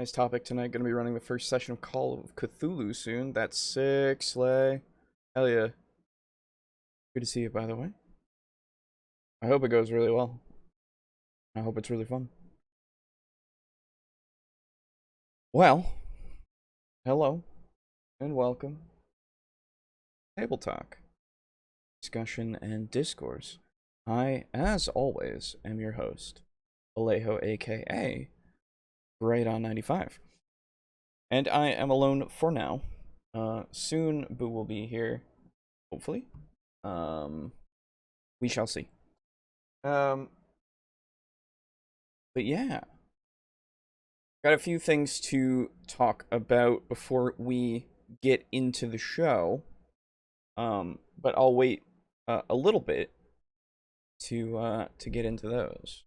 Nice topic tonight. Gonna be running the first session of Call of Cthulhu soon. That's sick, Slay. Hell yeah. Good to see you, by the way. I hope it goes really well. I hope it's really fun. Well, hello and welcome. TableTalk, discussion and discourse. I, as always, am your host, Alejo, aka Right on 95. And I am alone for now. Soon Boo will be here, hopefully. We shall see. But yeah. Got a few things to talk about before we get into the show. But I'll wait a little bit to get into those.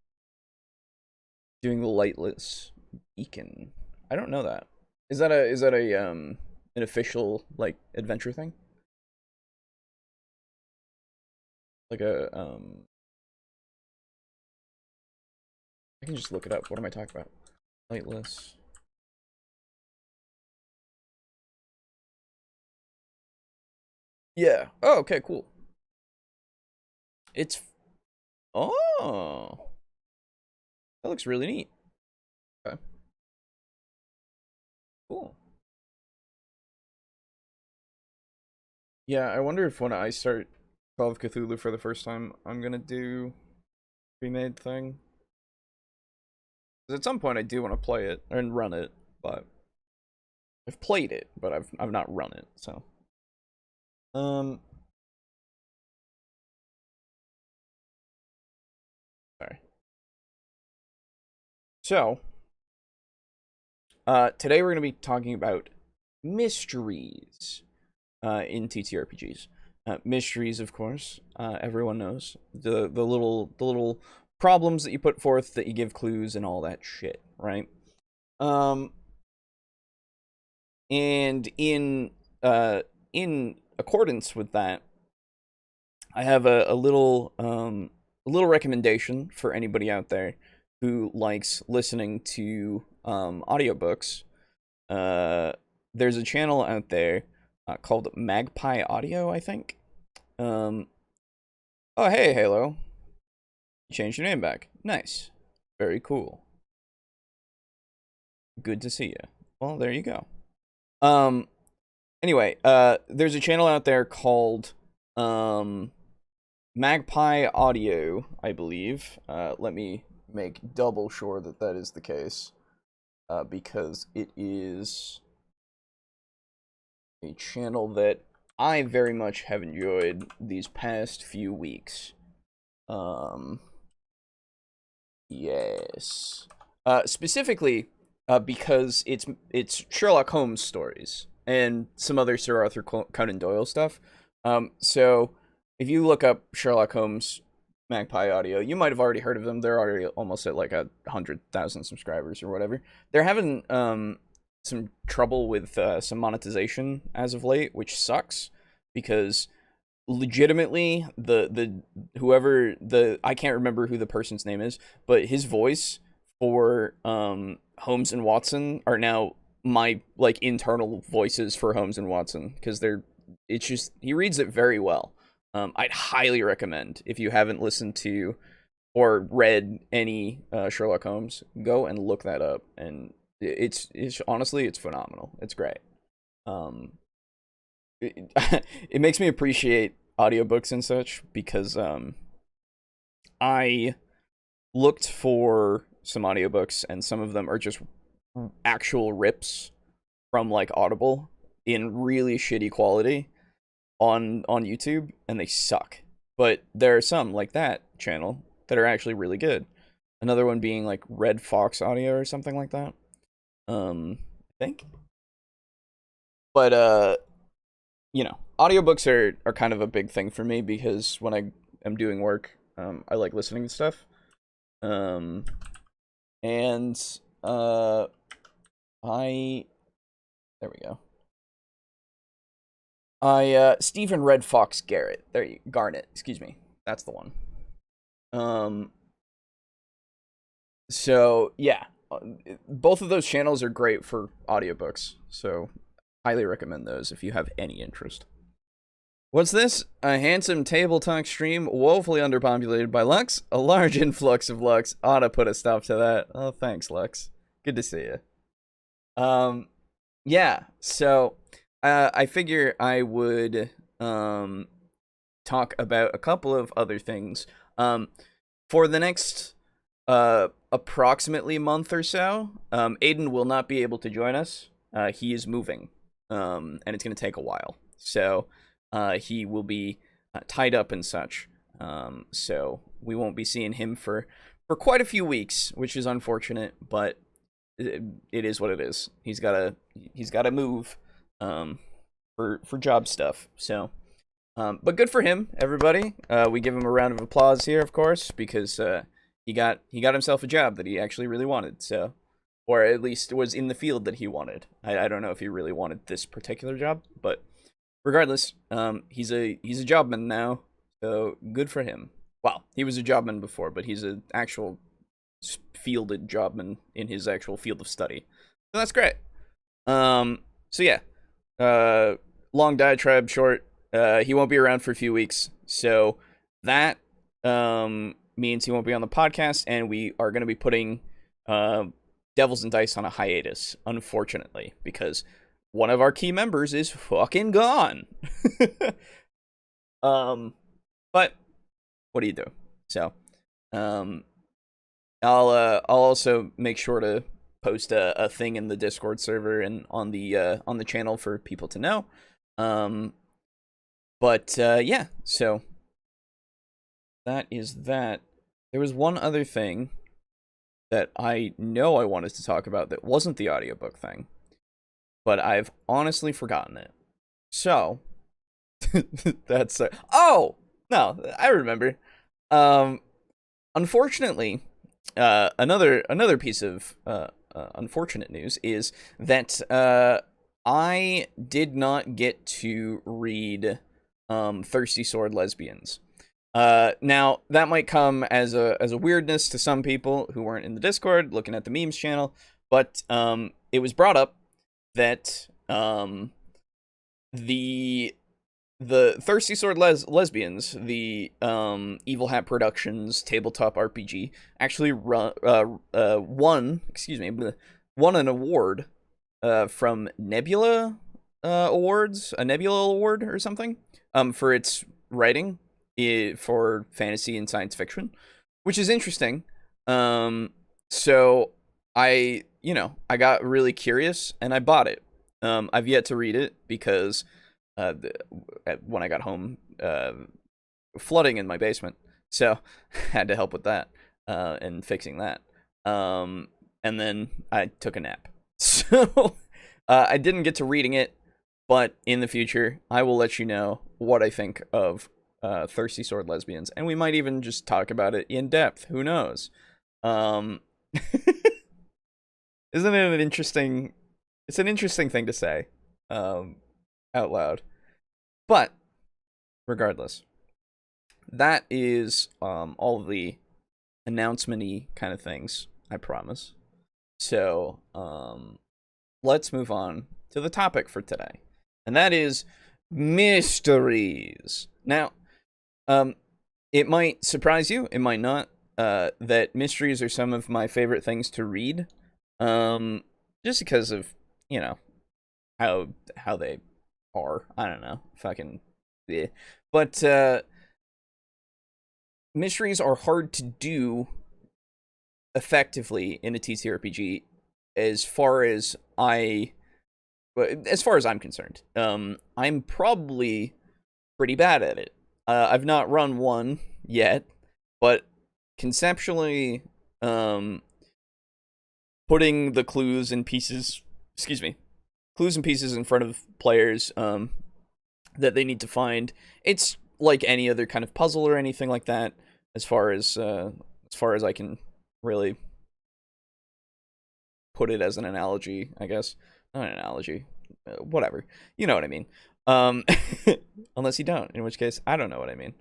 Doing the lightless beacon. I don't know that. Is that a an official like adventure thing? Like a I can just look it up. What am I talking about? Lightless. Yeah. Oh, okay, cool. It's oh. That looks really neat. Okay. Cool. Yeah, I wonder if when I start Call of Cthulhu for the first time, I'm gonna do pre-made thing. Because at some point I do want to play it and run it, but I've played it, but I've not run it, so. Sorry. So, today we're gonna be talking about mysteries in TTRPGs. Mysteries, of course, everyone knows the little problems that you put forth that you give clues and all that shit, right? And in accordance with that, I have a little recommendation for anybody out there who likes listening to audiobooks. There's a channel out there called Magpie Audio, I think. Oh, hey, Halo. You changed your name back. Nice. Very cool. Good to see you. Well, there you go. Anyway, there's a channel out there called Magpie Audio, I believe. Let me make double sure that that is the case. Because it is a channel that I very much have enjoyed these past few weeks. Yes. Specifically, because it's Sherlock Holmes stories and some other Sir Arthur Conan Doyle stuff. So if you look up Sherlock Holmes Magpie Audio, you might have already heard of them. They're already almost at like 100,000 subscribers or whatever. They're having some trouble with some monetization as of late, which sucks because legitimately the whoever I can't remember who the person's name is, but his voice for Holmes and Watson are now my like internal voices for Holmes and Watson because it's just he reads it very well. I'd highly recommend if you haven't listened to or read any Sherlock Holmes, go and look that up. And it's honestly it's phenomenal. It's great. It makes me appreciate audiobooks and such because I looked for some audiobooks and some of them are just actual rips from like Audible in really shitty quality on YouTube and they suck. But there are some like that channel that are actually really good. Another one being like Red Fox Audio or something like that. I think. But audiobooks are kind of a big thing for me because when I am doing work, I like listening to stuff. There we go. Stephen Red Fox Garnet, excuse me. That's the one. So yeah, both of those channels are great for audiobooks, so highly recommend those if you have any interest. What's this? A handsome TableTalk stream woefully underpopulated by Lux? A large influx of Lux. Ought to put a stop to that. Oh, thanks, Lux. Good to see you. Yeah, so I figure I would talk about a couple of other things. For the next approximately month or so, Aiden will not be able to join us. He is moving, and it's going to take a while. So he will be tied up and such. So we won't be seeing him for quite a few weeks, which is unfortunate, but it is what it is. He's gotta move for job stuff. So but good for him, everybody. We give him a round of applause here, of course, because he got himself a job that he actually really wanted. So, or at least was in the field that he wanted. I don't know if he really wanted this particular job, but regardless, he's a jobman now. So good for him. Well, he was a jobman before, but he's an actual fielded jobman in his actual field of study. So that's great. So yeah, long diatribe short. He won't be around for a few weeks, so that means he won't be on the podcast, and we are going to be putting Devils and Dice on a hiatus, unfortunately, because one of our key members is fucking gone. But what do you do? So, I'll also make sure to post a thing in the Discord server and on the channel for people to know. But yeah, so that is that. There was one other thing that I know I wanted to talk about that wasn't the audiobook thing, but I've honestly forgotten it. So that's oh no, I remember. Unfortunately, another piece of unfortunate news is that I did not get to read Thirsty Sword Lesbians. Now that might come as a weirdness to some people who weren't in the Discord looking at the memes channel, but it was brought up that the Thirsty Sword Lesbians, the Evil Hat Productions tabletop RPG, actually won an award from Nebula Awards, a Nebula Award or something, for its writing for fantasy and science fiction, which is interesting. So I got really curious and I bought it. I've yet to read it because when I got home, flooding in my basement, so had to help with that and fixing that. And then I took a nap, so I didn't get to reading it. But in the future, I will let you know what I think of Thirsty Sword Lesbians, and we might even just talk about it in depth. Who knows? Isn't it an interesting? It's an interesting thing to say out loud. But regardless, that is all of the announcement-y kind of things, I promise. So let's move on to the topic for today, and that is mysteries. Now, it might surprise you, it might not, that mysteries are some of my favorite things to read, just because of, how they are. I don't know, fucking yeah. But mysteries are hard to do effectively in a TTRPG as far as I'm concerned. I'm probably pretty bad at it. I've not run one yet, but conceptually, putting the clues and pieces in front of players that they need to find, it's like any other kind of puzzle or anything like that, as far as I can really put it as an analogy, I guess. Not an analogy, whatever, you know what I mean. Unless you don't, in which case I don't know what I mean.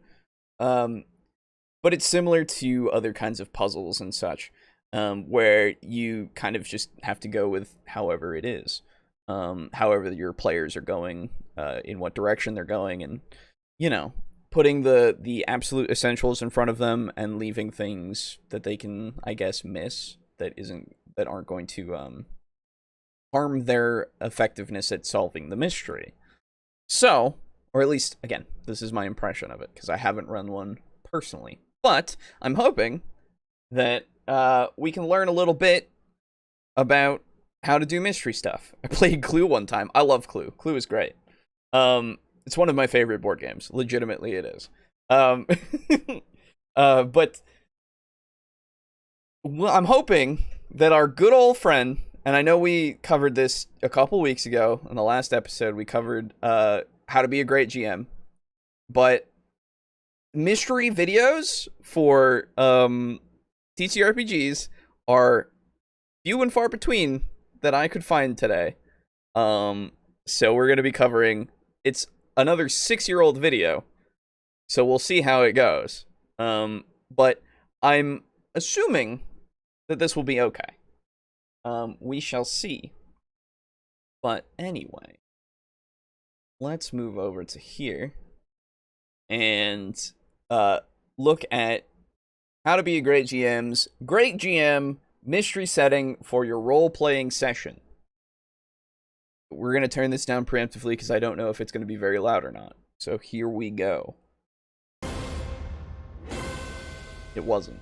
But it's similar to other kinds of puzzles and such. where you kind of just have to go with however it is, however your players are going, in what direction they're going, and putting the absolute essentials in front of them and leaving things that they can, I guess, miss that aren't going to harm their effectiveness at solving the mystery. So, or at least, again, this is my impression of it, because I haven't run one personally. But I'm hoping that we can learn a little bit about how to do mystery stuff. I played Clue one time. I love Clue. Clue is great. It's one of my favorite board games. Legitimately, it is. But I'm hoping that our good old friend, and I know we covered this a couple weeks ago in the last episode, we covered how to be a great GM, but mystery videos for TTRPGs are few and far between that I could find today. So we're going to be covering, it's another 6-year-old video, so we'll see how it goes. But I'm assuming that this will be okay. We shall see. But anyway, let's move over to here and look at how to be a great GM mystery setting for your role-playing session. We're going to turn this down preemptively because I don't know if it's going to be very loud or not. So here we go. It wasn't.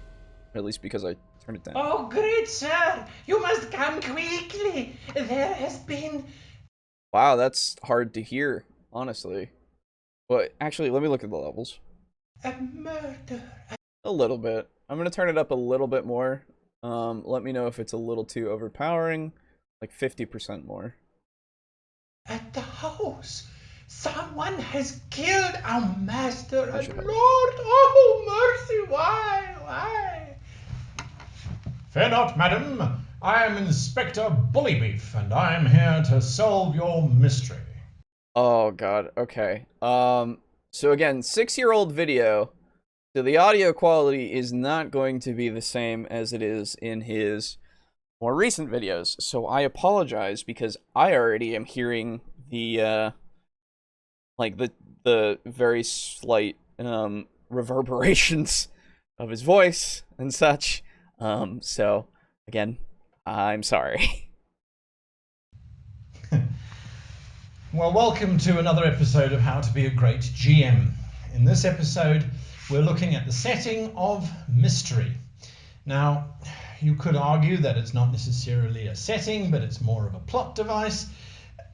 Or at least because I turned it down. Oh, great sir! You must come quickly! There has been... Wow, that's hard to hear, honestly. But actually, let me look at the levels. a murder. A little bit. I'm going to turn it up a little bit more. Let me know if it's a little too overpowering. Like 50% more. At the house, someone has killed our master and should have- Lord. Oh, mercy, why? Fear not, madam. I am Inspector Bullybeef, and I am here to solve your mystery. Oh god, okay. So again, 6-year-old video. So the audio quality is not going to be the same as it is in his more recent videos. So I apologize because I already am hearing the like the very slight reverberations of his voice and such. So again, I'm sorry. Well, welcome to another episode of How to Be a Great GM. In this episode, we're looking at the setting of mystery. Now, you could argue that it's not necessarily a setting, but it's more of a plot device.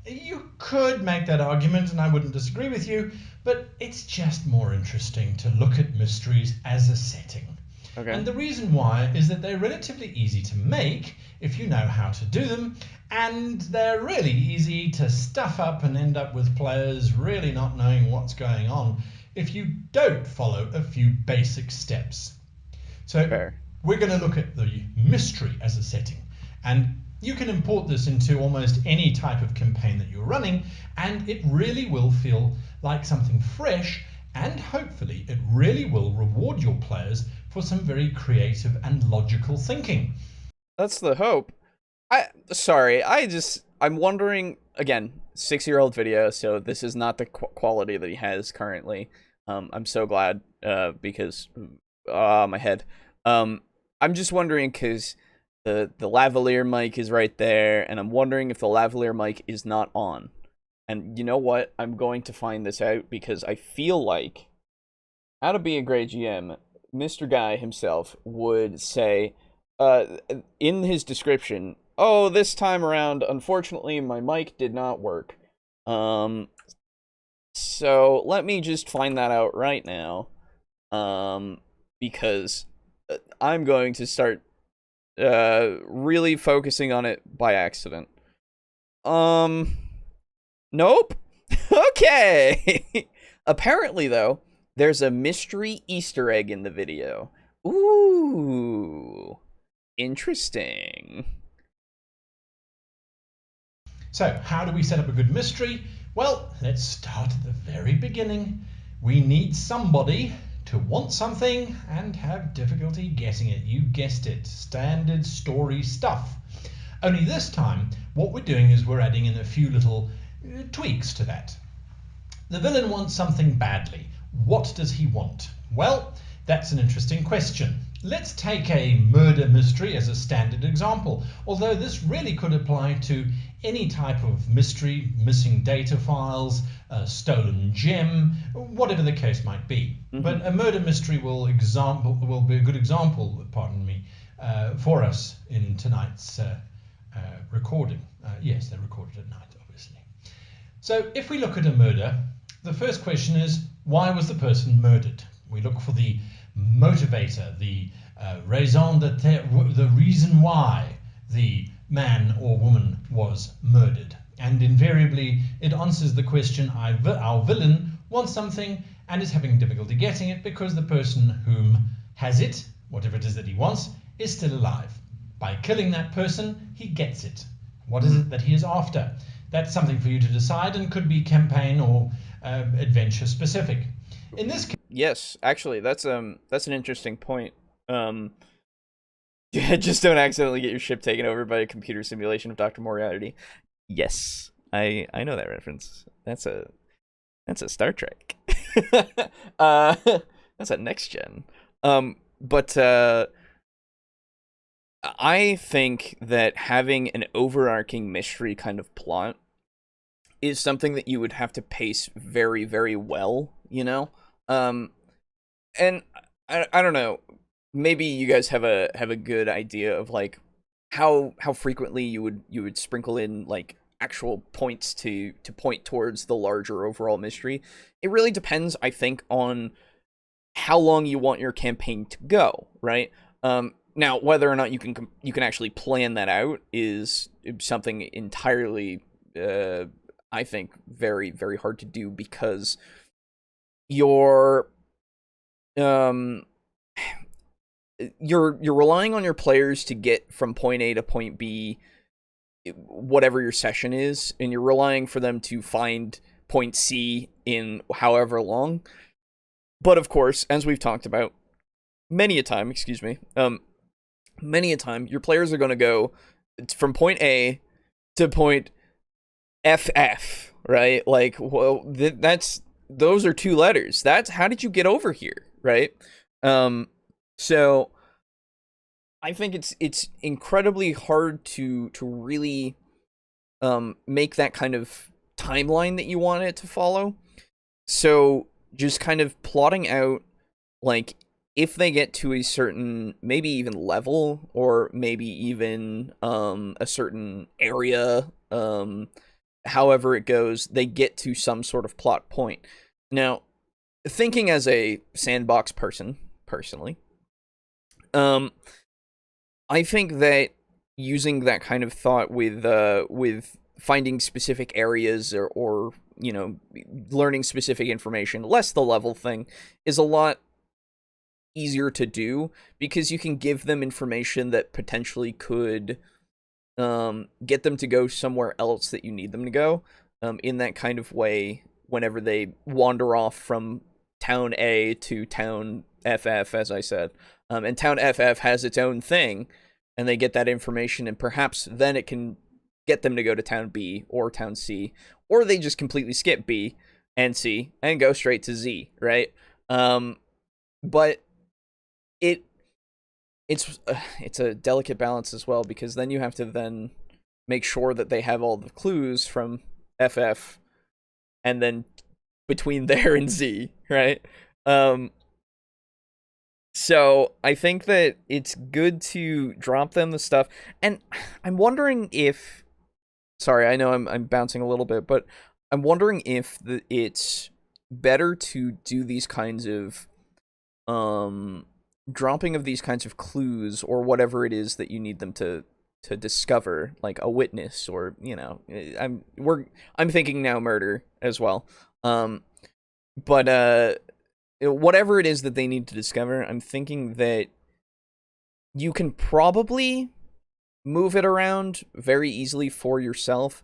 You could make that argument, and I wouldn't disagree with you, but it's just more interesting to look at mysteries as a setting. Okay. And the reason why is that they're relatively easy to make if you know how to do them, and they're really easy to stuff up and end up with players really not knowing what's going on if you don't follow a few basic steps. So Fair. We're going to look at the mystery as a setting, and you can import this into almost any type of campaign that you're running, and it really will feel like something fresh, and hopefully it really will reward your players for some very creative and logical thinking. That's the hope. I'm wondering, again, 6-year-old video, so this is not the quality that he has currently. I'm so glad, because, my head. I'm just wondering because the lavalier mic is right there, and I'm wondering if the lavalier mic is not on. And you know what? I'm going to find this out because I feel like How to Be a Great GM, Mr. Guy himself would say, in his description, oh, this time around, unfortunately, my mic did not work. So let me just find that out right now, because I'm going to start really focusing on it by accident. Nope. Okay. Apparently, though, there's a mystery Easter egg in the video. Ooh. Interesting. So, how do we set up a good mystery? Well, let's start at the very beginning. We need somebody to want something and have difficulty getting it. You guessed it, standard story stuff. Only this time, what we're doing is we're adding in a few little tweaks to that. The villain wants something badly. What does he want? Well, that's an interesting question. Let's take a murder mystery as a standard example, although this really could apply to any type of mystery, missing data files, a stolen gem, whatever the case might be. Mm-hmm. But a murder mystery will be a good example, for us in tonight's recording. Yes, they're recorded at night, obviously. So if we look at a murder, the first question is, why was the person murdered? We look for the motivator, the raison d'être, the reason why the man or woman was murdered. And invariably, it answers the question, our villain wants something and is having difficulty getting it because the person whom has it, whatever it is that he wants, is still alive. By killing that person, he gets it. What is it that he is after? That's something for you to decide and could be campaign or adventure specific. In this case, yes, actually, that's an interesting point. Just don't accidentally get your ship taken over by a computer simulation of Dr. Moriarty. Yes, I know that reference. That's a Star Trek. That's a Next Gen. But I think that having an overarching mystery kind of plot is something that you would have to pace very, very well, you know? And I don't know, maybe you guys have a good idea of like how frequently you would sprinkle in like actual points to point towards the larger overall mystery. It really depends, I think, on how long you want your campaign to go, right? Now, whether or not you can actually plan that out is something entirely, I think, very, very hard to do, because you're relying on your players to get from point A to point B, whatever your session is, and you're relying for them to find point C in however long. But of course, as we've talked about many a time, your players are going to go from point A to point FF, right? Like, well, those are 2 letters. That's how did you get over here, right? So I think it's incredibly hard to really make that kind of timeline that you want it to follow. So just kind of plotting out, like, if they get to a certain, maybe even level, or maybe even a certain area, however it goes, they get to some sort of plot point. Now, thinking as a sandbox person, personally, I think that using that kind of thought with finding specific areas or you know, learning specific information, less the level thing, is a lot easier to do, because you can give them information that potentially could get them to go somewhere else that you need them to go, in that kind of way, whenever they wander off from town A to town FF, as I said. And town FF has its own thing, and they get that information, and perhaps then it can get them to go to town B or town C, or they just completely skip B and C and go straight to Z, right? But it's a delicate balance as well, because then you have to then make sure that they have all the clues from FF and then between there and Z, right? So I think that it's good to drop them the stuff, and I'm wondering if, sorry, I know I'm bouncing a little bit, but I'm wondering if it's better to do these kinds of dropping of these kinds of clues, or whatever it is that you need them to discover, like a witness, or, you know, I'm thinking now murder as well. But whatever it is that they need to discover, I'm thinking that you can probably move it around very easily for yourself,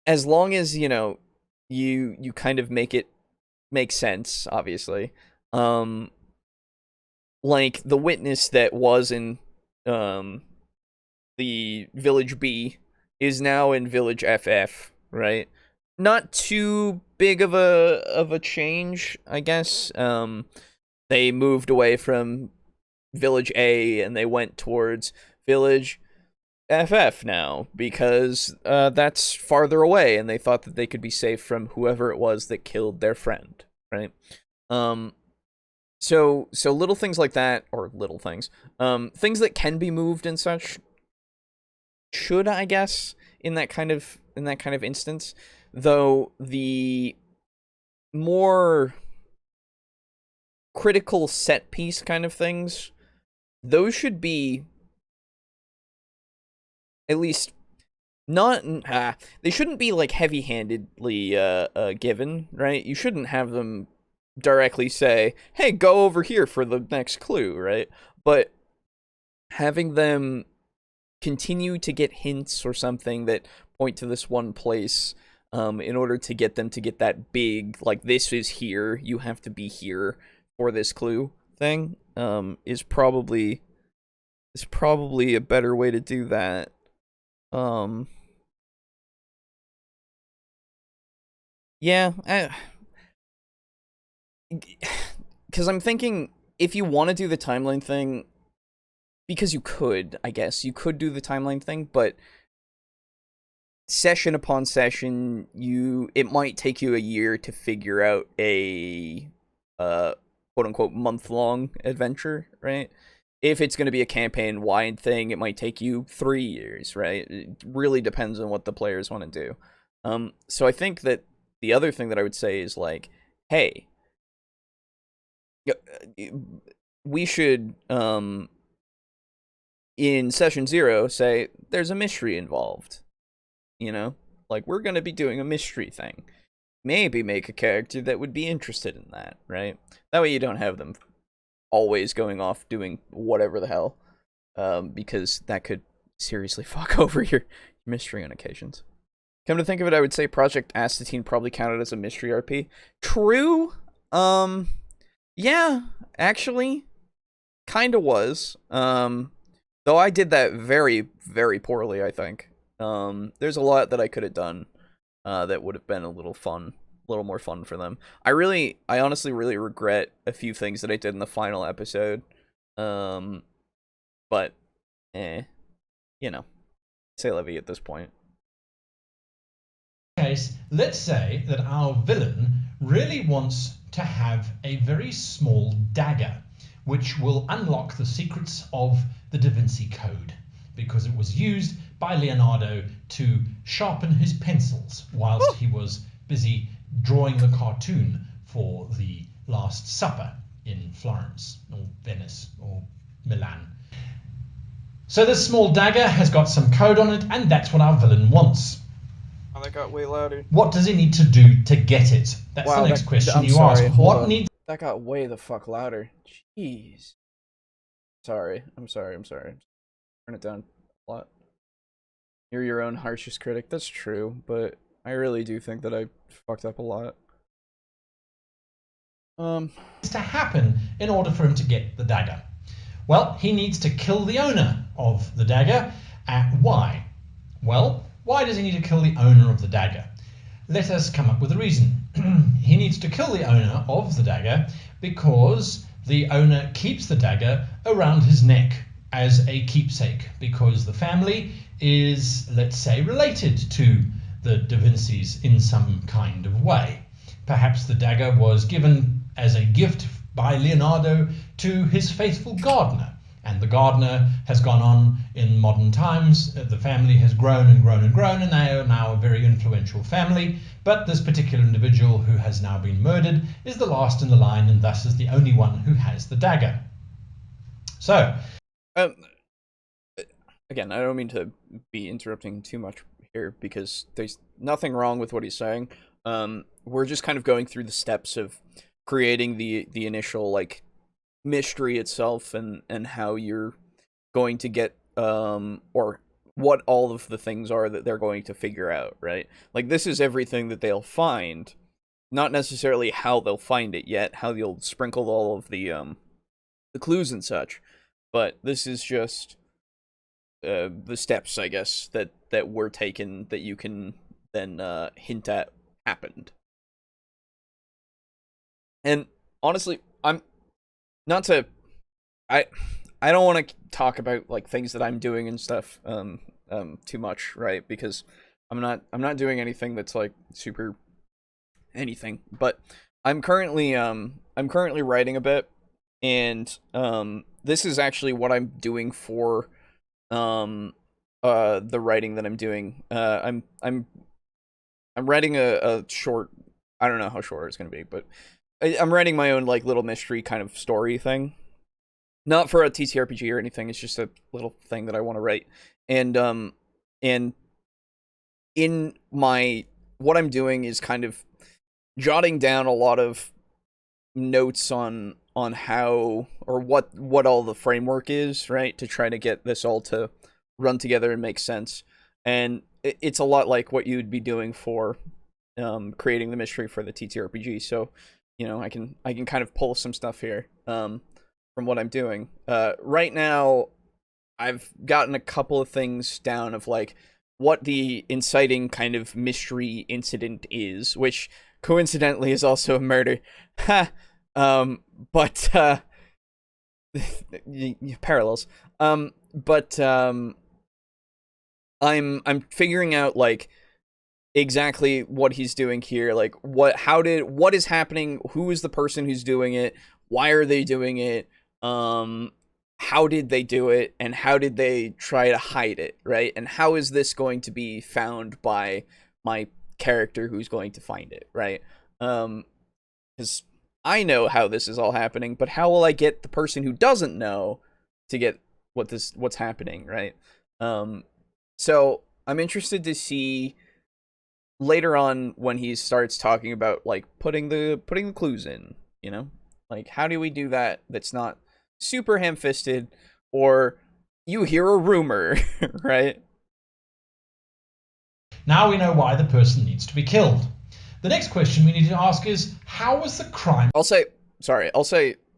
as long as, you know, you kind of make it make sense, obviously. like the witness that was in the Village B is now in Village FF, right? Not too big of a change, I guess. They moved away from Village A and they went towards Village FF now because that's farther away, and they thought that they could be safe from whoever it was that killed their friend, right? So little things like that, or little things, things that can be moved and such, should, I guess, in that kind of instance, though the more critical set piece kind of things, those should be at least not they shouldn't be like heavy-handedly given, right? You shouldn't have them directly say, hey, go over here for the next clue, right? But having them continue to get hints or something that point to this one place, in order to get them to get that big, like, this is here, you have to be here for this clue thing, is probably a better way to do that. Yeah, because I'm thinking, if you want to do the timeline thing, because you could, I guess, you could do the timeline thing, but session upon session, it might take you a year to figure out a quote-unquote month-long adventure, right? If it's going to be a campaign-wide thing, it might take you 3 years, right? It really depends on what the players want to do. So I think that the other thing that I would say is, like, hey, we should, in session 0, say, there's a mystery involved. You know? Like, we're going to be doing a mystery thing. Maybe make a character that would be interested in that, right? That way you don't have them always going off doing whatever the hell, because that could seriously fuck over your mystery on occasions. Come to think of it, I would say Project Astatine probably counted as a mystery RP. True. Yeah, actually, kinda was. Though I did that very, very poorly, I think. There's a lot that I could have done, that would have been a little more fun for them. I honestly really regret a few things that I did in the final episode. But, you know, c'est la vie at this point. Case, let's say that our villain really wants to have a very small dagger, which will unlock the secrets of the Da Vinci Code, because it was used by Leonardo to sharpen his pencils whilst he was busy drawing the cartoon for the Last Supper in Florence, or Venice, or Milan. So this small dagger has got some code on it, and that's what our villain wants. Oh, that got way louder. What does he need to do to get it? That's the next question you ask. That got way the fuck louder. Jeez. I'm sorry. Turn it down a lot. You're your own harshest critic. That's true, but I really do think that I fucked up a lot. To happen in order for him to get the dagger? Well, he needs to kill the owner of the dagger. Why? Well, why does he need to kill the owner of the dagger? Let us come up with a reason. He needs to kill the owner of the dagger because the owner keeps the dagger around his neck as a keepsake, because the family is, let's say, related to the Da Vinci's in some kind of way. Perhaps the dagger was given as a gift by Leonardo to his faithful gardener, and the gardener has gone on in modern times. The family has grown and grown and grown, and they are now a very influential family, but this particular individual who has now been murdered is the last in the line, and thus is the only one who has the dagger. So, again, I don't mean to be interrupting too much here, because there's nothing wrong with what he's saying. We're just kind of going through the steps of creating the initial, like, mystery itself, and how you're going to get, or what all of the things are that they're going to figure out, right? Like, this is everything that they'll find, not necessarily how they'll find it yet, how you'll sprinkle all of the clues and such, but this is just the steps, I guess, that were taken that you can then hint at happened. And honestly, I'm not to I don't want to talk about like things that I'm doing and stuff too much, right? Because I'm not doing anything that's like super anything, but I'm currently writing a bit, and this is actually what I'm doing for the writing that I'm doing. I'm writing a short. I don't know how short it's gonna be, but I'm writing my own like little mystery kind of story thing. Not for a TTRPG or anything. It's just a little thing that I want to write, and in my what I'm doing is kind of jotting down a lot of notes on how or what all the framework is, right, to try to get this all to run together and make sense. And it's a lot like what you'd be doing for creating the mystery for the TTRPG. So, I can kind of pull some stuff here from what I'm doing. Right now, I've gotten a couple of things down of like what the inciting kind of mystery incident is, which coincidentally is also a murder. Ha. But parallels. But I'm figuring out like exactly what he's doing here, like what is happening, who is the person who's doing it, why are they doing it, how did they do it, and how did they try to hide it, right? And how is this going to be found by my character who's going to find it, right? Because I know how this is all happening, but how will I get the person who doesn't know to get what's happening, right? So I'm interested to see later on when he starts talking about like putting the clues in, like how do we do that that's not super ham-fisted, or you hear a rumor, right? Now we know why the person needs to be killed. The next question we need to ask is, how was the crime? I'll say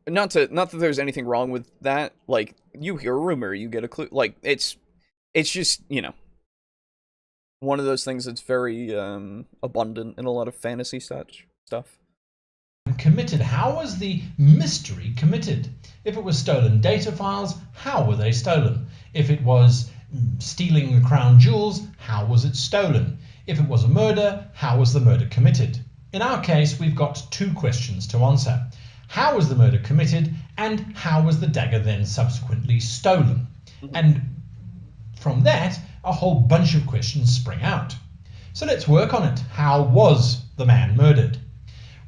not that there's anything wrong with that. Like, you hear a rumor, you get a clue. Like, it's just, one of those things that's very abundant in a lot of fantasy stuff. Committed. How was the mystery committed? If it was stolen data files, how were they stolen? If it was stealing the crown jewels, how was it stolen? If it was a murder, how was the murder committed? In our case, we've got two questions to answer. How was the murder committed, and how was the dagger then subsequently stolen? And from that, a whole bunch of questions spring out. So let's work on it. How was the man murdered?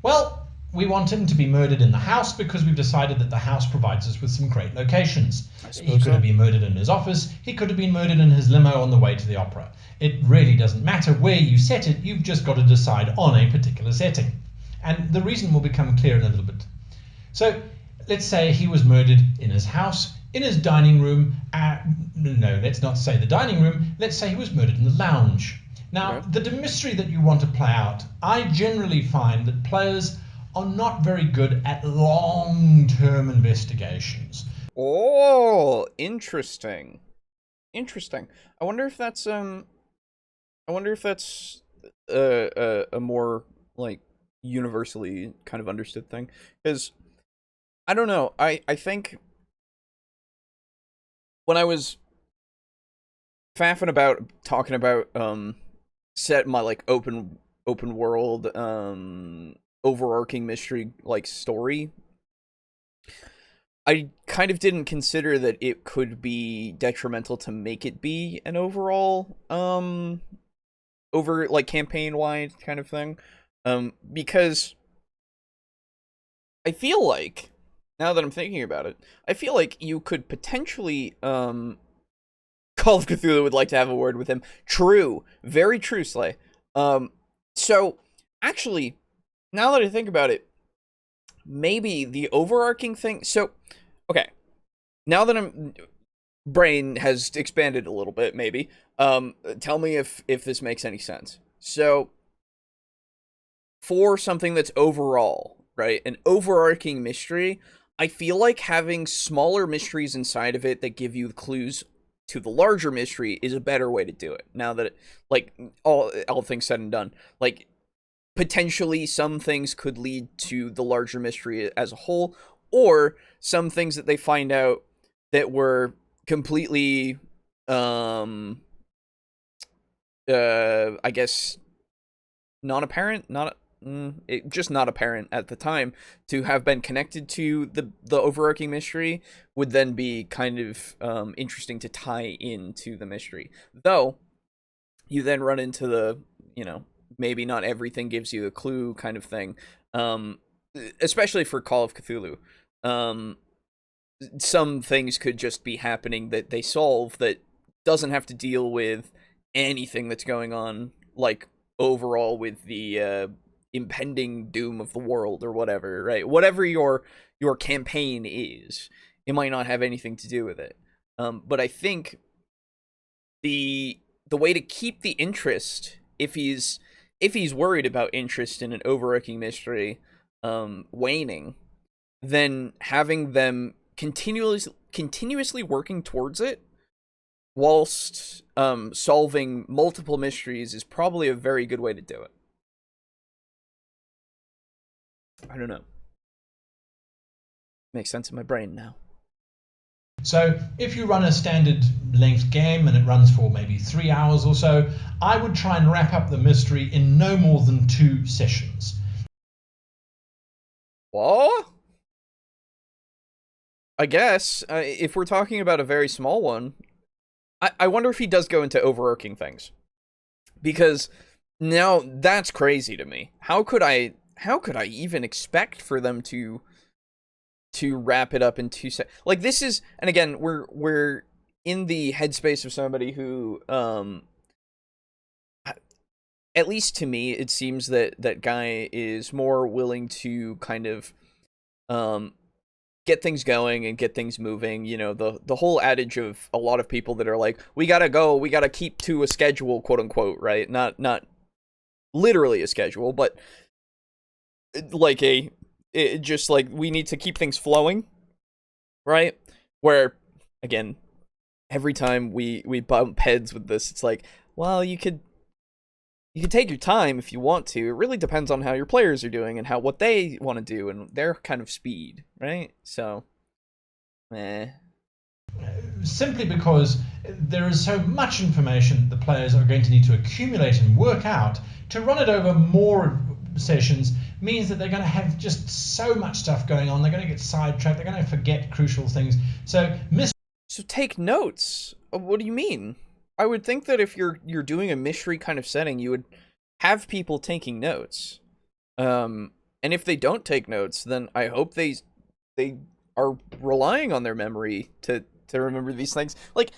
Well, we want him to be murdered in the house because we've decided that the house provides us with some great locations. He could have been murdered in his office. He could have been murdered in his limo on the way to the opera. It really doesn't matter where you set it. You've just got to decide on a particular setting. And the reason will become clear in a little bit. So let's say he was murdered in his house, in his dining room. No, let's not say the dining room. Let's say he was murdered in the lounge. Now, the mystery that you want to play out, I generally find that players are not very good at long-term investigations. Oh, interesting. I wonder if that's a more like universally kind of understood thing, because I don't know. I think when I was faffing about talking about set my like open world overarching mystery like story, I kind of didn't consider that it could be detrimental to make it be an overall over like campaign wide kind of thing, because I feel like, now that I'm thinking about it, I feel like you could potentially Call of Cthulhu would like to have a word with him. True, very true, Slay. So actually, now that I think about it, maybe the overarching thing. So, okay, now that brain has expanded a little bit, maybe. Tell me if this makes any sense. So, for something that's overall, right, an overarching mystery, I feel like having smaller mysteries inside of it that give you clues to the larger mystery is a better way to do it. Now that, like, all things said and done, like, potentially some things could lead to the larger mystery as a whole, or some things that they find out that were completely, I guess, non-apparent, just not apparent at the time to have been connected to the overarching mystery, would then be kind of interesting to tie into the mystery. Though you then run into the, maybe not everything gives you a clue kind of thing, especially for Call of Cthulhu. Some things could just be happening that they solve that doesn't have to deal with anything that's going on, like, overall with the impending doom of the world or whatever, right? Whatever your campaign is, it might not have anything to do with it. But I think the way to keep the interest, if he's worried about interest in an overarching mystery waning, then having them continuously working towards it whilst solving multiple mysteries is probably a very good way to do it. I don't know. Makes sense in my brain now. So if you run a standard length game and it runs for maybe 3 hours or so, I would try and wrap up the mystery in no more than 2 sessions. What? I guess, if we're talking about a very small one, I wonder if he does go into overarching things. Because now that's crazy to me. How could I even expect for them to wrap it up in 2 sec? Like, this is, and again, we're in the headspace of somebody who, at least to me, it seems that guy is more willing to kind of get things going and get things moving. The whole adage of a lot of people that are like, we gotta keep to a schedule, quote unquote, right? Not literally a schedule, but like just like, we need to keep things flowing, right? Where, again, every time we bump heads with this, it's like, well, you could take your time if you want to. It really depends on how your players are doing and what they want to do and their kind of speed, right? So, Simply because there is so much information the players are going to need to accumulate and work out. To run it over more sessions means that they're going to have just so much stuff going on. They're going to get sidetracked. They're going to forget crucial things. So take notes. What do you mean? I would think that if you're doing a mystery kind of setting, you would have people taking notes. And if they don't take notes, then I hope they are relying on their memory to remember these things. Like,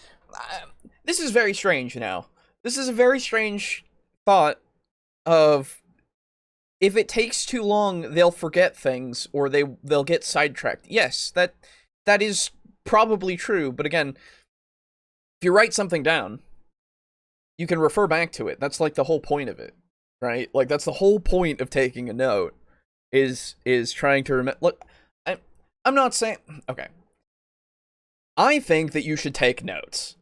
this is very strange now. This is a very strange thought of, if it takes too long, they'll forget things or they'll get sidetracked. Yes, that is probably true, but again, if you write something down, you can refer back to it. That's like the whole point of it, right? Like, that's the whole point of taking a note, is trying to remember. Look, I'm not saying, okay, I think that you should take notes.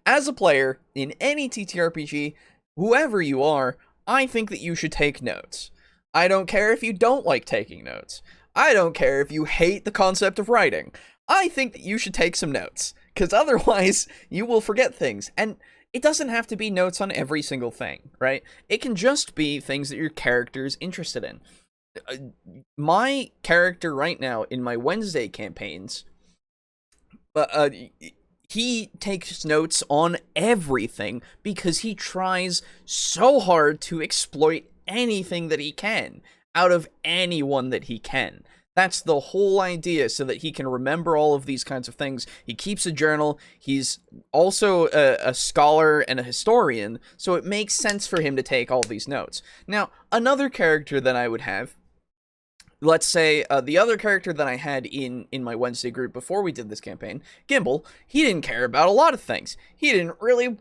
As a player in any TTRPG, whoever you are, I think that you should take notes. I don't care if you don't like taking notes. I don't care if you hate the concept of writing. I think that you should take some notes, because otherwise you will forget things. And it doesn't have to be notes on every single thing, right? It can just be things that your character is interested in. My character right now in my Wednesday campaigns, he takes notes on everything because he tries so hard to exploit anything that he can out of anyone that he can. That's the whole idea, so that he can remember all of these kinds of things. He keeps a journal. He's also a scholar and a historian, so it makes sense for him to take all these notes. Now, another character that I would have, let's say the other character that I had in my Wednesday group before we did this campaign, Gimbal, he didn't care about a lot of things. He didn't really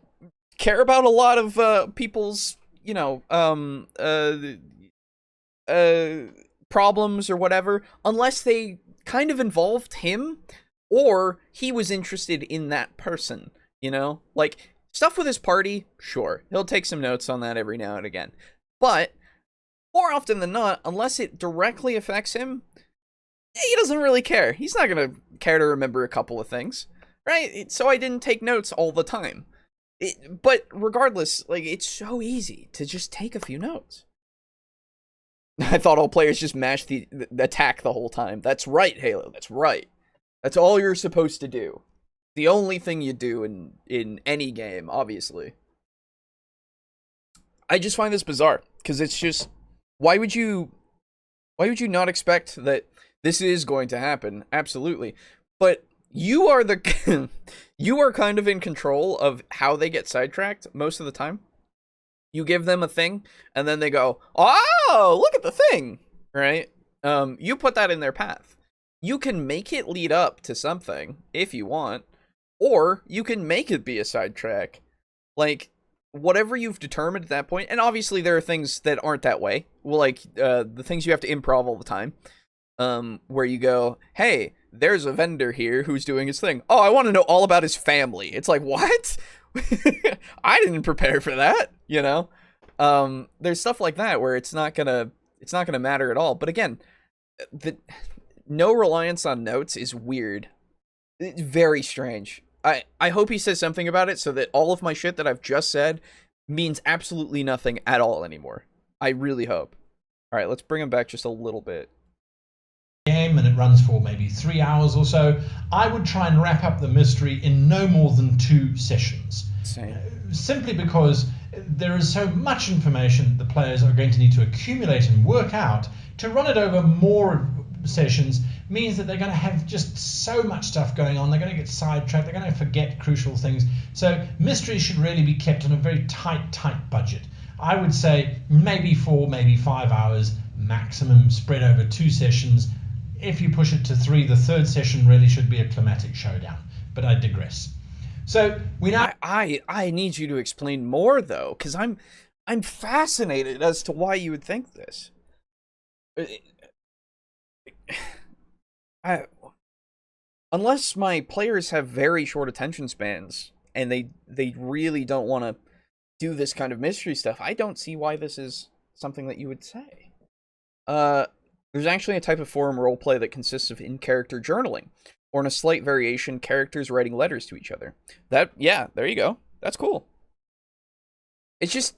care about a lot of people's, problems or whatever, unless they kind of involved him or he was interested in that person, you know? Like, stuff with his party, sure, he'll take some notes on that every now and again. But more often than not, unless it directly affects him, he doesn't really care. He's not gonna care to remember a couple of things, right? So I didn't take notes all the time. But regardless, like, it's so easy to just take a few notes. I thought all players just mash the attack the whole time. That's right, Halo. That's right. That's all you're supposed to do. The only thing you do in any game, obviously. I just find this bizarre, because it's just, why would you not expect that this is going to happen? Absolutely. But you are you are kind of in control of how they get sidetracked most of the time. You give them a thing, and then they go, oh, look at the thing, right? You put that in their path. You can make it lead up to something, if you want, or you can make it be a sidetrack. Like, whatever you've determined at that point, and obviously there are things that aren't that way. Well, like, the things you have to improv all the time, where you go, hey, there's a vendor here who's doing his thing. Oh, I want to know all about his family. It's like, what? I didn't prepare for that, you know? There's stuff like that where it's not gonna matter at all. But again, no reliance on notes is weird. It's very strange. I hope he says something about it so that all of my shit that I've just said means absolutely nothing at all anymore. I really hope. All right, let's bring him back just a little bit. Game, and it runs for maybe 3 hours or so. I would try and wrap up the mystery in no more than 2 sessions. Same. Simply because there is so much information the players are going to need to accumulate and work out. To run it over more sessions means that they're going to have just so much stuff going on. They're going to get sidetracked. They're going to forget crucial things. So mysteries should really be kept on a very tight budget. I would say maybe 4, maybe 5 hours maximum, spread over 2 sessions. If you push it to 3, the 3rd session really should be a climatic showdown. But I digress. So we now I need you to explain more though, because I'm fascinated as to why you would think this. Unless my players have very short attention spans and they really don't want to do this kind of mystery stuff, I don't see why this is something that you would say. There's actually a type of forum roleplay that consists of in-character journaling, or in a slight variation, characters writing letters to each other. Yeah, there you go. That's cool. It's just,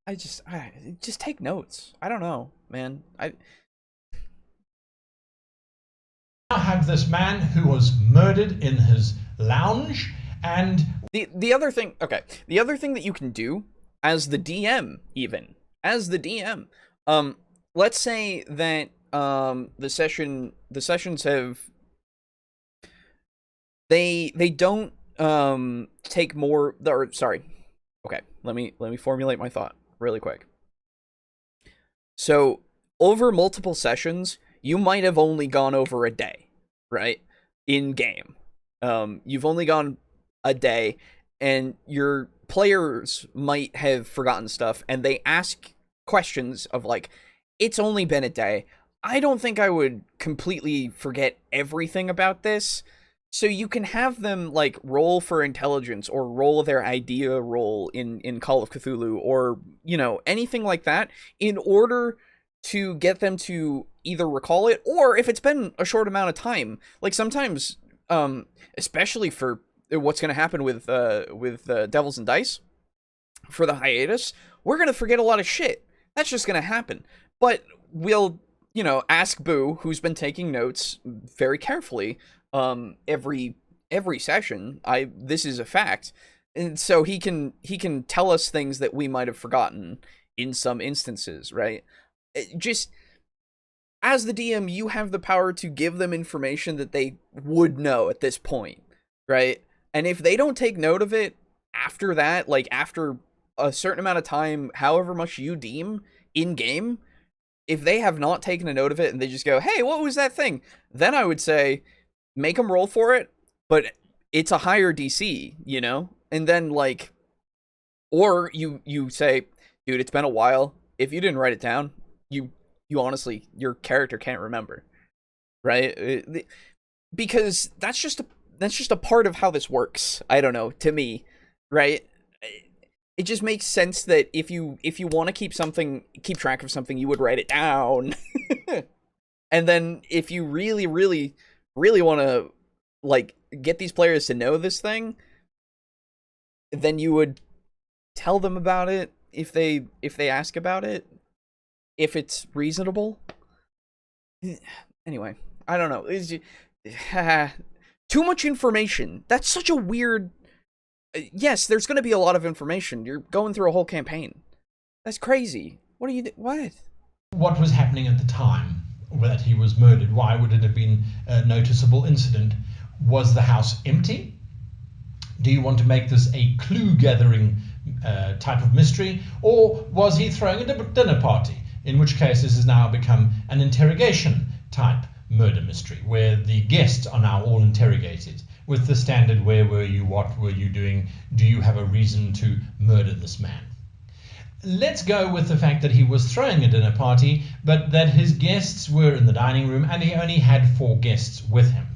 I just take notes. I don't know, man. I have this man who was murdered in his lounge, and the other thing, okay, the other thing that you can do as the DM, let's say that the sessions have they don't take more, or sorry, okay, let me formulate my thought really quick. So over multiple sessions, you might have only gone over a day, right? In game, you've only gone a day, and your players might have forgotten stuff, and they ask questions of like, it's only been a day. I don't think I would completely forget everything about this. So you can have them like roll for intelligence, or roll their idea roll in Call of Cthulhu, or, you know, anything like that, in order to get them to either recall it, or if it's been a short amount of time, like sometimes, especially for what's going to happen with Devils and Dice, for the hiatus, we're going to forget a lot of shit. That's just going to happen. But we'll, you know, ask Boo, who's been taking notes very carefully, every session. This is a fact. And so he can tell us things that we might have forgotten in some instances, right? Just, as the DM, you have the power to give them information that they would know at this point, right? And if they don't take note of it after that, like after a certain amount of time, however much you deem in-game, if they have not taken a note of it and they just go, hey, what was that thing? Then I would say, make them roll for it, but it's a higher DC, you know? And then, like, or you say, dude, it's been a while. if you didn't write it down, you honestly, your character can't remember, right? Because that's just a part of how this works. I don't know, to me, right? It just makes sense that if you want to keep track of something, you would write it down. And then if you really, really, really want to like get these players to know this thing, then you would tell them about it if they ask about it, if it's reasonable. Anyway, I don't know. It's just, too much information. That's such a weird. Yes, there's going to be a lot of information. You're going through a whole campaign. That's crazy. What are you? What? What was happening at the time that he was murdered? Why would it have been a noticeable incident? Was the house empty? Do you want to make this a clue-gathering type of mystery? Or was he throwing a dinner party? In which case this has now become an interrogation type murder mystery, where the guests are now all interrogated with the standard, where were you, what were you doing, do you have a reason to murder this man? Let's go with the fact that he was throwing a dinner party, but that his guests were in the dining room and he only had 4 guests with him.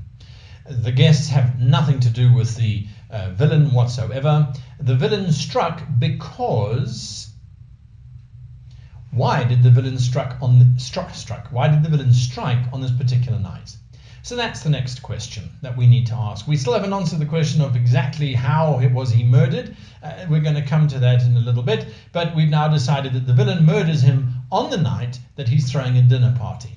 The guests have nothing to do with the villain whatsoever. The villain struck because... Why did the villain strike on this particular night? So that's the next question that we need to ask. We still haven't answered the question of exactly how was he murdered. We're going to come to that in a little bit, but we've now decided that the villain murders him on the night that he's throwing a dinner party.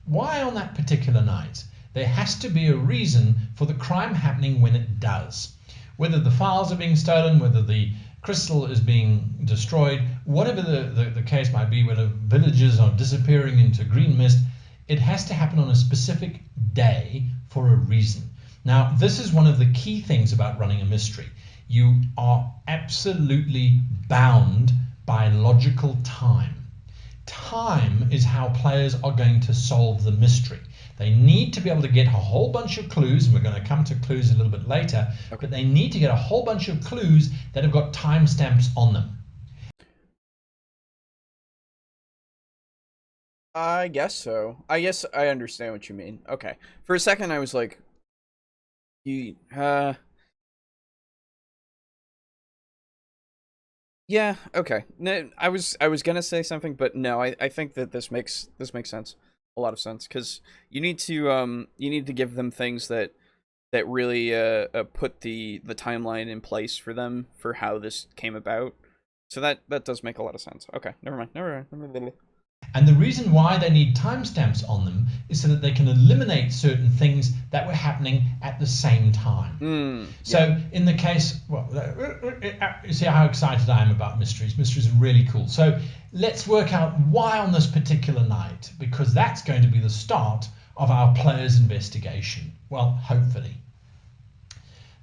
Why on that particular night? There has to be a reason for the crime happening when it does. Whether the files are being stolen, whether the crystal is being destroyed, whatever the case might be, whether villagers are disappearing into green mist, it has to happen on a specific day for a reason. Now, this is one of the key things about running a mystery. You are absolutely bound by logical time. Time is how players are going to solve the mystery. They need to be able to get a whole bunch of clues, and we're going to come to clues a little bit later, but they need to get a whole bunch of clues that have got timestamps on them. I guess so. I guess I understand what you mean. Okay. For a second, I was like, yeah, okay. No, I was gonna say something, but no, I think that this makes sense. A lot of sense, because you need to give them things that really put the timeline in place for them for how this came about. So that does make a lot of sense. Okay, never mind. And the reason why they need timestamps on them is so that they can eliminate certain things that were happening at the same time. So in the case, well, you see how excited I am about mysteries. Mysteries are really cool. So let's work out why on this particular night, because that's going to be the start of our player's investigation. Well, hopefully.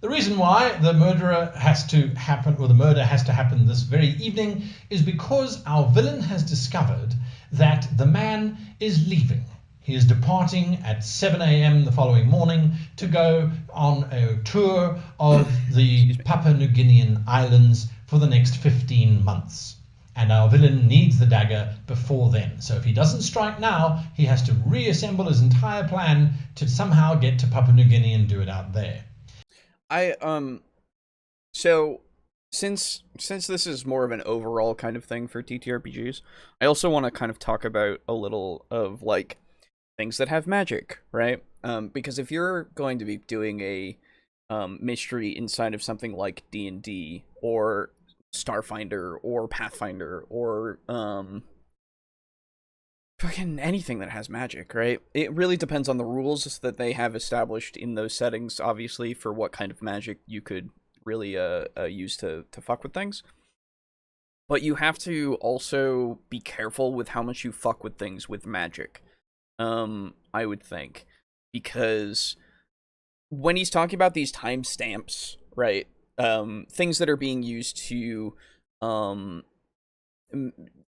The reason why the murder has to happen this very evening is because our villain has discovered that the man is leaving. He is departing at 7 a.m. the following morning to go on a tour of the Papua New Guinean islands for the next 15 months. And our villain needs the dagger before then. So if he doesn't strike now, he has to reassemble his entire plan to somehow get to Papua New Guinea and do it out there. So since this is more of an overall kind of thing for TTRPGs, I also want to kind of talk about a little of like things that have magic, right? Because if you're going to be doing a mystery inside of something like D&D or Starfinder or Pathfinder or fucking anything that has magic, right? It really depends on the rules that they have established in those settings, obviously, for what kind of magic you could really use to fuck with things. But you have to also be careful with how much you fuck with things with magic, I would think. Because when he's talking about these timestamps, right, things that are being used to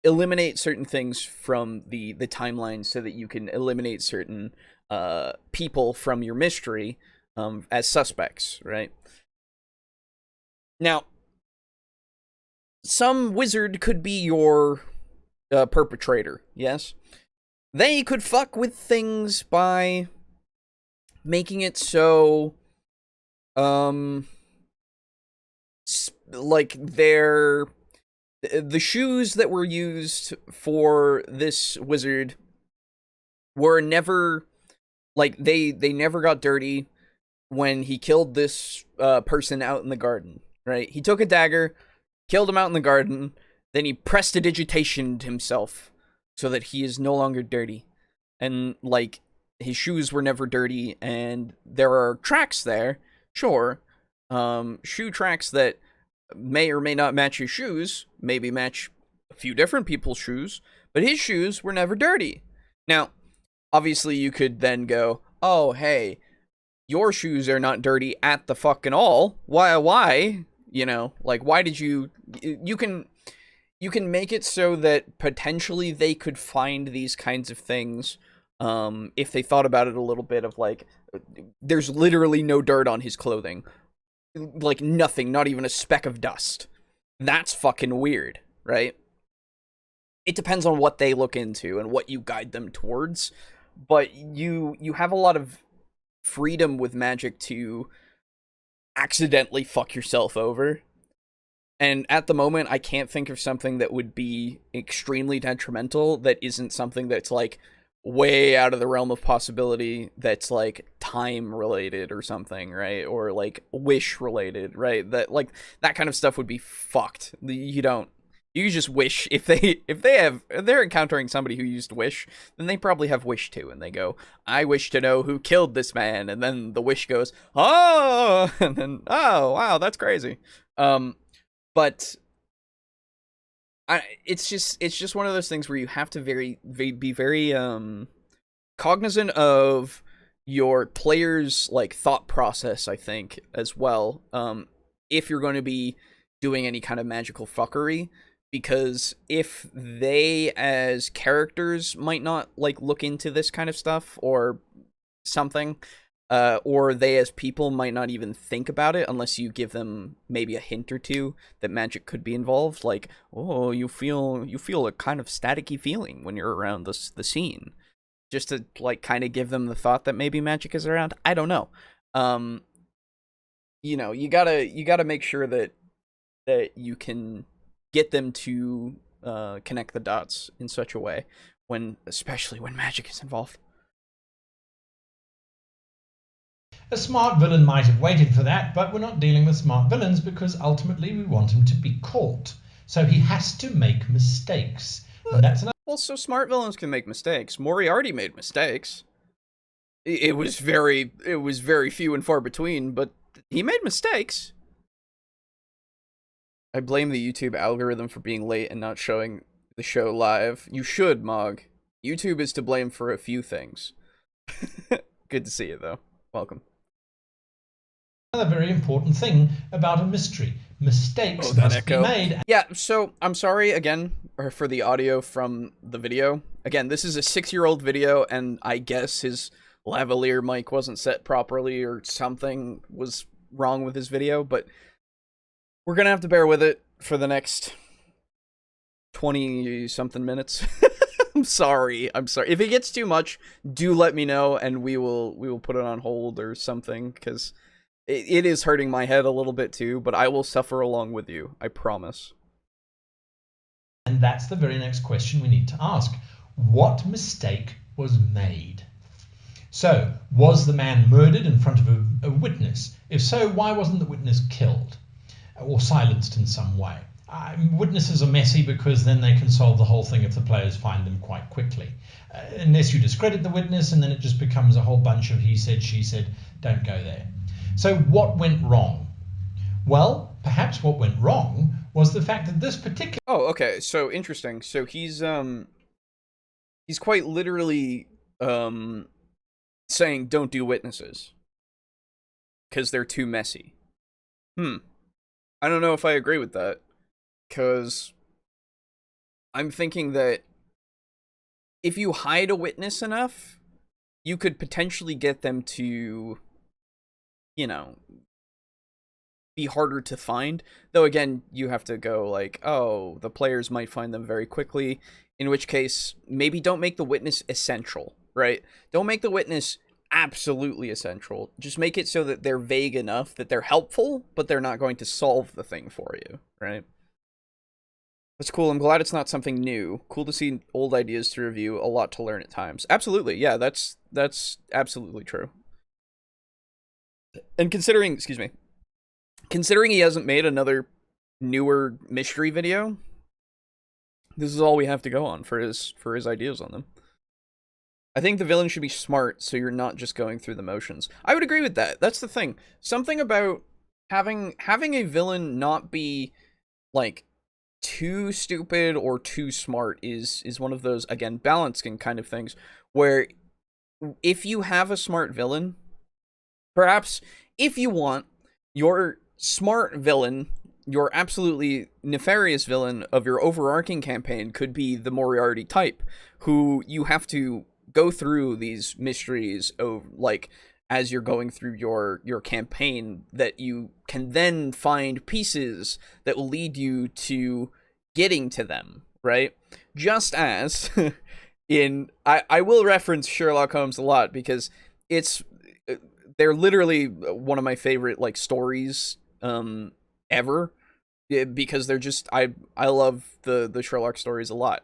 eliminate certain things from the timeline so that you can eliminate certain people from your mystery as suspects, right? Now, some wizard could be your perpetrator, yes, they could fuck with things by making it so, like the shoes that were used for this wizard were never, like, they never got dirty when he killed this person out in the garden, right? He took a dagger, killed him out in the garden, then he prestidigitationed himself so that he is no longer dirty. And, like, his shoes were never dirty, and there are tracks there, sure, shoe tracks that may or may not match his shoes, maybe match a few different people's shoes, but his shoes were never dirty. Now, obviously you could then go, oh, hey, your shoes are not dirty at the fucking all. Why? You know, like, why did you can make it so that potentially they could find these kinds of things, if they thought about it a little bit, of like, there's literally no dirt on his clothing. Like, nothing, not even a speck of dust. That's fucking weird, right? It depends on what they look into and what you guide them towards, but you have a lot of freedom with magic to accidentally fuck yourself over. And at the moment, I can't think of something that would be extremely detrimental that isn't something that's, like, way out of the realm of possibility, that's, like, time related or something, right? Or, like, wish related, right? That, like, that kind of stuff would be fucked. You just wish. If they're encountering somebody who used wish, then they probably have wish too, and they go, I wish to know who killed this man, and then the wish goes, oh, and then, oh, wow, that's crazy. But it's just one of those things where you have to be very cognizant of your players' like thought process, I think, as well. If you're going to be doing any kind of magical fuckery, because if they as characters might not like look into this kind of stuff or something, or they as people might not even think about it unless you give them maybe a hint or two that magic could be involved. Like, oh, you feel a kind of staticky feeling when you're around the scene, just to like kind of give them the thought that maybe magic is around. I don't know. You gotta make sure that you can get them to connect the dots in such a way, especially when magic is involved. A smart villain might have waited for that, but we're not dealing with smart villains because ultimately we want him to be caught. So he has to make mistakes. And that's another. Well, so smart villains can make mistakes. Moriarty made mistakes. It was very few and far between, but he made mistakes. I blame the YouTube algorithm for being late and not showing the show live. You should, Mog. YouTube is to blame for a few things. Good to see you, though. Welcome. Another very important thing about a mystery. Mistakes must be made. Yeah, so I'm sorry again for the audio from the video. Again, this is a 6-year-old video, and I guess his lavalier mic wasn't set properly or something was wrong with his video, but we're gonna have to bear with it for the next 20-something minutes. I'm sorry. If it gets too much, do let me know, and we will put it on hold or something, because it is hurting my head a little bit too, but I will suffer along with you. I promise. And that's the very next question we need to ask. What mistake was made? So, was the man murdered in front of a witness? If so, why wasn't the witness killed or silenced in some way? Witnesses are messy because then they can solve the whole thing if the players find them quite quickly. Unless you discredit the witness, and then it just becomes a whole bunch of he said, she said. Don't go there. So what went wrong? Well, perhaps what went wrong was the fact that this particular... Oh, okay. So interesting. So he's quite literally saying don't do witnesses because they're too messy. I don't know if I agree with that, because I'm thinking that if you hide a witness enough, you could potentially get them to, be harder to find. Though again, you have to go like, oh, the players might find them very quickly, in which case maybe don't make the witness essential, right? Don't make the witness absolutely essential. Just make it so that they're vague enough that they're helpful, but they're not going to solve the thing for you, right? That's cool. I'm glad it's not something new. Cool to see old ideas to review. A lot to learn at times. Absolutely. Yeah, that's absolutely true. And considering he hasn't made another newer mystery video, this is all we have to go on for his ideas on them. I think the villain should be smart, so you're not just going through the motions. I would agree with that. That's the thing. Something about having a villain not be like too stupid or too smart is one of those, again, balancing kind of things, where if you have a smart villain, perhaps if you want your smart villain, your absolutely nefarious villain of your overarching campaign could be the Moriarty type, who you have to go through these mysteries of, like, as you're going through your campaign, that you can then find pieces that will lead you to getting to them, right? Just as I will reference Sherlock Holmes a lot because they're literally one of my favorite, like, stories ever, because they're just, I love the Sherlock stories a lot.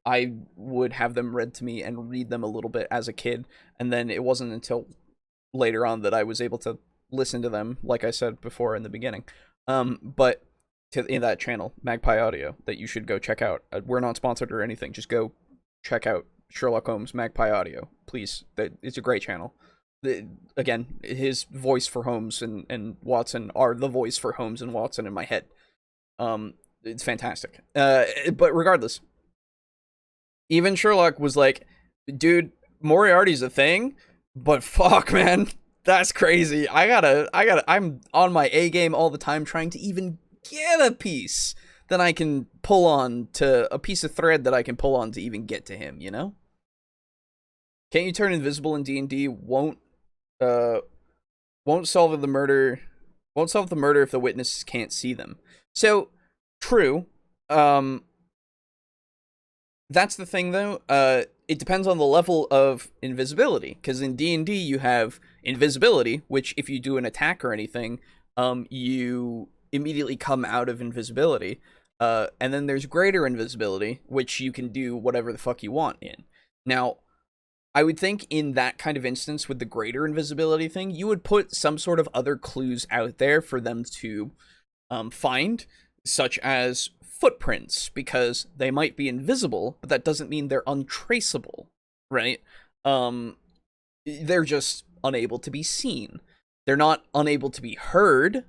I would have them read to me and read them a little bit as a kid, and then it wasn't until later on that I was able to listen to them, like I said before in the beginning. But in that channel, Magpie Audio, that you should go check out. We're not sponsored or anything. Just go check out Sherlock Holmes Magpie Audio, please. It's a great channel. Again, his voice for Holmes and Watson are the voice for Holmes and Watson in my head. It's fantastic. But regardless, even Sherlock was like, dude, Moriarty's a thing, but fuck, man, that's crazy. I'm on my A game all the time trying to even get a piece that I can pull on, to a piece of thread that I can pull on to even get to him, you know? Can't you turn invisible in D&D? Won't solve the murder if the witnesses can't see them. So, true. That's the thing, though. It depends on the level of invisibility, because in D&D you have invisibility, which if you do an attack or anything, you immediately come out of invisibility. And then there's greater invisibility, which you can do whatever the fuck you want in. Now, I would think in that kind of instance with the greater invisibility thing, you would put some sort of other clues out there for them to find, such as footprints, because they might be invisible, but that doesn't mean they're untraceable, right? They're just unable to be seen. They're not unable to be heard.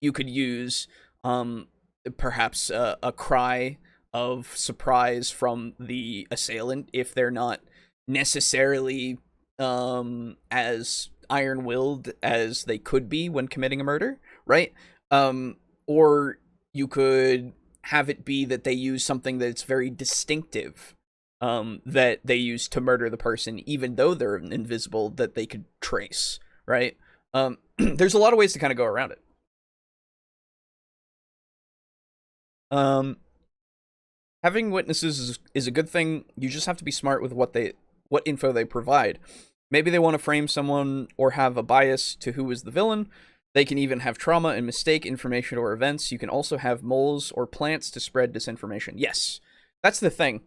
You could use perhaps a cry of surprise from the assailant if they're not necessarily as iron-willed as they could be when committing a murder, right? Or you could have it be that they use something that's very distinctive, that they use to murder the person, even though they're invisible, that they could trace, right? There's a lot of ways to kind of go around it. Having witnesses is a good thing. You just have to be smart with what info they provide. Maybe they want to frame someone or have a bias to who is the villain. They can even have trauma and mistake information or events. You can also have moles or plants to spread disinformation. Yes, that's the thing.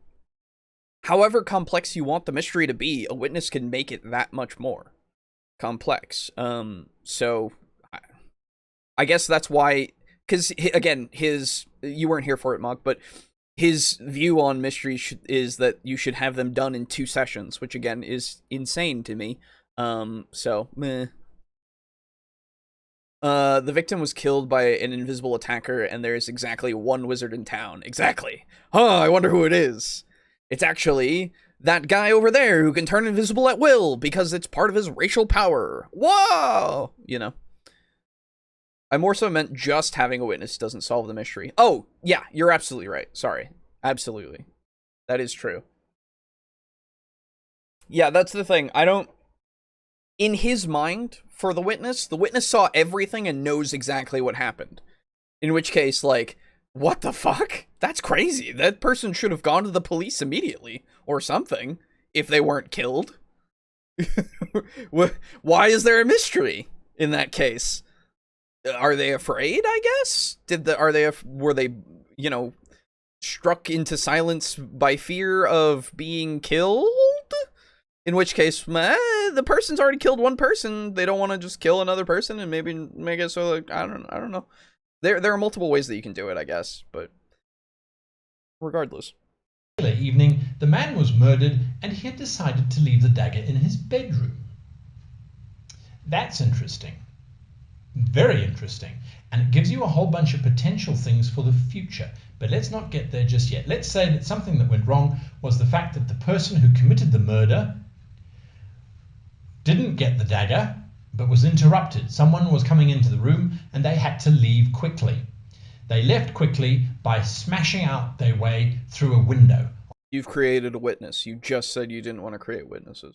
However complex you want the mystery to be, a witness can make it that much more complex. So I guess that's why, because again, you weren't here for it, Mog, but his view on mysteries is that you should have them done in 2 sessions, which again is insane to me. So meh. The victim was killed by an invisible attacker, and there is exactly one wizard in town. Exactly. I wonder who it is. It's actually that guy over there who can turn invisible at will because it's part of his racial power. Whoa! You know. I more so meant just having a witness doesn't solve the mystery. Oh, yeah, you're absolutely right. Sorry. Absolutely. That is true. Yeah, that's the thing. In his mind, for the witness saw everything and knows exactly what happened. In which case, like, what the fuck? That's crazy. That person should have gone to the police immediately or something if they weren't killed. Why is there a mystery in that case? Are they afraid, I guess? Were they, you know, struck into silence by fear of being killed? In which case, the person's already killed one person. They don't want to just kill another person and maybe make it so, like, I don't know. There are multiple ways that you can do it, I guess, but regardless. Evening, the man was murdered and he had decided to leave the dagger in his bedroom. That's interesting. Very interesting. And it gives you a whole bunch of potential things for the future. But let's not get there just yet. Let's say that something that went wrong was the fact that the person who committed the murder didn't get the dagger, but was interrupted. Someone was coming into the room and they had to leave quickly. They left quickly by smashing out their way through a window. You've created a witness. You just said you didn't want to create witnesses.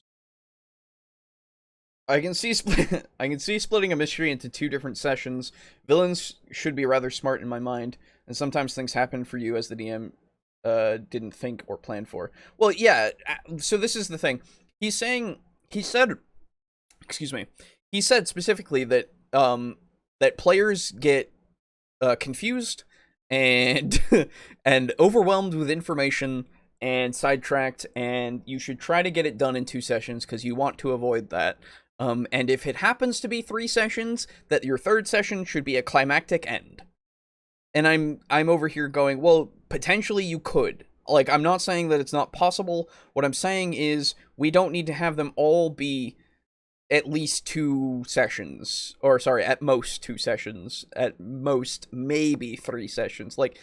I can see splitting a mystery into 2 different sessions. Villains should be rather smart in my mind, and sometimes things happen for you as the DM didn't think or plan for. Well, yeah, so this is the thing. He said specifically that that players get confused and and overwhelmed with information and sidetracked, and you should try to get it done in 2 sessions because you want to avoid that. And if it happens to be 3 sessions, that your 3rd session should be a climactic end. And I'm over here going, well, potentially you could. Like, I'm not saying that it's not possible. What I'm saying is we don't need to have them all be at least 2 sessions. Or, sorry, at most 2 sessions. At most, maybe 3 sessions. Like,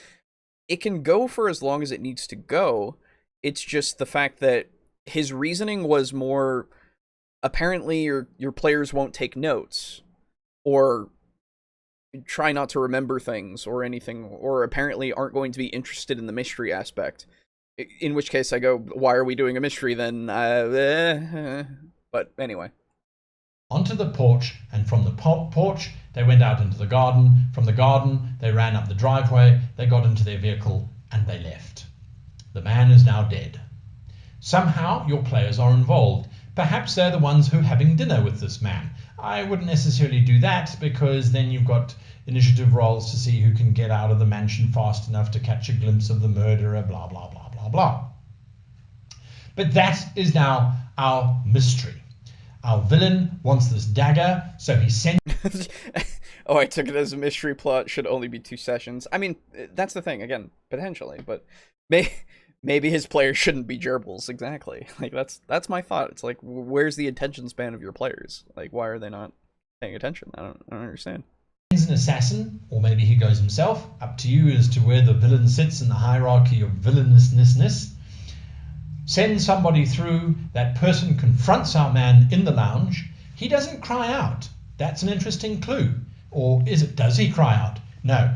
it can go for as long as it needs to go. It's just the fact that his reasoning was more, apparently your players won't take notes, or try not to remember things or anything, or apparently aren't going to be interested in the mystery aspect. In which case I go, why are we doing a mystery then? But anyway. Onto the porch, and from the porch they went out into the garden. From the garden they ran up the driveway, they got into their vehicle and they left. The man is now dead. Somehow your players are involved. Perhaps they're the ones who are having dinner with this man. I wouldn't necessarily do that, because then you've got initiative rolls to see who can get out of the mansion fast enough to catch a glimpse of the murderer, blah, blah, blah, blah, blah. But that is now our mystery. Our villain wants this dagger, so he sent... Oh, I took it as a mystery plot, should only be 2 sessions. I mean, that's the thing, again, potentially, but maybe his players shouldn't be gerbils, exactly. Like, that's my thought. It's like, where's the attention span of your players? Like, why are they not paying attention? I don't understand. An assassin, or maybe he goes himself, up to you as to where the villain sits in the hierarchy of villainousness. Send somebody through, that person confronts our man in the lounge. He doesn't cry out. That's an interesting clue. Or does he cry out? No,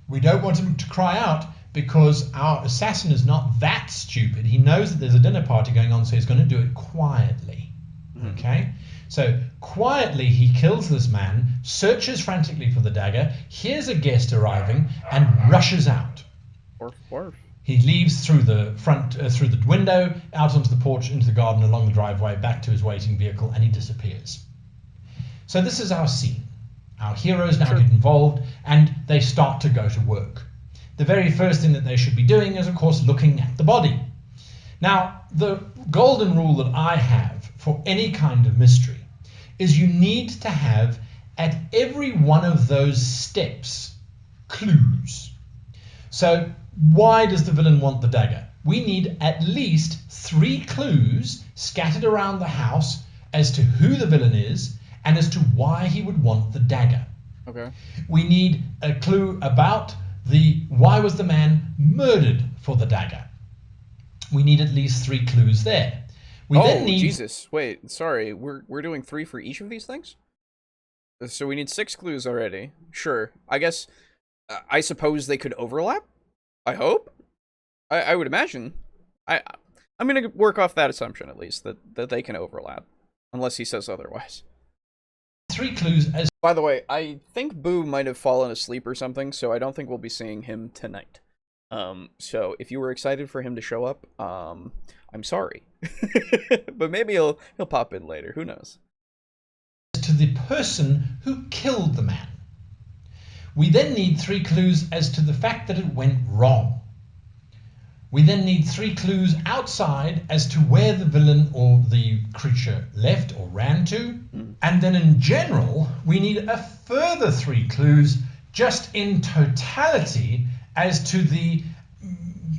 we don't want him to cry out, because our assassin is not that stupid. He knows that there's a dinner party going on, so he's going to do it quietly. Okay? So quietly he kills this man, searches frantically for the dagger, hears a guest arriving, and rushes out. Or. He leaves through the through the window, out onto the porch, into the garden, along the driveway, back to his waiting vehicle, and he disappears. So this is our scene. Our heroes now get involved, and they start to go to work. The very first thing that they should be doing is, of course, looking at the body. Now, the golden rule that I have for any kind of mystery is you need to have, at every one of those steps, clues. So why does the villain want the dagger? We need at least 3 clues scattered around the house as to who the villain is and as to why he would want the dagger. Okay. We need a clue about why was the man murdered for the dagger. We need at least 3 clues there. We then need... Jesus. Wait, sorry. We're doing 3 for each of these things? So we need 6 clues already. Sure. I suppose they could overlap? I hope? I would imagine. I'm going to work off that assumption, at least, that they can overlap. Unless he says otherwise. 3 clues as By the way, I think Boo might have fallen asleep or something, so I don't think we'll be seeing him tonight. So if you were excited for him to show up, I'm sorry. But maybe he'll pop in later, who knows. to the person who killed the man. We then need 3 clues as to the fact that it went wrong. We then need 3 clues outside as to where the villain or the creature left or ran to. And then in general, we need a further 3 clues just in totality as to the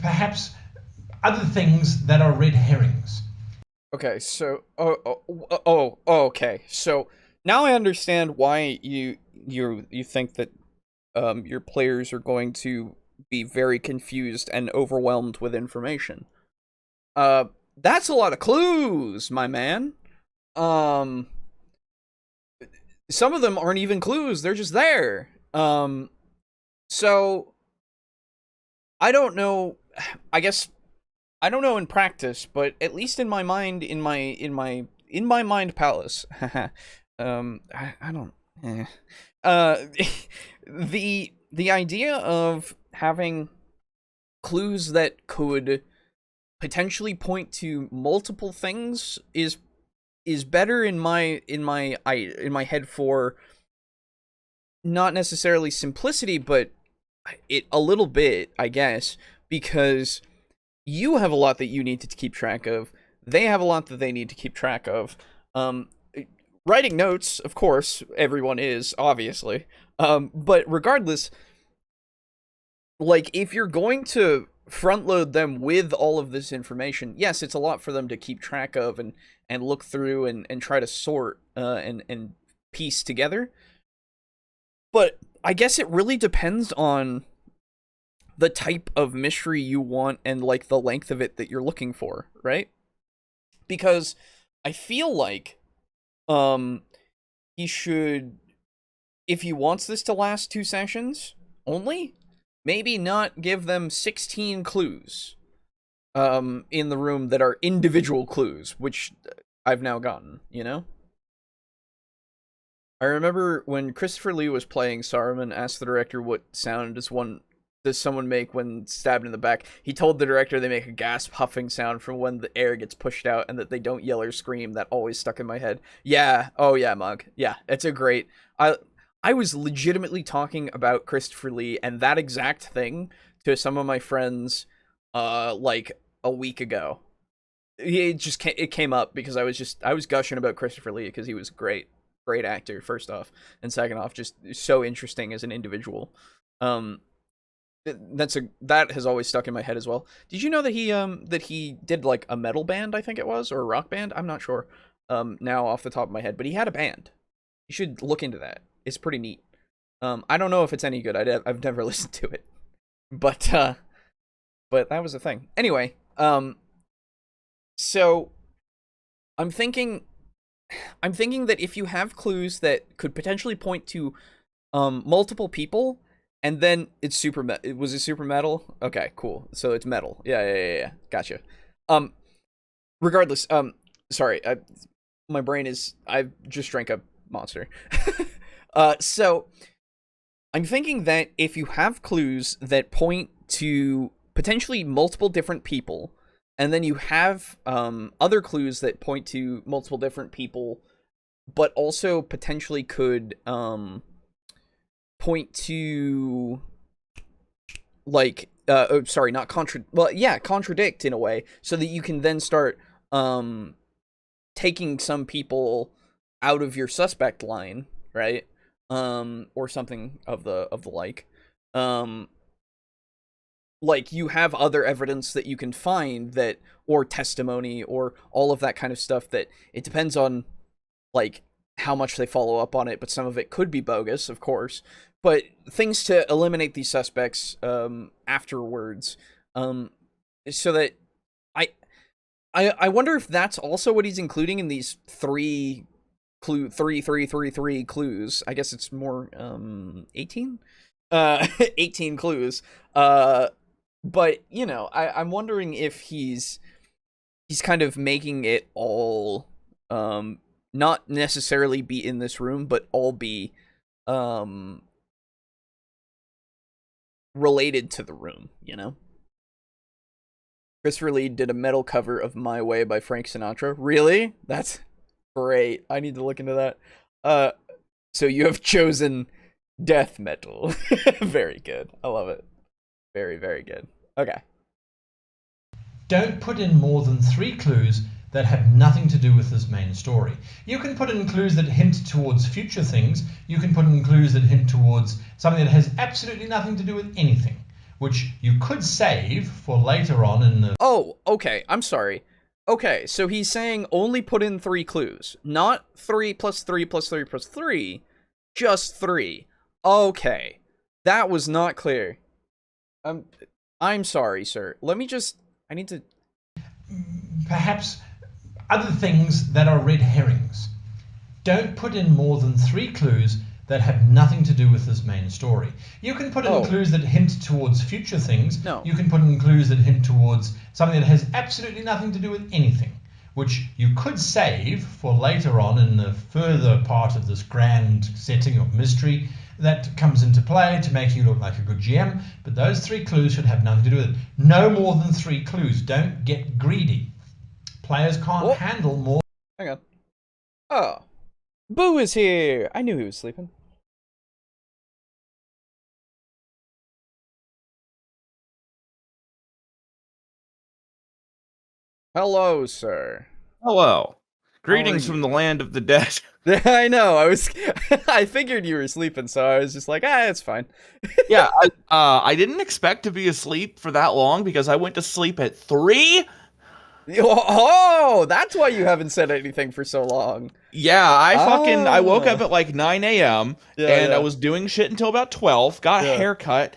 perhaps other things that are red herrings. Okay, so okay. So now I understand why you think that your players are going to be very confused and overwhelmed with information. That's a lot of clues, my man. Some of them aren't even clues, they're just there. So I don't know, I guess I don't know in practice, but at least in my mind, in my mind palace, I don't. The idea of having clues that could potentially point to multiple things is better in my head for not necessarily simplicity, but it a little bit, I guess, because you have a lot that you need to keep track of. They have a lot that they need to keep track of. Writing notes, of course, everyone is, obviously. But regardless, like, if you're going to front load them with all of this information, yes, it's a lot for them to keep track of and look through and try to sort and piece together. But I guess it really depends on the type of mystery you want and, like, the length of it that you're looking for, right? Because I feel like he should, if he wants this to last 2 sessions only, maybe not give them 16 clues in the room that are individual clues, which I've now gotten, you know? I remember when Christopher Lee was playing, Saruman asked the director what sound does someone make when stabbed in the back. He told the director they make a gasp huffing sound from when the air gets pushed out and that they don't yell or scream. That always stuck in my head. Yeah, oh yeah, Mug. Yeah, it's a great... I was legitimately talking about Christopher Lee and that exact thing to some of my friends like a week ago. It came up because I was gushing about Christopher Lee because he was great actor, first off, and second off, just so interesting as an individual. That has always stuck in my head as well. Did you know that he did like a metal band, I think it was, or a rock band? I'm not sure now off the top of my head, but he had a band. You should look into that. It's pretty neat. I don't know if it's any good. I've never listened to it, but that was a thing. Anyway, so I'm thinking that if you have clues that could potentially point to multiple people, and then it's super was it super metal? Okay, cool. So it's metal. Yeah. Gotcha. Regardless, sorry. My brain is, I've just drank a Monster. So I'm thinking that if you have clues that point to potentially multiple different people, and then you have other clues that point to multiple different people, but also potentially could point to, like, contradict in a way, so that you can then start taking some people out of your suspect line, right? Or something of the like. Like, you have other evidence that you can find that, or testimony, or all of that kind of stuff, that it depends on, like, how much they follow up on it, but some of it could be bogus, of course. But things to eliminate these suspects afterwards, so that I wonder if that's also what he's including in these three clues. I guess it's more 18 18 clues. But you know, I'm wondering if he's kind of making it all not necessarily be in this room, but all be related to the room, you know? Christopher Lee did a metal cover of My Way by Frank Sinatra. Really? That's great. I need to look into that. So you have chosen death metal. Very good. I love it. Very, very good. Okay. Don't put in more than 3 clues that have nothing to do with this main story. You can put in clues that hint towards future things. You can put in clues that hint towards something that has absolutely nothing to do with anything, which you could save for later on in the... Oh, okay. I'm sorry. Okay, so he's saying only put in 3 clues. Not 3 plus 3 plus 3 plus 3. Just 3. Okay. That was not clear. I'm sorry, sir. I need to... Perhaps other things that are red herrings. Don't put in more than 3 clues that have nothing to do with this main story. You can put in clues that hint towards future things. No. You can put in clues that hint towards something that has absolutely nothing to do with anything, which you could save for later on in the further part of this grand setting of mystery that comes into play to make you look like a good GM. But those 3 clues should have nothing to do with it. No more than 3 clues. Don't get greedy. Players can't handle more. Hang on. Oh. Boo is here. I knew he was sleeping. Hello, sir. Hello. Greetings from the land of the dead. I know. I figured you were sleeping, so I was just like, it's fine. Yeah, I didn't expect to be asleep for that long because I went to sleep at 3. Oh, that's why you haven't said anything for so long. Yeah, I woke up at like 9 a.m. Yeah. I was doing shit until about 12, got a haircut,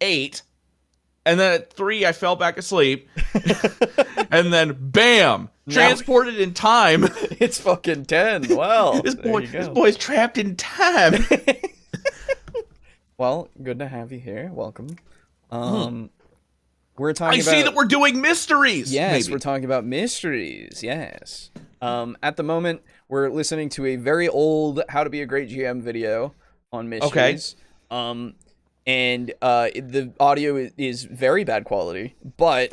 8, and then at 3 I fell back asleep. And then bam, transported in time. It's fucking 10. Well, this boy's trapped in time. Well, good to have you here. Welcome. We're talking about... I see that we're doing mysteries. Yes, maybe. We're talking about mysteries. Yes. At the moment, we're listening to a very old How to Be a Great GM video on mysteries. Okay. And the audio is very bad quality, but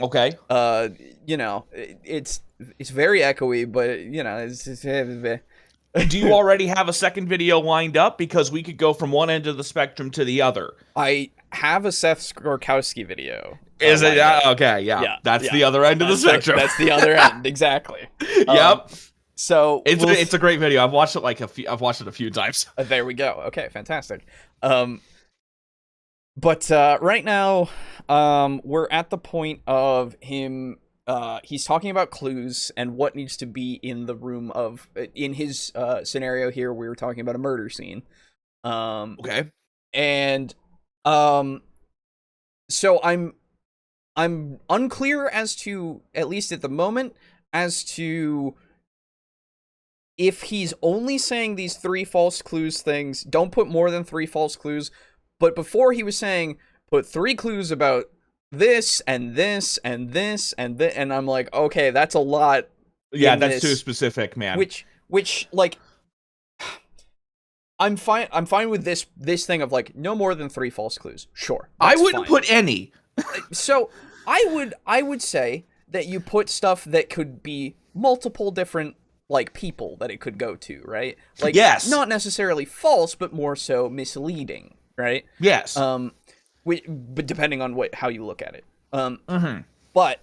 you know, it's very echoey, but you know, Do you already have a second video lined up? Because we could go from one end of the spectrum to the other. I have a Seth Skorkowski video. Is it? Okay, yeah. That's the other end of the spectrum. That's the other end, exactly. Yep. So it's a great video. I've watched it I've watched it a few times. There we go. Okay, fantastic. But right now, we're at the point of him. He's talking about clues and what needs to be in the room of. In his scenario here, we were talking about a murder scene. Okay. And so I'm unclear as to, at least at the moment, as to if he's only saying these 3 false clues things. Don't put more than 3 false clues. But before he was saying, put 3 clues about this and this and this and this, and I'm like, okay, that's a lot. Yeah, that's too specific, man. Which like, I'm fine with this thing of like no more than 3 false clues. Sure, I wouldn't put any. So I would say that you put stuff that could be multiple different like people that it could go to, right? Like, yes, not necessarily false, but more so misleading. Right. Yes. But depending on how you look at it. But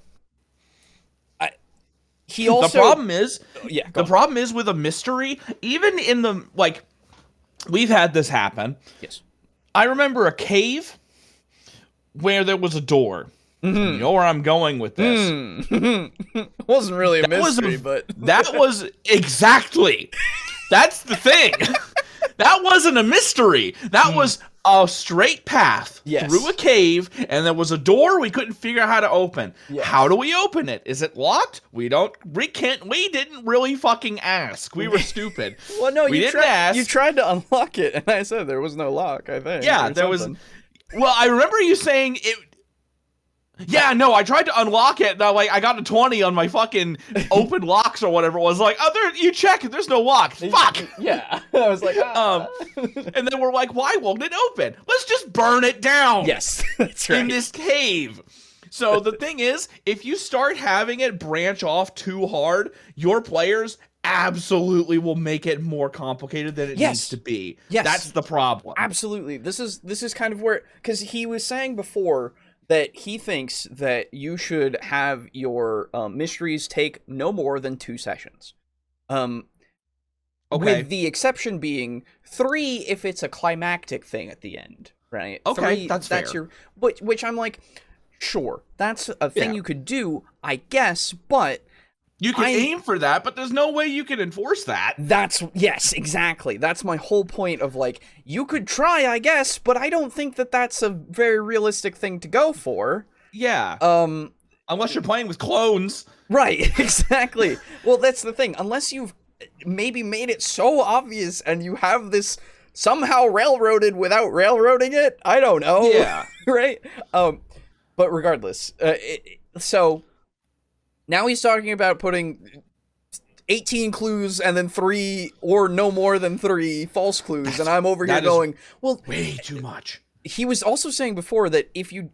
he also. The problem is with a mystery, even in the like, we've had this happen. Yes. I remember a cave where there was a door. Mm-hmm. You know where I'm going with this. Wasn't really a mystery, but that was exactly. That's the thing. That wasn't a mystery. That was a straight path through a cave, and there was a door we couldn't figure out how to open. Yes. How do we open it? Is it locked? We didn't really fucking ask. We were stupid. Well, no, you didn't ask. You tried to unlock it, and I said there was no lock, I think. Yeah, there was. Well, I remember you saying it. Yeah, no, I tried to unlock it, and I got a 20 on my fucking open locks or whatever it was. Like, oh, there, you check, there's no lock. Fuck! Yeah. I was like, And then we're like, why won't it open? Let's just burn it down. Yes, that's right. In this cave. So the thing is, if you start having it branch off too hard, your players absolutely will make it more complicated than it needs to be. Yes. That's the problem. Absolutely. This is kind of where, because he was saying before that he thinks that you should have your mysteries take no more than 2 sessions. Okay. With the exception being 3 if it's a climactic thing at the end, right? Okay, 3, that's fair. Which I'm like, sure, that's a thing you could do, I guess, but you can aim for that, but there's no way you can enforce that. Yes, exactly. That's my whole point of, like, you could try, I guess, but I don't think that that's a very realistic thing to go for. Yeah. Unless you're playing with clones. Right, exactly. Well, that's the thing. Unless you've maybe made it so obvious and you have this somehow railroaded without railroading it, I don't know. Yeah. Right? But regardless, so now he's talking about putting 18 clues and then 3 or no more than 3 false clues, and I'm over here going, well, way too much. He was also saying before that if you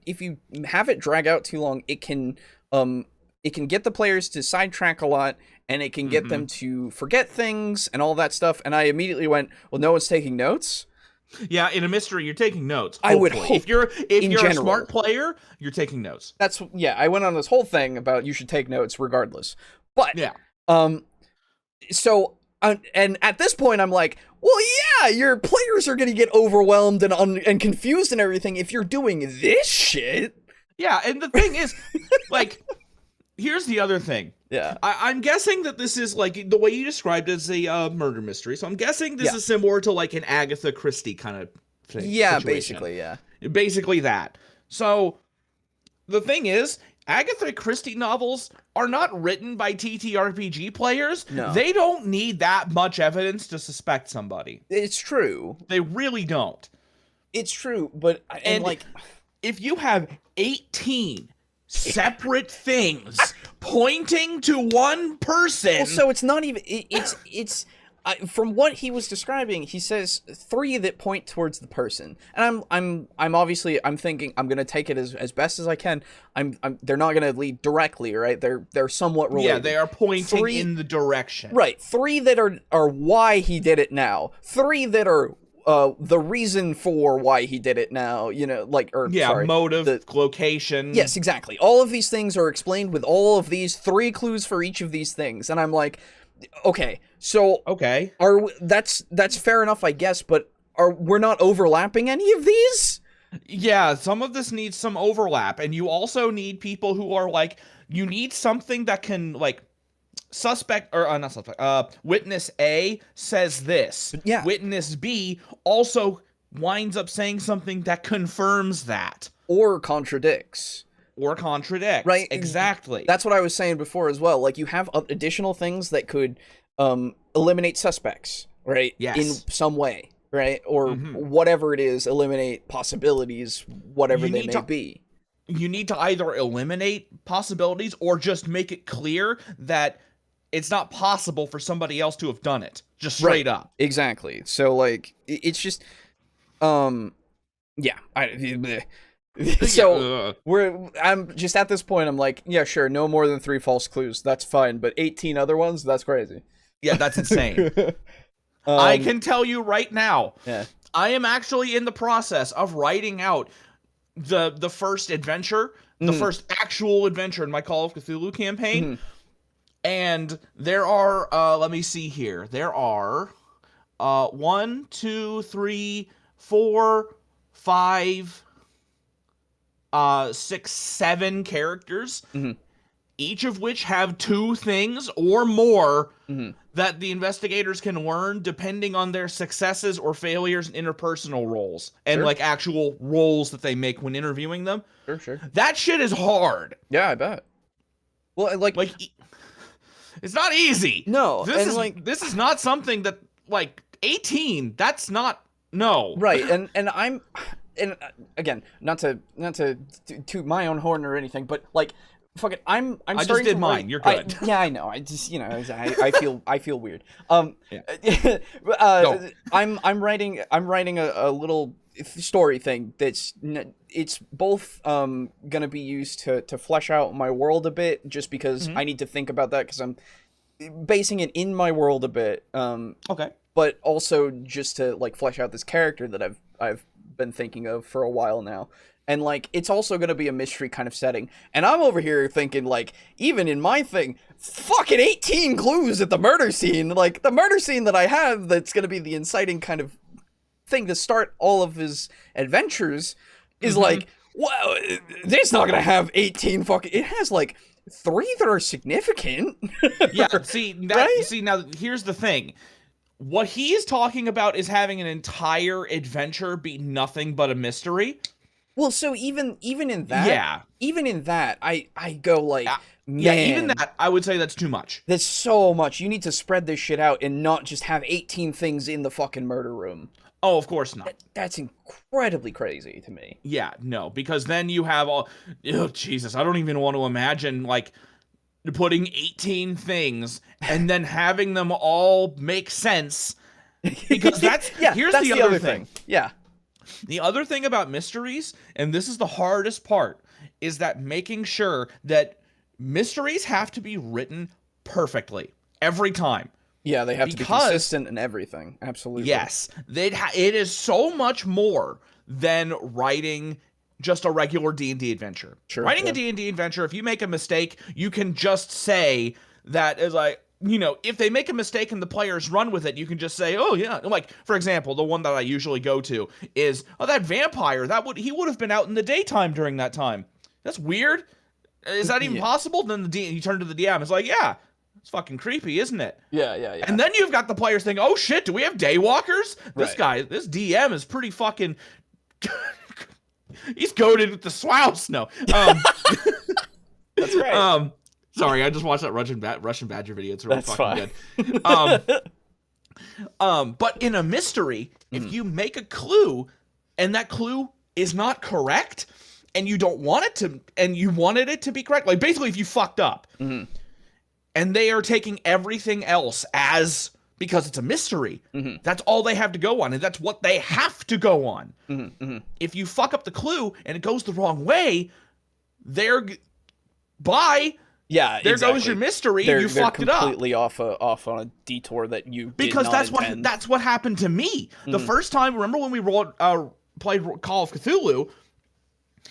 have it drag out too long, it can get the players to sidetrack a lot, and it can get them to forget things and all that stuff. And I immediately went, well, no one's taking notes. Yeah, in a mystery, you're taking notes. I would hope. If you're a smart player, you're taking notes. I went on this whole thing about you should take notes regardless. But yeah. So and at this point, I'm like, well, yeah, your players are going to get overwhelmed and confused and everything if you're doing this shit. Yeah, and the thing is, like, here's the other thing. Yeah. I'm guessing that this is, like, the way you described it as a murder mystery, so I'm guessing this is similar to, like, an Agatha Christie kind of thing. Yeah, situation. basically, yeah. Basically that. So, the thing is, Agatha Christie novels are not written by TTRPG players. No. They don't need that much evidence to suspect somebody. It's true. They really don't. It's true, but... And like... If you have 18 separate things pointing to one person... Well, so it's not even... It's from what he was describing, he says 3 that point towards the person, and I'm obviously thinking I'm gonna take it as best as I can. They're not gonna lead directly, right? They're somewhat related. Yeah, they are pointing in the direction. Right, 3 that are why he did it now. 3 that are the reason for why he did it now. You know, like motive, location. Yes, exactly. All of these things are explained with all of these 3 clues for each of these things, and I'm like, okay, so that's fair enough, I guess, but we're not overlapping any of these? Yeah, some of this needs some overlap, and you also need people who are like, you need something that can, like, witness A says this. Yeah. Witness B also winds up saying something that confirms that. Or contradicts. Right, exactly. That's what I was saying before as well. Like, you have additional things that could eliminate suspects, right? Yes. In some way, right? Or whatever it is, eliminate possibilities, whatever they may be. You need to either eliminate possibilities or just make it clear that it's not possible for somebody else to have done it. Just straight up. Exactly. So, like, it's just, yeah. So I'm just at this point, I'm like, yeah, sure, no more than 3 false clues, that's fine, but 18 other ones, that's crazy. Yeah, that's insane. I can tell you right now, I am actually in the process of writing out the first adventure, the first actual adventure in my Call of Cthulhu campaign, and there are, let me see here, there are 1, 2, 3, 4, 5, 6, 7 characters, each of which have 2 things or more that the investigators can learn depending on their successes or failures in interpersonal roles and like actual roles that they make when interviewing them. Sure. That shit is hard. Yeah, I bet. Well, like it's not easy. No, this is not something that, like, 18. That's not right. And and again, not to toot my own horn or anything, but like, fuck it, I'm I starting just did to mine. write, You're good. I know. I just, I feel weird. Yeah. I'm writing a little story thing that's it's both gonna be used to flesh out my world a bit, just because I need to think about that because I'm basing it in my world a bit. Okay. But also just to like flesh out this character that I've been thinking of for a while now. And like it's also gonna be a mystery kind of setting. And I'm over here thinking like, even in my thing, fucking 18 clues at the murder scene. Like the murder scene that I have that's gonna be the inciting kind of thing to start all of his adventures is like, wow, it's not gonna have 18 fucking, it has like 3 that are significant. Yeah, see, Right? see, now here's the thing. What he is talking about is having an entire adventure be nothing but a mystery. Well, so even in that, I go like, man, yeah, even that, I would say that's too much. There's so much. You need to spread this shit out and not just have 18 things in the fucking murder room. Oh, of course not. That's incredibly crazy to me. Yeah, no, because then you have all, oh, Jesus, I don't even want to imagine, like, putting 18 things and then having them all make sense. Because that's, here's that's the other thing. Yeah. The other thing about mysteries, and this is the hardest part, is that making sure that mysteries have to be written perfectly every time. Yeah, they have to be consistent in everything. Absolutely. Yes. It is so much more than writing just a regular D&D adventure. Sure, Writing a D&D adventure, if you make a mistake, you can just say that is like, you know, if they make a mistake and the players run with it, you can just say, oh yeah. Like, for example, the one that I usually go to is, oh, that vampire, he would have been out in the daytime during that time. That's weird. Is that even possible? Then you turn to the DM. It's like, yeah, it's fucking creepy, isn't it? Yeah. And then you've got the players thinking, oh shit, do we have daywalkers? Right. This DM is pretty fucking... He's goated with the swouse. No. That's right. Sorry, I just watched that Russian Badger video. It's really fucking good. But in a mystery, if you make a clue and that clue is not correct and you don't want it to, and you wanted it to be correct, like basically if you fucked up and they are taking everything else as, because it's a mystery, that's all they have to go on, and that's what they have to go on. If you fuck up the clue and it goes the wrong way, Yeah, there goes your mystery. You fucked it up. Completely off on a detour that you because did that's not intend. that's what happened to me the first time. Remember when we played Call of Cthulhu?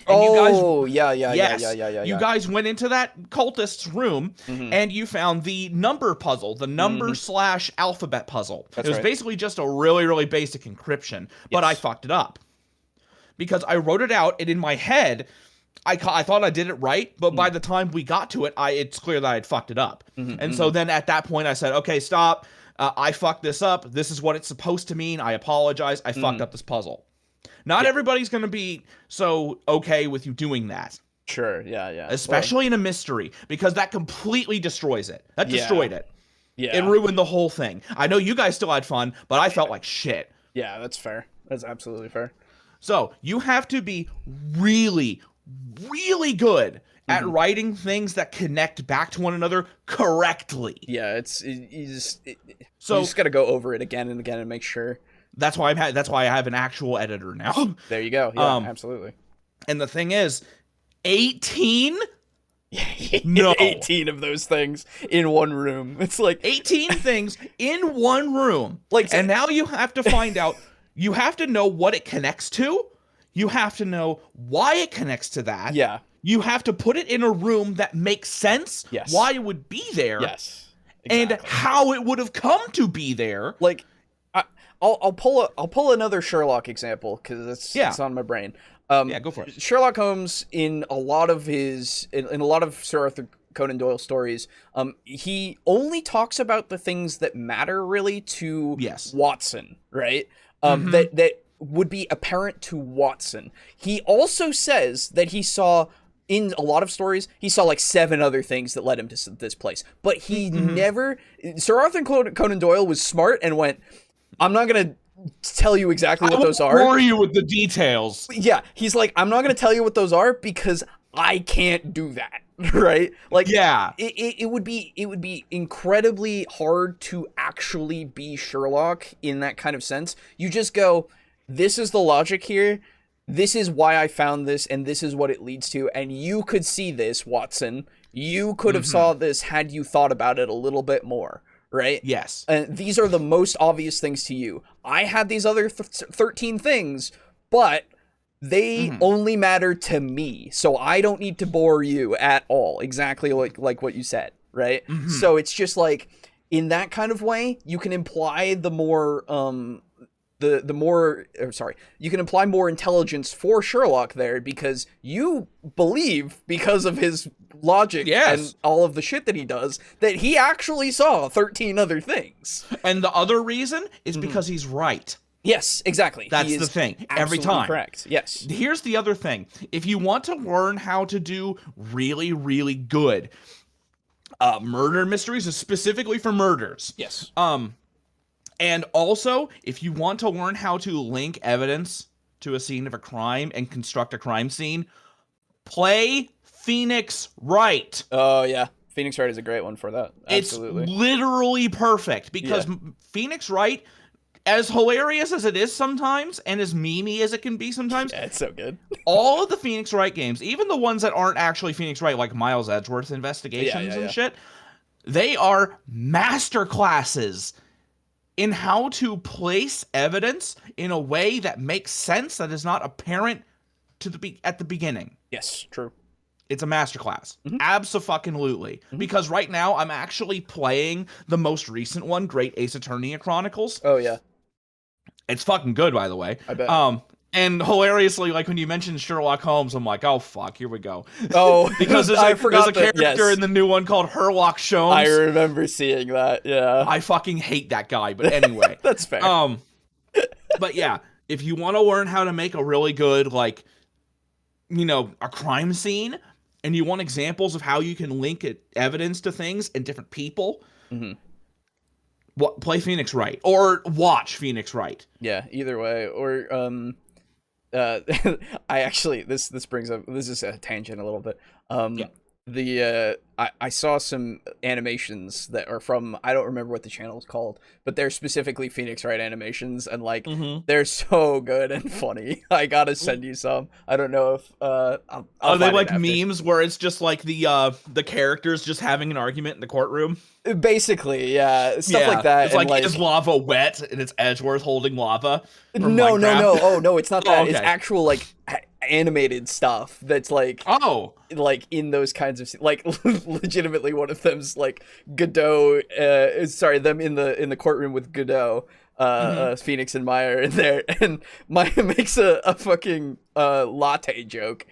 And You guys went into that cultist's room and you found the number puzzle, the number / alphabet puzzle. It was basically just a really, really basic encryption, but I fucked it up because I wrote it out, and in my head, I thought I did it right, but by the time we got to it, it's clear that I had fucked it up. And so then at that point I said, okay, stop. I fucked this up. This is what it's supposed to mean. I apologize. I fucked up this puzzle. Not everybody's going to be so okay with you doing that. Sure, yeah. Especially in a mystery, because that completely destroys it. That destroyed it. Yeah. It ruined the whole thing. I know you guys still had fun, but I felt like shit. Yeah, that's fair. That's absolutely fair. So you have to be really, really good at writing things that connect back to one another correctly. Yeah, you just got to go over it again and again and make sure. That's why I have an actual editor now. There you go. Yeah, absolutely. And the thing is, 18? No. 18 of those things in one room. It's like 18 things in one room. And now you have to find out, you have to know what it connects to. You have to know why it connects to that. Yeah. You have to put it in a room that makes sense. Yes. Why it would be there. Yes. Exactly. And how it would have come to be there. Like, I'll pull another Sherlock example because it's on my brain. Go for it. Sherlock Holmes, in a lot of Sir Arthur Conan Doyle stories, he only talks about the things that matter really to Watson, right? That would be apparent to Watson. He also says that he saw, in a lot of stories, he saw like 7 other things that led him to this place. But he never... Sir Arthur Conan Doyle was smart and went, I'm not going to tell you exactly what those are. Bore you with the details. Yeah, he's like, I'm not going to tell you what those are because I can't do that, right? Like, yeah, it would be incredibly hard to actually be Sherlock in that kind of sense. You just go, this is the logic here. This is why I found this, and this is what it leads to. And you could see this, Watson. You could have saw this had you thought about it a little bit more, right? Yes. And these are the most obvious things to you. I had these other 13 things, but they only matter to me, so I don't need to bore you at all. Exactly like what you said, right? So it's just like, in that kind of way, you can imply the more you can imply more intelligence for Sherlock there, because you believe, because of his logic and all of the shit that he does, that he actually saw 13 other things. And the other reason is because he's right. Yes, exactly. That's the thing. Every time. Correct. Yes. Here's the other thing. If you want to learn how to do really, really good murder mysteries, specifically for murders. Yes. And also, if you want to learn how to link evidence to a scene of a crime and construct a crime scene, play Phoenix Wright. Oh, yeah. Phoenix Wright is a great one for that. Absolutely. It's literally perfect, because Phoenix Wright, as hilarious as it is sometimes, and as memey as it can be sometimes, it's so good. All of the Phoenix Wright games, even the ones that aren't actually Phoenix Wright, like Miles Edgeworth Investigations and shit, they are masterclasses in how to place evidence in a way that makes sense, that is not apparent at the beginning. Yes, true. It's a masterclass. Abso-fucking-lutely. Because right now, I'm actually playing the most recent one, Great Ace Attorney Chronicles. Oh, yeah. It's fucking good, by the way. I bet. And hilariously, like, when you mentioned Sherlock Holmes, I'm like, oh, fuck, here we go. Oh, because there's a character in the new one called Sherlock Holmes. I remember seeing that, yeah. I fucking hate that guy, but anyway. That's fair. But yeah, if you want to learn how to make a really good, like, you know, a crime scene, and you want examples of how you can link evidence to things and different people, play Phoenix Wright. Or watch Phoenix Wright. Yeah, either way. Or, I actually, this brings up, this is a tangent a little bit. I saw some animations that are from, I don't remember what the channel is called, but they're specifically Phoenix Wright animations, and like they're so good and funny. I gotta send you some. I don't know if I'll are they like memes where it's just like the characters just having an argument in the courtroom? Basically, yeah, stuff like that. It's like, is lava wet, and it's Edgeworth holding lava? No. Oh no, it's not that. Okay. It's actual like animated stuff that's like like in those kinds of, like, legitimately one of them's like Godot, them in the courtroom with Godot, Phoenix and Meyer in there, and Meyer makes a fucking latte joke,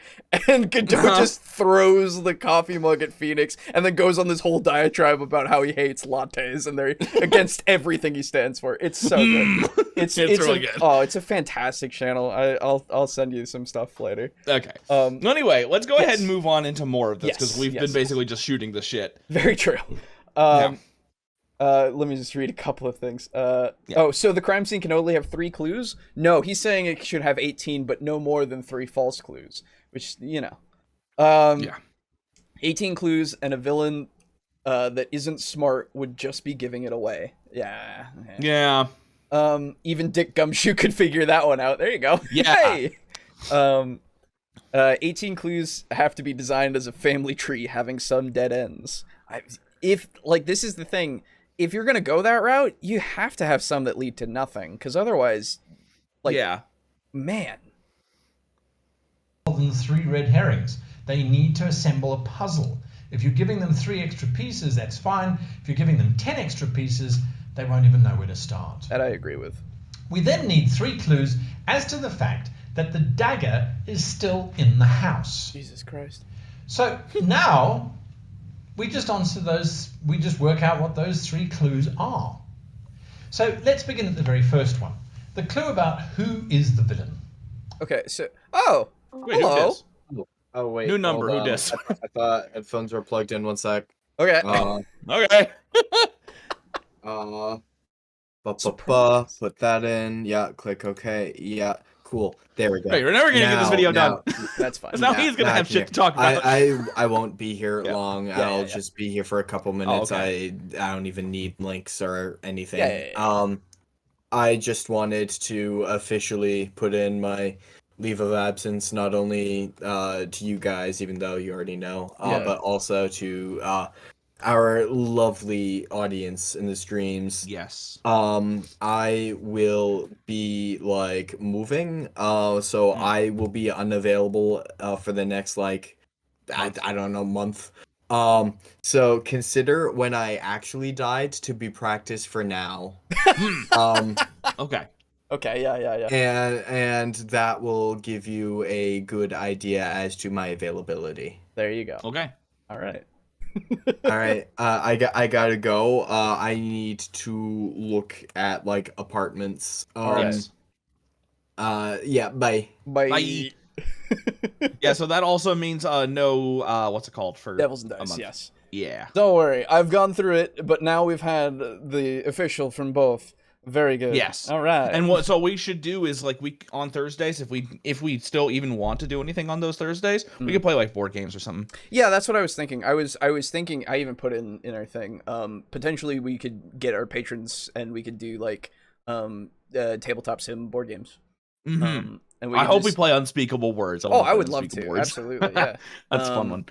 and Godot just throws the coffee mug at Phoenix, and then goes on this whole diatribe about how he hates lattes and they're against everything he stands for. It's so good. It's really good. Oh, it's a fantastic channel. I'll send you some stuff later. Okay. Anyway, let's go ahead and move on into more of this, because we've been basically just shooting the shit. Very true. Let me just read a couple of things. Oh, so the crime scene can only have 3 clues? No, he's saying it should have 18, but no more than 3 false clues, which, you know. 18 clues, and a villain that isn't smart would just be giving it away. Yeah. Even Dick Gumshoe could figure that one out. There you go. Yeah. Hey! 18 clues have to be designed as a family tree, having some dead ends. This is the thing. If you're going to go that route, you have to have some that lead to nothing, because otherwise, man. More than 3 red herrings. They need to assemble a puzzle. If you're giving them 3 extra pieces, that's fine. If you're giving them 10 extra pieces, they won't even know where to start. That I agree with. We then need 3 clues as to the fact that the dagger is still in the house. Jesus Christ. So now we just answer those, we just work out what those 3 clues are. So let's begin at the very first one. The clue about who is the villain. Okay, so wait, hello. Oh wait. New number, who dis? I thought headphones were plugged in. 1 sec. Okay. Okay. Put that in. Yeah, click OK. Yeah, cool. There we go. Wait, we're never gonna get this video done. That's fine. Now he's gonna have shit to talk about. I won't be here long. Yeah, I'll just be here for a couple minutes. okay. I don't even need links or anything. Yeah. I just wanted to officially put in my leave of absence, not only to you guys, even though you already know, but also to our lovely audience in the streams. Yes. I will be like moving, so I will be unavailable for the next like I don't know, month. So consider when I actually died to be practice for now. Okay. Okay, yeah. And that will give you a good idea as to my availability. There you go. Okay. All right. All right. I gotta go. I need to look at like apartments. Yeah. Bye. Bye. Yeah. So that also means no. What's it called for Devils and a Dice? month? Yes. Yeah. Don't worry, I've gone through it, but now we've had the official from both. Very good. Yes. All right. And what so we should do is like on Thursdays, if we still even want to do anything on those Thursdays, we could play like board games or something. Yeah, that's what I was thinking. I was thinking. I even put it in our thing. Potentially we could get our patrons and we could do like tabletop sim board games. Mm-hmm. And I hope we play Unspeakable Words. I would love to. Words. Absolutely. Yeah. That's a fun one.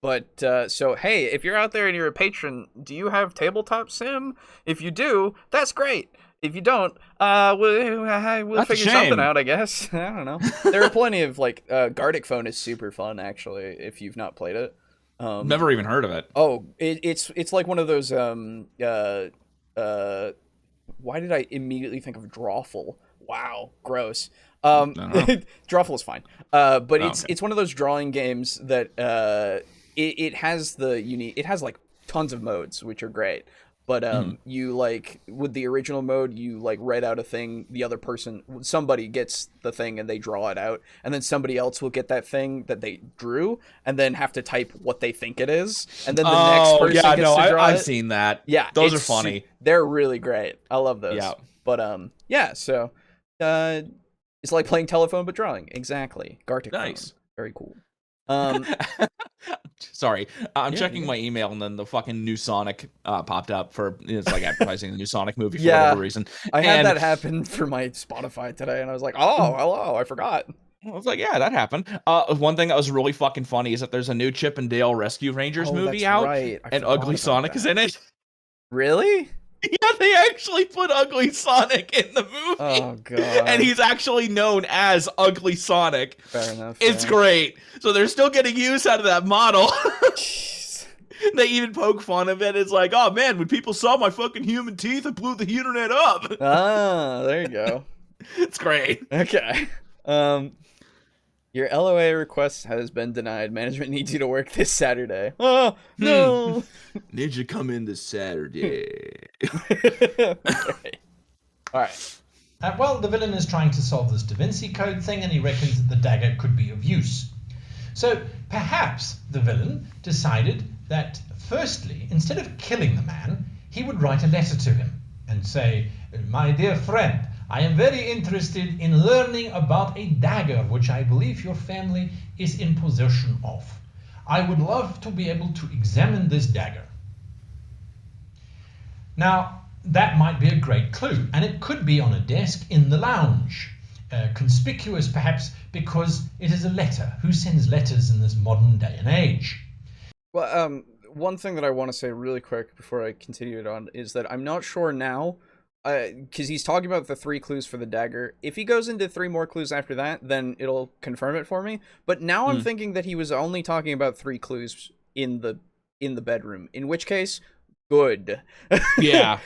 But so hey, if you're out there and you're a patron, do you have tabletop sim? If you do, that's great. If you don't, we'll figure something out, I guess. I don't know. There are plenty of like Gartic Phone is super fun actually. If you've not played it, never even heard of it. Oh, it's like one of those. Why did I immediately think of Drawful? Wow, gross. Drawful is fine. But it's one of those drawing games that it has it has like tons of modes, which are great. But you like with the original mode, you like write out a thing. The other person, somebody gets the thing and they draw it out, and then somebody else will get that thing that they drew and then have to type what they think it is, and then the next person gets to draw it. I've seen that. Yeah, those are funny. They're really great. I love those. Yeah. But yeah. So it's like playing telephone but drawing. Exactly. Gartic nice. Phone. Very cool. Sorry, I'm checking my email and then the fucking new Sonic popped up for it's like advertising the new Sonic movie for whatever reason. I had that happen for my Spotify today, and I was like, oh, hello, I forgot. I was like, yeah, that happened. One thing that was really fucking funny is that there's a new Chip and Dale Rescue Rangers movie out, and Ugly Sonic is in it. Really? Yeah, they actually put Ugly Sonic in the movie. Oh, God. And he's actually known as Ugly Sonic. Fair enough. It's great. So they're still getting use out of that model. Jeez. They even poke fun of it. It's like, oh, man, when people saw my fucking human teeth, it blew the internet up. Ah, there you go. It's great. Okay. Your LOA request has been denied. Management needs you to work this Saturday. Oh, no. Need you come in this Saturday. Okay. All right. Well, the villain is trying to solve this Da Vinci Code thing, and he reckons that the dagger could be of use. So perhaps the villain decided that, firstly, instead of killing the man, he would write a letter to him and say, "My dear friend, I am very interested in learning about a dagger which I believe your family is in possession of. I would love to be able to examine this dagger." Now, that might be a great clue, and it could be on a desk in the lounge. Conspicuous, perhaps, because it is a letter. Who sends letters in this modern day and age? Well, one thing that I want to say really quick before I continue it on is that I'm not sure now, because he's talking about the 3 clues for the dagger. If he goes into 3 more clues after that, then it'll confirm it for me. But now I'm thinking that he was only talking about 3 clues in the bedroom, in which case, good. Yeah.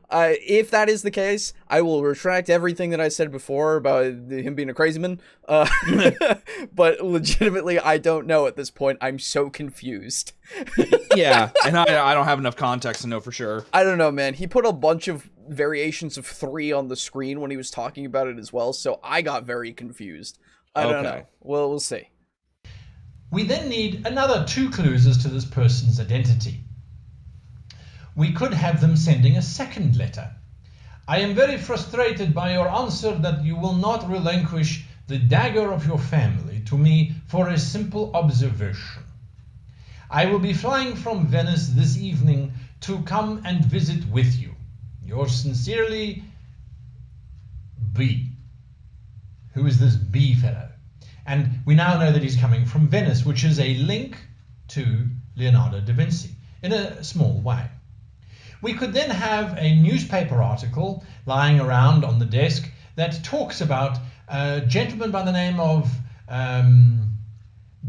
If that is the case, I will retract everything that I said before about him being a crazy man. But legitimately, I don't know at this point. I'm so confused. Yeah, and I don't have enough context to know for sure. I don't know, man. He put a bunch of variations of 3 on the screen when he was talking about it as well, so I got very confused. I don't know. Well, we'll see. We then need another 2 clues as to this person's identity. We could have them sending a second letter. I am very frustrated by your answer that you will not relinquish the dagger of your family to me for a simple observation. I will be flying from Venice this evening to come and visit with you. Yours sincerely, B. Who is this B fellow? And we now know that he's coming from Venice, which is a link to Leonardo da Vinci in a small way. We could then have a newspaper article lying around on the desk that talks about a gentleman by the name of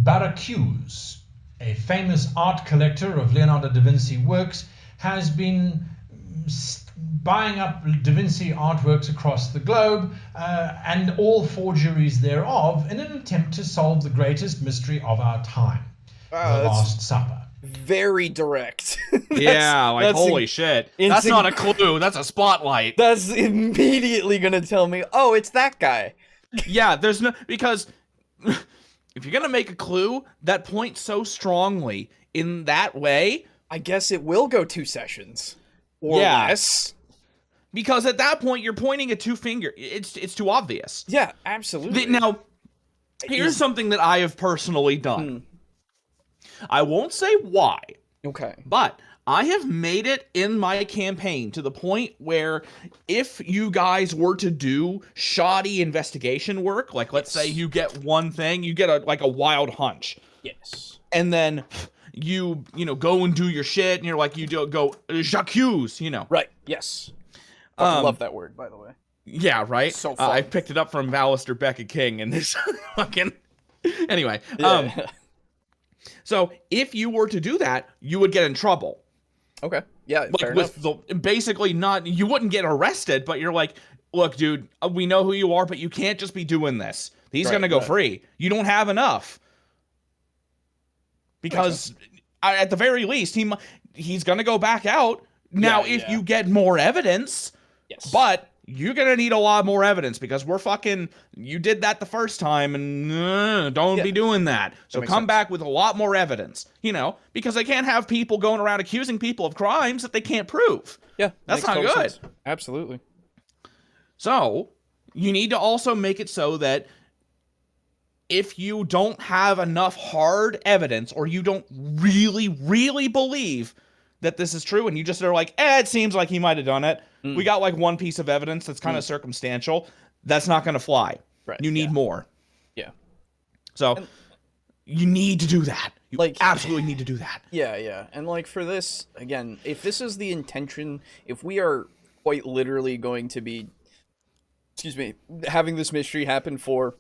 Baracus, a famous art collector of Leonardo da Vinci works, has been buying up Da Vinci artworks across the globe and all forgeries thereof in an attempt to solve the greatest mystery of our time, the Last Supper. Very direct. That's holy shit. That's not a clue, that's a spotlight. That's immediately gonna tell me, oh, it's that guy. Yeah, there's no, because if you're gonna make a clue that points so strongly in that way, I guess it will go 2 sessions. Or less. Because at that point, you're pointing a 2-finger. It's too obvious. Yeah, absolutely. Now, here's something that I have personally done. I won't say why. Okay. But I have made it in my campaign to the point where if you guys were to do shoddy investigation work, like let's say you get one thing, you get a wild hunch. Yes. And then you go and do your shit, and you're like, you go j'accuse, Right, yes. I love that word, by the way. Yeah, right? So fun. I picked it up from Alistair Beckett King in this fucking... Anyway, so if you were to do that, you would get in trouble. Okay, yeah, fair with enough. Basically you wouldn't get arrested, but you're like, look, dude, we know who you are, but you can't just be doing this. He's gonna go free. You don't have enough. Because at the very least, he's gonna go back out. Now, if you get more evidence, but you're gonna need a lot more evidence because you did that the first time, and don't be doing that. So come back with a lot more evidence, because they can't have people going around accusing people of crimes that they can't prove. Yeah, that's not good. Sense. Absolutely. So you need to also make it so that if you don't have enough hard evidence, or you don't really, really believe that this is true, and you just are like, it seems like he might have done it. We got one piece of evidence that's kind of circumstantial. That's not going to fly. Right. You need more. Yeah. So you need to do that. You absolutely need to do that. Yeah. And for this, again, if this is the intention, if we are quite literally going to be, having this mystery happen for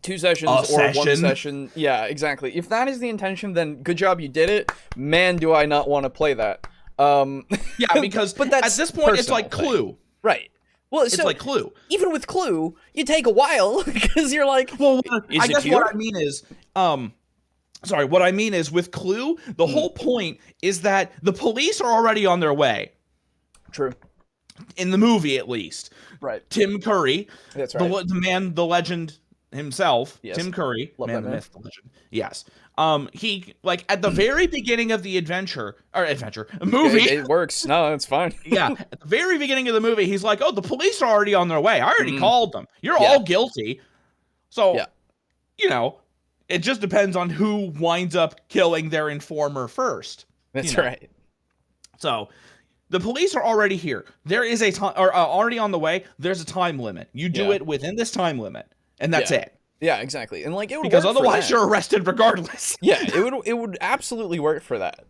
2 sessions or 1 session. Yeah, exactly. If that is the intention, then good job, you did it. Man, do I not want to play that. Yeah, because but that's, at this point, it's like Clue. Right. Well, it's like Clue. Even with Clue, you take a while because you're like, well, I guess what I mean is, what I mean is with Clue, the whole point is that the police are already on their way. True. In the movie, at least. Right. Tim Curry. That's right. The man, the legend himself, yes. Tim Curry, Love man, that the man. myth, the legend. Yes. He at the very beginning of the movie. It works. No, it's fine. Yeah, at the very beginning of the movie, he's like, "Oh, the police are already on their way. I already called them. You're all guilty." So, it just depends on who winds up killing their informer first. That's right. So, the police are already here. There is a time, or already on the way. There's a time limit. You do it within this time limit, and that's it. Yeah, exactly. And it would because work otherwise for that. You're arrested regardless. Yeah, it would absolutely work for that.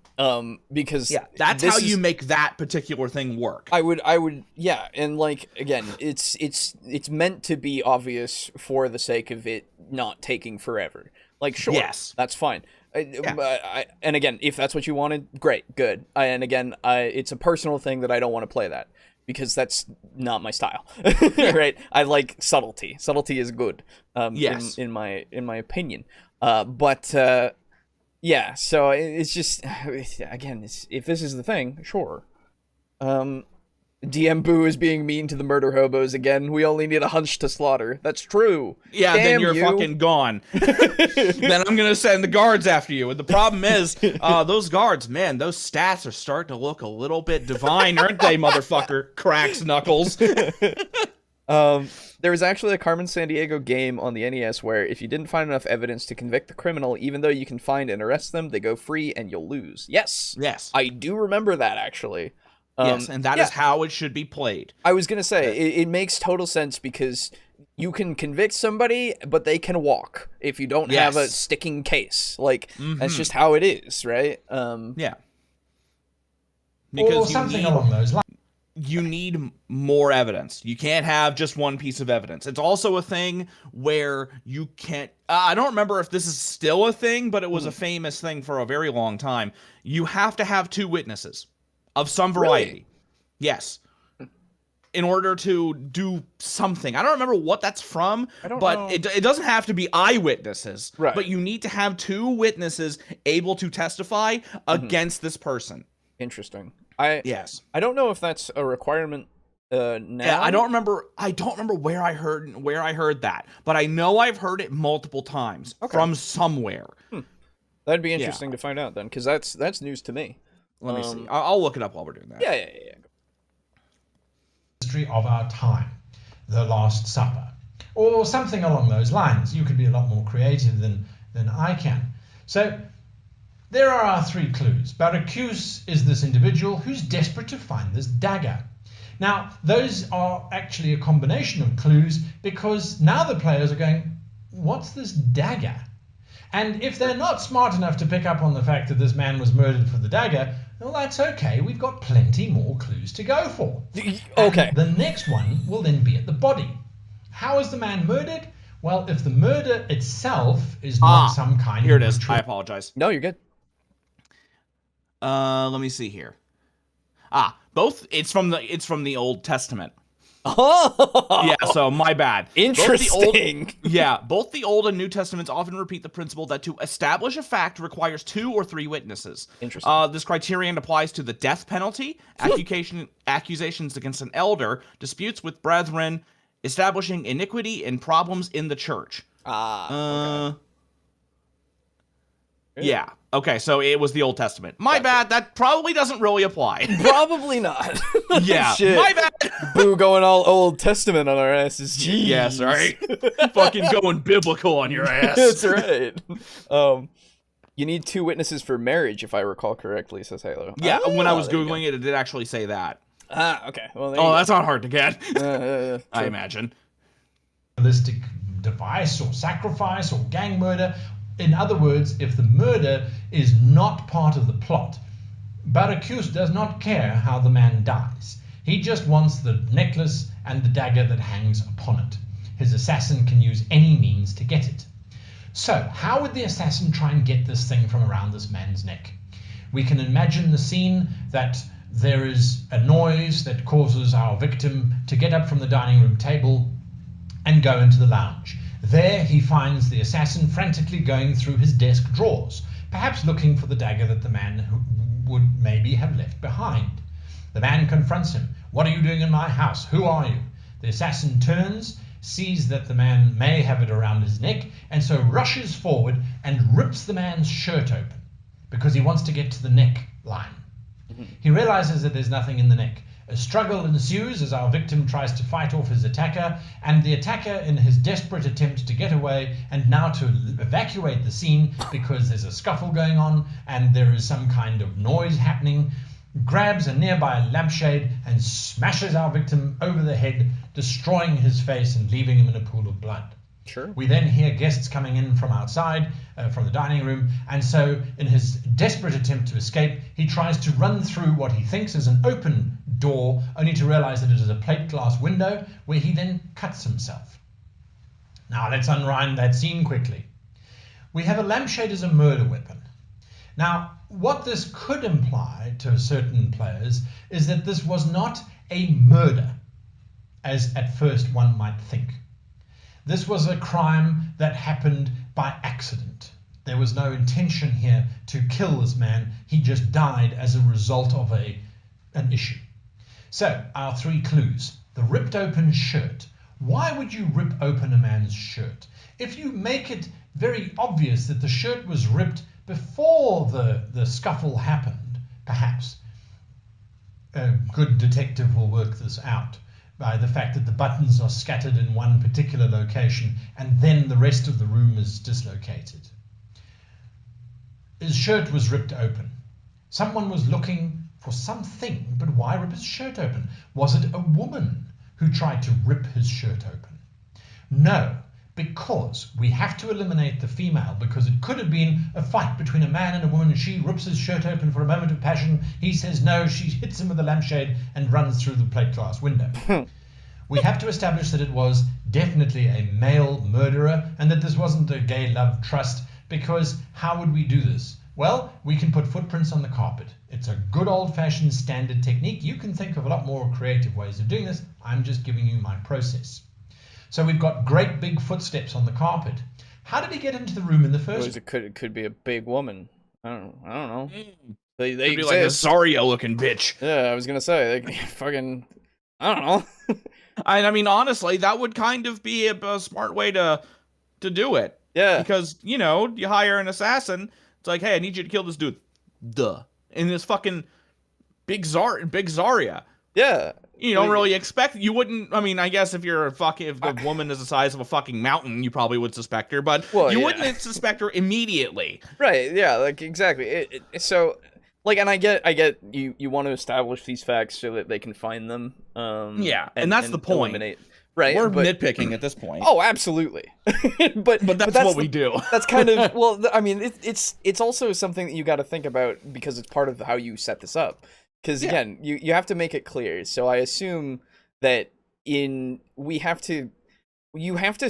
Because that's how you make that particular thing work. I would and again, it's meant to be obvious for the sake of it not taking forever. Sure, that's fine. And again, if that's what you wanted, great, good. And again, it's a personal thing that I don't want to play that. Because that's not my style, right? I like subtlety. Subtlety is good, in my opinion. So it's just, again, if this is the thing, sure. DM Boo is being mean to the murder hobos again. We only need a hunch to slaughter. That's true. Yeah, Damn then you're you. fucking gone. Then I'm gonna send the guards after you. And the problem is, those guards, man, those stats are starting to look a little bit divine, aren't they, motherfucker? Cracks knuckles. There was actually a Carmen Sandiego game on the NES where if you didn't find enough evidence to convict the criminal, even though you can find and arrest them, they go free and you'll lose. Yes. I do remember that, actually. Yes, and that is how it should be played. I was going to say, it makes total sense because you can convict somebody, but they can walk if you don't have a sticking case. Like, that's just how it is, right? Yeah. Or something along those lines. You need more evidence. You can't have just one piece of evidence. It's also a thing where you can't... I don't remember if this is still a thing, but it was a famous thing for a very long time. You have to have 2 witnesses of some variety. Really? Yes. In order to do something. I don't remember what that's from, but it doesn't have to be eyewitnesses. Right. But you need to have 2 witnesses able to testify against this person. Interesting. I don't know if that's a requirement now. Yeah, I don't remember where I heard that, but I know I've heard it multiple times from somewhere. That'd be interesting to find out then, because that's news to me. Let me see. I'll look it up while we're doing that. Yeah. History of our time, The Last Supper, or something along those lines. You could be a lot more creative than I can. So there are our 3 clues. Baracus is this individual who's desperate to find this dagger. Now, those are actually a combination of clues because now the players are going, what's this dagger? And if they're not smart enough to pick up on the fact that this man was murdered for the dagger, well, that's okay. We've got plenty more clues to go for. Okay. And the next one will then be at the body. How is the man murdered? Well, if the murder itself is not some kind of... Here it is. I apologize. No, you're good. Let me see here. It's from the Old Testament. Oh, yeah, so my bad. Interesting. Both the Old and New Testaments often repeat the principle that to establish a fact requires 2 or 3 witnesses. Interesting. This criterion applies to the death penalty, accusations against an elder, disputes with brethren, establishing iniquity, and problems in the church. Okay. Yeah. Okay, so it was the Old Testament. My bad, that probably doesn't really apply. Probably not. Yeah, Shit. my bad. Boo going all Old Testament on our asses. Jeez. Yes, right? Fucking going biblical on your ass. That's right. You need 2 witnesses for marriage, if I recall correctly, says Halo. Yeah, when I was Googling it, it did actually say that. Okay. Well, that's not hard to get. I True. imagine. Realistic device or sacrifice or gang murder. In other words, if the murder is not part of the plot, Baracus does not care how the man dies. He just wants the necklace and the dagger that hangs upon it. His assassin can use any means to get it. So, how would the assassin try and get this thing from around this man's neck? We can imagine the scene that there is a noise that causes our victim to get up from the dining room table and go into the lounge. There he finds the assassin frantically going through his desk drawers, perhaps looking for the dagger that the man would maybe have left behind. The man confronts him. "What are you doing in my house? Who are you?" The assassin turns, sees that the man may have it around his neck, and so rushes forward and rips the man's shirt open because he wants to get to the neck line. He realizes that there's nothing in the neck. A struggle ensues as our victim tries to fight off his attacker, and the attacker, in his desperate attempt to get away and now to evacuate the scene because there's a scuffle going on and there is some kind of noise happening, grabs a nearby lampshade and smashes our victim over the head, destroying his face and leaving him in a pool of blood. Sure. We then hear guests coming in from outside, from the dining room, and so in his desperate attempt to escape, he tries to run through what he thinks is an open door, only to realize that it is a plate glass window, where he then cuts himself. Now let's unwind that scene quickly. We have a lampshade as a murder weapon. Now, what this could imply to certain players is that this was not a murder, as at first one might think. This was a crime that happened by accident. There was no intention here to kill this man. He just died as a result of an issue. So, our 3 clues. The ripped open shirt. Why would you rip open a man's shirt? If you make it very obvious that the shirt was ripped before the scuffle happened, perhaps a good detective will work this out by the fact that the buttons are scattered in one particular location and then the rest of the room is dislocated. His shirt was ripped open. Someone was looking for something, but why rip his shirt open? Was it a woman who tried to rip his shirt open? No, because we have to eliminate the female, because it could have been a fight between a man and a woman. She rips his shirt open for a moment of passion. He says no. She hits him with a lampshade and runs through the plate glass window. We have to establish that it was definitely a male murderer and that this wasn't a gay love trust, because how would we do this? Well, we can put footprints on the carpet. It's a good old-fashioned standard technique. You can think of a lot more creative ways of doing this. I'm just giving you my process. So we've got great big footsteps on the carpet. How did he get into the room in the first place? It could be a big woman. I don't know. They Could be exist. like a Zarya-looking bitch. Yeah, I was gonna say, they fucking, I don't know. I mean, honestly, that would kind of be a smart way to do it. Yeah. Because, you hire an assassin. It's like, hey, I need you to kill this dude. Duh. And this fucking big Zarya. Yeah. You don't really expect. You wouldn't. I mean, I guess if the woman is the size of a fucking mountain, you probably would suspect her, but you wouldn't suspect her immediately. Right. Yeah. Like exactly. So, like, and I get you want to establish these facts so that they can find them. Yeah, and that's the point. Eliminate. Right. We're nitpicking at this point. Oh, absolutely. but that's what we do. That's kind of I mean, it's also something that you got to think about because it's part of how you set this up. Because again, you have to make it clear. So I assume that you have to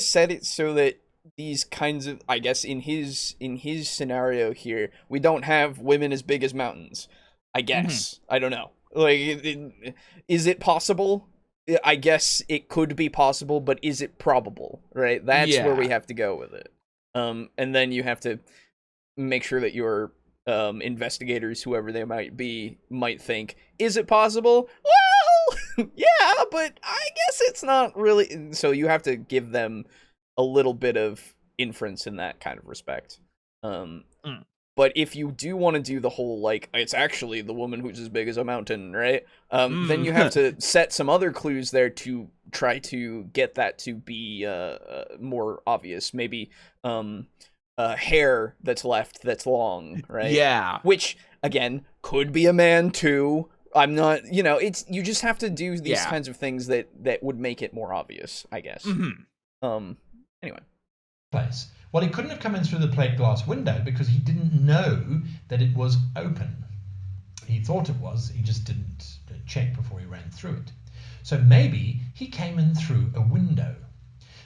set it so that these kinds of, I guess in his scenario here, we don't have women as big as mountains. I guess. I don't know. Like, is it possible? I guess it could be possible, but is it probable? Right? That's where we have to go with it. And then you have to make sure that your investigators, whoever they might be, might think, is it possible? Well, yeah, but I guess it's not really. So you have to give them a little bit of inference in that kind of respect. But if you do want to do the whole, like, it's actually the woman who's as big as a mountain, right? Then you have to set some other clues there to try to get that to be more obvious. Maybe hair that's left that's long, right? Yeah. Which, again, could be a man too. I'm not, it's, you just have to do these kinds of things that would make it more obvious, I guess. Anyway. Place. Well, he couldn't have come in through the plate glass window because he didn't know that it was open. He thought it was, he just didn't check before he ran through it. So maybe he came in through a window.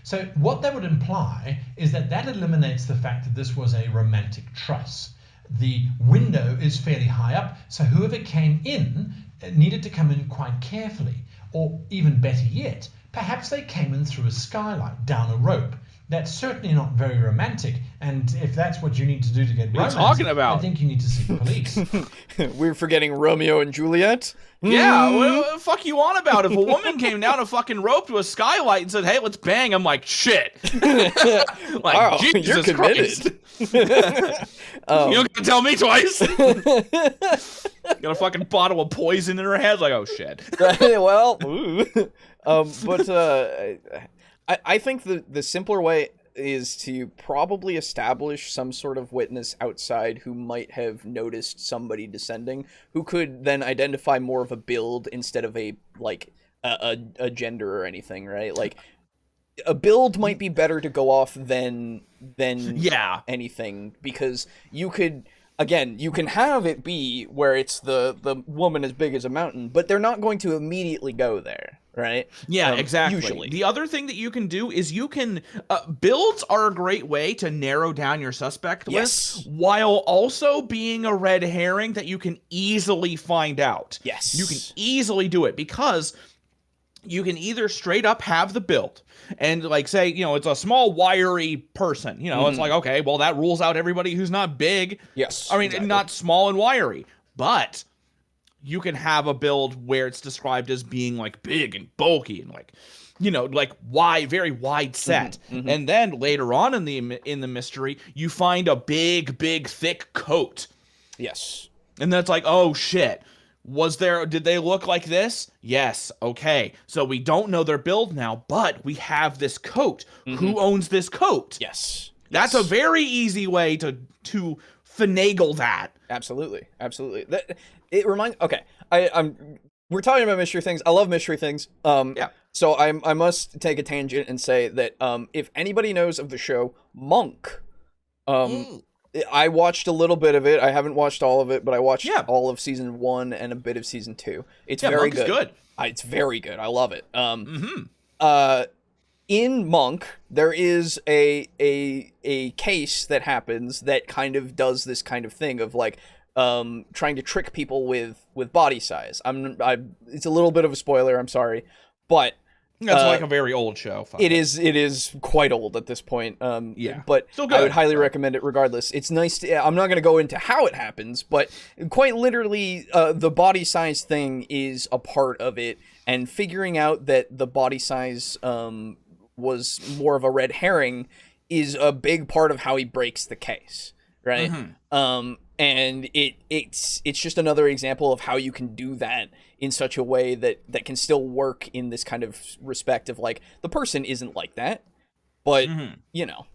So what that would imply is that eliminates the fact that this was a romantic truss. The window is fairly high up, so whoever came in needed to come in quite carefully. Or even better yet, perhaps they came in through a skylight, down a rope. That's certainly not very romantic, and if that's what you need to do to get romance, talking about? I think you need to see the police. We're forgetting Romeo and Juliet? Yeah, what the fuck you on about? If a woman came down a fucking rope to a skylight and said, hey, let's bang, I'm like, shit. Like, wow, Jesus you're Christ. You don't gotta tell me twice. Got a fucking bottle of poison in her head, like, oh shit. Well, but I think the simpler way is to probably establish some sort of witness outside who might have noticed somebody descending, who could then identify more of a build instead of a gender or anything, right? Like, a build might be better to go off than anything, because you could, again, you can have it be where it's the woman as big as a mountain, but they're not going to immediately go there, right? Yeah, exactly. Usually. The other thing that you can do is you can builds are a great way to narrow down your suspect list, while also being a red herring that you can easily find out. Yes. You can easily do it because you can either straight up have the build and, like, say, it's a small wiry person, it's like, okay, well, that rules out everybody who's not big. Yes. I mean, exactly. Not small and wiry, but you can have a build where it's described as being like big and bulky and like, you know, like wide, very wide set. And then later on in the mystery, you find a big, thick coat. Yes. And then it's like, oh shit. Did they look like this? Yes. Okay. So we don't know their build now, but we have this coat. Who owns this coat? Yes. That's a very easy way to finagle that. Absolutely. It reminds. Okay. We're talking about mystery things. I love mystery things. Yeah. So I must take a tangent and say that if anybody knows of the show Monk, I watched a little bit of it. I haven't watched all of it, but I watched all of season 1 and a bit of season 2. It's very good. It's very good. I love it. In Monk, there is a case that happens that kind of does this kind of thing of like trying to trick people with body size. It's a little bit of a spoiler. I'm sorry, but that's like a very old show. It is quite old at this point. But still good. I would highly recommend it regardless. It's nice. I'm not going to go into how it happens, but quite literally, the body size thing is a part of it, and figuring out that the body size was more of a red herring is a big part of how he breaks the case, right? And it's just another example of how you can do that in such a way that can still work in this kind of respect of like the person isn't like that, but you know,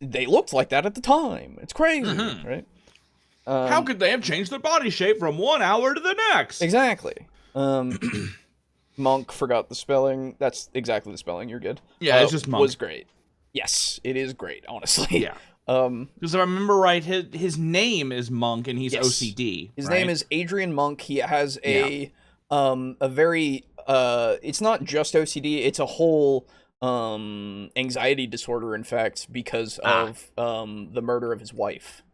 they looked like that at the time. It's crazy, right? How could they have changed their body shape from 1 hour to the next? Exactly. Monk, forgot the spelling. That's exactly the spelling. You're good. Yeah, it's just Monk. Was great. Yes, it is great. Honestly. Yeah. Because if I remember right, his name is Monk, and he's OCD. His name is Adrian Monk. He has a very it's not just OCD. It's a whole anxiety disorder, in fact, because of the murder of his wife.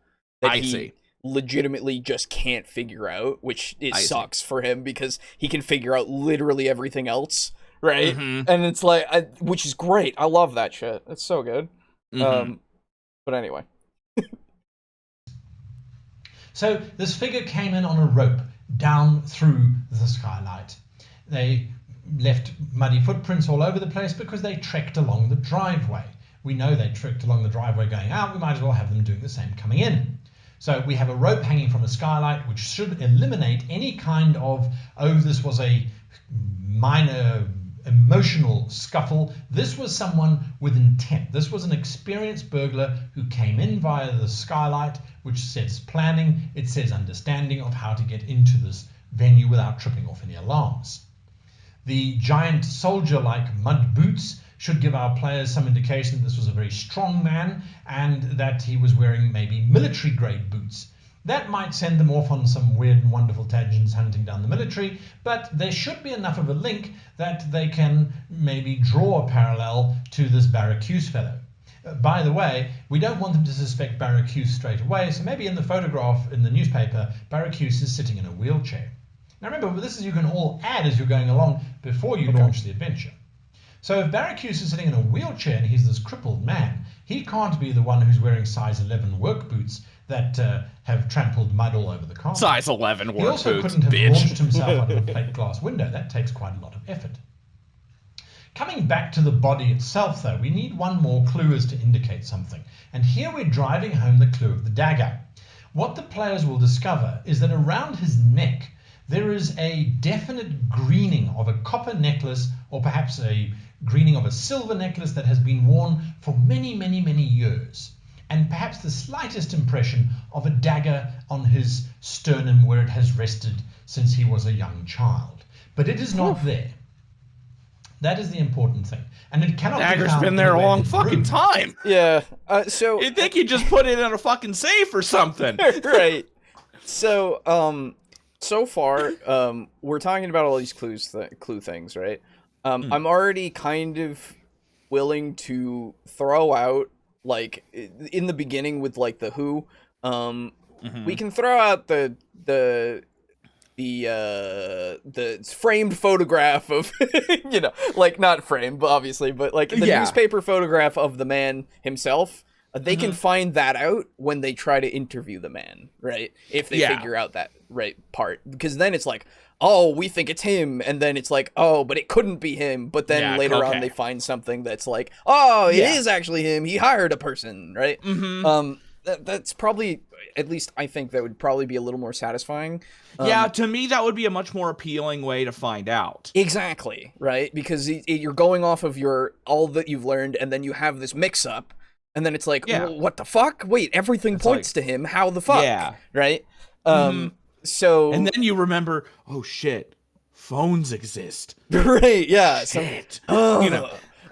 That he legitimately just can't figure out, which sucks for him because he can figure out literally everything else, right? And it's like, which is great. I love that shit. It's so good. But anyway. So this figure came in on a rope down through the skylight. They left muddy footprints all over the place because they trekked along the driveway. We know they trekked along the driveway going out. We might as well have them doing the same coming in. So we have a rope hanging from a skylight, which should eliminate any kind of, this was a minor emotional scuffle. This was someone with intent. This was an experienced burglar who came in via the skylight, which says planning. It says understanding of how to get into this venue without tripping off any alarms. The giant soldier-like mud boots should give our players some indication that this was a very strong man and that he was wearing maybe military-grade boots. That might send them off on some weird and wonderful tangents hunting down the military, but there should be enough of a link that they can maybe draw a parallel to this Barracuse fellow. By the way, we don't want them to suspect Barracuse straight away, so maybe in the photograph in the newspaper, Barracuse is sitting in a wheelchair. Now remember, this is you can all add as you're going along before you launch the adventure. So if Barracuse is sitting in a wheelchair and he's this crippled man, he can't be the one who's wearing size 11 work boots that have trampled mud all over the carpet. Size 11 work boots, He also couldn't have launched himself out of a plate glass window. That takes quite a lot of effort. Coming back to the body itself, though, we need one more clue as to indicate something. And here we're driving home the clue of the dagger. What the players will discover is that around his neck there is a definite greening of a copper necklace, or perhaps a greening of a silver necklace that has been worn for many, many, many years. And perhaps the slightest impression of a dagger on his sternum where it has rested since he was a young child. But it is not there. That is the important thing. And it cannot Dagger's be found been there a long fucking room. time. Yeah. So You'd think you just put it in a fucking safe or something. Right. So, so far, we're talking about all these clue things, right? I'm already kind of willing to throw out, like, in the beginning with, like, the who, we can throw out the framed photograph of, you know, like, not framed, obviously, but, like, the newspaper photograph of the man himself, They can find that out when they try to interview the man, right? If they figure out that right part. Because then it's like, oh, we think it's him. And then it's like, oh, but it couldn't be him. But then later on they find something that's like, oh, it is actually him. He hired a person, right? That's probably, at least I think that would probably be a little more satisfying. To me, that would be a much more appealing way to find out. Exactly, right? Because you're going off of all that you've learned, and then you have this mix-up, and then it's like, well, what the fuck? Wait, everything points to him. How the fuck? Yeah. Right? So... And then you remember, oh shit, phones exist. Right, yeah. Shit.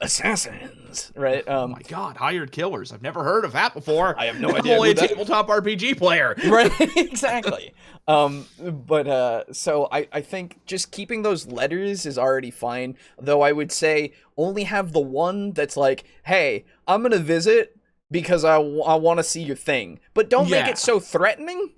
Assassins, right? Oh my god, hired killers. I've never heard of that before. I have no idea. I'm only a tabletop RPG player. Right, exactly. So I think just keeping those letters is already fine, though I would say only have the one that's like, hey, I'm gonna visit because I want to see your thing, but don't make it so threatening.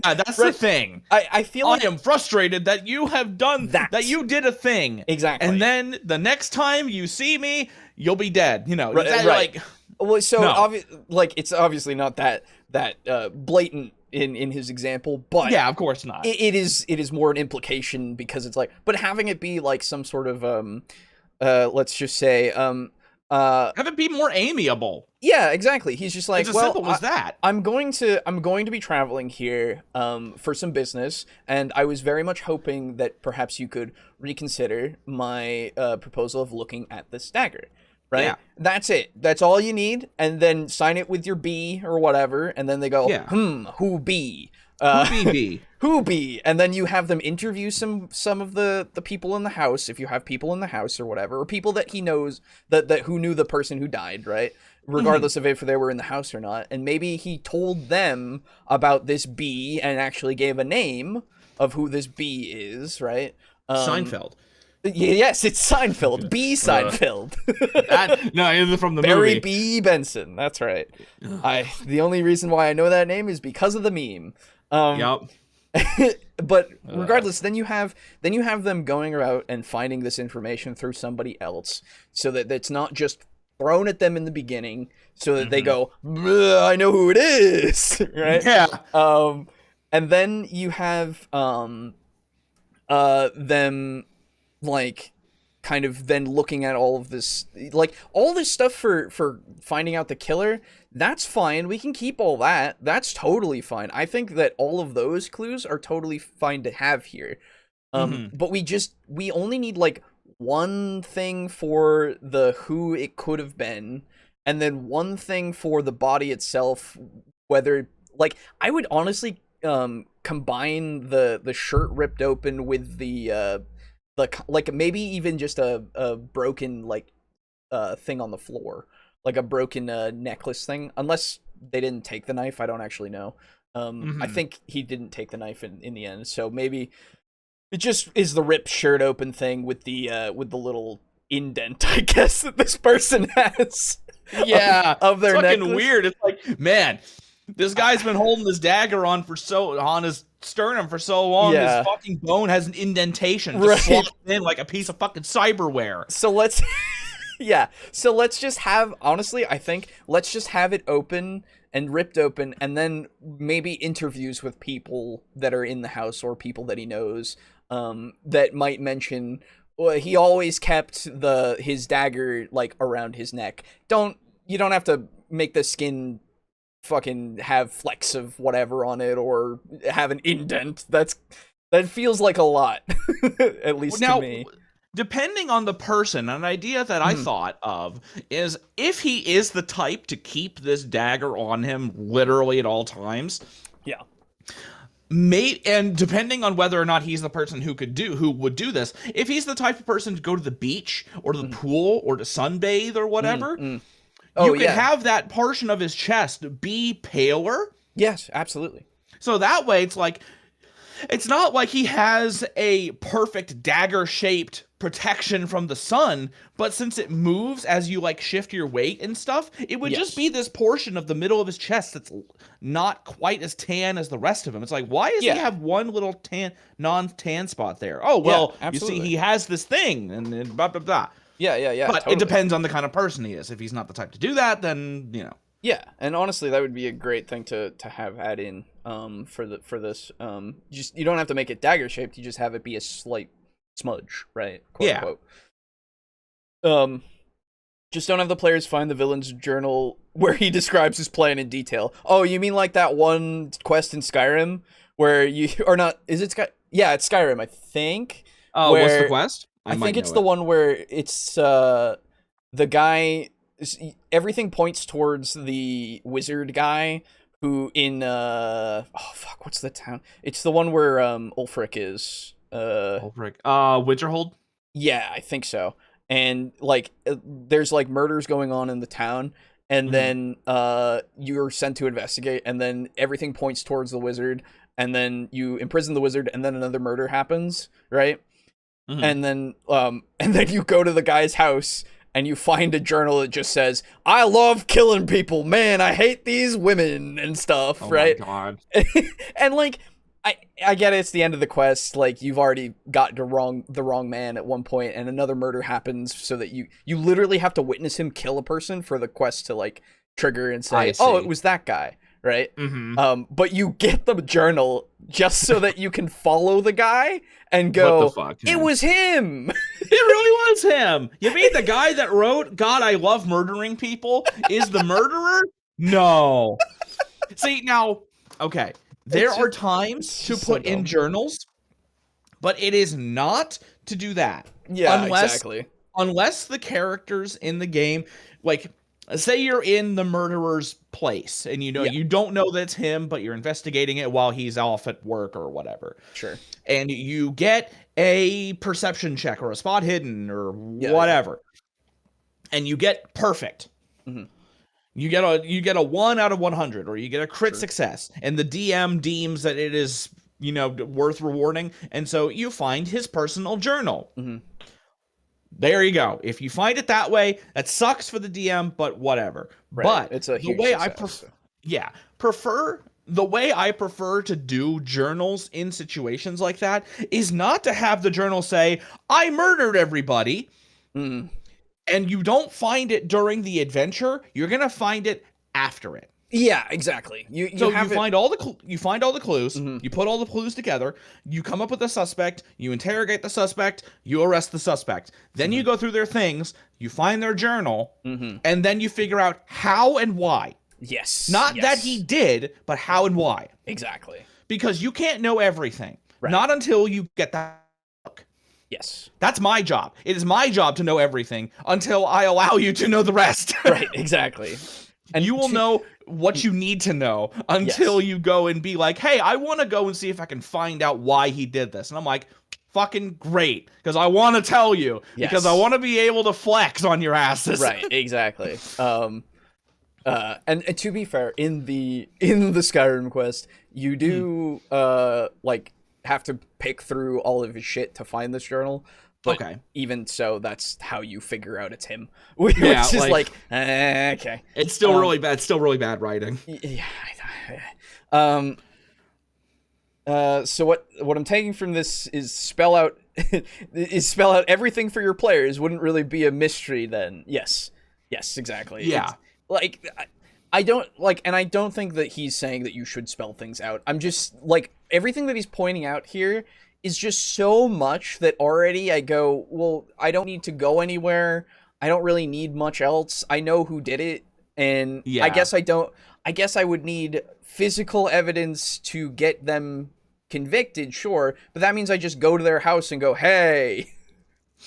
That's the thing. I feel like I am frustrated that you have done that you did a thing. Exactly. And then the next time you see me, you'll be dead. Right. Like, well, so it's obviously not that blatant in his example, but of course not. It is more an implication because it's like, but having it be like some sort of let's just say have it be more amiable. Yeah, exactly. He's just like, it's as simple as that. I'm going to be traveling here for some business, and I was very much hoping that perhaps you could reconsider my proposal of looking at this dagger. Right? Yeah. That's it. That's all you need, and then sign it with your B or whatever, and then they go, who B? Who be? And then you have them interview some of the people in the house, if you have people in the house or whatever, or people that he knows that who knew the person who died, right? Regardless of if they were in the house or not. And maybe he told them about this B and actually gave a name of who this B is, right? Seinfeld. Yes, it's Seinfeld. B. Seinfeld. No, from the Barry movie. B. Benson. That's right. The only reason why I know that name is because of the meme. But regardless, then you have them going out and finding this information through somebody else, so that it's not just thrown at them in the beginning, so that they go, I know who it is, right? Yeah. And then you have them like kind of then looking at all of this, like all this stuff for finding out the killer. That's fine. We can keep all that. That's totally fine. I think that all of those clues are totally fine to have here. But we only need like one thing for the who it could have been, and then one thing for the body itself, whether like I would honestly combine the shirt ripped open with the like maybe even just a broken like thing on the floor, like a broken necklace thing, unless they didn't take the knife. I don't actually know. I think he didn't take the knife in the end, so maybe it just is the ripped shirt open thing with the little indent, I guess, that this person has. Yeah, of their it's fucking necklace. Weird. It's like, man, this guy's been holding this dagger on his sternum for so long. Yeah. His fucking bone has an indentation, just slots in like a piece of fucking cyberware. So let's just have, honestly, I think let's just have it open and ripped open, and then maybe interviews with people that are in the house or people that he knows, that might mention, well, he always kept his dagger like around his neck. You don't have to make the skin fucking have flecks of whatever on it or have an indent. That feels like a lot, at least to me. Depending on the person, an idea that I thought of is if he is the type to keep this dagger on him literally at all times. Yeah. And depending on whether or not he's the person who would do this, if he's the type of person to go to the beach or the pool or to sunbathe or whatever, you could have that portion of his chest be paler. Yes, absolutely. So that way it's not like he has a perfect dagger-shaped protection from the sun, but since it moves as you like shift your weight and stuff, it would just be this portion of the middle of his chest that's not quite as tan as the rest of him. It's like, why does he have one little non-tan spot there? Oh, well, you see, he has this thing, and blah, blah, blah. Yeah. But totally. It depends on the kind of person he is. If he's not the type to do that, then, Yeah, and honestly, that would be a great thing to have add in for this. Just you don't have to make it dagger shaped. You just have it be a slight smudge, right? Quote unquote. Just don't have the players find the villain's journal where he describes his plan in detail. Oh, you mean like that one quest in Skyrim where you or not? Is it Sky? Yeah, it's Skyrim, I think. Oh, what's the quest? I think it's the one where it's the guy. Everything points towards the wizard guy who in what's the town? It's the one where Ulfric is. Ulfric. Winterhold? Yeah, I think so. And like there's like murders going on in the town, and then you're sent to investigate, and then everything points towards the wizard, and then you imprison the wizard, and then another murder happens, right? And then you go to the guy's house and you find a journal that just says, "I love killing people, man, I hate these women," and stuff, right? Oh my god. And like I get it, it's the end of the quest, like you've already got the wrong man at one point, and another murder happens, so that you literally have to witness him kill a person for the quest to like trigger and say, "Oh, it was that guy," right? But you get the journal just so that you can follow the guy and go, what the fuck, "It was him." It really was him. You mean the guy that wrote "God, I love murdering people" is the murderer? No. See, now, okay. There are times to put in journals, but it is not to do that. Yeah, exactly. Unless the characters in the game, like, say you're in the murderer's place, and you don't know that's him, but you're investigating it while he's off at work or whatever. Sure. And you get a perception check or a spot hidden or whatever, and you get perfect. You get a 1 out of 100, or you get a crit success, and the DM deems that it is, worth rewarding, and so you find his personal journal. There you go. If you find it that way, that sucks for the DM, but whatever. Right. But it's a huge the way success, the way I prefer to do journals in situations like that is not to have the journal say, "I murdered everybody." And you don't find it during the adventure, you're gonna find it after it. Yeah, exactly. You find all the clues. You put all the clues together. You come up with a suspect. You interrogate the suspect. You arrest the suspect. Then you go through their things. You find their journal, and then you figure out how and why. Yes. Not that he did, but how and why. Exactly. Because you can't know everything. Right. Not until you get that. Yes. That's my job. It is my job to know everything until I allow you to know the rest. Right, exactly. And you will know what you need to know until you go and be like, "Hey, I want to go and see if I can find out why he did this." And I'm like, fucking great, because I want to tell you, because I want to be able to flex on your asses. Right, exactly. And to be fair, in the Skyrim quest, you do have to pick through all of his shit to find this journal. But even so, that's how you figure out it's him. Which is okay. It's still really bad. It's still really bad writing. Yeah. So what I'm taking from this is spell out everything for your players. Wouldn't really be a mystery then. Yes, exactly. Yeah. I don't think that he's saying that you should spell things out. I'm just everything that he's pointing out here is just so much that already I go, well, I don't need to go anywhere. I don't really need much else. I know who did it, and I guess I would need physical evidence to get them convicted, sure, but that means I just go to their house and go, "Hey,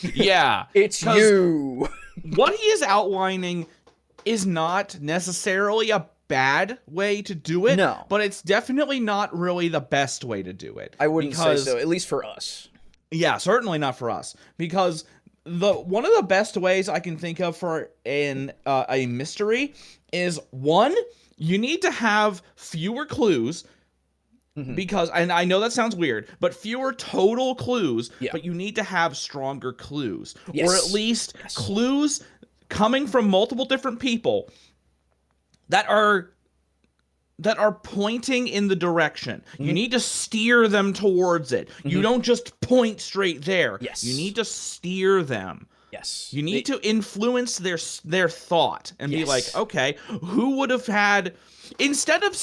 it's you." What he is outlining is not necessarily a bad way to do it, but it's definitely not really the best way to do it. I wouldn't say so, at least for us. Yeah, certainly not for us, because one of the best ways I can think of for a mystery is, one, you need to have fewer clues, because, and I know that sounds weird, but fewer total clues, but you need to have stronger clues, or at least clues coming from multiple different people that are pointing in the direction. You need to steer them towards it. You don't just point straight there. You need to steer them. Yes. You need to influence their thought and be like, okay, who would have had, instead of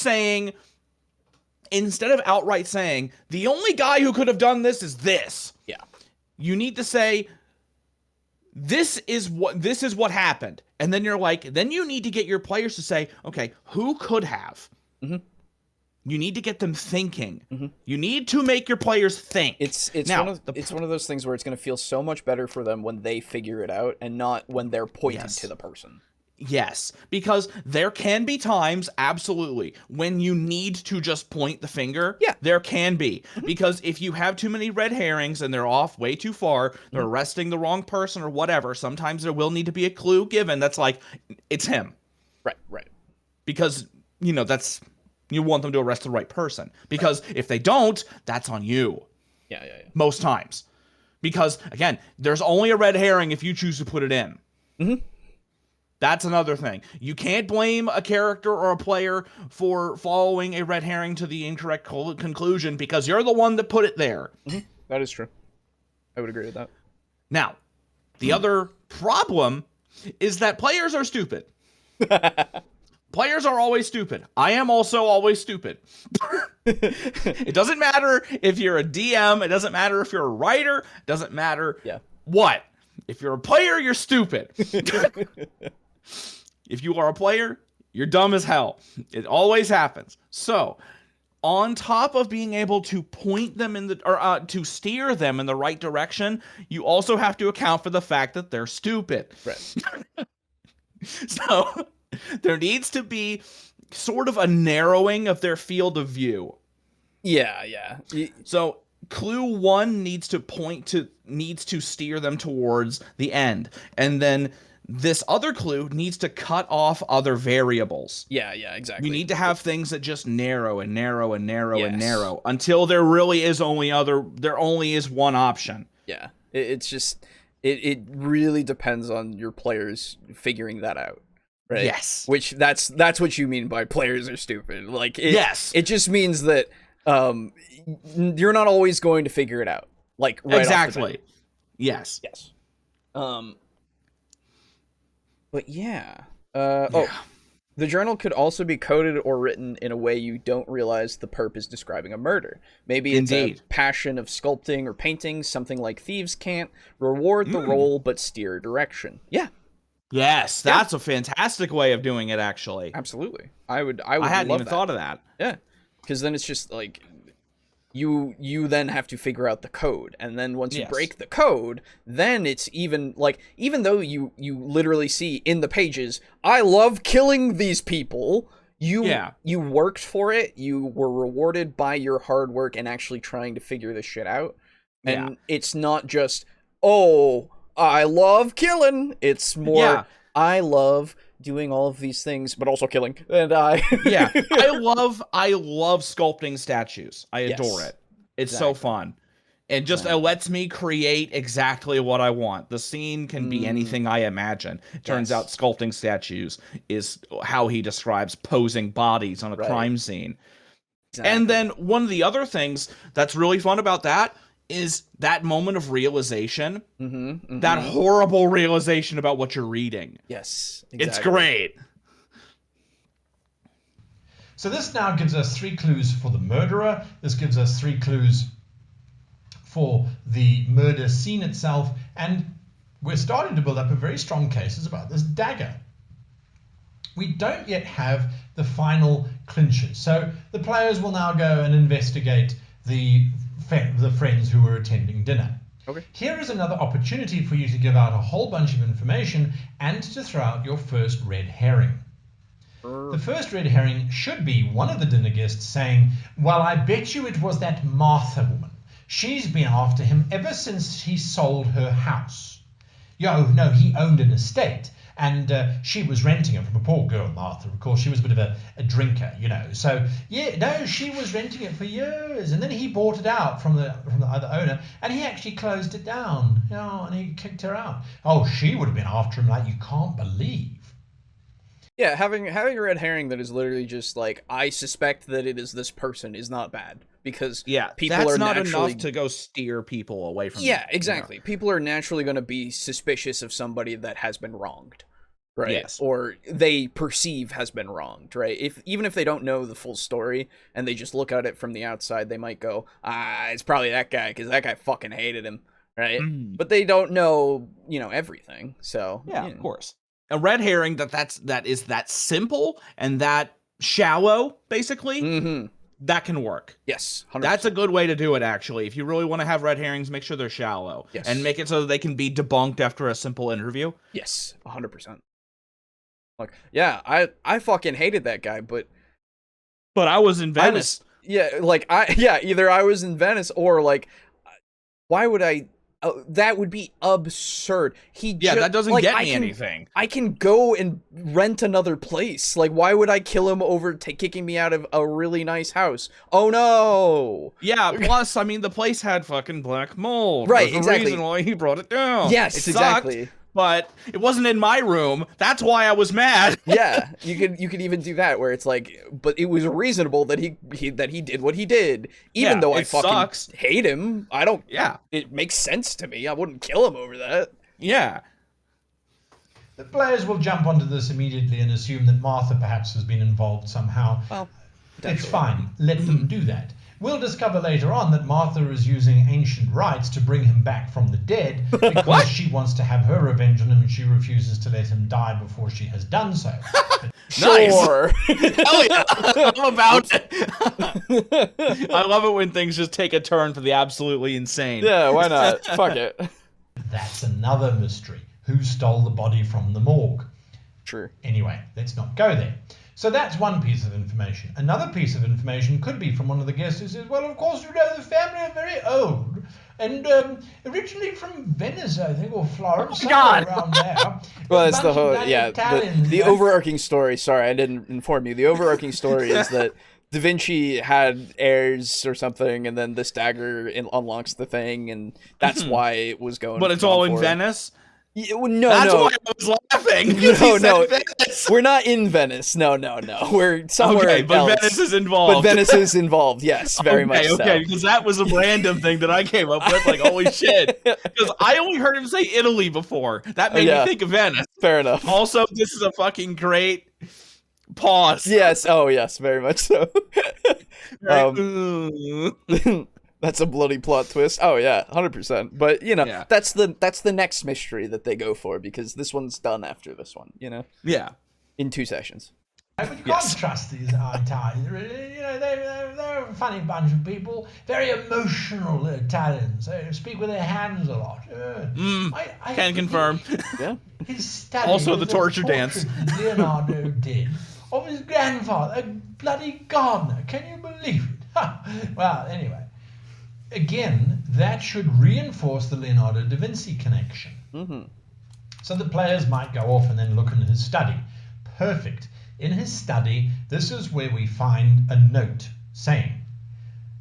outright saying, the only guy who could have done this is this. Yeah. You need to say, this is what happened. And then then you need to get your players to say, okay, who could have? Mm-hmm. You need to get them thinking. Mm-hmm. You need to make your players think. It's one of those things where it's going to feel so much better for them when they figure it out and not when they're pointing to the person. Yes, because there can be times, absolutely, when you need to just point the finger. Yeah. There can be. Because if you have too many red herrings and they're off way too far, they're arresting the wrong person or whatever, sometimes there will need to be a clue given that's like, it's him. Right. Because, you want them to arrest the right person. Because if they don't, that's on you. Yeah. Most times. Because, again, there's only a red herring if you choose to put it in. Mm-hmm. That's another thing. You can't blame a character or a player for following a red herring to the incorrect conclusion because you're the one that put it there. Mm-hmm. That is true. I would agree with that. Now, the other problem is that players are stupid. Players are always stupid. I am also always stupid. It doesn't matter if you're a DM. It doesn't matter if you're a writer. It doesn't matter what. If you're a player, you're stupid. If you are a player, you're dumb as hell. It always happens. So, on top of being able to point them to steer them in the right direction, you also have to account for the fact that they're stupid. Right. So, there needs to be sort of a narrowing of their field of view. Yeah. So, clue 1 needs to steer them towards the end. And then this other clue needs to cut off other variables. Yeah, exactly. You need to have things that just narrow and narrow and narrow and narrow until there really is only one option. Yeah. It's just it really depends on your players figuring that out. Right? Yes. Which that's what you mean by players are stupid. Like it just means that you're not always going to figure it out. Like right exactly. Off the bat. Yes. But the journal could also be coded or written in a way you don't realize the perp is describing a murder. Maybe it's a passion of sculpting or painting, something like thieves can't reward the role but steer direction. Yeah. Yes, that's a fantastic way of doing it. Actually, absolutely. I would. I hadn't even thought of that. Yeah, because then it's just like you then have to figure out the code, and then once you break the code, then it's even though you literally see in the pages, I love killing these people. You worked for it. You were rewarded by your hard work and actually trying to figure this shit out. And it's not just I love killing. It's more I love doing all of these things, but also killing. And I love sculpting statues. I adore it. It's so fun. It just lets me create exactly what I want. The scene can be anything I imagine. It turns out sculpting statues is how he describes posing bodies on a crime scene. Exactly. And then one of the other things that's really fun about that is that moment of realization, that horrible realization about what you're reading. Yes, exactly. It's great. So this now gives us 3 clues for the murderer. This gives us 3 clues for the murder scene itself. And we're starting to build up a very strong case about this dagger. We don't yet have the final clinches. So the players will now go and investigate the friends who were attending dinner. Okay. Here is another opportunity for you to give out a whole bunch of information and to throw out your first red herring. The first red herring should be one of the dinner guests saying, well, I bet you it was that Martha woman. She's been after him ever since he sold her house. No, he owned an estate. And she was renting it from a poor girl, Martha. Of course, she was a bit of a drinker, So, she was renting it for years. And then he bought it out from the other owner. And he actually closed it down, and he kicked her out. Oh, she would have been after him like you can't believe. Yeah, having a red herring that is literally just like, I suspect that it is this person is not bad. because people that's are not naturally enough to go steer people away from Yeah, exactly. People are naturally going to be suspicious of somebody that has been wronged, right? Yes. Or they perceive has been wronged, right? Even if they don't know the full story and they just look at it from the outside, they might go, it's probably that guy because that guy fucking hated him, right? But they don't know, everything. So of course. A red herring that is that simple and that shallow, basically. That can work. Yes, 100%. That's a good way to do it, actually. If you really want to have red herrings, make sure they're shallow. Yes. And make it so that they can be debunked after a simple interview. Yes, 100%. Like, yeah, I fucking hated that guy, but I was in Venice. Either I was in Venice or, like, why would I... that would be absurd. That doesn't get me anything. I can go and rent another place. Like, why would I kill him over kicking me out of a really nice house? Oh no! Yeah. Plus, I mean, the place had fucking black mold. Right. There's exactly. a reason why he brought it down. Yes. It exactly. Sucked, but it wasn't in my room. That's why I was mad. Yeah. You could even do that where it's like, but it was reasonable that he did what he did, even though I fucking hate him. I don't. Yeah. It makes sense to me. I wouldn't kill him over that. Yeah. The players will jump onto this immediately and assume that Martha perhaps has been involved somehow. Well, it's fine. Let them do that. We'll discover later on that Martha is using ancient rites to bring him back from the dead because she wants to have her revenge on him and she refuses to let him die before she has done so. Sure. Hell yeah. I'm about it. I love it when things just take a turn for the absolutely insane. Yeah, why not? Fuck it. That's another mystery. Who stole the body from the morgue? Sure. Anyway, let's not go there. So that's one piece of information. Another piece of information could be from one of the guests who says, well, of course, the family are very old and originally from Venice, I think, or Florence, somewhere around there. Well, it's the whole, the overarching story. Sorry, I didn't inform you. The overarching story is that Da Vinci had heirs or something, and then this dagger unlocks the thing, and that's why it was going. But it's all in Venice? No, That's why I was laughing. No, we're not in Venice. No. We're somewhere else. But Venice is involved. But Venice is involved, yes, very much so. Okay, because that was a random thing that I came up with, like, holy shit. Because I only heard him say Italy before. That made me think of Venice. Fair enough. Also, this is a fucking great pause. Yes, very much so. That's a bloody plot twist. Oh yeah, 100%. But that's the next mystery that they go for because this one's done after this one. Yeah. In 2 sessions. But you can't trust these Italians. They're a funny bunch of people. Very emotional Italians. They speak with their hands a lot. I can confirm. Yeah. His study also the torture dance Leonardo did of his grandfather, a bloody gardener. Can you believe it? Well, anyway. Again, that should reinforce the Leonardo da Vinci connection. So the players might go off and then look in his study. Perfect. In his study, this is where we find a note saying,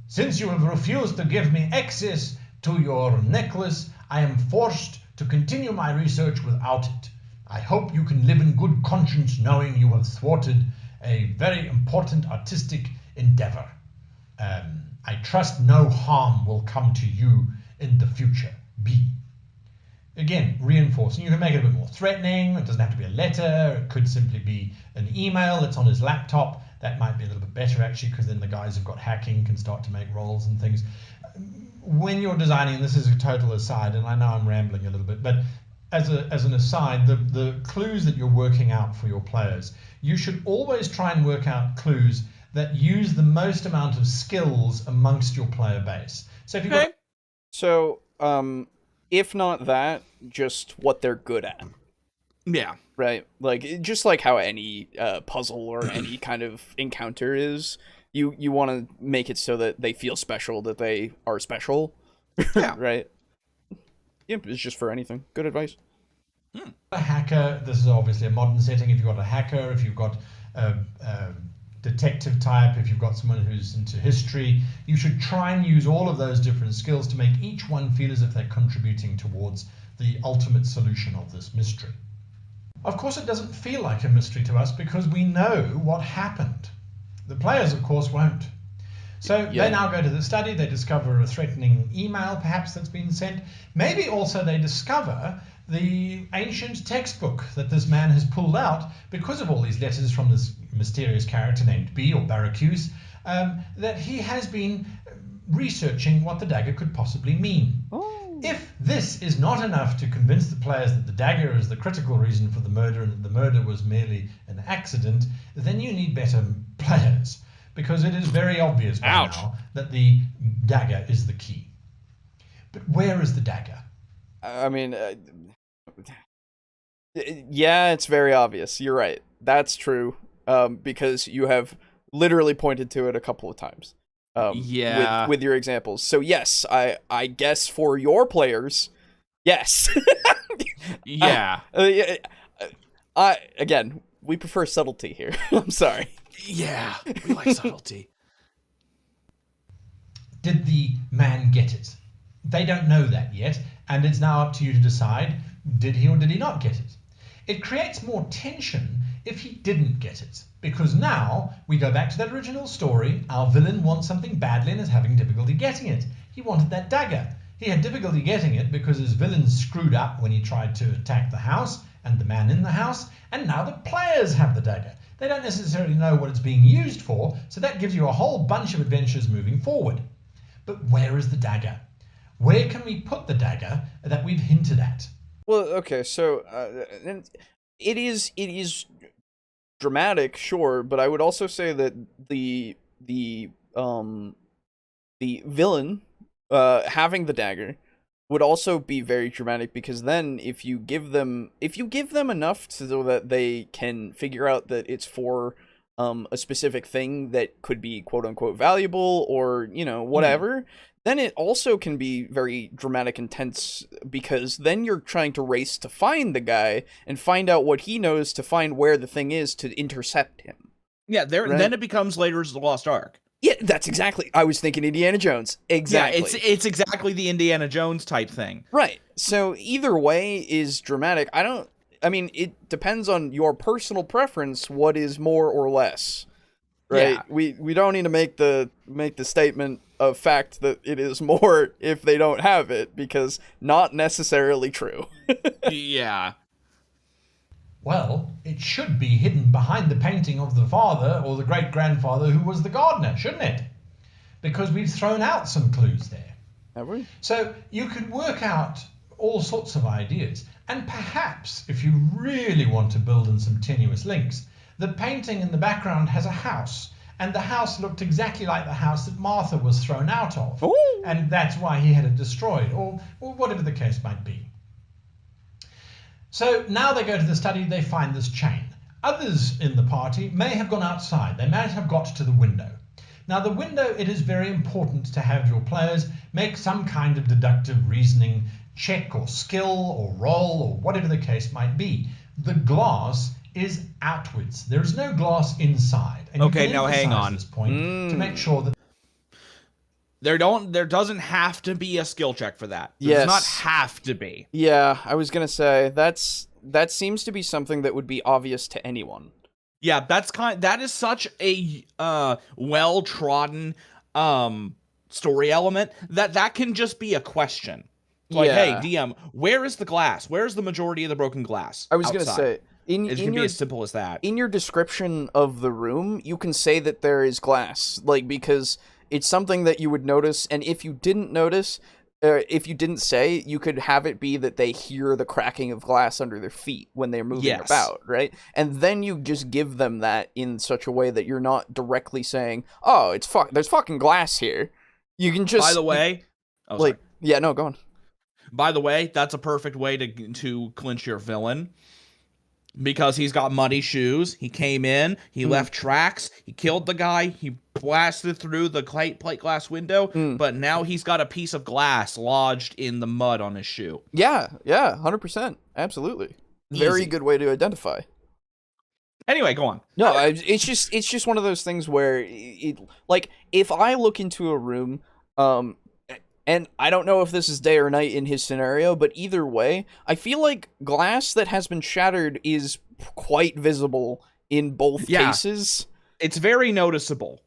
since you have refused to give me access to your necklace, I am forced to continue my research without it. I hope you can live in good conscience knowing you have thwarted a very important artistic endeavor. I trust no harm will come to you in the future. B. Again, reinforcing. You can make it a bit more threatening. It doesn't have to be a letter. It could simply be an email that's on his laptop. That might be a little bit better, actually, because then the guys who've got hacking can start to make rolls and things. When you're designing, this is a total aside, and I know I'm rambling a little bit, but as an aside, the clues that you're working out for your players, you should always try and work out clues that use the most amount of skills amongst your player base. So if you've if not that, just what they're good at. Yeah. Right? Like, just like how any puzzle or any kind of encounter is, you want to make it so that they feel special, that they are special. Yeah. Right? Yeah, it's just for anything. Good advice. A hacker, this is obviously a modern setting. If you've got a hacker, if you've got a detective type, if you've got someone who's into history, you should try and use all of those different skills to make each one feel as if they're contributing towards the ultimate solution of this mystery. Of course, it doesn't feel like a mystery to us because we know what happened. The players, of course, won't. So they now go to the study, they discover a threatening email perhaps that's been sent. Maybe also they discover the ancient textbook that this man has pulled out because of all these letters from this mysterious character named B or Baracus, that he has been researching what the dagger could possibly mean. If this is not enough to convince the players that the dagger is the critical reason for the murder and that the murder was merely an accident, then you need better players, because it is very obvious by now that the dagger is the key. But where is the dagger? I mean, yeah, it's very obvious. You're right. That's true, because you have literally pointed to it a couple of times. With your examples. So yes, I guess for your players, yes. Yeah. Again, we prefer subtlety here. I'm sorry. Yeah, we like subtlety. Did the man get it? They don't know that yet, and it's now up to you to decide, did he or did he not get it? It creates more tension if he didn't get it, because now we go back to that original story. Our villain wants something badly and is having difficulty getting it. He wanted that dagger. He had difficulty getting it because his villain screwed up when he tried to attack the house and the man in the house, and now the players have the dagger. They don't necessarily know what it's being used for, so that gives you a whole bunch of adventures moving forward. But where is the dagger? Where can we put the dagger that we've hinted at? Well, okay, so it is dramatic, sure, but I would also say that the villain having the dagger would also be very dramatic, because then if you give them enough so that they can figure out that it's for a specific thing that could be quote unquote valuable or whatever, then it also can be very dramatic and tense, because then you're trying to race to find the guy and find out what he knows to find where the thing is to intercept him. Yeah, right? Then it becomes Raiders of the Lost Ark. Yeah, that's exactly. I was thinking Indiana Jones. Exactly. Yeah, it's exactly the Indiana Jones type thing. Right. So either way is dramatic. I mean, it depends on your personal preference what is more or less. Right? Yeah. We don't need to make the statement of fact that it is more if they don't have it, because not necessarily true. Yeah. Well, it should be hidden behind the painting of the father or the great-grandfather who was the gardener, shouldn't it? Because we've thrown out some clues there. Have we? So you could work out all sorts of ideas. And perhaps, if you really want to build in some tenuous links, the painting in the background has a house. And the house looked exactly like the house that Martha was thrown out of. Ooh. And that's why he had it destroyed, or whatever the case might be. So now they go to the study, they find this chain. Others in the party may have gone outside. They might have got to the window. Now the window, it is very important to have your players make some kind of deductive reasoning check or skill or roll or whatever the case might be. The glass is outwards. There is no glass inside. And okay, now hang on. This point to make sure that there doesn't have to be a skill check for that. There does not have to be. Yeah, I was gonna say that seems to be something that would be obvious to anyone. Yeah, that is such a well-trodden story element that can just be a question. Like, hey, DM, where is the glass? Where is the majority of the broken glass? I was gonna say it can be as simple as that. In your description of the room, you can say that there is glass, because it's something that you would notice, and if you didn't notice, if you didn't say, you could have it be that they hear the cracking of glass under their feet when they're moving about, right? And then you just give them that in such a way that you're not directly saying, "Oh, there's fucking glass here." You can just. By the way, yeah, no, go on. By the way, that's a perfect way to clinch your villain. Because he's got muddy shoes. He came in, he left tracks, he killed the guy, he blasted through the plate glass window, but now he's got a piece of glass lodged in the mud on his shoe. Yeah, 100%. Absolutely. Very good way to identify. Anyway, go on. No, it's just one of those things where, if I look into a room, and I don't know if this is day or night in his scenario, but either way, I feel like glass that has been shattered is quite visible in both cases. It's very noticeable.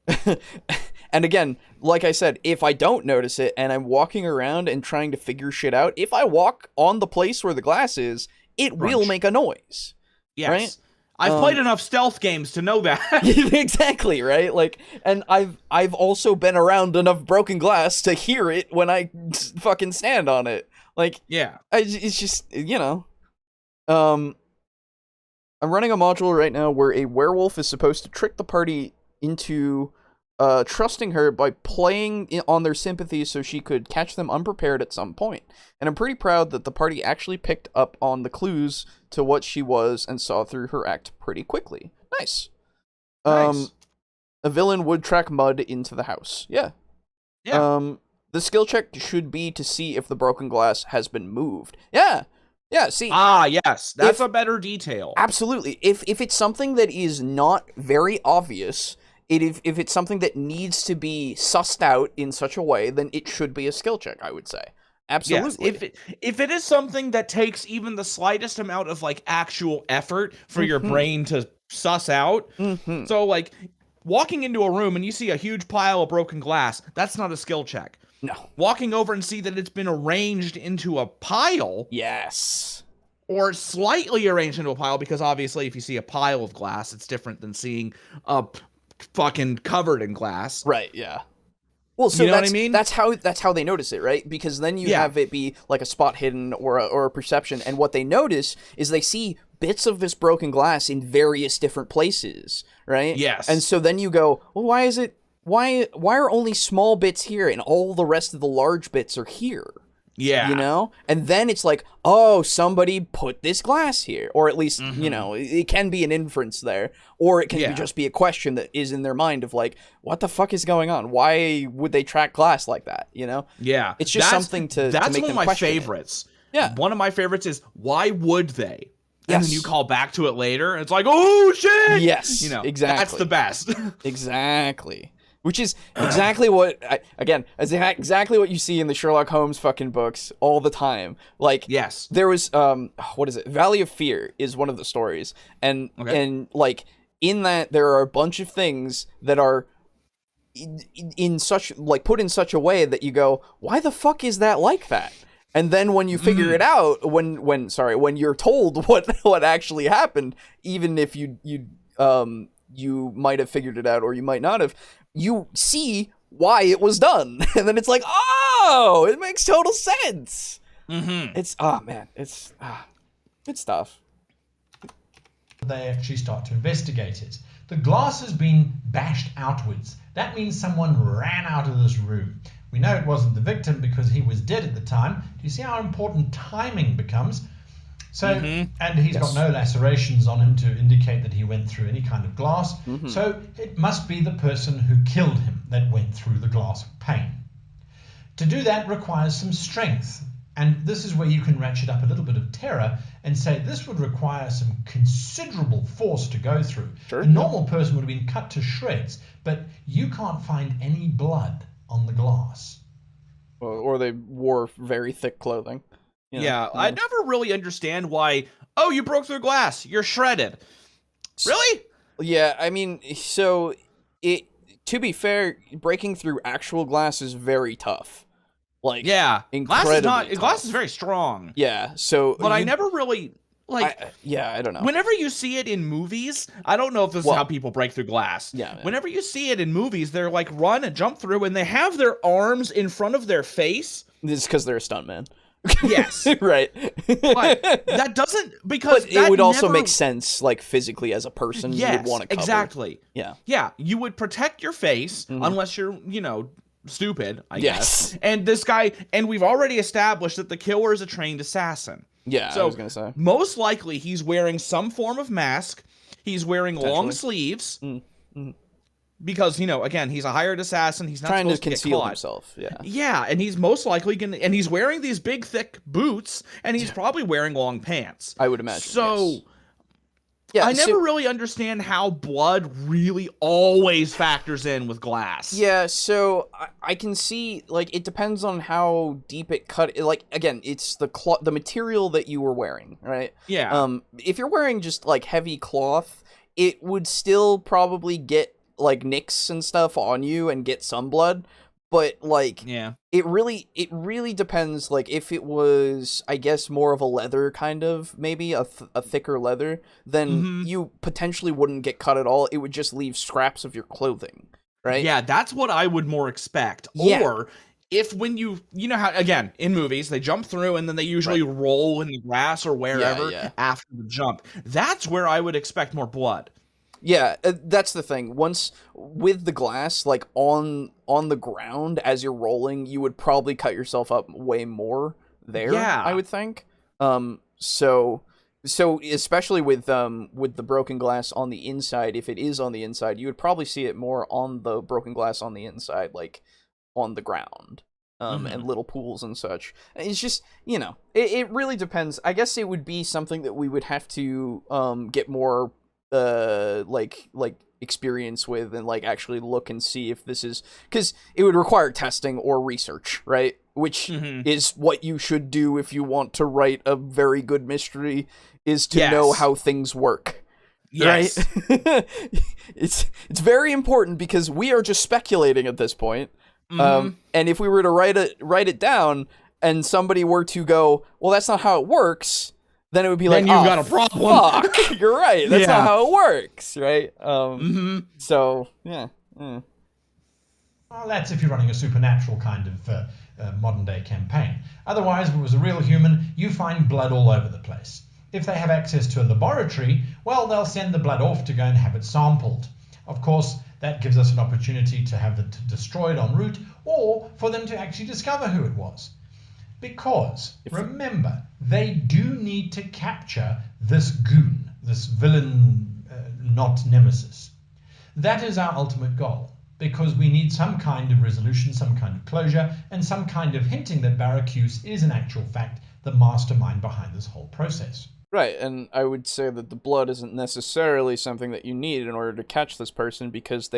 And again, like I said, if I don't notice it and I'm walking around and trying to figure shit out, if I walk on the place where the glass is, it will make a noise. Yes. Right? I've played enough stealth games to know that. Exactly, right? Like, and I've also been around enough broken glass to hear it when I fucking stand on it. Like, yeah. It's just, I'm running a module right now where a werewolf is supposed to trick the party into trusting her by playing on their sympathy so she could catch them unprepared at some point. And I'm pretty proud that the party actually picked up on the clues to what she was and saw through her act pretty quickly. Nice. Nice. A villain would track mud into the house. Yeah. The skill check should be to see if the broken glass has been moved. Yeah, see. Yes. That's a better detail. Absolutely. If it's something that is not very obvious, if it's something that needs to be sussed out in such a way, then it should be a skill check, I would say. Absolutely. Yes. If it is something that takes even the slightest amount of, like, actual effort for your brain to suss out. So, like, walking into a room and you see a huge pile of broken glass, that's not a skill check. No. Walking over and see that it's been arranged into a pile. Yes. Or slightly arranged into a pile, because obviously if you see a pile of glass, it's different than seeing a fucking covered in glass. Right, yeah. Well, so you know what I mean? That's how they notice it, right? Because then you have it be like a spot hidden or a perception, and what they notice is they see bits of this broken glass in various different places, right? Yes. And so then you go, well, why are only small bits here and all the rest of the large bits are here? Yeah. You know? And then it's like, oh, somebody put this glass here. Or at least, it can be an inference there. Or it can just be a question that is in their mind of like, what the fuck is going on? Why would they track glass like that? You know? Yeah. It's just something to That's make one of them my question favorites. It. Yeah. One of my favorites is, why would they? Yes. And then you call back to it later, and it's like, oh, shit! Yes, exactly. That's the best. Exactly. Which is exactly what, exactly what you see in the Sherlock Holmes fucking books all the time. Like, yes. There was, what is it? Valley of Fear is one of the stories. And like, in that, there are a bunch of things that are in such, like, put in such a way that you go, why the fuck is that like that? And then when you figure it out, when you're told what actually happened, even if you might have figured it out or you might not have, you see why it was done. And then it's like, oh, it makes total sense. It's, oh man, it's good stuff. They actually start to investigate it. The glass has been bashed outwards. That means someone ran out of this room. We know it wasn't the victim because he was dead at the time. Do you see how important timing becomes? So, and he's got no lacerations on him to indicate that he went through any kind of glass. So it must be the person who killed him that went through the glass pane. To do that requires some strength. And this is where you can ratchet up a little bit of terror and say this would require some considerable force to go through. Sure. A normal person would have been cut to shreds, but you can't find any blood on the glass. Or they wore very thick clothing. I never really understand why, oh, you broke through glass, you're shredded. Really? Yeah, I mean, so to be fair, breaking through actual glass is very tough. Like, incredibly tough. Glass is very strong. Yeah, so but I never really like. I don't know. Whenever you see it in movies, I don't know if this is how people break through glass. Yeah. Whenever you see it in movies, they're like run and jump through, and they have their arms in front of their face. It's because they're a stuntman. Yes. Right. But that doesn't, because it would also make sense, like, physically as a person. Yes, you would want to cover. Exactly. Yeah. Yeah, you would protect your face unless you're, stupid, I guess. And this guy, and we've already established that the killer is a trained assassin. Yeah, so I was going to say. Most likely he's wearing some form of mask. He's wearing long sleeves. Because, again, he's a hired assassin. He's not trying supposed to get conceal caught. himself. Yeah. Yeah, and he's most likely and he's wearing these big, thick boots, and he's probably wearing long pants. I would imagine. So, yes. Yeah, I never really understand how blood really always factors in with glass. Yeah, so I can see, like, it depends on how deep it cut. Like, again, it's the material that you were wearing, right? Yeah. If you're wearing just, like, heavy cloth, it would still probably get like nicks and stuff on you and get some blood, but like it really depends. Like if it was, I guess, more of a leather kind of, maybe a thicker leather, then you potentially wouldn't get cut at all. It would just leave scraps of your clothing, right? Yeah, that's what I would more expect. Yeah. Or if when you know how, again, in movies, they jump through and then they usually roll in the grass or wherever after the jump. That's where I would expect more blood. Yeah, that's the thing. Once with the glass, like on the ground as you're rolling, you would probably cut yourself up way more there, I would think. So especially with the broken glass on the inside, if it is on the inside, you would probably see it more on the broken glass on the inside, like on the ground, and little pools and such. It's just, it really depends. I guess it would be something that we would have to get more like experience with, and like actually look and see if this is, because it would require testing or research, right? Which is what you should do if you want to write a very good mystery, is to know how things work. Yes. Right? It's very important, because we are just speculating at this point. And if we were to write it down and somebody were to go, well, that's not how it works, then it would be then like, you've got a problem. Fuck, you're right. That's not how it works, right? So, yeah. Well, that's if you're running a supernatural kind of modern-day campaign. Otherwise, if it was a real human, you find blood all over the place. If they have access to a laboratory, well, they'll send the blood off to go and have it sampled. Of course, that gives us an opportunity to have it destroyed en route, or for them to actually discover who it was. Because, remember, they do need to capture this goon, this villain, not nemesis. That is our ultimate goal, because we need some kind of resolution, some kind of closure, and some kind of hinting that Barracuse is in actual fact the mastermind behind this whole process. Right, and I would say that the blood isn't necessarily something that you need in order to catch this person, because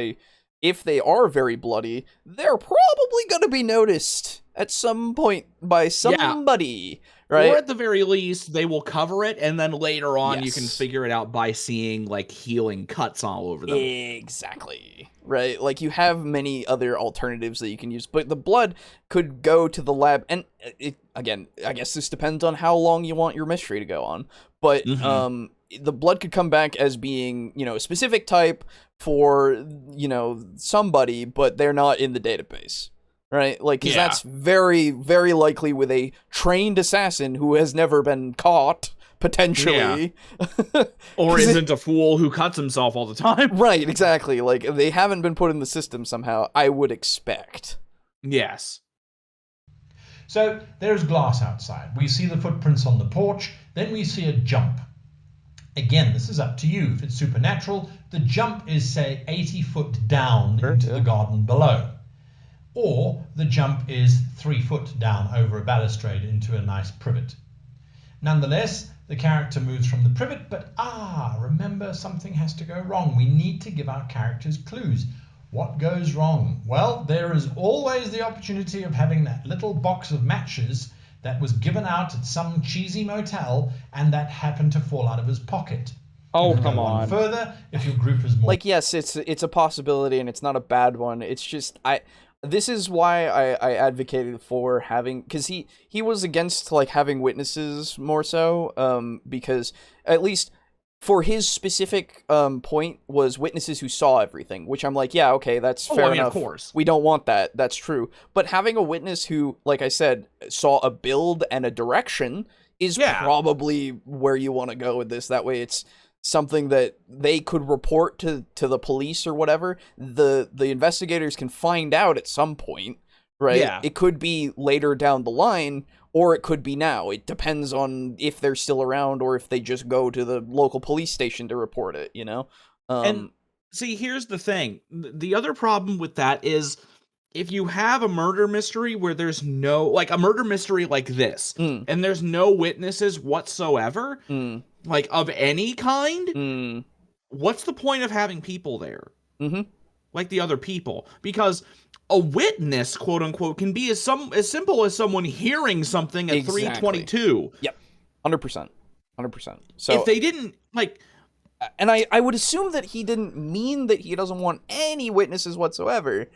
if they are very bloody, they're probably going to be noticed at some point by somebody, right? Or at the very least, they will cover it, and then later on you can figure it out by seeing, like, healing cuts all over them. Exactly, right? Like, you have many other alternatives that you can use, but the blood could go to the lab, and again, I guess this depends on how long you want your mystery to go on, but the blood could come back as being, a specific type for, somebody, but they're not in the database, right? Like, because that's very, very likely with a trained assassin who has never been caught, potentially. Or isn't a fool who cuts himself all the time. Right, exactly. Like, they haven't been put in the system somehow, I would expect. Yes. So, there's glass outside. We see the footprints on the porch, then we see a jump. Again, this is up to you. If it's supernatural, the jump is, say, 80 foot down into the garden below. Or the jump is 3 foot down over a balustrade into a nice privet. Nonetheless, the character moves from the privet, but remember, something has to go wrong. We need to give our characters clues. What goes wrong? Well, there is always the opportunity of having that little box of matches that was given out at some cheesy motel and that happened to fall out of his pocket. Oh, come on. Further, if your group is more... Like, yes, it's a possibility, and it's not a bad one. It's just, this is why I advocated for having, because he was against, like, having witnesses more so, because at least for his specific point was witnesses who saw everything, which I'm like, yeah, okay, that's fair enough. Of course. We don't want that. That's true. But having a witness who, like I said, saw a build and a direction is probably where you want to go with this. That way it's something that they could report to the police or whatever. The investigators can find out at some point, right? Yeah. It could be later down the line, or it could be now. It depends on if they're still around or if they just go to the local police station to report it, And see, here's the thing. The other problem with that is if you have a murder mystery where there's no, like a murder mystery like this, and there's no witnesses whatsoever, like of any kind, what's the point of having people there? Like the other people? Because a witness, quote unquote, can be as simple as someone hearing something at 3:22. Yep, 100%. So if they didn't, like, And I would assume that he didn't mean that he doesn't want any witnesses whatsoever.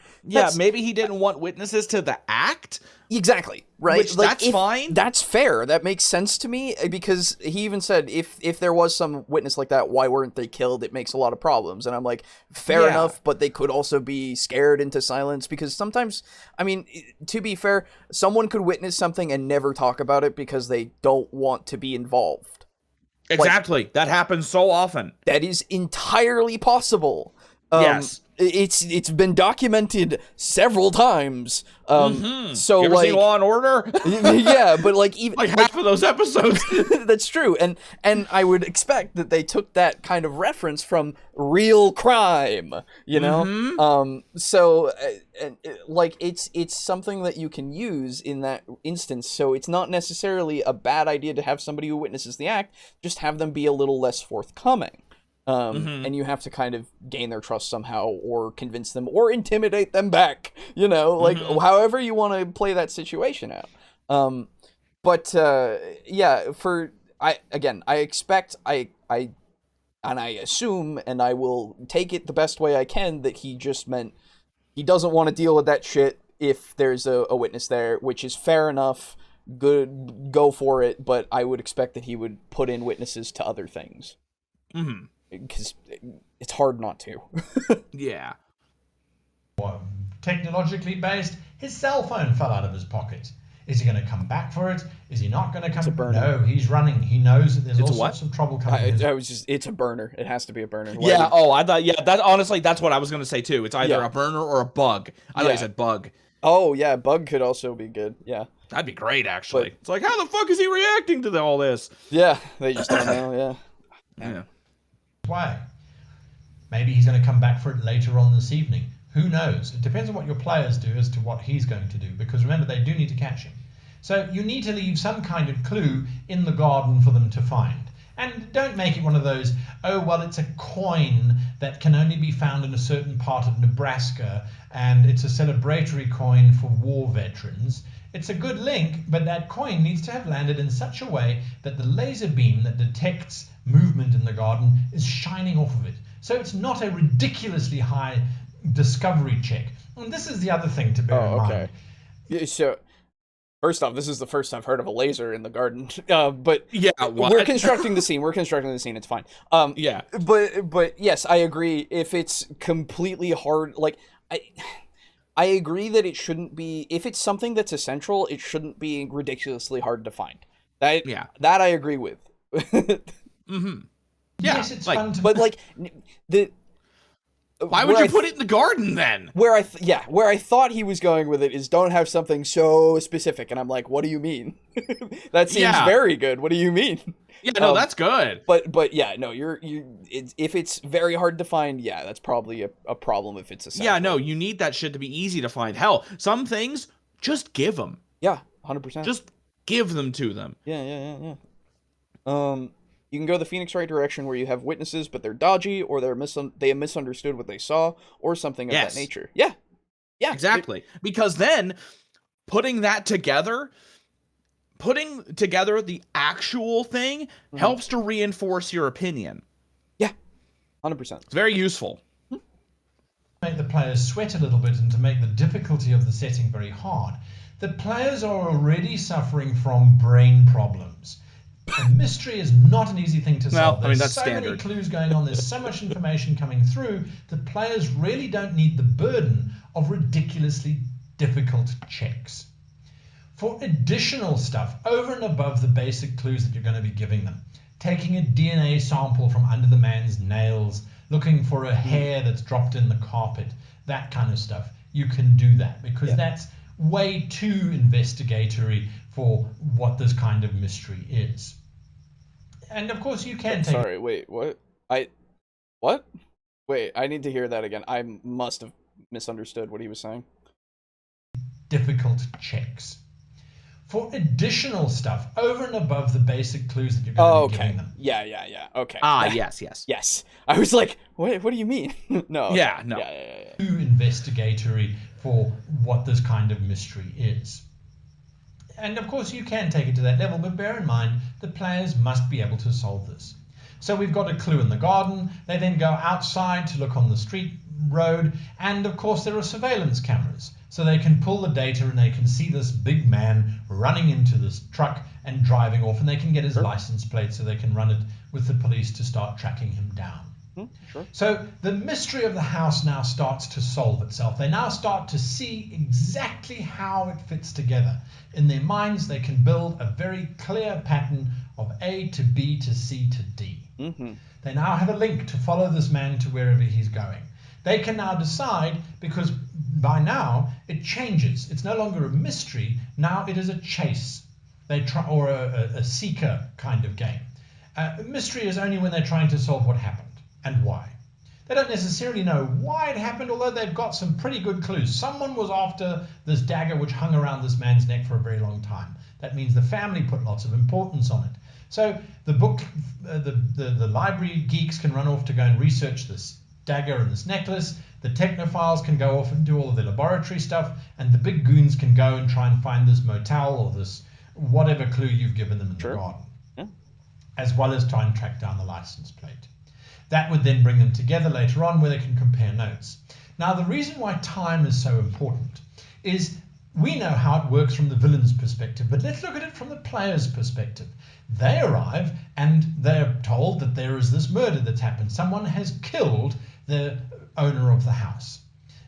Maybe he didn't want witnesses to the act. Exactly, right? Which, that's fine. That's fair. That makes sense to me, because he even said if there was some witness like that, why weren't they killed? It makes a lot of problems. And I'm like, fair enough, but they could also be scared into silence, because sometimes, I mean, to be fair, someone could witness something and never talk about it because they don't want to be involved. Exactly. That happens so often. That is entirely possible. Yes. It's been documented several times. So you ever seen Law and Order? Yeah, but like even like half of those episodes. That's true, and I would expect that they took that kind of reference from real crime, you know. So like it's something that you can use in that instance. So it's not necessarily a bad idea to have somebody who witnesses the act, just have them be a little less forthcoming. And you have to kind of gain their trust somehow, or convince them, or intimidate them back, you know, like however you want to play that situation out. But I expect, and I assume, and I will take it the best way I can, that he just meant he doesn't want to deal with that shit if there's a witness there, which is fair enough. Good, go for it. But I would expect that he would put in witnesses to other things. Because it's hard not to. Yeah. Technologically based, his cell phone fell out of his pocket. Is he going to come back for it? Is he not going to come? It's a burner. No, he's running. He knows that there's all sorts of trouble coming. It's a burner. It has to be a burner. Yeah. I thought. Yeah. That honestly, that's what I was going to say too. It's either a burner or a bug. I thought you said bug. Oh yeah, bug could also be good. Yeah. That'd be great, actually. But it's like, how the fuck is he reacting to all this? Yeah, they just don't know. Yeah. Why? Maybe he's going to come back for it later on this evening. Who knows? It depends on what your players do as to what he's going to do, because remember, they do need to catch him. So you need to leave some kind of clue in the garden for them to find. And don't make it one of those, oh, well, it's a coin that can only be found in a certain part of Nebraska, and it's a celebratory coin for war veterans. It's a good link, but that coin needs to have landed in such a way that the laser beam that detects movement in the garden is shining off of it. So it's not a ridiculously high discovery check. And this is the other thing to bear in mind. Yeah, so, first off, this is the first I've heard of a laser in the garden. But we're constructing the scene. It's fine. Yeah. But yes, I agree. If it's completely hard, like I agree that it shouldn't be. If it's something that's essential, it shouldn't be ridiculously hard to find. That I agree with. Yeah, yes, it's fun to... But like why would you put it in the garden then? Where I thought he was going with it is don't have something so specific, and I'm like, what do you mean? That seems very good. What do you mean? Yeah, no, that's good. But yeah, no, if it's very hard to find, that's probably a problem if it's essential. Yeah, no, you need that shit to be easy to find. Hell, some things just give them. Yeah, 100%. Just give them to them. Yeah. You can go the Phoenix Wright direction where you have witnesses, but they're dodgy, or they misunderstood what they saw, or something of that nature. Yeah, exactly. Because then putting together the actual thing helps to reinforce your opinion. Yeah, 100%. It's very useful. Make the players sweat a little bit and to make the difficulty of the setting very hard. The players are already suffering from brain problems. A mystery is not an easy thing to solve. That's so standard. Many clues going on. There's so much information coming through. The players really don't need the burden of ridiculously difficult checks. For additional stuff, over and above the basic clues that you're going to be giving them, taking a DNA sample from under the man's nails, looking for a hair that's dropped in the carpet, that kind of stuff, you can do that, because that's way too investigatory for what this kind of mystery is. And of course you can take... Sorry, wait, what? What? Wait, I need to hear that again. I must have misunderstood what he was saying. Difficult checks. For additional stuff, over and above the basic clues that you're going to be giving them. Yeah. Okay. Yes. I was like, what do you mean? No. Yeah, no. Yeah. Too investigatory for what this kind of mystery is. And of course you can take it to that level, but bear in mind the players must be able to solve this. So we've got a clue in the garden. They then go outside to look on the street road, and of course there are surveillance cameras. So they can pull the data and they can see this big man running into this truck and driving off, and they can get his license plate so they can run it with the police to start tracking him down. Sure. So the mystery of the house now starts to solve itself. They now start to see exactly how it fits together. In their minds, they can build a very clear pattern of A to B to C to D. They now have a link to follow this man to wherever he's going. They can now decide, because by now it changes. It's no longer a mystery. Now it is a chase. Or a seeker kind of game. Mystery is only when they're trying to solve what happened and why. They don't necessarily know why it happened, although they've got some pretty good clues. Someone was after this dagger which hung around this man's neck for a very long time. That means the family put lots of importance on it. So the the library geeks can run off to go and research this dagger and this necklace. The technophiles can go off and do all of the laboratory stuff, and the big goons can go and try and find this motel or this whatever clue you've given them in the garden, as well as try and track down the license plate. That would then bring them together later on where they can compare notes. Now, the reason why time is so important is we know how it works from the villain's perspective, but let's look at it from the player's perspective. They arrive and they're told that there is this murder that's happened. Someone has killed the owner of the house.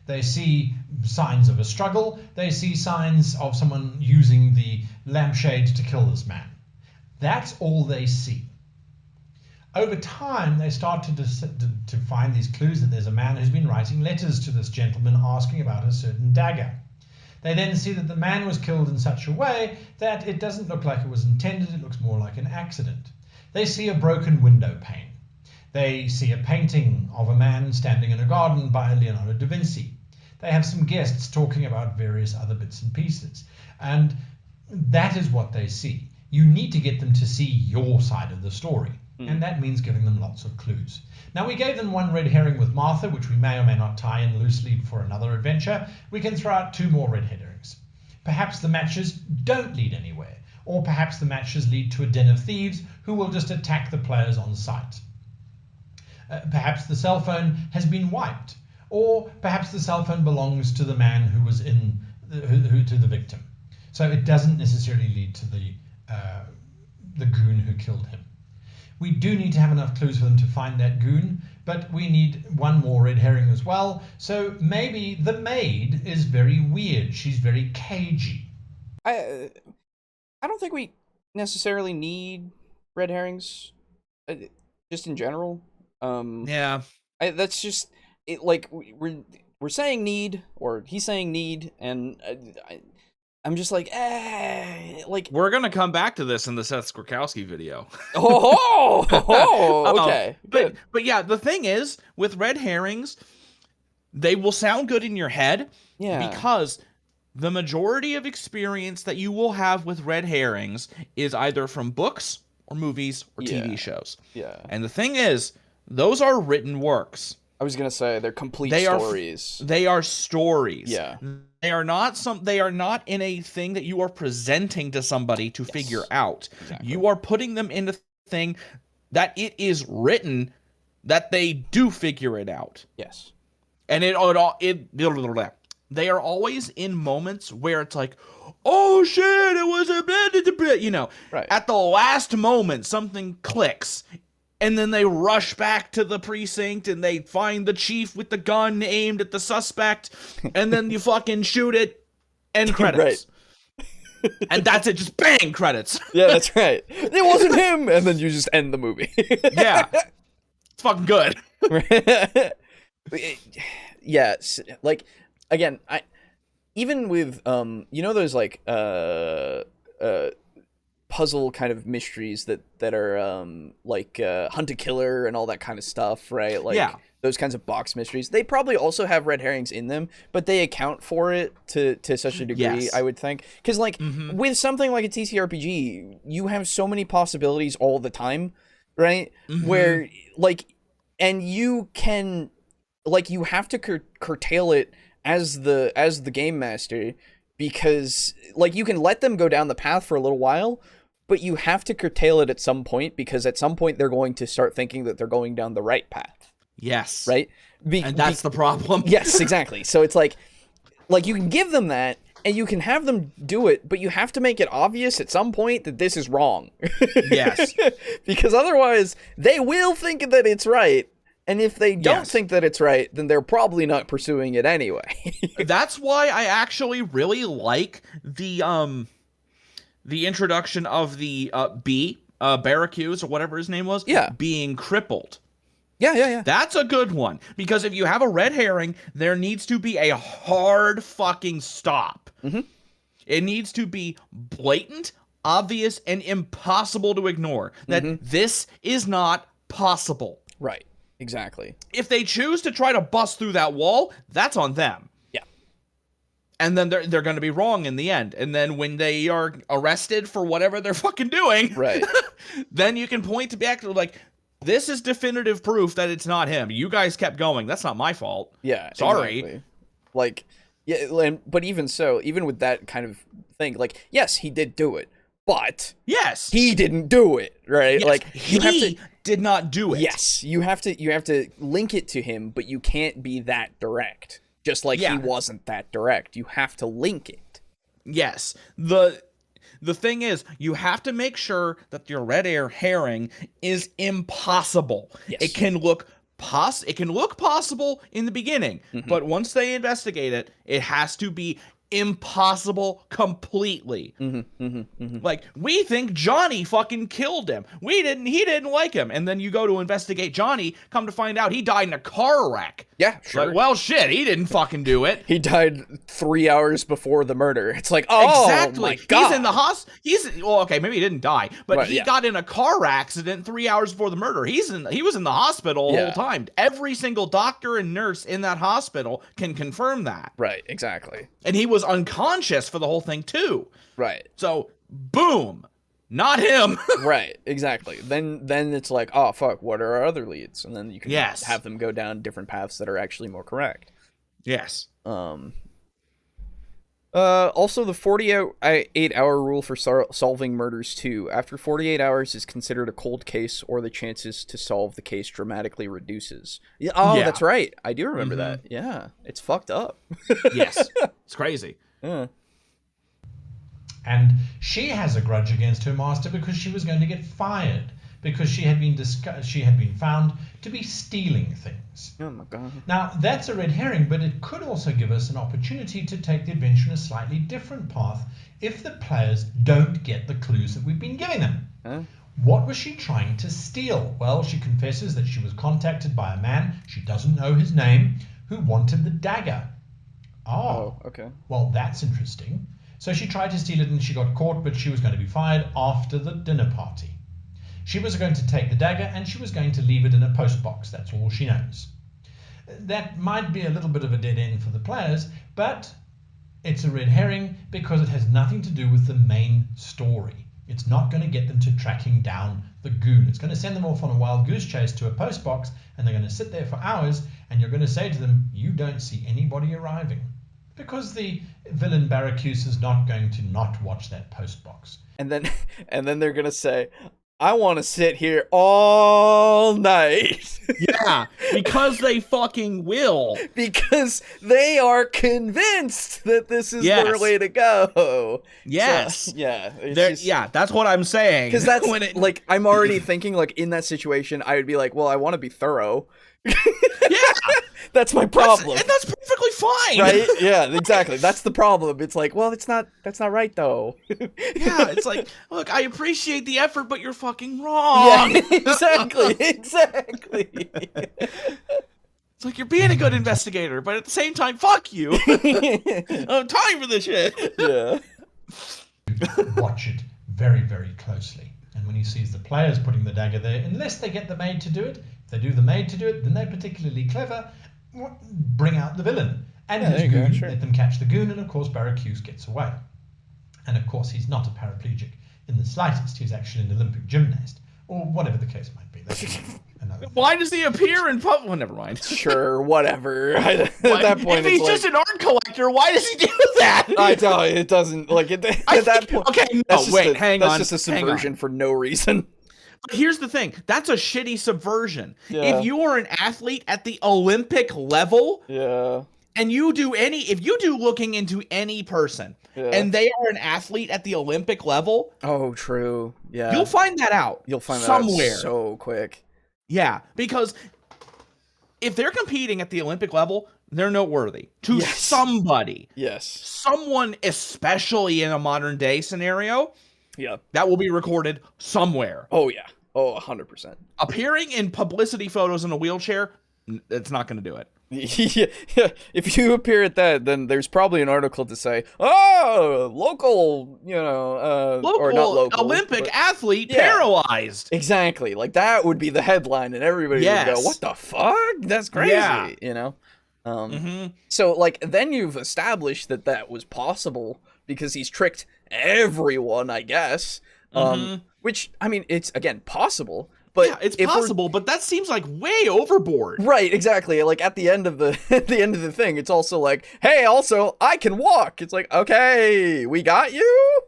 They see signs of a struggle. They see signs of someone using the lampshade to kill this man. That's all they see. Over time, they start to find these clues that there's a man who's been writing letters to this gentleman asking about a certain dagger. They then see that the man was killed in such a way that it doesn't look like it was intended, it looks more like an accident. They see a broken window pane. They see a painting of a man standing in a garden by Leonardo da Vinci. They have some guests talking about various other bits and pieces. And that is what they see. You need to get them to see your side of the story. And that means giving them lots of clues. Now, we gave them one red herring with Martha, which we may or may not tie in loosely for another adventure. We can throw out 2 more red herrings. Perhaps the matches don't lead anywhere, or perhaps the matches lead to a den of thieves who will just attack the players on sight. Perhaps the cell phone has been wiped, or perhaps the cell phone belongs to the man who was to the victim. So it doesn't necessarily lead to the goon who killed him. We do need to have enough clues for them to find that goon, but we need 1 more red herring as well. So maybe the maid is very weird. She's very cagey. I don't think we necessarily need red herrings, just in general. Yeah. That's just it. Like we're saying need, or he's saying need, and I'm just like, like we're gonna come back to this in the Seth Skorkowski video. Okay. But yeah, the thing is with red herrings, they will sound good in your head, because the majority of experience that you will have with red herrings is either from books or movies or TV shows. Yeah. And the thing is, those are written works. I was gonna say they're complete stories. They are stories. Yeah. They are not in a thing that you are presenting to somebody to figure out. Exactly. You are putting them in a thing that it is written that they do figure it out. Yes. And they are always in moments where it's like, oh shit, it was a bit, right. At the last moment something clicks. And then they rush back to the precinct and they find the chief with the gun aimed at the suspect. And then you fucking shoot it and credits. Right. And that's it. Just bang, credits. Yeah, that's right. It wasn't him. And then you just end the movie. Yeah. It's fucking good. Yeah. Like, again, even with, those like, puzzle kind of mysteries that are like Hunt a Killer and all that kind of stuff, right? Like those kinds of box mysteries. They probably also have red herrings in them, but they account for it to such a degree, I would think. Because like with something like a TTRPG, you have so many possibilities all the time, right? Where like, and you can like you have to curtail it as the game master, because like you can let them go down the path for a little while, but you have to curtail it at some point, because at some point they're going to start thinking that they're going down the right path. Yes. Right? And that's the problem. Yes, exactly. So it's like you can give them that, and you can have them do it, but you have to make it obvious at some point that this is wrong. Yes. Because otherwise, they will think that it's right. And if they don't think that it's right, then they're probably not pursuing it anyway. That's why I actually really like the introduction of the Barracuda, or whatever his name was, being crippled. Yeah. That's a good one. Because if you have a red herring, there needs to be a hard fucking stop. Mm-hmm. It needs to be blatant, obvious, and impossible to ignore. That this is not possible. Right. Exactly. If they choose to try to bust through that wall, that's on them. Yeah. And then they're going to be wrong in the end. And then when they are arrested for whatever they're fucking doing, right, then you can point to back to like, this is definitive proof that it's not him. You guys kept going. That's not my fault. Yeah. Sorry. Exactly. Like, yeah, but even so, even with that kind of thing, like, yes, he did do it, but yes, he didn't do it, right? Yes, like, you have to did not do it. Yes, you have to link it to him, but you can't be that direct. Just like he wasn't that direct. You have to link it. Yes. The thing is, you have to make sure that your red herring is impossible. Yes. It can look possible in the beginning, but once they investigate it, it has to be impossible completely. Like, we think Johnny fucking killed him. He didn't like him. And then you go to investigate Johnny, come to find out he died in a car wreck. Yeah, sure. Like, well, shit, he didn't fucking do it. He died 3 hours before the murder. It's like, oh, exactly. My God. He's in the well, okay, maybe he didn't die, but he got in a car accident 3 hours before the murder. He was in the hospital the whole time. Every single doctor and nurse in that hospital can confirm that. Right, exactly. And he was unconscious for the whole thing too. Right. So, boom. Not him. Right, exactly. Then it's like, oh fuck, what are our other leads? And then you can have them go down different paths that are actually more correct. Yes. Also, the 48-hour rule for solving murders too. After 48 hours is considered a cold case, or the chances to solve the case dramatically reduces. That's right. I do remember that. Yeah, it's fucked up. Yes, it's crazy. Yeah. And she has a grudge against her master because she was going to get fired because she had been found to be stealing things. Oh my God. Now, that's a red herring, but it could also give us an opportunity to take the adventure in a slightly different path if the players don't get the clues that we've been giving them. Huh? What was she trying to steal? Well, she confesses that she was contacted by a man, she doesn't know his name, who wanted the dagger. Oh, okay. Well, that's interesting. So she tried to steal it and she got caught, but she was going to be fired after the dinner party. She was going to take the dagger and she was going to leave it in a postbox. That's all she knows. That might be a little bit of a dead end for the players, but it's a red herring because it has nothing to do with the main story. It's not going to get them to tracking down the goon. It's going to send them off on a wild goose chase to a postbox, and they're going to sit there for hours, and you're going to say to them, you don't see anybody arriving. Because the villain Barracuda is not going to not watch that postbox. And then they're going to say, I want to sit here all night. Yeah, because they fucking will. Because they are convinced that this is their way to go. Yes. So, yeah. Yeah, that's what I'm saying. Because that's like, I'm already thinking, like, in that situation, I would be like, well, I want to be thorough. Yeah. That's my problem. And that's perfectly fine. Right? Yeah, exactly. That's the problem. It's like, well, that's not right though. Yeah, it's like, look, I appreciate the effort, but you're fucking wrong. Yeah, exactly. It's like, you're being a good investigator, but at the same time, fuck you. I don't have time for this shit. Yeah. Watch it very, very closely. And when he sees the players putting the dagger there, unless they get the maid to do it, if they do the maid to do it, then they're particularly clever, bring out the villain. And his goon, let them catch the goon, and of course Barracuda gets away. And of course he's not a paraplegic in the slightest. He's actually an Olympic gymnast, or whatever the case might be. That's another thing. Why does he appear in public? Well, never mind. Sure, whatever. At that point, if he's just an art collector, character. Why does he do that? I tell you, it doesn't like it. At that point, okay, no, wait, hang on. That's just a subversion for no reason. But here's the thing. That's a shitty subversion. Yeah. If you are an athlete at the Olympic level, and if you do looking into any person, and they are an athlete at the Olympic level, oh, true, yeah, you'll find that out. You'll find somewhere that out so quick. Yeah, because if they're competing at the Olympic level, they're noteworthy to somebody. Yes, someone, especially in a modern day scenario. Yeah, that will be recorded somewhere. Oh yeah. Oh, 100%. Appearing in publicity photos in a wheelchair, it's not going to do it. Yeah. If you appear at that, then there's probably an article to say, "Oh, local, or not local, Olympic athlete paralyzed." Exactly. Like that would be the headline, and everybody would go, "What the fuck? That's crazy." Yeah. So like then you've established that was possible because he's tricked everyone, I guess. Which, I mean, it's, again, possible, but... Yeah, it's possible, but that seems like way overboard. Right, exactly. Like, at the end of the thing, it's also like, hey, also, I can walk. It's like, okay, we got you?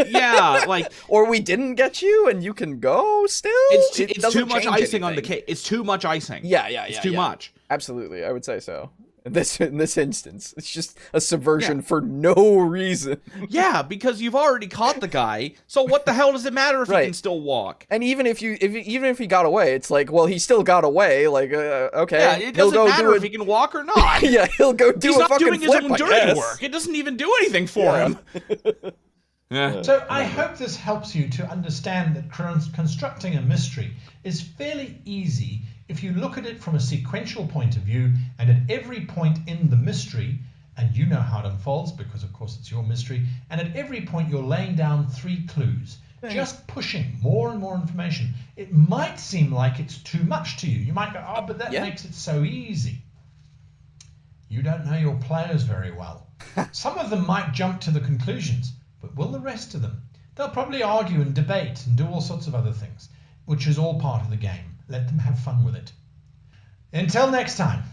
Yeah, like... Or we didn't get you, and you can go still? It's too much icing on the cake. It's too much icing. Yeah. It's too much. Absolutely, I would say so. In this instance, it's just a subversion for no reason. Yeah, because you've already caught the guy. So what the hell does it matter if he can still walk? And even if he got away, it's like, well, he still got away. Like, okay, yeah, it doesn't matter if he can walk or not. Yeah, he'll go do a fucking flip. He's not doing his own dirty work. It doesn't even do anything for him. Yeah. So I hope this helps you to understand that constructing a mystery is fairly easy if you look at it from a sequential point of view, and at every point in the mystery, and you know how it unfolds because of course it's your mystery, and at every point you're laying down 3 clues, just pushing more and more information. It might seem like it's too much to you. You might go, oh, but that makes it so easy. You don't know your players very well. Some of them might jump to the conclusions, but will the rest of them? They'll probably argue and debate and do all sorts of other things, which is all part of the game. Let them have fun with it. Until next time,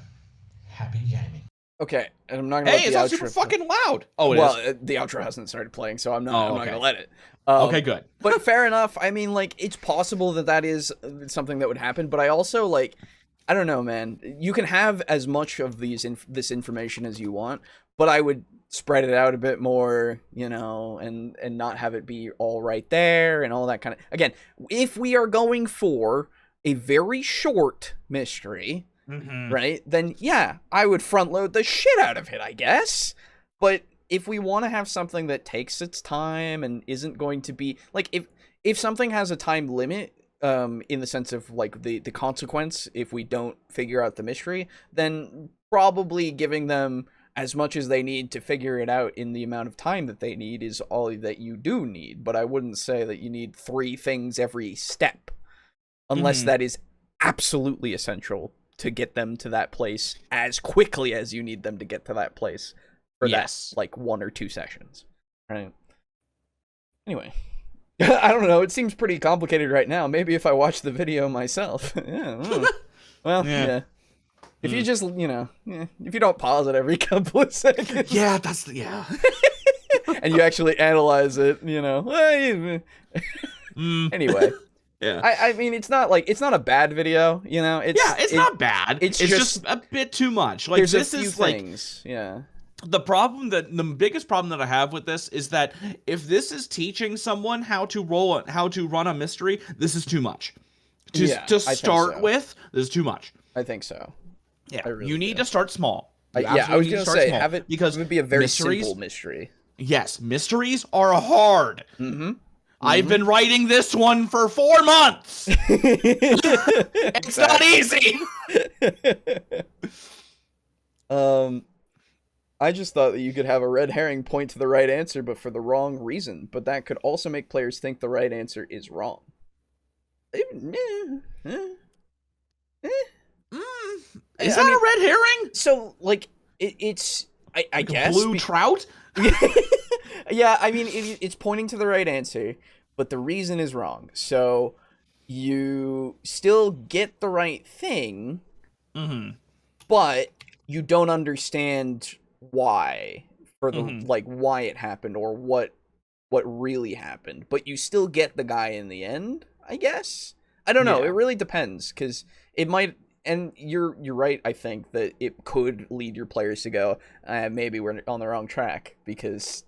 happy gaming. Okay, and I'm not gonna. Hey, it's not super fucking loud. Oh, it is. The outro hasn't started playing, so I'm not gonna let it. Okay, good. But fair enough. I mean, like, it's possible that is something that would happen. But I also I don't know, man. You can have as much of this information as you want, but I would spread it out a bit more, and not have it be all right there and all that kind of. Again, if we are going for a very short mystery, right, then yeah, I would front load the shit out of it, I guess. But if we want to have something that takes its time and isn't going to be like, if something has a time limit, in the sense of like the consequence if we don't figure out the mystery, then probably giving them as much as they need to figure it out in the amount of time that they need is all that you do need. But I wouldn't say that you need 3 things every step. Unless that is absolutely essential to get them to that place as quickly as you need them to get to that place for that, like, 1 or 2 sessions, right? Anyway, I don't know. It seems pretty complicated right now. Maybe if I watch the video myself. Well, yeah. If you just, if you don't pause it every couple of seconds. Yeah, and you actually analyze it, Anyway. Yeah. I mean, it's not a bad video, It's not bad. It's just a bit too much. Like, this is things. Yeah. The biggest problem that I have with this is that if this is teaching someone how to run a mystery, this is too much. To start with, this is too much. I think so. Yeah. You need to start small. I was going to say, small, have it because it would be a very simple mystery. Yes, mysteries are hard. I've been writing this one for 4 months. It's not easy. I just thought that you could have a red herring point to the right answer, but for the wrong reason. But that could also make players think the right answer is wrong. Is that a red herring? So, like, it's I like guess blue trout. Yeah, I mean, it's pointing to the right answer, but the reason is wrong. So you still get the right thing, but you don't understand why for the like why it happened or what really happened, but you still get the guy in the end, I guess. I don't know. It really depends, because it might. And you're right. I think that it could lead your players to go, maybe we're on the wrong track, because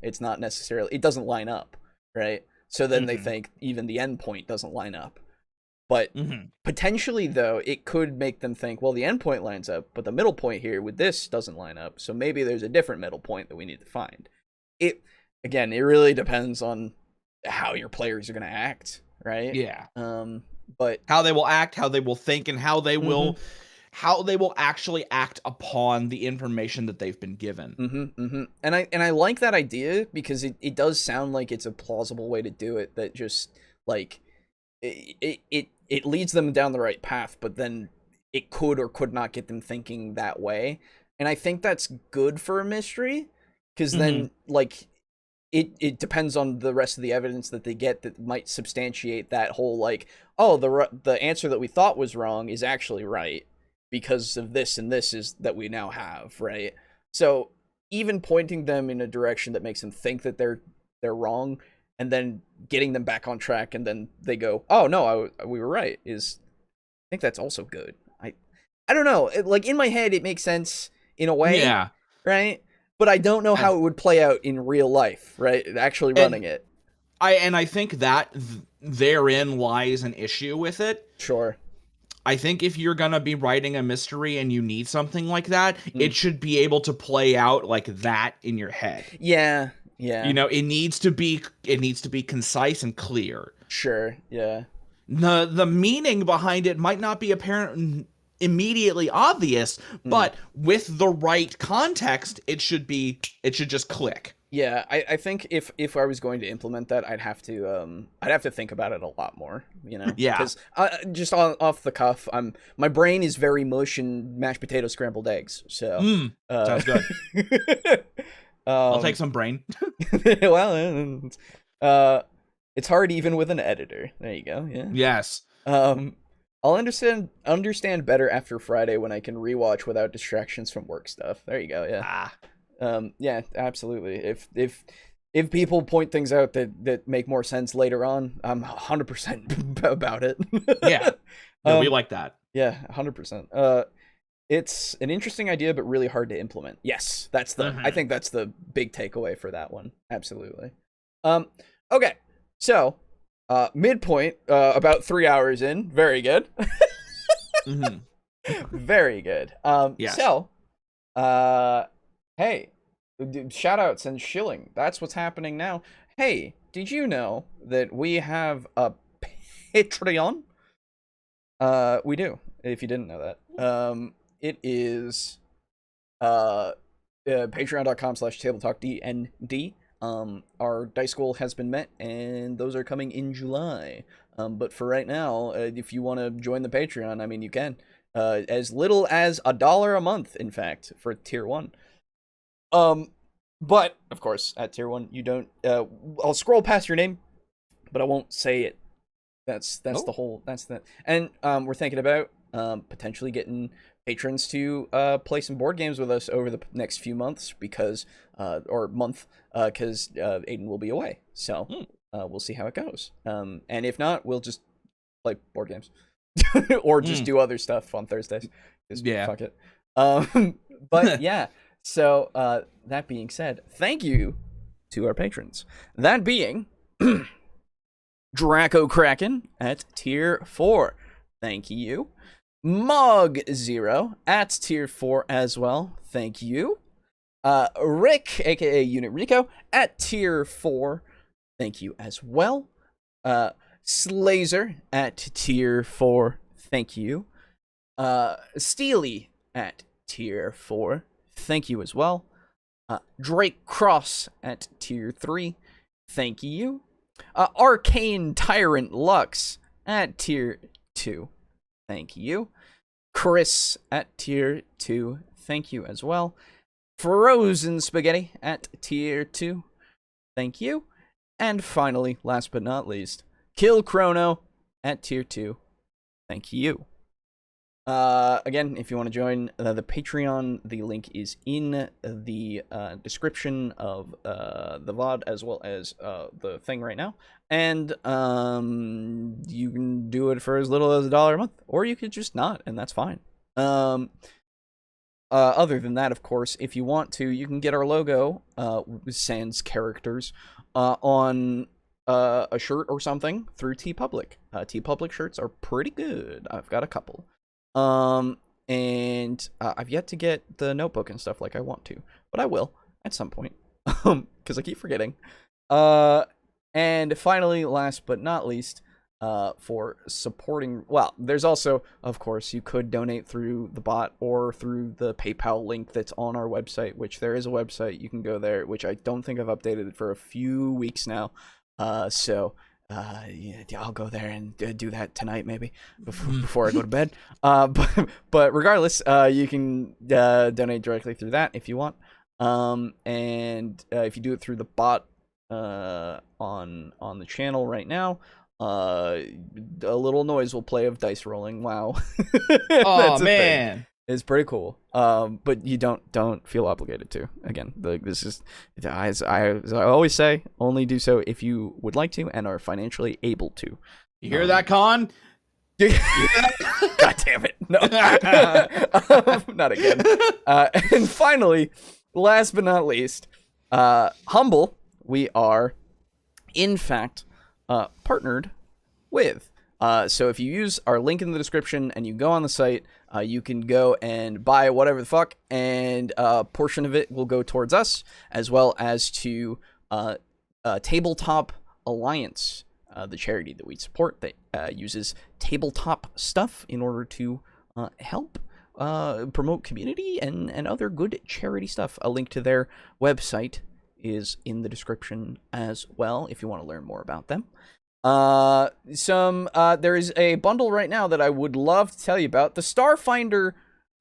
it's not necessarily, it doesn't line up, right? So then they think even the end point doesn't line up. But potentially, though, it could make them think, well, the end point lines up, but the middle point here with this doesn't line up. So maybe there's a different middle point that we need to find. It really depends on how your players are going to act, right? Yeah. But how they will act, how they will think, and how they will actually act upon the information that they've been given. And I like that idea, because it does sound like it's a plausible way to do it, that just like it leads them down the right path, but then it could or could not get them thinking that way. And I think that's good for a mystery, because then like it depends on the rest of the evidence that they get that might substantiate that whole, like, oh, the answer that we thought was wrong is actually right because of this and this is that we now have, right? So even pointing them in a direction that makes them think that they're wrong, and then getting them back on track, and then they go, oh no, we were right, I think that's also good. I don't know, like in my head it makes sense in a way, yeah, right? But I don't know how it would play out in real life, right? Actually running it. I think that therein lies an issue with it. Sure. I think if you're gonna be writing a mystery and you need something like that, it should be able to play out like that in your head. Yeah. Yeah. It needs to be concise and clear. Sure. Yeah. The meaning behind it might not be apparent immediately obvious, but with the right context, it should just click. Yeah, I think if I was going to implement that, I'd have to think about it a lot more, Yeah. Because just off the cuff, my brain is very mush and mashed potato scrambled eggs. So sounds good. I'll take some brain. Well, it's hard even with an editor. There you go. Yeah. Yes. I'll understand better after Friday when I can rewatch without distractions from work stuff. There you go. Yeah. Yeah, absolutely. If people point things out that make more sense later on, I'm 100% about it. Yeah. No, we like that. Yeah, 100%. It's an interesting idea, but really hard to implement. Yes, that's I think that's the big takeaway for that one. Absolutely. Okay. So, midpoint, about 3 hours in. Very good. Very good. Yes. So, hey, shout outs and shilling. That's what's happening now. Hey, did you know that we have a Patreon? We do, if you didn't know that. It is patreon.com/tabletalkdnd. Our dice goal has been met, and those are coming in July. But for right now, if you want to join the Patreon, I mean, you can. As little as $1 a month, in fact, for tier 1. But of course, at tier 1, you don't. I'll scroll past your name, but I won't say it. That's the whole. That's the. And we're thinking about potentially getting patrons to play some board games with us over the next few months, because Aiden will be away. So we'll see how it goes. And if not, we'll just play board games or just do other stuff on Thursdays. Yeah, fuck it. But yeah. So that being said, thank you to our patrons. That being Draco Kraken at tier 4. Thank you. Mog Zero at tier 4 as well. Thank you. Rick, aka Unit Rico, at tier 4. Thank you as well. Slazer at tier 4. Thank you. Steely at tier 4. Thank you as well. Drake Cross at tier 3. Thank you. Arcane Tyrant Lux at tier 2. Thank you. Chris at tier 2. Thank you as well. Frozen Spaghetti at tier 2. Thank you. And finally, last but not least, Kill Chrono at tier 2. Thank you. Again, if you want to join the Patreon, the link is in the description of the VOD as well as the thing right now. And you can do it for as little as $1 a month, or you could just not, and that's fine. Other than that, of course, if you want to, you can get our logo, sans characters, on a shirt or something through TeePublic. TeePublic shirts are pretty good. I've got a couple. And I've yet to get the notebook and stuff like I want to, but I will at some point, because I keep forgetting. And finally, last but not least, for supporting, well, there's also, of course, you could donate through the bot or through the PayPal link that's on our website, which there is a website. You can go there, which I don't think I've updated for a few weeks now. Yeah, I'll go there and do that tonight, maybe before I go to bed. But regardless, you can donate directly through that if you want. And if you do it through the bot on the channel right now, a little noise will play of dice rolling. Wow. Oh man. It's pretty cool. But you don't feel obligated to. Again, this is, as I always say, only do so if you would like to and are financially able to. You hear that, Con? God damn it! No, not again. And finally, last but not least, Humble. We are, in fact, partnered with. So if you use our link in the description and you go on the site, you can go and buy whatever the fuck, and a portion of it will go towards us, as well as to Tabletop Alliance, the charity that we support that uses tabletop stuff in order to help promote community and other good charity stuff. A link to their website is in the description as well if you want to learn more about them. There is a bundle right now that I would love to tell you about. The Starfinder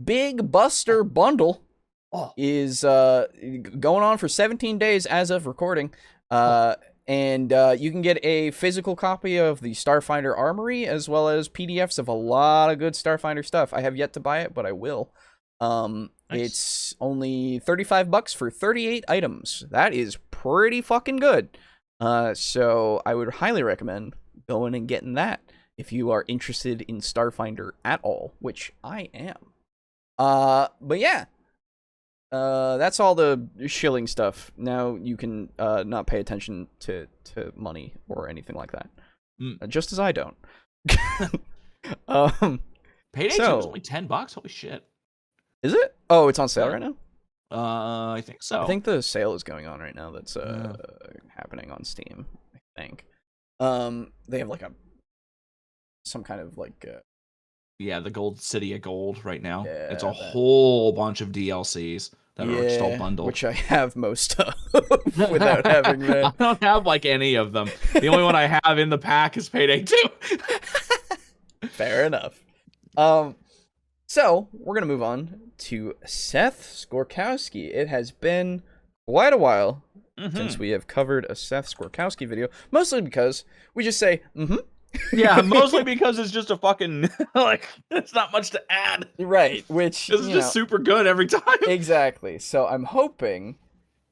Big Buster Bundle is going on for 17 days as of recording. And you can get a physical copy of the Starfinder Armory as well as PDFs of a lot of good Starfinder stuff. I have yet to buy it, but I will. Nice. It's only $35 for 38 items. That is pretty fucking good. So I would highly recommend going and getting that if you are interested in Starfinder at all, which I am. But yeah, that's all the shilling stuff. Now you can not pay attention to money or anything like that, just as I don't. Payday 2 is only $10. Holy shit! Is it? Oh, it's on sale right now. I think so. I think the sale is going on right now. That's happening on Steam. I think. They have like some kind of like. Yeah, the Gold City of Gold right now. Yeah, it's a whole bunch of DLCs that are just all bundled. Which I have most of without having them. I don't have like any of them. The only one I have in the pack is Payday 2. Fair enough. So we're gonna move on to Seth Skorkowski. It has been quite a while since we have covered a Seth Skorkowski video, mostly because we just say Yeah, mostly because it's just a fucking like it's not much to add. Right, which is just super good every time. Exactly. So I'm hoping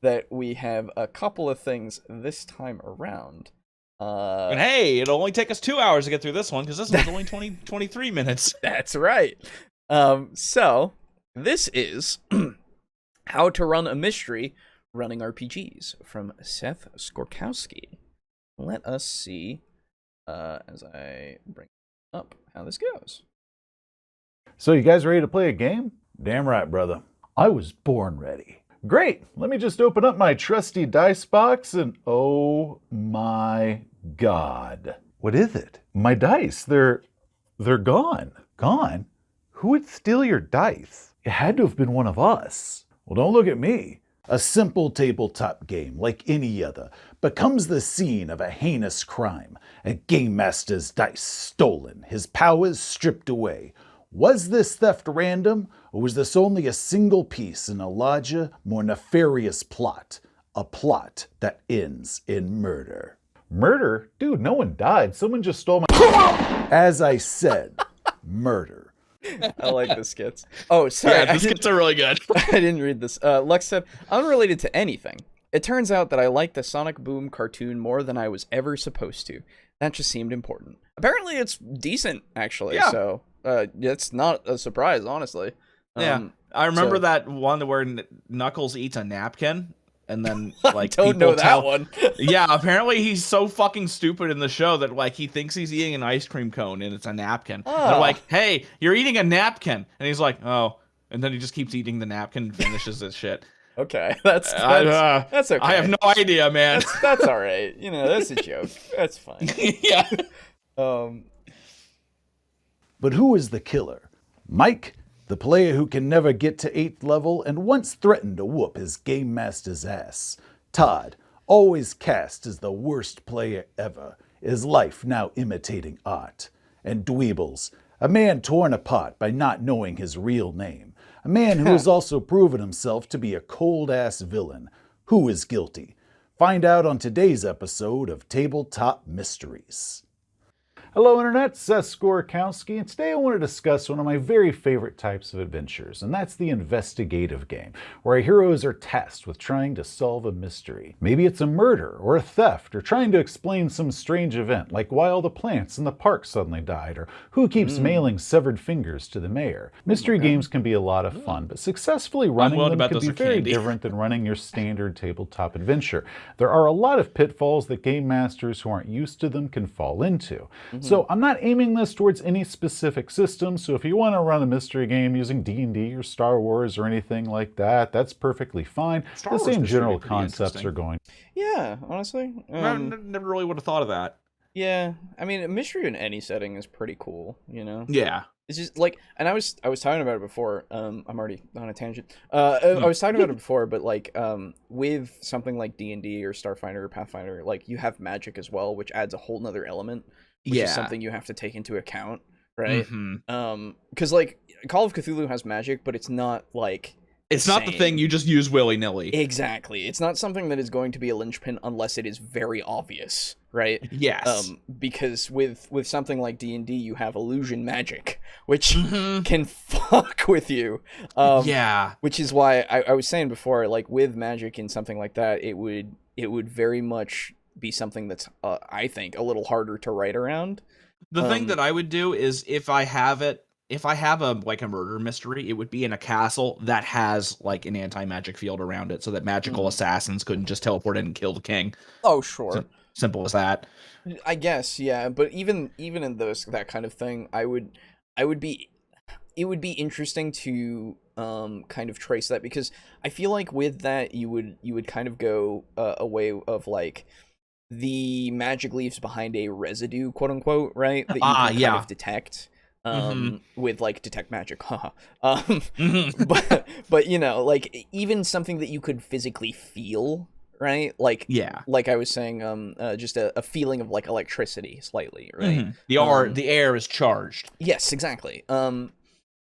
that we have a couple of things this time around. And hey, it'll only take us 2 hours to get through this one because this one's only 23 minutes. That's right. So this is How to Run a Mystery Running RPGs from Seth Skorkowski. Let us see, as I bring up how this goes. So you guys ready to play a game? Damn right, brother. I was born ready. Great. Let me just open up my trusty dice box and oh my God. What is it? My dice, they're gone. Gone? Who would steal your dice? It had to have been one of us. Well, don't look at me. A simple tabletop game, like any other, becomes the scene of a heinous crime. A game master's dice stolen, his powers stripped away. Was this theft random, or was this only a single piece in a larger, more nefarious plot? A plot that ends in murder. Murder? Dude, no one died. Someone just stole my... As I said, murder. I like the skits. Oh, sorry. Yeah, the skits are really good. I didn't read this. Lux said, unrelated to anything. It turns out that I like the Sonic Boom cartoon more than I was ever supposed to. That just seemed important. Apparently it's decent, actually. Yeah. So it's not a surprise, honestly. Yeah. I remember that one where Knuckles eats a napkin. And then, like, I don't know that one. Yeah, apparently he's so fucking stupid in the show that, like, he thinks he's eating an ice cream cone and it's a napkin. Oh. They're like, hey, you're eating a napkin. And he's like, oh. And then he just keeps eating the napkin and finishes his shit. Okay, that's okay. I have no idea, man. That's all right. You know, that's a joke. That's fine. Yeah. But who is the killer? Mike? The player who can never get to 8th level and once threatened to whoop his game master's ass. Todd, always cast as the worst player ever, his life now imitating art. And Dweebles, a man torn apart by not knowing his real name. A man who has also proven himself to be a cold-ass villain. Who is guilty? Find out on today's episode of Tabletop Mysteries. Hello Internet, Seth Skorkowski, and today I want to discuss one of my very favorite types of adventures, and that's the investigative game, where our heroes are tasked with trying to solve a mystery. Maybe it's a murder, or a theft, or trying to explain some strange event, like why all the plants in the park suddenly died, or who keeps mailing severed fingers to the mayor. Mystery games can be a lot of fun, but successfully running them can be very different than running your standard tabletop adventure. There are a lot of pitfalls that game masters who aren't used to them can fall into. So I'm not aiming this towards any specific system, so if you want to run a mystery game using D&D or Star Wars or anything like that, that's perfectly fine. The same general concepts are going. Yeah, honestly. I never really would have thought of that. Yeah, I mean, a mystery in any setting is pretty cool, you know? Yeah. It's just like, and I was talking about it before. I'm already on a tangent. I was talking about it before, but like, with something like D&D or Starfinder or Pathfinder, like you have magic as well, which adds a whole nother element. Which is something you have to take into account, right? Because like Call of Cthulhu has magic, but it's not like it's not the thing you just use willy-nilly. Exactly. It's not something that is going to be a linchpin unless it is very obvious, right? Yes. Because with something like D&D, you have illusion magic, which can fuck with you. Yeah. Which is why I was saying before, like with magic in something like that, it would very much be something that's I think a little harder to write around. The thing that I would do is if I have a like a murder mystery, it would be in a castle that has like an anti-magic field around it so that magical assassins couldn't just teleport in and kill the king. Oh, sure. Simple as that. I guess, yeah, but even in that kind of thing, it would be interesting to kind of trace that, because I feel like with that you would kind of go a way of like the magic leaves behind a residue, quote unquote, right? That you can kind of detect with like detect magic. But you know, like even something that you could physically feel, right? Like like I was saying, just a feeling of like electricity slightly, right? The air is charged. Yes, exactly.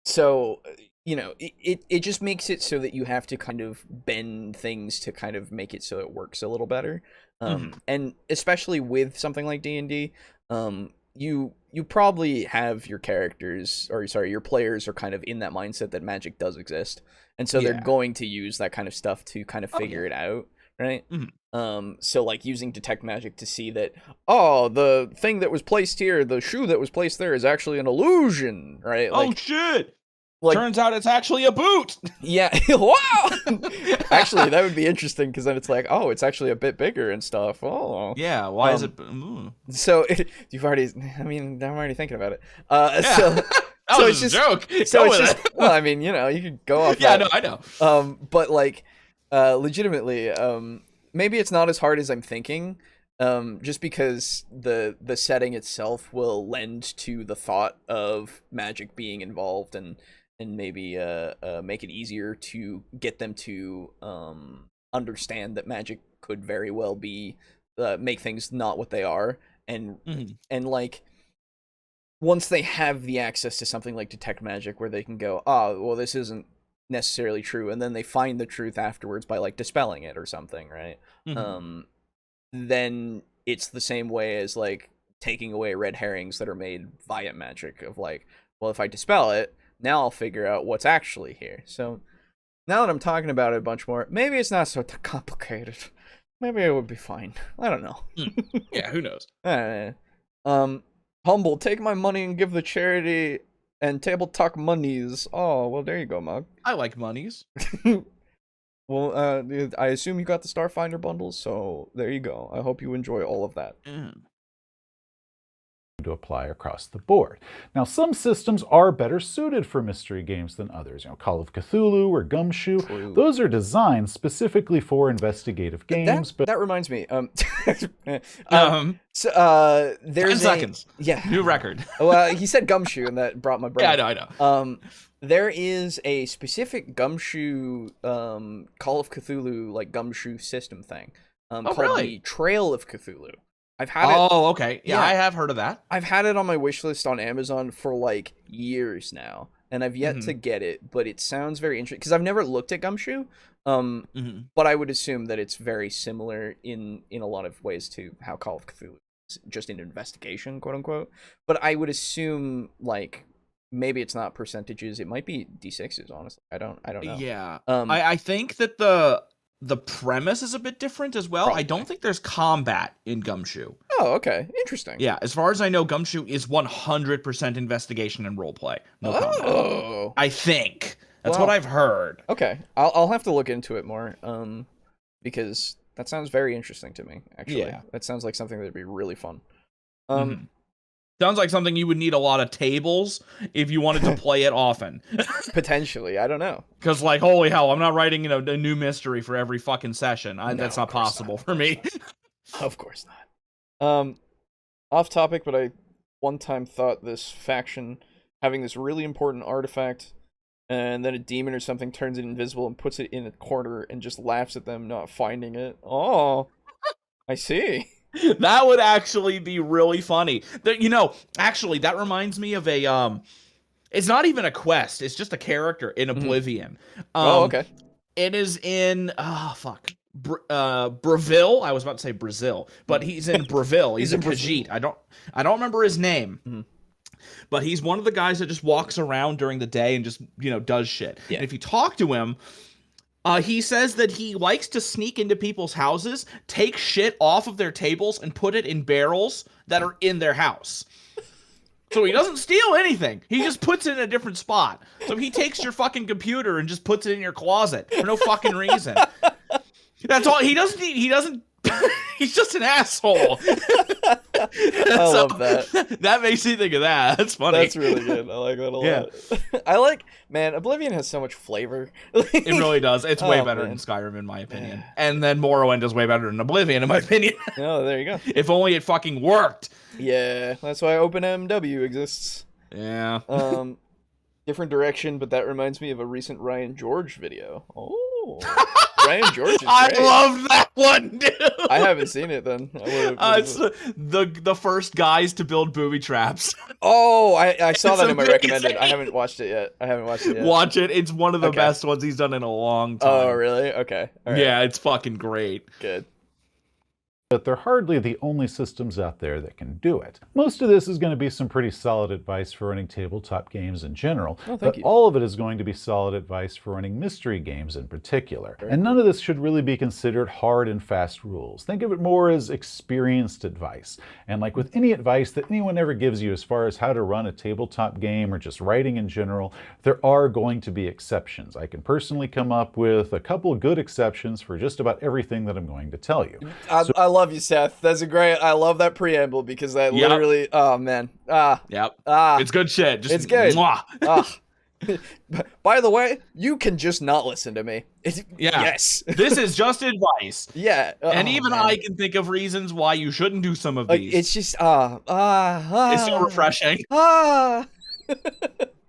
So you know, it just makes it so that you have to kind of bend things to kind of make it so it works a little better. And especially with something like D&D, you probably have your your players are kind of in that mindset that magic does exist, and so they're going to use that kind of stuff to kind of figure it out, right? So like using detect magic to see that, oh, the thing that was placed here, the shoe that was placed there is actually an illusion, right? Like, oh shit! Like, turns out it's actually a boot. Yeah. Wow. Actually, that would be interesting, because then it's like, oh, it's actually a bit bigger and stuff. Oh. Yeah. Why is it? So you've already. I mean, I'm already thinking about it. Yeah. So it's just a joke. So it's just. Well, I mean, you know, you could go off. Yeah, that. I know. But like, legitimately, maybe it's not as hard as I'm thinking. Just because the setting itself will lend to the thought of magic being involved, and maybe make it easier to get them to understand that magic could very well be make things not what they are, and like once they have the access to something like detect magic, where they can go, oh, well, this isn't necessarily true, and then they find the truth afterwards by like dispelling it or something, right? Then it's the same way as like taking away red herrings that are made via magic, of like, well, if I dispel it, now I'll figure out what's actually here. So now that I'm talking about it a bunch more, maybe it's not so complicated. Maybe it would be fine. I don't know. Yeah, who knows? Humble, take my money and give the charity and TableTalk monies. Oh, well, there you go, Mug. I like monies. Well, I assume you got the Starfinder bundles, so there you go. I hope you enjoy all of that. To apply across the board. Now, some systems are better suited for mystery games than others. Call of Cthulhu or Gumshoe. True. Those are designed specifically for investigative games. That reminds me. There's 10 seconds. Yeah. New record. Well, he said Gumshoe, and that brought my brain. Yeah, I know. There is a specific Gumshoe, Call of Cthulhu, like Gumshoe system thing, called the Trail of Cthulhu. I've had it. Oh, okay. Yeah, I have heard of that. I've had it on my wish list on Amazon for like years now, and I've yet to get it. But it sounds very interesting because I've never looked at Gumshoe. But I would assume that it's very similar in a lot of ways to how Call of Cthulhu is, just in investigation, quote unquote. But I would assume like maybe it's not percentages. It might be D6s. Honestly, I don't know. Yeah. I think that the premise is a bit different as well. Probably. I don't think there's combat in Gumshoe. Oh, okay. Interesting. Yeah, as far as I know, Gumshoe is 100% investigation and roleplay. No combat. I think. That's what I've heard. Okay. I'll have to look into it more, because that sounds very interesting to me, actually. Yeah. That sounds like something that would be really fun. Sounds like something you would need a lot of tables if you wanted to play it often. Potentially, I don't know. Because, like, holy hell, I'm not writing a new mystery for every fucking session. That's not possible for me. Of course not. Off topic, but I one time thought this faction having this really important artifact, and then a demon or something turns it invisible and puts it in a corner and just laughs at them not finding it. Oh, I see. That would actually be really funny. Actually, that reminds me of a it's not even a quest, it's just a character in Oblivion. Okay. It is in Brazil. I was about to say Brazil, but he's in Brazil. He's in Khajiit. I don't remember his name. But he's one of the guys that just walks around during the day and just, does shit. Yeah. And if you talk to him, he says that he likes to sneak into people's houses, take shit off of their tables, and put it in barrels that are in their house. So he doesn't steal anything. He just puts it in a different spot. So he takes your fucking computer and just puts it in your closet for no fucking reason. That's all. He doesn't. He's just an asshole. I love that. That makes me think of that. That's funny. That's really good. I like that a lot. Oblivion has so much flavor. It really does. It's way better than Skyrim, in my opinion. And then Morrowind is way better than Oblivion, in my opinion. Oh, there you go. If only it fucking worked. Yeah, that's why OpenMW exists. Yeah. Different direction, but that reminds me of a recent Ryan George video. Oh. Ryan George is great. I love that one, dude. I haven't seen it then. It's the first guys to build booby traps. Oh, I saw that in my recommended. I haven't watched it yet. Watch it. It's one of the best ones he's done in a long time. Oh, really? Okay. All right. Yeah, it's fucking great. Good. But they're hardly the only systems out there that can do it. Most of this is going to be some pretty solid advice for running tabletop games in general, but all of it is going to be solid advice for running mystery games in particular. And none of this should really be considered hard and fast rules. Think of it more as experienced advice. And like with any advice that anyone ever gives you as far as how to run a tabletop game or just writing in general, there are going to be exceptions. I can personally come up with a couple of good exceptions for just about everything that I'm going to tell you. I love you, Seth. That's I love that preamble because that literally, oh man. It's good shit. It's good. By the way, you can just not listen to me. Yes. This is just advice. Yeah. And even I can think of reasons why you shouldn't do some of these. It's just, it's so refreshing.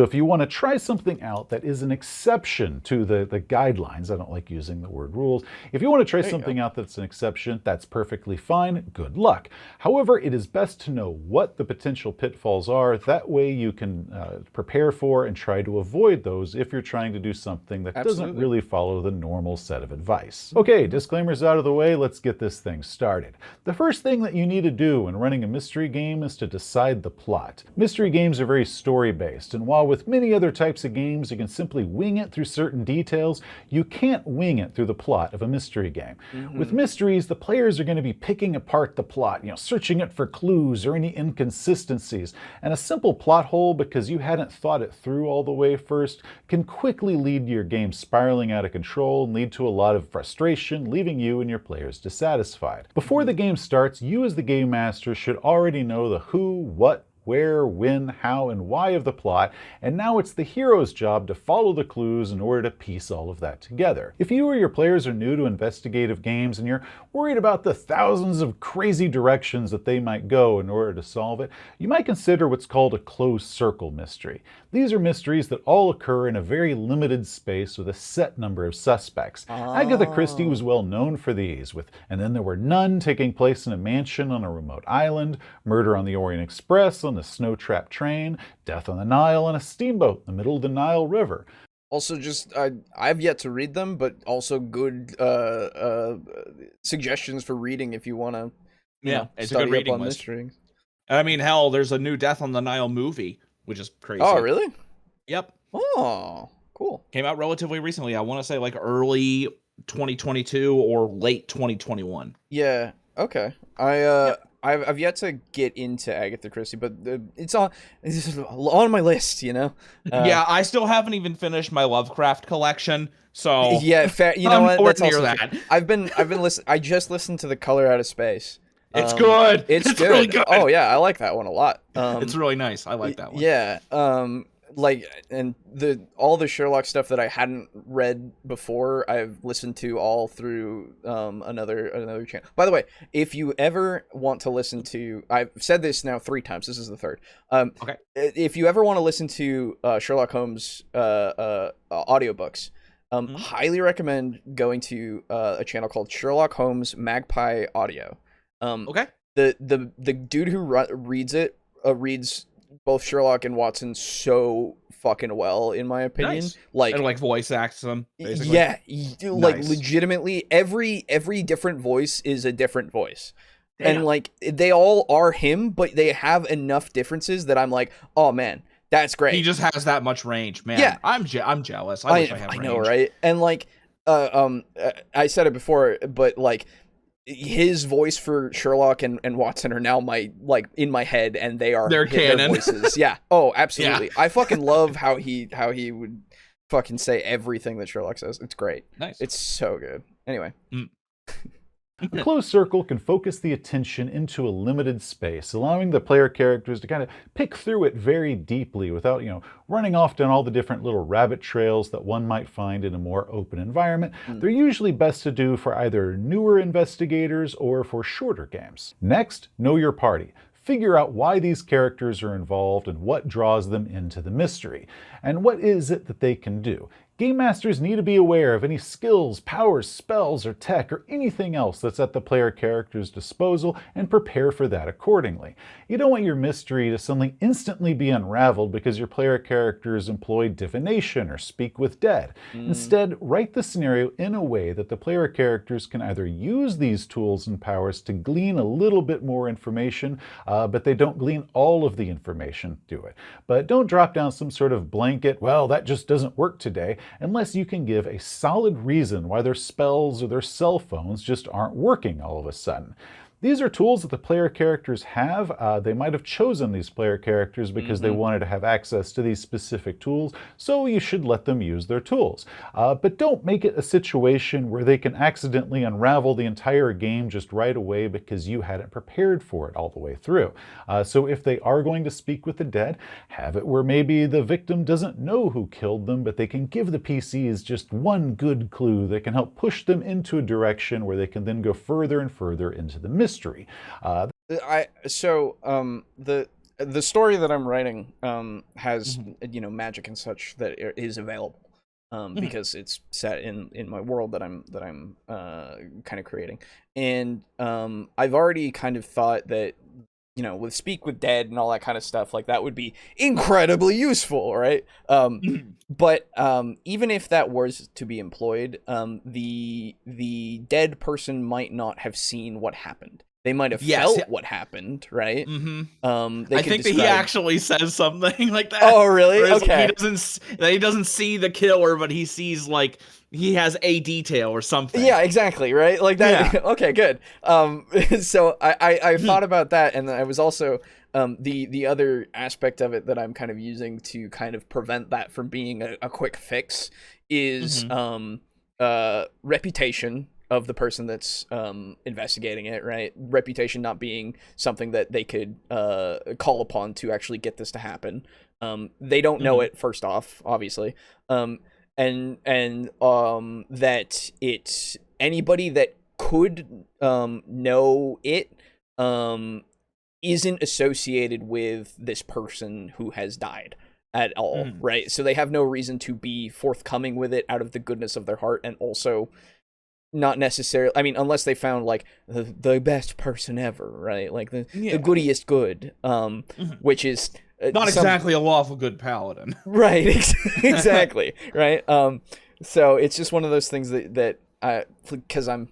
So if you want to try something out that is an exception to the guidelines, I don't like using the word rules. If you want to try something out that's an exception, that's perfectly fine. Good luck. However, it is best to know what the potential pitfalls are. That way you can prepare for and try to avoid those if you're trying to do something that doesn't really follow the normal set of advice. Okay, disclaimers out of the way. Let's get this thing started. The first thing that you need to do when running a mystery game is to decide the plot. Mystery games are very story-based, and while with many other types of games, you can simply wing it through certain details. You can't wing it through the plot of a mystery game. With mysteries, the players are going to be picking apart the plot, searching it for clues or any inconsistencies. And a simple plot hole, because you hadn't thought it through all the way first, can quickly lead to your game spiraling out of control and lead to a lot of frustration, leaving you and your players dissatisfied. Before the game starts, you as the game master should already know the who, what, where, when, how, and why of the plot, and now it's the hero's job to follow the clues in order to piece all of that together. If you or your players are new to investigative games and you're worried about the thousands of crazy directions that they might go in order to solve it, you might consider what's called a closed circle mystery. These are mysteries that all occur in a very limited space with a set number of suspects. Agatha Christie was well known for these, and then there were none taking place in a mansion on a remote island, Murder on the Orient Express on the snow-trapped train, Death on the Nile on a steamboat in the middle of the Nile River. Also, just I've yet to read them, but also good suggestions for reading if you want to. It's a good reading list. Mysteries. I mean, hell, there's a new Death on the Nile movie, which is crazy. Oh, really? Yep. Oh, cool. Came out relatively recently. I want to say like early 2022 or late 2021. Yeah. Okay. I've yet to get into Agatha Christie, but it's on my list, Yeah, I still haven't even finished my Lovecraft collection, so yeah, fair. You know what? That's near also that. I've been listening. I just listened to The Color Out of Space. It's good. It's good. Really good. Oh yeah, I like that one a lot. It's really nice. I like that one. Yeah. And all the Sherlock stuff that I hadn't read before, I've listened to all through another channel. By the way, if you ever want to listen to, I've said this now 3 times. This is the 3rd. Okay. If you ever want to listen to Sherlock Holmes audiobooks, highly recommend going to a channel called Sherlock Holmes Magpie Audio. Okay. The dude who reads it reads both Sherlock and Watson so fucking well, in my opinion. Nice. And voice acts them, basically. Yeah, legitimately, every different voice is a different voice. Damn. And they all are him, but they have enough differences that I'm like, oh man, that's great. He just has that much range, man. Yeah. I'm jealous. I wish I had range. I know, right? And I said it before, but his voice for Sherlock and Watson are now in my head, and they're canon their voices. Yeah. Oh, absolutely. Yeah. I fucking love how he would fucking say everything that Sherlock says. It's great. Nice. It's so good. Anyway. A closed circle can focus the attention into a limited space, allowing the player characters to kind of pick through it very deeply without, running off down all the different little rabbit trails that one might find in a more open environment. They're usually best to do for either newer investigators or for shorter games. Next, know your party. Figure out why these characters are involved and what draws them into the mystery. And what is it that they can do? Game masters need to be aware of any skills, powers, spells, or tech, or anything else that's at the player character's disposal and prepare for that accordingly. You don't want your mystery to suddenly instantly be unraveled because your player characters employ divination or speak with dead. Instead, write the scenario in a way that the player characters can either use these tools and powers to glean a little bit more information, but they don't glean all of the information through it. But don't drop down some sort of blanket, well, that just doesn't work today, unless you can give a solid reason why their spells or their cell phones just aren't working all of a sudden. These are tools that the player characters have. They might have chosen these player characters because they wanted to have access to these specific tools, so you should let them use their tools. But don't make it a situation where they can accidentally unravel the entire game just right away because you hadn't prepared for it all the way through. So if they are going to speak with the dead, have it where maybe the victim doesn't know who killed them, but they can give the PCs just one good clue that can help push them into a direction where they can then go further and further into the mystery. The story that I'm writing has magic and such that is available because it's set in my world that I'm kind of creating, and I've already kind of thought that with Speak with Dead and all that kind of stuff, that would be incredibly useful, right? But even if that was to be employed, the dead person might not have seen what happened. They might have felt what happened, right? Mm-hmm. I think that he actually says something like that. Oh, really? Okay. He doesn't see the killer, but he sees like he has a detail or something. Yeah, exactly, right? Like that. Yeah. Okay, good. So I thought about that, and I was also the other aspect of it that I'm kind of using to kind of prevent that from being a quick fix is reputation of the person that's investigating it, right? Reputation not being something that they could call upon to actually get this to happen. They don't know it, first off, obviously. And that it's anybody that could know it isn't associated with this person who has died at all, right? So they have no reason to be forthcoming with it out of the goodness of their heart, and also not necessarily, I mean, unless they found like the best person ever, right? Like the goodiest good, which is not exactly a lawful good paladin, right? Exactly, right. So it's just one of those things that because I'm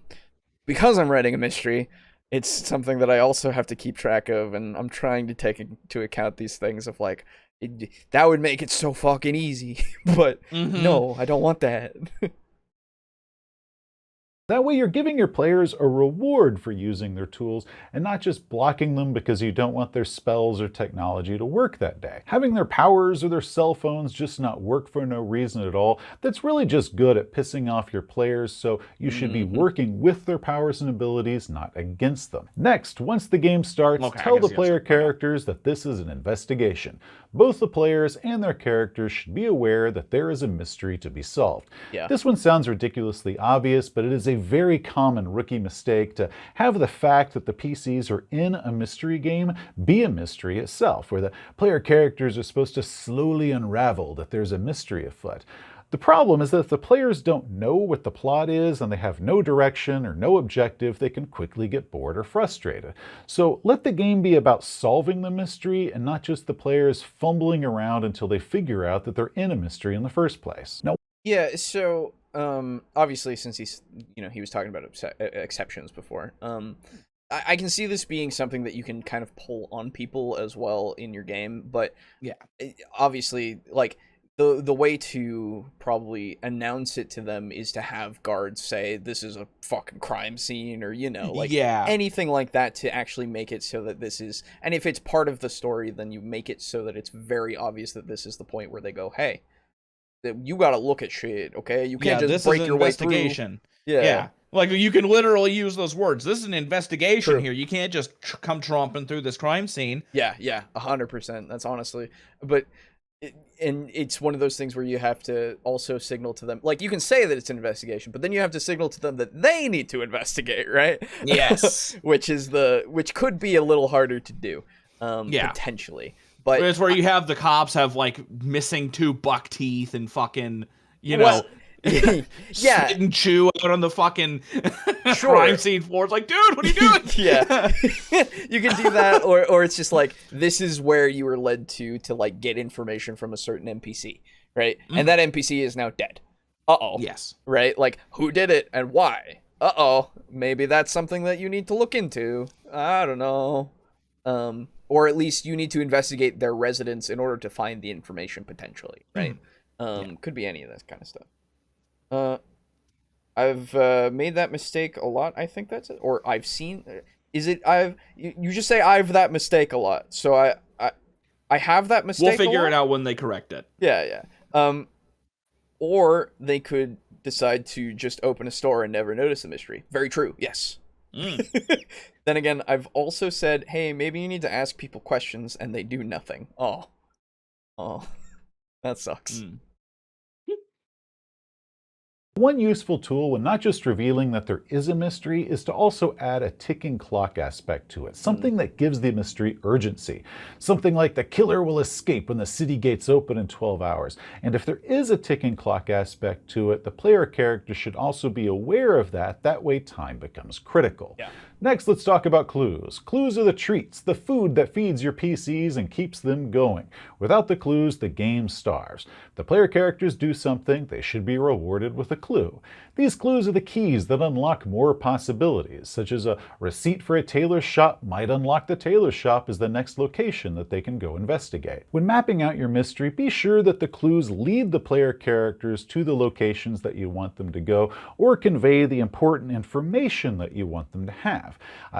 writing a mystery, it's something that I also have to keep track of, and I'm trying to take into account these things of like that would make it so fucking easy, but no, I don't want that. That way you're giving your players a reward for using their tools and not just blocking them because you don't want their spells or technology to work that day. Having their powers or their cell phones just not work for no reason at all, that's really just good at pissing off your players, so you should be working with their powers and abilities, not against them. Next, once the game starts, tell the player characters that this is an investigation. Both the players and their characters should be aware that there is a mystery to be solved. Yeah. This one sounds ridiculously obvious, but it is a very common rookie mistake to have the fact that the PCs are in a mystery game be a mystery itself, where the player characters are supposed to slowly unravel that there's a mystery afoot. The problem is that if the players don't know what the plot is and they have no direction or no objective, they can quickly get bored or frustrated. So let the game be about solving the mystery and not just the players fumbling around until they figure out that they're in a mystery in the first place. Now, yeah, so obviously since he was talking about exceptions before, I can see this being something that you can kind of pull on people as well in your game, but yeah, obviously like the way to probably announce it to them is to have guards say this is a fucking crime scene, or anything like that, to actually make it so that this is, and if it's part of the story, then you make it so that it's very obvious that this is the point where they go, hey, you gotta look at shit, okay? You can't just break your way through. Yeah. Like, you can literally use those words. This is an investigation here. You can't just come tromping through this crime scene. Yeah, 100%. That's honestly, but and it's one of those things where you have to also signal to them, like, you can say that it's an investigation, but then you have to signal to them that they need to investigate, right? Yes. which could be a little harder to do, potentially. But it's where you have the cops have like missing 2 buck teeth and fucking, spit and chew out on the fucking crime scene floor. It's like, dude, what are you doing? Yeah. You can do that, or it's just like, this is where you were led to like get information from a certain NPC, right? And that NPC is now dead. Yes. Right? Like, who did it and why? Maybe that's something that you need to look into. I don't know. Or at least you need to investigate their residence in order to find the information potentially, right? Could be any of this kind of stuff. I've made that mistake a lot. I think that's it. Or I've seen. Is it? You just say I've that mistake a lot. So I have that mistake. We'll figure it out when they correct it. Yeah. Or they could decide to just open a store and never notice the mystery. Very true. Yes. Then again, I've also said, hey, maybe you need to ask people questions, and they do nothing. Oh, that sucks. One useful tool when not just revealing that there is a mystery is to also add a ticking clock aspect to it, something that gives the mystery urgency. Something like the killer will escape when the city gates open in 12 hours. And if there is a ticking clock aspect to it, the player character should also be aware of that. That way time becomes critical. Yeah. Next, let's talk about clues. Clues are the treats, the food that feeds your PCs and keeps them going. Without the clues, the game starves. If the player characters do something, they should be rewarded with a clue. These clues are the keys that unlock more possibilities, such as a receipt for a tailor shop might unlock the tailor shop as the next location that they can go investigate. When mapping out your mystery, be sure that the clues lead the player characters to the locations that you want them to go, or convey the important information that you want them to have.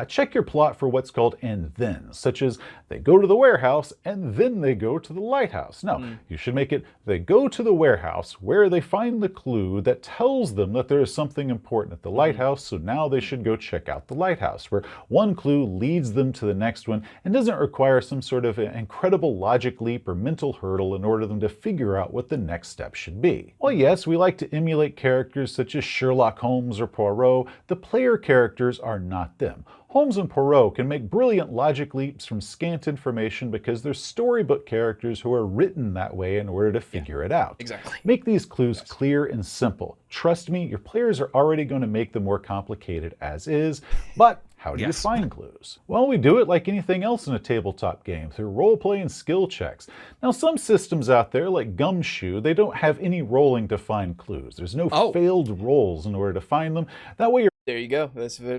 Check your plot for what's called and then, such as they go to the warehouse and then they go to the lighthouse. No, you should make it they go to the warehouse where they find the clue that tells them that there is something important at the lighthouse, so now they should go check out the lighthouse, where one clue leads them to the next one and doesn't require some sort of incredible logic leap or mental hurdle in order for them to figure out what the next step should be. Well, yes, we like to emulate characters such as Sherlock Holmes or Poirot. The player characters are not them. Holmes and Poirot can make brilliant logic leaps from scant information because they're storybook characters who are written that way in order to figure it out. Exactly. Make these clues clear and simple. Trust me, your players are already going to make them more complicated as is, but how do you find clues? Well, we do it like anything else in a tabletop game, through roleplay and skill checks. Now, some systems out there, like Gumshoe, they don't have any rolling to find clues. There's no failed rolls in order to find them. That way you're... There you go.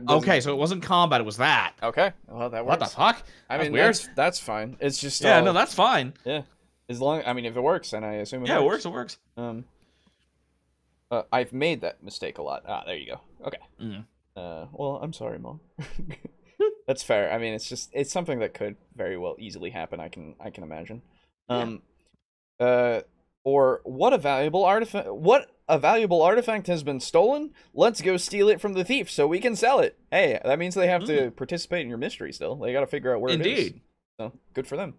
Okay, so it wasn't combat, it was that. Okay, well, that works. What the fuck? I mean, weird. that's fine. It's just... Yeah, no, that's fine. Yeah. As long... I mean, if it works, and I assume it works. Yeah, it works. I've made that mistake a lot. Ah, there you go. Okay. Well, I'm sorry, Mom. That's fair. I mean, it's something that could very well easily happen. I can imagine. Or what a valuable artifact! What a valuable artifact has been stolen. Let's go steal it from the thief so we can sell it. Hey, that means they have to participate in your mystery still. They got to figure out where it is. So good for them.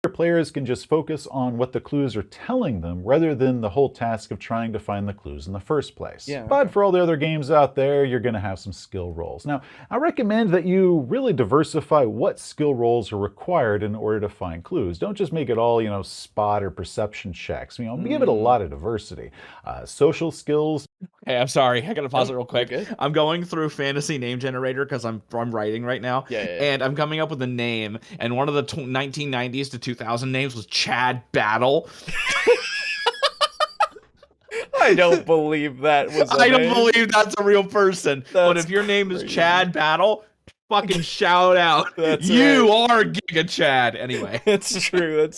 Your players can just focus on what the clues are telling them rather than the whole task of trying to find the clues in the first place. But for all the other games out there, you're going to have some skill rolls. Now, I recommend that you really diversify what skill rolls are required in order to find clues. Don't just make it all, spot or perception checks. Give it a lot of diversity. Social skills. Hey, I'm sorry. I gotta pause it real quick. I'm going through Fantasy Name Generator because I'm writing right now. And I'm coming up with a name. And one of the 1990s to 2000 names was Chad Battle. I don't believe that was a I name. don't believe that's a real person. But if your name is Chad Battle, fucking shout out. You are Giga Chad. Anyway. That's true.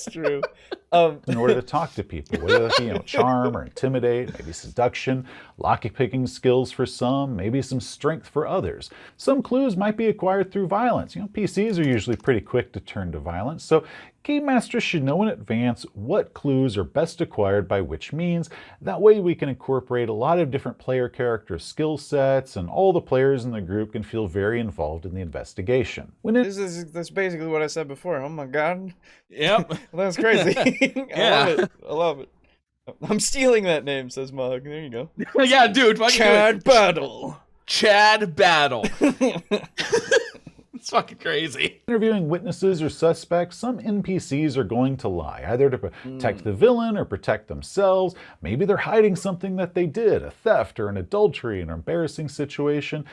In order to talk to people, whether that be charm or intimidate, maybe seduction, lock-picking skills for some, maybe some strength for others. Some clues might be acquired through violence. PCs are usually pretty quick to turn to violence, so Game Masters should know in advance what clues are best acquired by which means. That way we can incorporate a lot of different player character skill sets, and all the players in the group can feel very involved in the investigation. That's basically what I said before. Oh my god. Yep. That's crazy. I love it. I'm stealing that name, says Mog. There you go. Yeah, dude. Chad Battle. Chad Battle. It's fucking crazy. Interviewing witnesses or suspects, some NPCs are going to lie, either to protect the villain or protect themselves. Maybe they're hiding something that they did, a theft or an adultery, an embarrassing situation.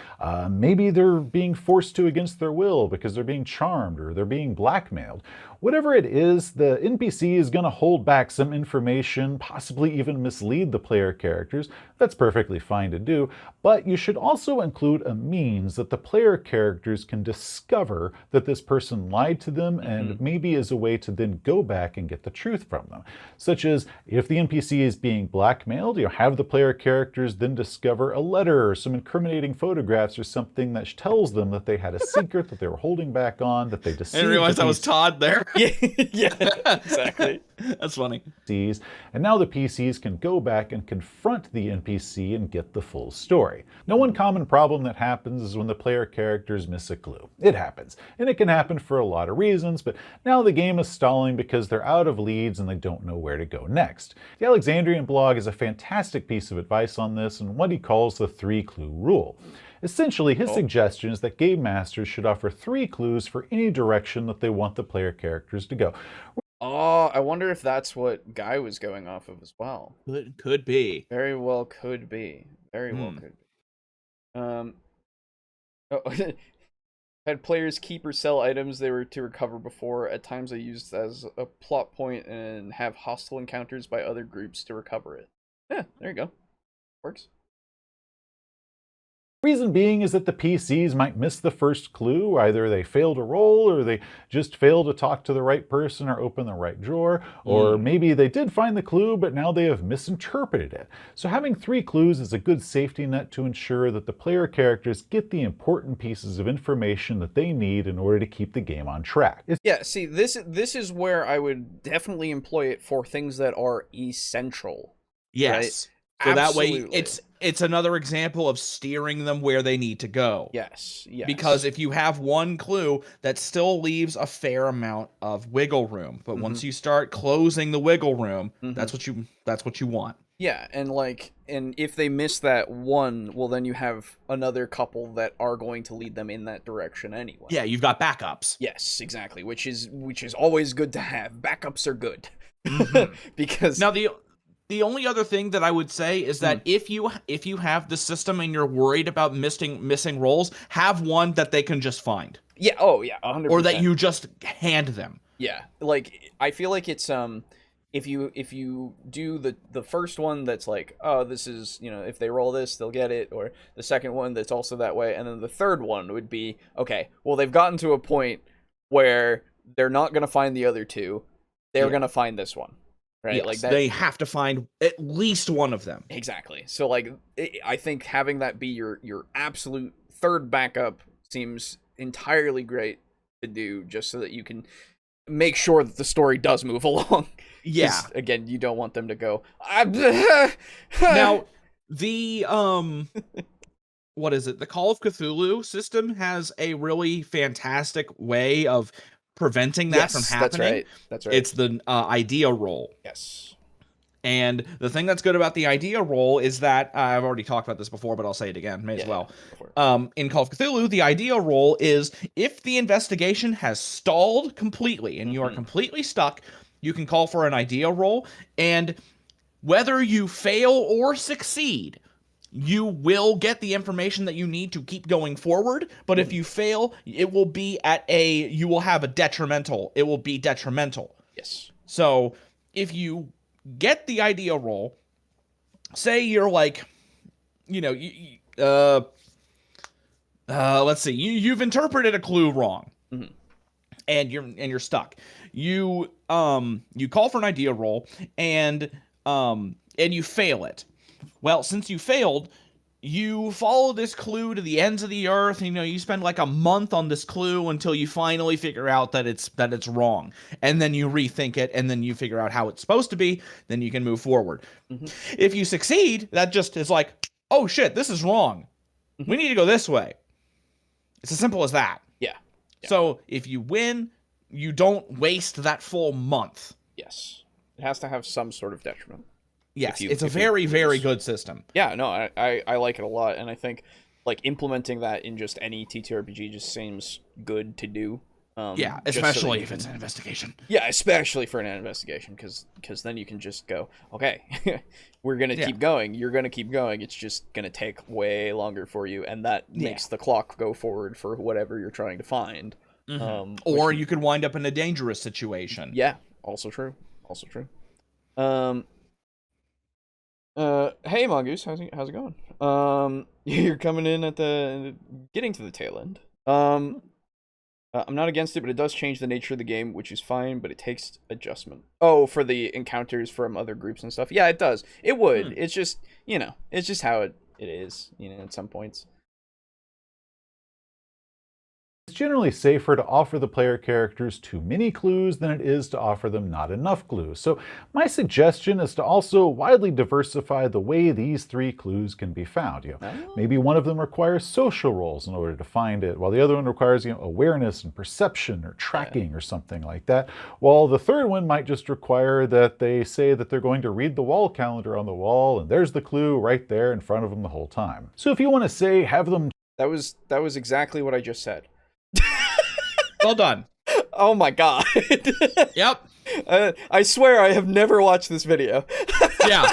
Maybe they're being forced to against their will because they're being charmed or they're being blackmailed. Whatever it is, the NPC is going to hold back some information, possibly even mislead the player characters. That's perfectly fine to do, but you should also include a means that the player characters can discover that this person lied to them, and maybe as a way to then go back and get the truth from them. Such as, if the NPC is being blackmailed, have the player characters then discover a letter or some incriminating photographs or something that tells them that they had a secret that they were holding back on, that they deceived. I didn't realize that was Todd there. Yeah, exactly. That's funny. And now the PCs can go back and confront the NPC and get the full story. Now, one common problem that happens is when the player characters miss a clue. It happens, and it can happen for a lot of reasons, but now the game is stalling because they're out of leads and they don't know where to go next. The Alexandrian blog is a fantastic piece of advice on this and what he calls the 3-clue rule. Essentially, his suggestion is that Game Masters should offer 3 clues for any direction that they want the player characters to go. Oh, I wonder if that's what Guy was going off of as well. Could be. Very well could be. Very well could be. Had players keep or sell items they were to recover before. At times they used as a plot point and have hostile encounters by other groups to recover it. Yeah, there you go. Works. Reason being is that the PCs might miss the first clue. Either they fail to roll, or they just fail to talk to the right person or open the right drawer, or maybe they did find the clue, but now they have misinterpreted it. So having 3 clues is a good safety net to ensure that the player characters get the important pieces of information that they need in order to keep the game on track. Yeah, see, this is where I would definitely employ it for things that are essential. Yes. Right? So Absolutely. that way it's another example of steering them where they need to go. Yes. Because if you have one clue, that still leaves a fair amount of wiggle room. But once you start closing the wiggle room, that's what you want. Yeah, and if they miss that one, well, then you have another couple that are going to lead them in that direction anyway. Yeah, you've got backups. Yes, exactly, which is always good to have. Backups are good. Because now the only other thing that I would say is that if you have the system and you're worried about missing rolls, have one that they can just find. Yeah, 100%. Or that you just hand them. Yeah, like I feel like it's if you do the first one that's like, oh, this is, if they roll this, they'll get it, or the second one that's also that way, and then the third one would be, okay, well, they've gotten to a point where they're not going to find the other two, they're going to find this one. Right, yes, like that, they have to find at least one of them. Exactly. So, like, I think having that be your absolute third backup seems entirely great to do, just so that you can make sure that the story does move along. Yeah. Again, you don't want them to go. Now, the what is it? The Call of Cthulhu system has a really fantastic way of preventing that from happening. That's right. It's the idea roll. Yes. And the thing that's good about the idea roll is that I've already talked about this before, but I'll say it again. May as well. In Call of Cthulhu, the idea roll is if the investigation has stalled completely and you are completely stuck, you can call for an idea roll, and whether you fail or succeed, you will get the information that you need to keep going forward. But if you fail, it will be you will have a detrimental. It will be detrimental. Yes. So if you get the idea roll, say you're like, let's see, you've interpreted a clue wrong, and you're stuck. You call for an idea roll, and you fail it. Well, since you failed, you follow this clue to the ends of the earth. You spend like a month on this clue until you finally figure out that it's wrong. And then you rethink it, and then you figure out how it's supposed to be. Then you can move forward. If you succeed, that just is like, oh shit, this is wrong. We need to go this way. It's as simple as that. Yeah. So if you win, you don't waste that full month. Yes. It has to have some sort of detriment. Yes, it's a very, very good system. Yeah, no, I like it a lot, and I think like implementing that in just any TTRPG just seems good to do. Yeah, especially if it's an investigation. Yeah, especially for an investigation, because then you can just go, okay, we're gonna keep going. You're gonna keep going. It's just gonna take way longer for you, and that makes the clock go forward for whatever you're trying to find. Or you could wind up in a dangerous situation. Yeah, also true. Hey Mongoose, how's it going? You're coming in at getting to the tail end. I'm not against it, but it does change the nature of the game, which is fine, but it takes adjustment. Oh, for the encounters from other groups and stuff. Yeah, it does. It would. It's just, it's just how it is, at some points. It's generally safer to offer the player characters too many clues than it is to offer them not enough clues. So my suggestion is to also widely diversify the way these 3 clues can be found. Maybe one of them requires social roles in order to find it, while the other one requires awareness and perception or tracking or something like that. While the third one might just require that they say that they're going to read the wall calendar on the wall, and there's the clue right there in front of them the whole time. So if you want to say have them... That was exactly what I just said. Well done. Oh my god. Yep. I swear I have never watched this video. Yeah.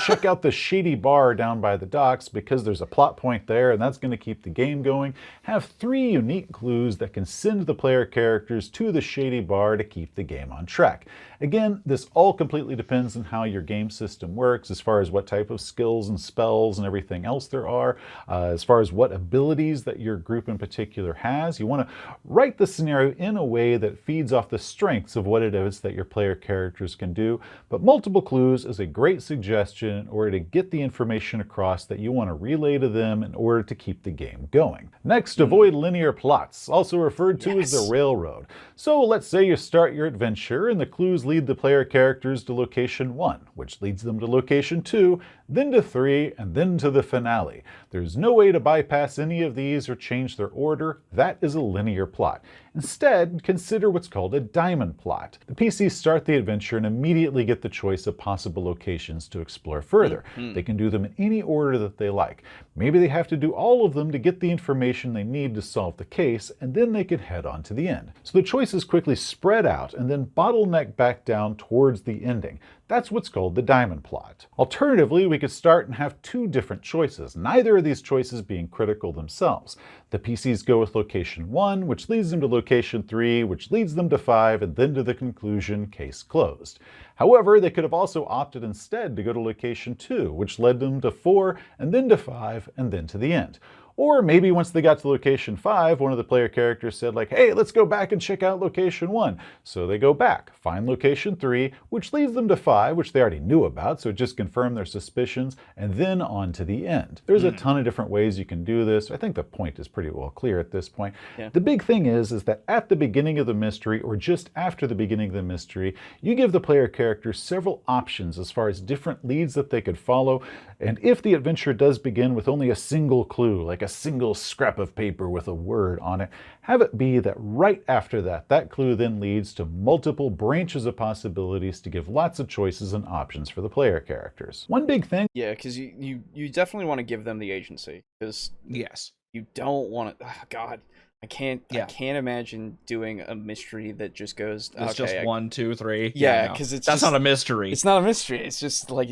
Check out the shady bar down by the docks because there's a plot point there and that's going to keep the game going. Have 3 unique clues that can send the player characters to the shady bar to keep the game on track. Again, this all completely depends on how your game system works as far as what type of skills and spells and everything else there are, as far as what abilities that your group in particular has. You want to write the scenario in a way that feeds off the strengths of what it is that your player characters can do, but multiple clues is a great suggestion in order to get the information across that you want to relay to them in order to keep the game going. Next, avoid linear plots, also referred to as the railroad. So let's say you start your adventure and the clues lead the player characters to location 1, which leads them to location 2, then to 3, and then to the finale. There's no way to bypass any of these or change their order. That is a linear plot. Instead, consider what's called a diamond plot. The PCs start the adventure and immediately get the choice of possible locations to explore further. They can do them in any order that they like. Maybe they have to do all of them to get the information they need to solve the case, and then they can head on to the end. So the choices quickly spread out and then bottleneck back down towards the ending. That's what's called the diamond plot. Alternatively, we could start and have 2 different choices, neither of these choices being critical themselves. The PCs go with location 1, which leads them to location 3, which leads them to 5, and then to the conclusion, case closed. However, they could have also opted instead to go to location 2, which led them to 4, and then to 5, and then to the end. Or maybe once they got to location 5, one of the player characters said like, hey, let's go back and check out location 1. So they go back, find location 3, which leads them to 5, which they already knew about, so it just confirmed their suspicions, and then on to the end. There's a ton of different ways you can do this. I think the point is pretty well clear at this point. Yeah. The big thing is that at the beginning of the mystery, or just after the beginning of the mystery, you give the player characters several options as far as different leads that they could follow, and if the adventure does begin with only a single clue, like a single scrap of paper with a word on it, have it be that right after that, that clue then leads to multiple branches of possibilities to give lots of choices and options for the player characters. One big thing... Yeah, because you definitely want to give them the agency, because you don't want to... Oh, God, I can't imagine doing a mystery that just goes... It's just 1, 2, 3. Yeah, because no. That's not a mystery. It's not a mystery. It's just like...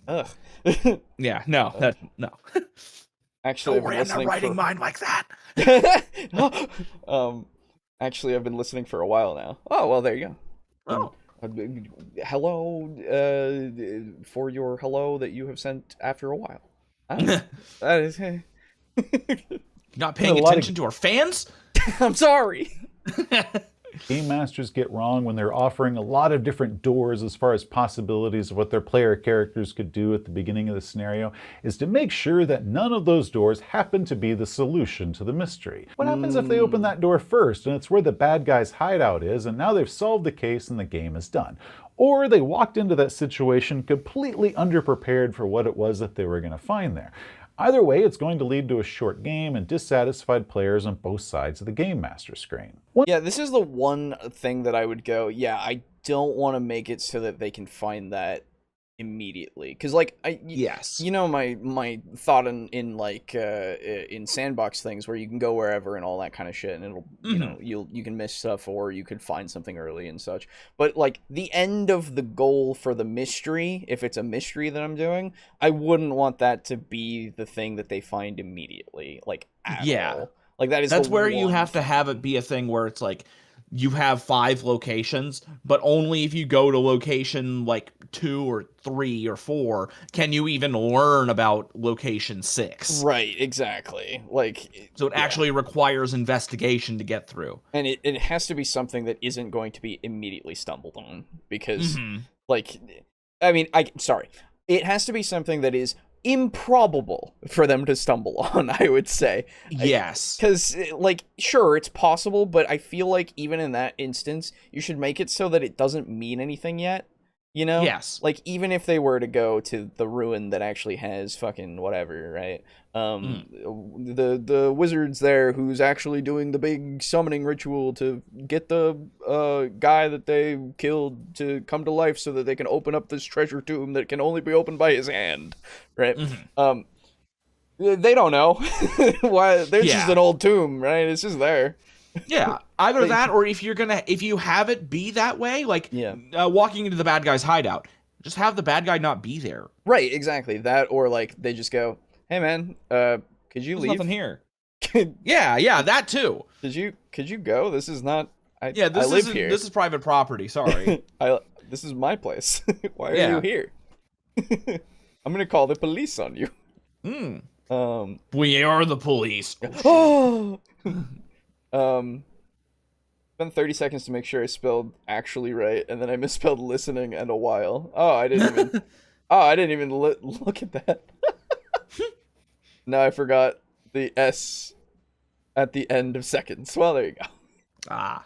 Ugh. Yeah, no. Actually, don't worry, I'm not writing mine like that. Actually, I've been listening for a while now. Oh, well, there you go. Hello, for your hello that you have sent after a while. That is... Not paying attention to our fans? I'm sorry. Game masters get wrong when they're offering a lot of different doors as far as possibilities of what their player characters could do at the beginning of the scenario is to make sure that none of those doors happen to be the solution to the mystery. What happens if they open that door first and it's where the bad guy's hideout is and now they've solved the case and the game is done? Or they walked into that situation completely underprepared for what it was that they were going to find there. Either way, it's going to lead to a short game and dissatisfied players on both sides of the Game Master screen. Yeah, this is the one thing that I would go, yeah, I don't want to make it so that they can find that immediately. Because, like, you know my thought in like, in sandbox things where you can go wherever and all that kind of shit, and it'll, you know, you can miss stuff or you could find something early and such. But, like, the end of the goal for the mystery, if it's a mystery that I'm doing, I wouldn't want that to be the thing that they find immediately, like, at all. Like, that's where you have to have it be a thing where it's like, you have 5 locations, but only if you go to location like 2 or 3 or 4 can you even learn about location 6. Right, exactly. Like, so it actually requires investigation to get through. And it has to be something that isn't going to be immediately stumbled on, because like, I mean, it has to be something that is improbable for them to stumble on, I would say. Yes. Because, like, sure, it's possible, but I feel like even in that instance, you should make it so that it doesn't mean anything yet. You know? Yes. Like, even if they were to go to the ruin that actually has fucking whatever, right? The wizard's there who's actually doing the big summoning ritual to get the guy that they killed to come to life so that they can open up this treasure tomb that can only be opened by his hand, right? They don't know. Why? There's just an old tomb, right? It's just there. Yeah, either that, or if you have it be that way, like walking into the bad guy's hideout, Just have the bad guy not be there. Right, exactly. That, or like they just go, "Hey man, could you leave? Nothing here." yeah, that too. Could you go? This is not. I live here. This is private property. Sorry. This is my place. Why are you here? I'm gonna call the police on you. We are the police. Oh. Spent 30 seconds to make sure I spelled actually right, and then I misspelled listening and a while. Oh, I didn't even look at that. Now I forgot the S at the end of seconds. Well, there you go.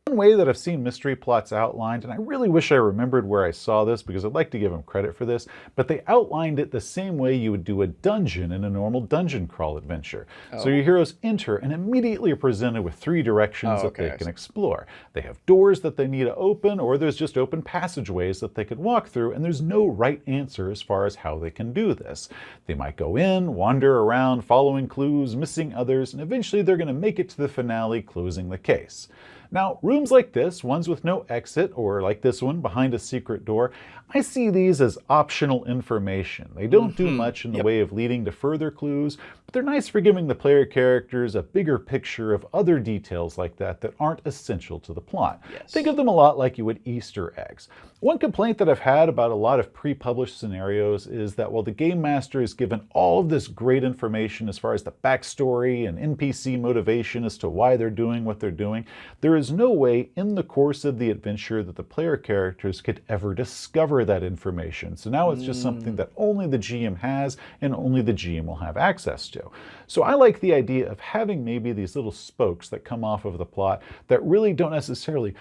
One way that I've seen mystery plots outlined, and I really wish I remembered where I saw this because I'd like to give them credit for this, but they outlined it the same way you would do a dungeon in a normal dungeon crawl adventure. So your heroes enter and immediately are presented with 3 directions that they can explore. They have doors that they need to open, or there's just open passageways that they could walk through, and there's no right answer as far as how they can do this. They might go in, wander around, following clues, missing others, and eventually they're going to make it to the finale, closing the case. Now, rooms like this, ones with no exit, or like this one, behind a secret door, I see these as optional information. They don't do much in the way of leading to further clues, but they're nice for giving the player characters a bigger picture of other details like that that aren't essential to the plot. Think of them a lot like you would Easter eggs. One complaint that I've had about a lot of pre-published scenarios is that while the game master is given all of this great information as far as the backstory and NPC motivation as to why they're doing what they're doing, there is no way in the course of the adventure that the player characters could ever discover that information. So now it's just something that only the GM has and only the GM will have access to. So I like the idea of having maybe these little spokes that come off of the plot that really don't necessarily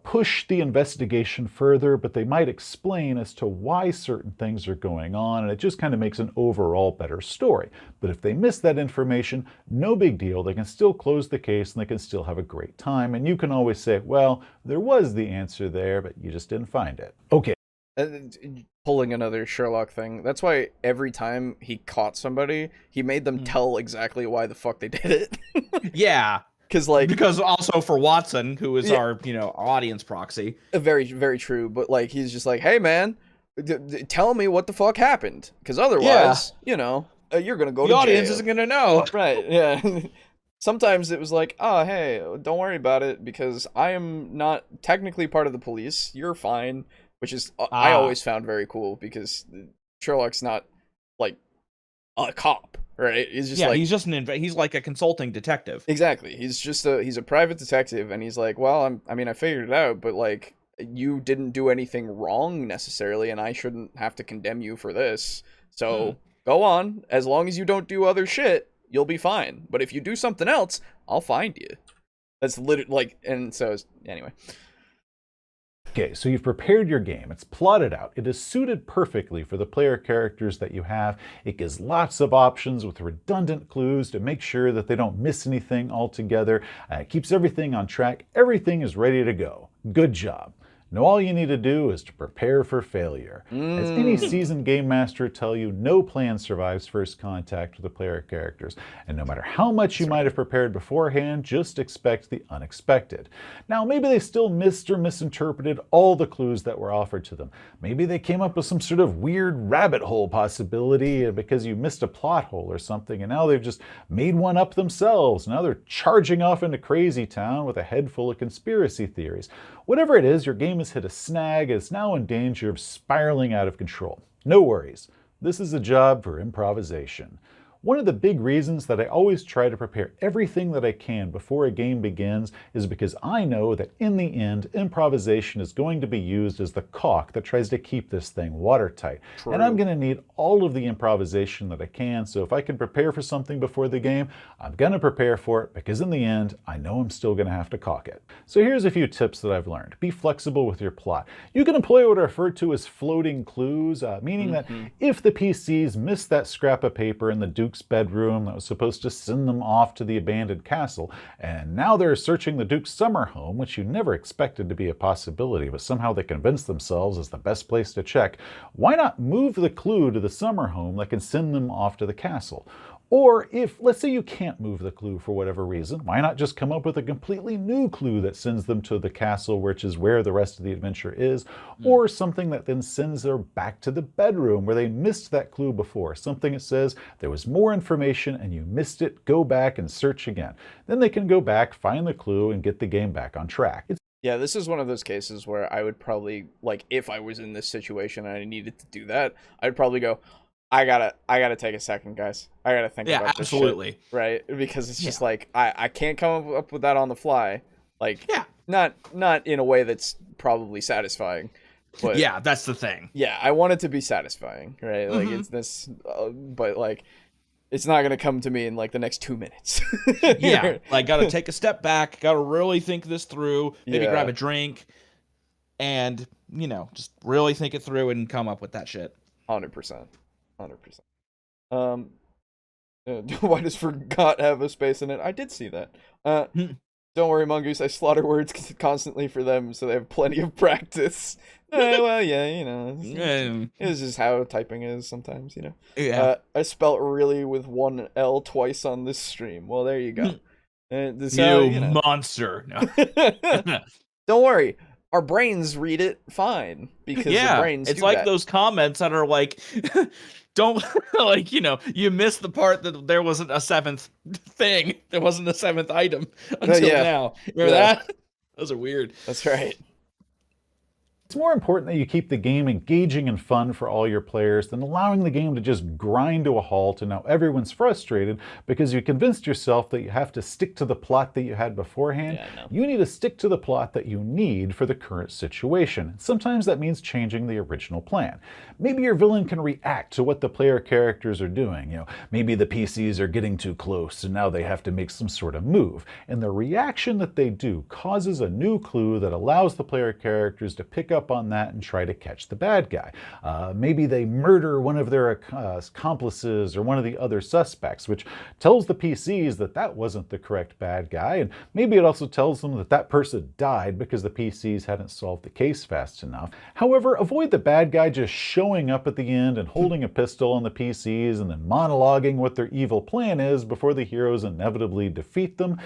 push the investigation further, but they might explain as to why certain things are going on, and it just kind of makes an overall better story. But if they miss that information, no big deal. They can still close the case and they can still have a great time, and you can always say, well, there was the answer there, but you just didn't find it. Okay. Pulling another Sherlock thing. That's why every time he caught somebody, he made them tell exactly why the fuck they did it. Yeah. Because also for Watson, who is our audience proxy. Very, very true. But like, he's just like, hey man, tell me what the fuck happened. Because otherwise, you're going to go to jail. The audience isn't going to know. Right, yeah. Sometimes it was like, oh, hey, don't worry about it because I am not technically part of the police. You're fine. Which is, I always found very cool because Sherlock's not like a cop, right? He's just he's just he's like a consulting detective. Exactly. He's a private detective, and he's like, well, I figured it out, but like, you didn't do anything wrong necessarily, and I shouldn't have to condemn you for this. So go on. As long as you don't do other shit, you'll be fine. But if you do something else, I'll find you. That's literally like, and so anyway. Okay, so you've prepared your game. It's plotted out. It is suited perfectly for the player characters that you have. It gives lots of options with redundant clues to make sure that they don't miss anything altogether. It keeps everything on track. Everything is ready to go. Good job. Now all you need to do is to prepare for failure. As any seasoned game master will tell you, no plan survives first contact with the player characters. And no matter how much you might have prepared beforehand, just expect the unexpected. Now maybe they still missed or misinterpreted all the clues that were offered to them. Maybe they came up with some sort of weird rabbit hole possibility because you missed a plot hole or something, and now they've just made one up themselves. Now they're charging off into Crazy Town with a head full of conspiracy theories. Whatever it is, your game has hit a snag and is now in danger of spiraling out of control. No worries. This is a job for improvisation. One of the big reasons that I always try to prepare everything that I can before a game begins is because I know that in the end, improvisation is going to be used as the caulk that tries to keep this thing watertight. True. And I'm going to need all of the improvisation that I can, so if I can prepare for something before the game, I'm going to prepare for it because in the end, I know I'm still going to have to caulk it. So here's a few tips that I've learned. Be flexible with your plot. You can employ what are referred to as floating clues, meaning that if the PCs miss that scrap of paper in the Duke's bedroom that was supposed to send them off to the abandoned castle, and now they're searching the Duke's summer home, which you never expected to be a possibility, but somehow they convinced themselves is the best place to check, why not move the clue to the summer home that can send them off to the castle? Or if, let's say you can't move the clue for whatever reason, why not just come up with a completely new clue that sends them to the castle, which is where the rest of the adventure is, or something that then sends them back to the bedroom where they missed that clue before. Something that says there was more information and you missed it, go back and search again. Then they can go back, find the clue, and get the game back on track. Yeah, this is one of those cases where I would probably, like, if I was in this situation and I needed to do that, I'd probably go, I gotta take a second, guys. I gotta think about this absolutely. shit, right? Because it's just like, I can't come up with that on the fly. Like, not in a way that's probably satisfying. But yeah, that's the thing. Yeah, I want it to be satisfying, right? Like, it's this, but, like, it's not going to come to me in, like, the next 2 minutes. Yeah, like, gotta take a step back, gotta really think this through, maybe grab a drink, and, you know, just really think it through and come up with that shit. 100%. 100%. Why does forgot have a space in it? I did see that. Don't worry, Mongoose, I slaughter words constantly for them, so they have plenty of practice. Well, yeah, you know, this is how typing is sometimes, you know. Yeah. I spelt really with one L twice on this stream. Well, there you go. This you, how, you know. monster. No. Don't worry. Our brains read it fine because the brains it's do like that. those comments that are like, don't, like, you know, you missed the part that there wasn't a seventh thing. There wasn't a seventh item until now. Remember that? Those are weird. That's right. It's more important that you keep the game engaging and fun for all your players than allowing the game to just grind to a halt and now everyone's frustrated because you convinced yourself that you have to stick to the plot that you had beforehand. You need to stick to the plot that you need for the current situation. Sometimes that means changing the original plan. Maybe your villain can react to what the player characters are doing. You know, maybe the PCs are getting too close and now they have to make some sort of move. And the reaction that they do causes a new clue that allows the player characters to pick up on that and try to catch the bad guy. Maybe they murder one of their accomplices or one of the other suspects, which tells the PCs that that wasn't the correct bad guy, and maybe it also tells them that that person died because the PCs hadn't solved the case fast enough. However, avoid the bad guy just showing up at the end and holding a pistol on the PCs and then monologuing what their evil plan is before the heroes inevitably defeat them.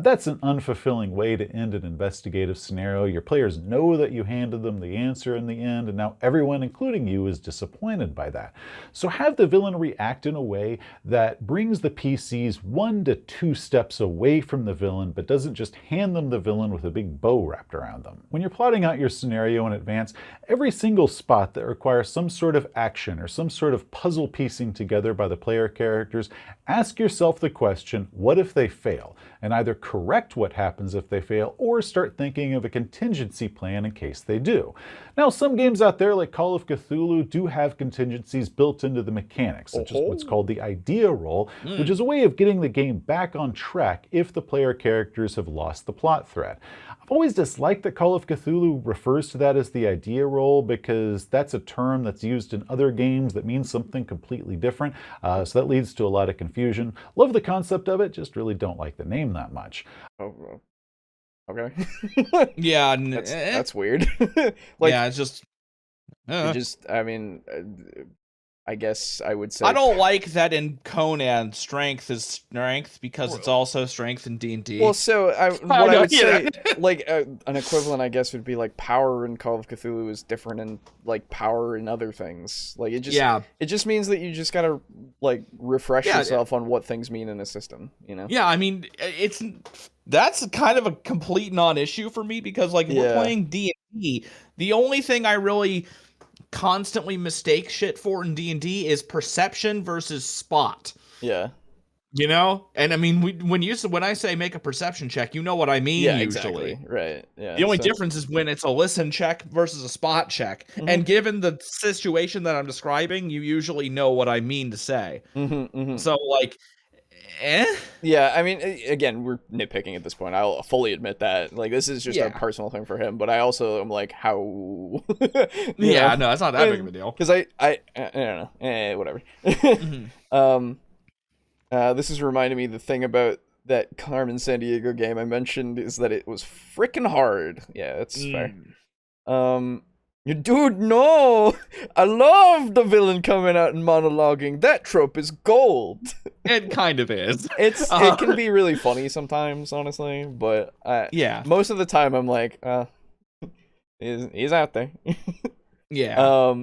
That's an unfulfilling way to end an investigative scenario. Your players know that you handed them the answer in the end, and now everyone, including you, is disappointed by that. So have the villain react in a way that brings the PCs 1 to 2 steps away from the villain, but doesn't just hand them the villain with a big bow wrapped around them. When you're plotting out your scenario in advance, every single spot that requires some sort of action or some sort of puzzle piecing together by the player characters, ask yourself the question, what if they fail? And either correct what happens if they fail or start thinking of a contingency plan in case they do. Now, some games out there like Call of Cthulhu do have contingencies built into the mechanics, such as what's called the idea roll, which is a way of getting the game back on track if the player characters have lost the plot thread. I've always disliked that Call of Cthulhu refers to that as the idea roll because that's a term that's used in other games that means something completely different, so that leads to a lot of confusion. Love the concept of it, just really don't like the name that much. Oh, okay. Yeah, that's weird. Like, yeah, it's just, I mean, I guess I would say I don't like that in Conan strength is strength because it's also strength in D&D. Well, so I would say, like, an equivalent, I guess, would be like power in Call of Cthulhu is different and like power in other things. Like, it just means that you just gotta like refresh yourself on what things mean in a system, you know? Yeah, I mean, that's kind of a complete non-issue for me because like if we're playing D&D, the only thing I really constantly mistake shit for in D&D is perception versus spot. Yeah. You know? And I mean, when I say make a perception check, you know what I mean usually. Exactly. Right. Yeah. The only difference is when it's a listen check versus a spot check. Mm-hmm. And given the situation that I'm describing, you usually know what I mean to say. So like Yeah, I mean, again, we're nitpicking at this point. I'll fully admit that. Like, this is just a personal thing for him, but I also am like, how? No, it's not that big of a deal. Because I don't know. Whatever. This is reminding me the thing about that Carmen Sandiego game I mentioned is that it was freaking hard. Yeah, that's fair. Dude, no! I love the villain coming out and monologuing. That trope is gold. It kind of is. It can be really funny sometimes, honestly, but most of the time I'm like, he's out there. Yeah.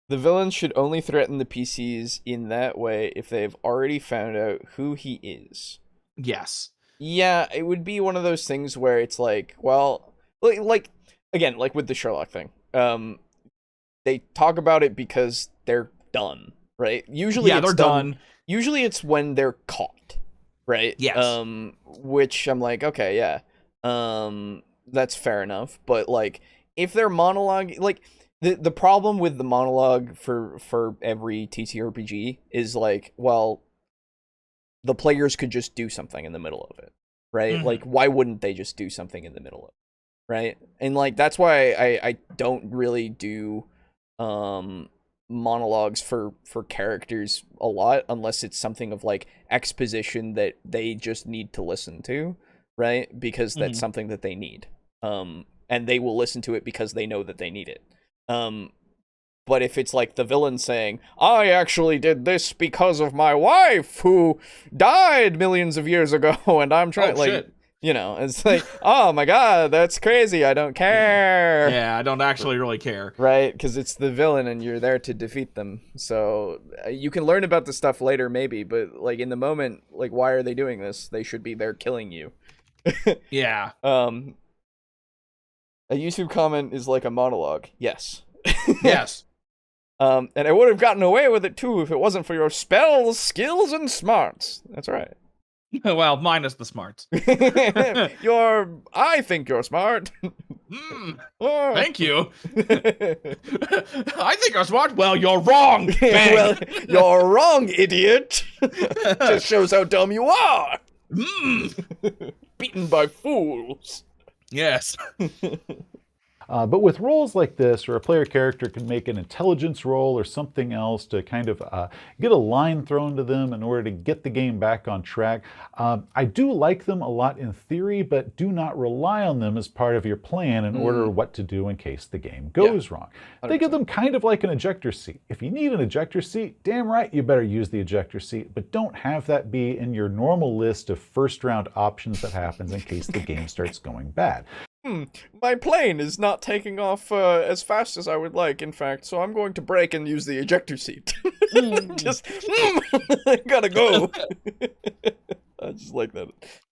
The villains should only threaten the PCs in that way if they've already found out who he is. Yes. Yeah, it would be one of those things where it's like, well, like again, like with the Sherlock thing. They talk about it because they're done, right? Usually they're done. Usually it's when they're caught, right? Yes. Which I'm like, okay, yeah. That's fair enough, but like if they're monologue, like the problem with the monologue for every TTRPG is like, well, the players could just do something in the middle of it, right? Mm-hmm. Like, why wouldn't they just do something in the middle of it, right? And like that's why I don't really do monologues for characters a lot unless it's something of like exposition that they just need to listen to, right? Because that's something that they need. And they will listen to it because they know that they need it. But if it's like the villain saying, I actually did this because of my wife who died millions of years ago, and I'm trying, shit. You know, it's like, oh my god, that's crazy, I don't care. Yeah, I don't actually really care. Right, because it's the villain and you're there to defeat them. So you can learn about the stuff later maybe, but like in the moment, like why are they doing this? They should be there killing you. Yeah. A YouTube comment is like a monologue. Yes. Yes. And I would have gotten away with it too if it wasn't for your spells, skills, and smarts. That's right. Well, minus the smarts. I think you're smart. Thank you. I think I'm smart. Well, you're wrong. Well, you're wrong, idiot. Just shows how dumb you are. Beaten by fools. Yes. But with roles like this, where a player character can make an intelligence roll or something else to kind of get a line thrown to them in order to get the game back on track, I do like them a lot in theory, but do not rely on them as part of your plan in order what to do in case the game goes wrong. 100%. Think of them kind of like an ejector seat. If you need an ejector seat, damn right you better use the ejector seat, but don't have that be in your normal list of first round options that happens in case the game starts going bad. My plane is not taking off as fast as I would like, in fact, so I'm going to brake and use the ejector seat. Just, I gotta go. I just like that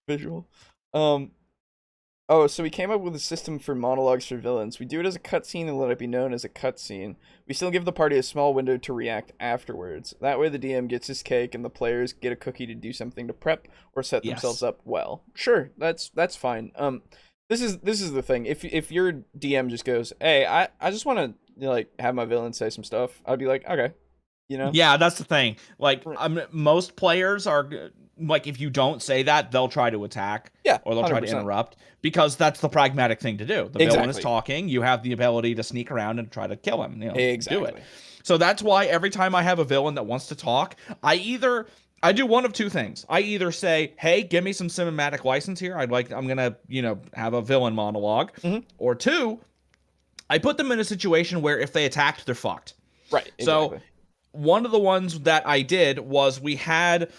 visual. Oh, so we came up with a system for monologues for villains. We do it as a cutscene and let it be known as a cutscene. We still give the party a small window to react afterwards. That way the DM gets his cake and the players get a cookie to do something to prep or set themselves up well. Sure, that's fine. This is the thing. If your DM just goes, "Hey, I just want to like have my villain say some stuff," I'd be like, "Okay," you know. Yeah, that's the thing. Like, most players are like, if you don't say that, they'll try to attack. Yeah, or they'll try to interrupt because that's the pragmatic thing to do. The villain is talking. You have the ability to sneak around and try to kill him. You know, do it. So that's why every time I have a villain that wants to talk, I do one of two things. I either say, "Hey, give me some cinematic license here. I'm gonna, have a villain monologue," or two, I put them in a situation where if they attacked, they're fucked. Right. Exactly. So one of the ones that I did was we had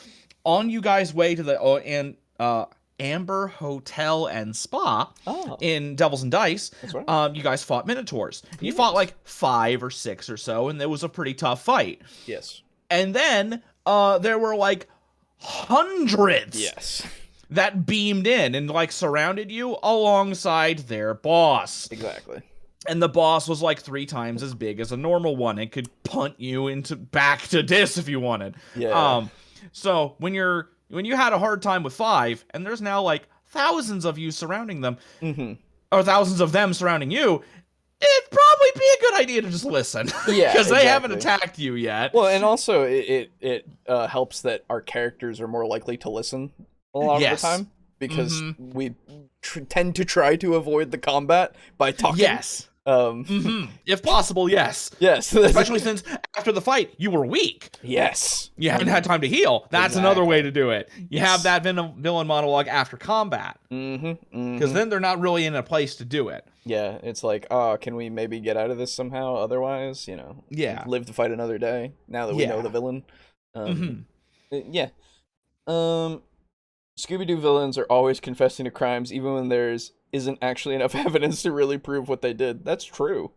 on you guys' way to the Amber Hotel and Spa in Devils and Dice. That's right. You guys fought Minotaurs. You fought like 5 or 6 or so, and it was a pretty tough fight. Yes. And then there were like hundreds that beamed in and like surrounded you alongside their boss. Exactly. And the boss was like 3 times as big as a normal one and could punt you back to dis if you wanted. Yeah. So when you had a hard time with 5 and there's now like thousands of you surrounding them, or thousands of them surrounding you, it'd probably be a good idea to just listen. Yeah, because they haven't attacked you yet. Well, and also it helps that our characters are more likely to listen a lot of the time because we tend to try to avoid the combat by talking. Yes. If possible, yes. Yes. Especially since after the fight, you were weak. Yes. You haven't had time to heal. That's another way to do it. You have that villain monologue after combat. Because then they're not really in a place to do it. Yeah, it's like, oh, can we maybe get out of this somehow? Otherwise, live to fight another day now that we know the villain. Yeah. Scooby-Doo villains are always confessing to crimes, even when isn't actually enough evidence to really prove what they did. That's true.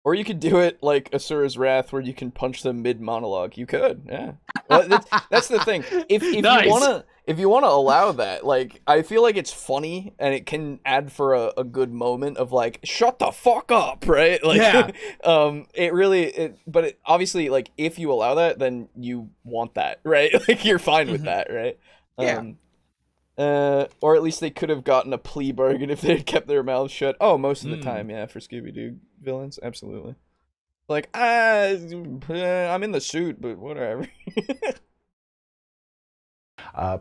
Or you could do it like Asura's Wrath, where you can punch them mid-monologue. You could, yeah. Well, that's the thing. If Nice. you wanna allow that, like, I feel like it's funny and it can add for a good moment of like, shut the fuck up, right? Like, Yeah. But obviously, like, if you allow that, then you want that, right? Like, you're fine with that, right? Yeah. Or at least they could have gotten a plea bargain if they had kept their mouths shut. Oh, most of the time, yeah, for Scooby-Doo villains, absolutely. Like, I'm in the suit, but whatever.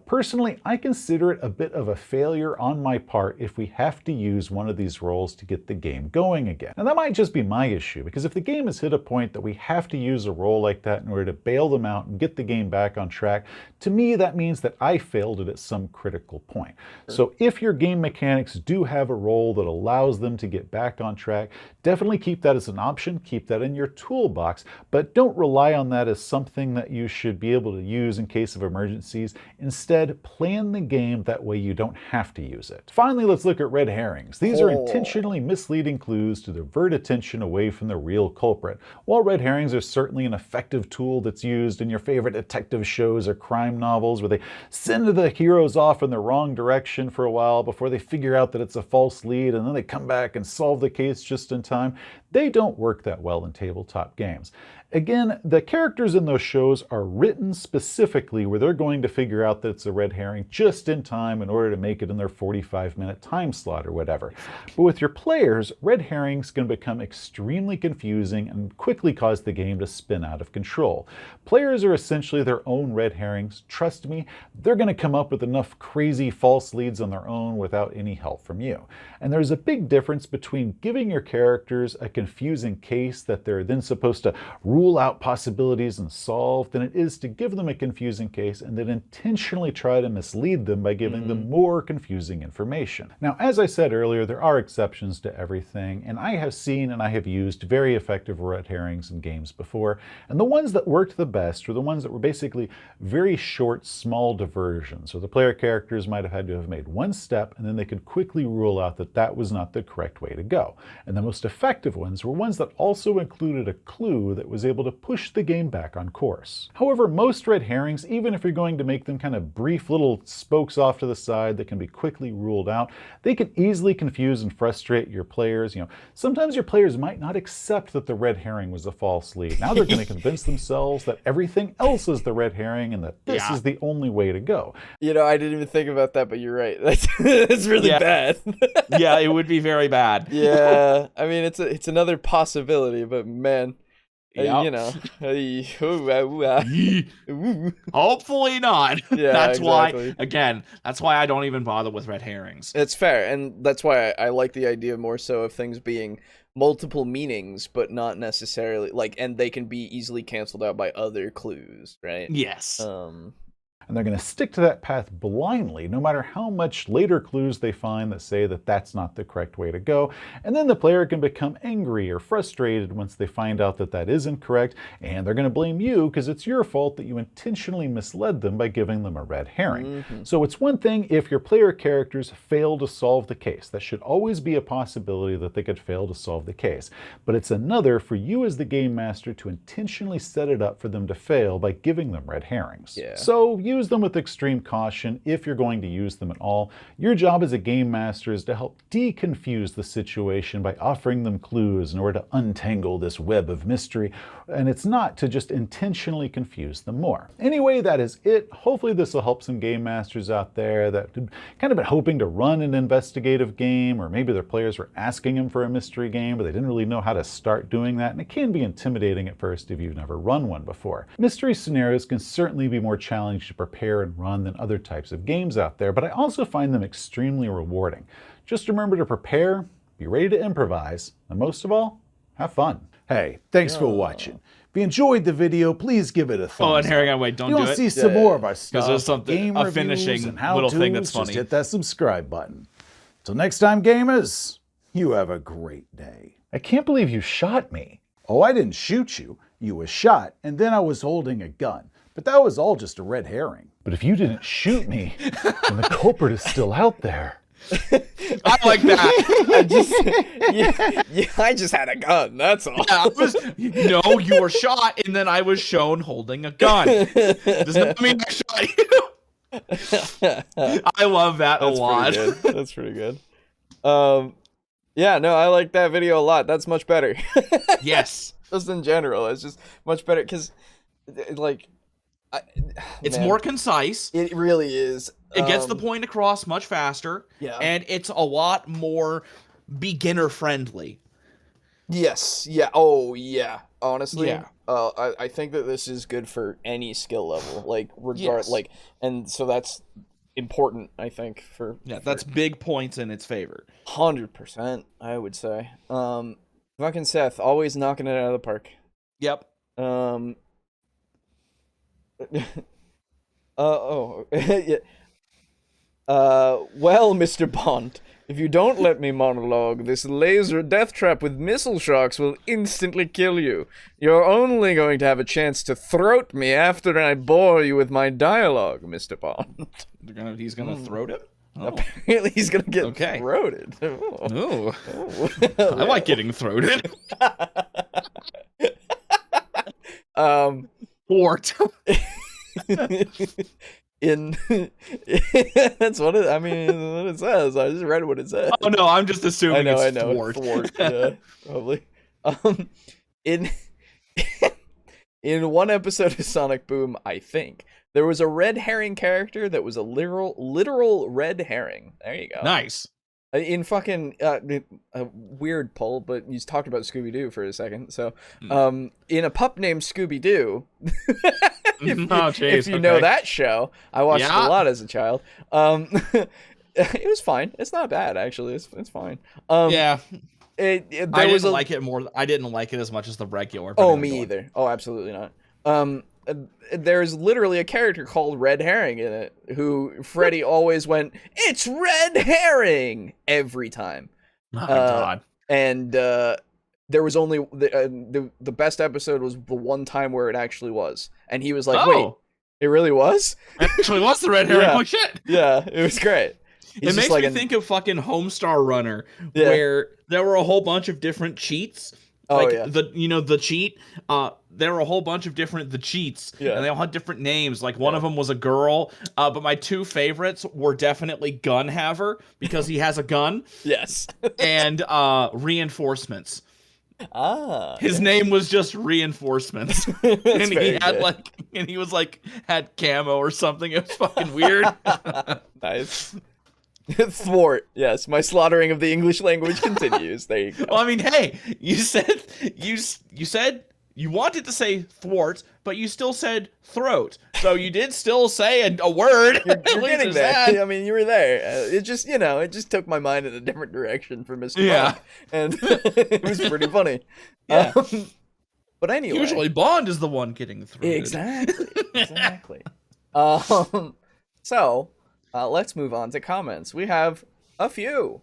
Personally, I consider it a bit of a failure on my part if we have to use one of these roles to get the game going again. And that might just be my issue, because if the game has hit a point that we have to use a role like that in order to bail them out and get the game back on track, to me that means that I failed it at some critical point. So if your game mechanics do have a role that allows them to get back on track, definitely keep that as an option, keep that in your toolbox, but don't rely on that as something that you should be able to use in case of emergencies. Instead, plan the game that way you don't have to use it. Finally, let's look at red herrings. These are intentionally misleading clues to divert attention away from the real culprit. While red herrings are certainly an effective tool that's used in your favorite detective shows or crime novels where they send the heroes off in the wrong direction for a while before they figure out that it's a false lead and then they come back and solve the case just in time, they don't work that well in tabletop games. Again, the characters in those shows are written specifically where they're going to figure out that it's a red herring just in time in order to make it in their 45-minute time slot or whatever. But with your players, red herrings can become extremely confusing and quickly cause the game to spin out of control. Players are essentially their own red herrings. Trust me, they're going to come up with enough crazy false leads on their own without any help from you. And there's a big difference between giving your characters a confusing case that they're then supposed to rule out possibilities and solve than it is to give them a confusing case and then intentionally try to mislead them by giving them more confusing information. Now, as I said earlier, there are exceptions to everything, and I have seen and I have used very effective red herrings in games before, and the ones that worked the best were the ones that were basically very short, small diversions, so the player characters might have had to have made one step and then they could quickly rule out that that was not the correct way to go. And the most effective ones were ones that also included a clue that was able to push the game back on course. However, most red herrings, even if you're going to make them kind of brief little spokes off to the side that can be quickly ruled out, they can easily confuse and frustrate your players. Sometimes your players might not accept that the red herring was a false lead. Now they're going to convince themselves that everything else is the red herring and that this is the only way to go. I didn't even think about that, but you're right. That's really bad. Yeah, it would be very bad. Yeah, I mean, it's another possibility, but man, Yep. Hopefully not. Yeah, that's exactly. that's why I don't even bother with red herrings. It's fair, and that's why I like the idea more so of things being multiple meanings, but not necessarily and they can be easily canceled out by other clues, right? Yes. And they're going to stick to that path blindly, no matter how much later clues they find that say that that's not the correct way to go. And then the player can become angry or frustrated once they find out that that is incorrect, and they're going to blame you because it's your fault that you intentionally misled them by giving them a red herring. So it's one thing if your player characters fail to solve the case. That should always be a possibility that they could fail to solve the case. But it's another for you as the game master to intentionally set it up for them to fail by giving them red herrings. Yeah. So use them with extreme caution if you're going to use them at all. Your job as a game master is to help deconfuse the situation by offering them clues in order to untangle this web of mystery, and it's not to just intentionally confuse them more. Anyway, that is it. Hopefully this will help some game masters out there that have kind of been hoping to run an investigative game, or maybe their players were asking them for a mystery game, but they didn't really know how to start doing that, and it can be intimidating at first if you've never run one before. Mystery scenarios can certainly be more challenging to prepare and run than other types of games out there, but I also find them extremely rewarding. Just remember to prepare, be ready to improvise, and most of all, have fun. Hey, thanks for watching. If you enjoyed the video, please give it a thumbs up. Oh, and Harry, wait, don't you do want it. to see some more of our stuff, there's something, game a reviews finishing and how little thing that's funny. Just hit that subscribe button. Till next time, gamers, you have a great day. I can't believe you shot me. Oh, I didn't shoot you. You were shot, and then I was holding a gun. But that was all just a red herring. But if you didn't shoot me, then the culprit is still out there. I like that. I just had a gun. That's all. No, you were shot, and then I was shown holding a gun. Does that mean I shot you? I love that a lot. That's pretty good. Yeah, no, I like that video a lot. That's much better. Yes. Just in general, it's just much better because, like, it's more concise. It really is. It gets the point across much faster. Yeah. And it's a lot more beginner friendly. Yes. Yeah. Oh, yeah. Honestly. Yeah. I think that this is good for any skill level. Like, Yes. like, and so that's important, I think, that's big points in its favor. 100%, I would say. Fucking Seth, always knocking it out of the park. Yep. Yeah. Well, Mr. Bond, if you don't let me monologue, this laser death trap with missile shocks will instantly kill you. You're only going to have a chance to throat me after I bore you with my dialogue, Mr. Bond. He's gonna throat it? Oh. Apparently he's gonna get throated. Oh. I like getting throated. Thwart. That's what it. I mean, what it says. I just read what it said. Oh no, I'm just assuming. I know. Thwart. Yeah, probably. In one episode of Sonic Boom, I think there was a red herring character that was a literal red herring. There you go. Nice. In fucking a weird poll, but you talked about Scooby-Doo for a second. So, in A Pup Named Scooby-Doo, if you know that show, I watched it a lot as a child. It was fine. It's not bad, actually. It's fine. I didn't like it more. I didn't like it as much as the regular. Oh, me either. Oh, absolutely not. There's literally a character called Red Herring in it, who Freddy always went, "It's Red Herring!" every time. Oh, God. And there was only the best episode was the one time where it actually was, and he was like, "Wait, it really was? It actually was the Red Herring." Yeah. Oh shit! Yeah, it was great. It makes me think of fucking Homestar Runner, where there were a whole bunch of different cheats. The cheat. There were a whole bunch of the cheats, and they all had different names. Like one of them was a girl, but my two favorites were definitely Gun Haver because he has a gun. Yes. And Reinforcements. His name was just Reinforcements, and he had he was had camo or something. It was fucking weird. Nice. Thwart. Yes, my slaughtering of the English language continues. There you go. Well, I mean, hey, you said you wanted to say thwart, but you still said throat. So you did still say a word. You're getting there. I mean, you were there. It just, it just took my mind in a different direction for Mr. Monk, and it was pretty funny. Yeah. But anyway, usually Bond is the one getting throated. Exactly. So. Let's move on to comments. We have a few,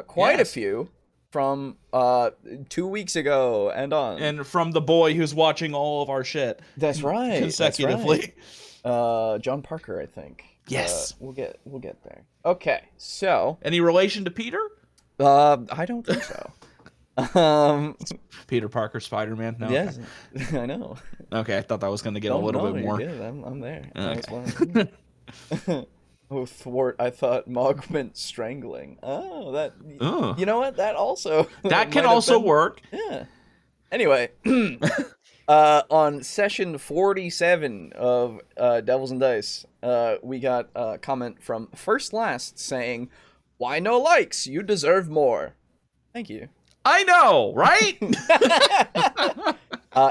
quite a few, from 2 weeks ago and on. And from the boy who's watching all of our shit. That's right. Consecutively. That's right. John Parker, I think. Yes. We'll get there. Okay, so. Any relation to Peter? I don't think so. Peter Parker, Spider-Man? No. Yes, okay. I know. Okay, I thought that was going to get a little bit more. Good. I'm there. Okay. Oh, thwart, I thought Mog meant strangling. You know what? That also... that can also work. Yeah. Anyway, on session 47 of Devils and Dice, we got a comment from First Last saying, "Why no likes? You deserve more." Thank you. I know, right?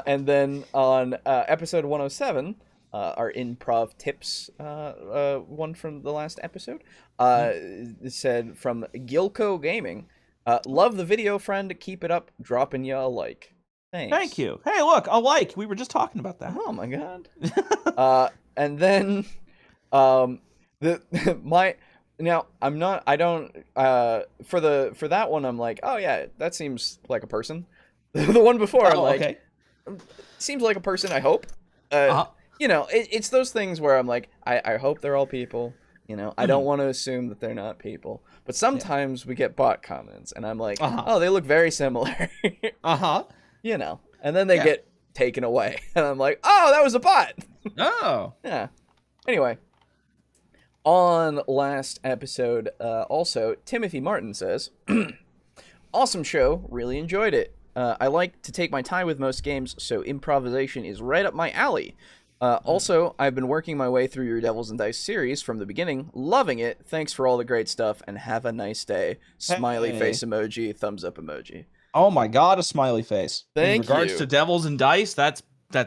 And then on episode 107... our improv tips one from the last episode it said from Gilco Gaming, "Love the video, friend, keep it up, dropping ya a like." Thanks. Thank you. Hey, look, a like. We were just talking about that. Oh my god. And then for that one I'm like, oh yeah, that seems like a person. The one before I'm like, okay. Seems like a person, I hope. you know, it's those things where I'm like, I hope they're all people. You know, I don't want to assume that they're not people. But sometimes we get bot comments, and I'm like, oh, they look very similar. You know, and then they get taken away, and I'm like, oh, that was a bot. Oh. Yeah. Anyway, on last episode, also, Timothy Martin says, awesome show, really enjoyed it. I like to take my time with most games, so improvisation is right up my alley. Also, I've been working my way through your Devils and Dice series from the beginning, loving it. Thanks for all the great stuff, and have a nice day. Smiley face emoji, thumbs up emoji. Oh my god, a smiley face. Thank you. In regards to Devils and Dice, that's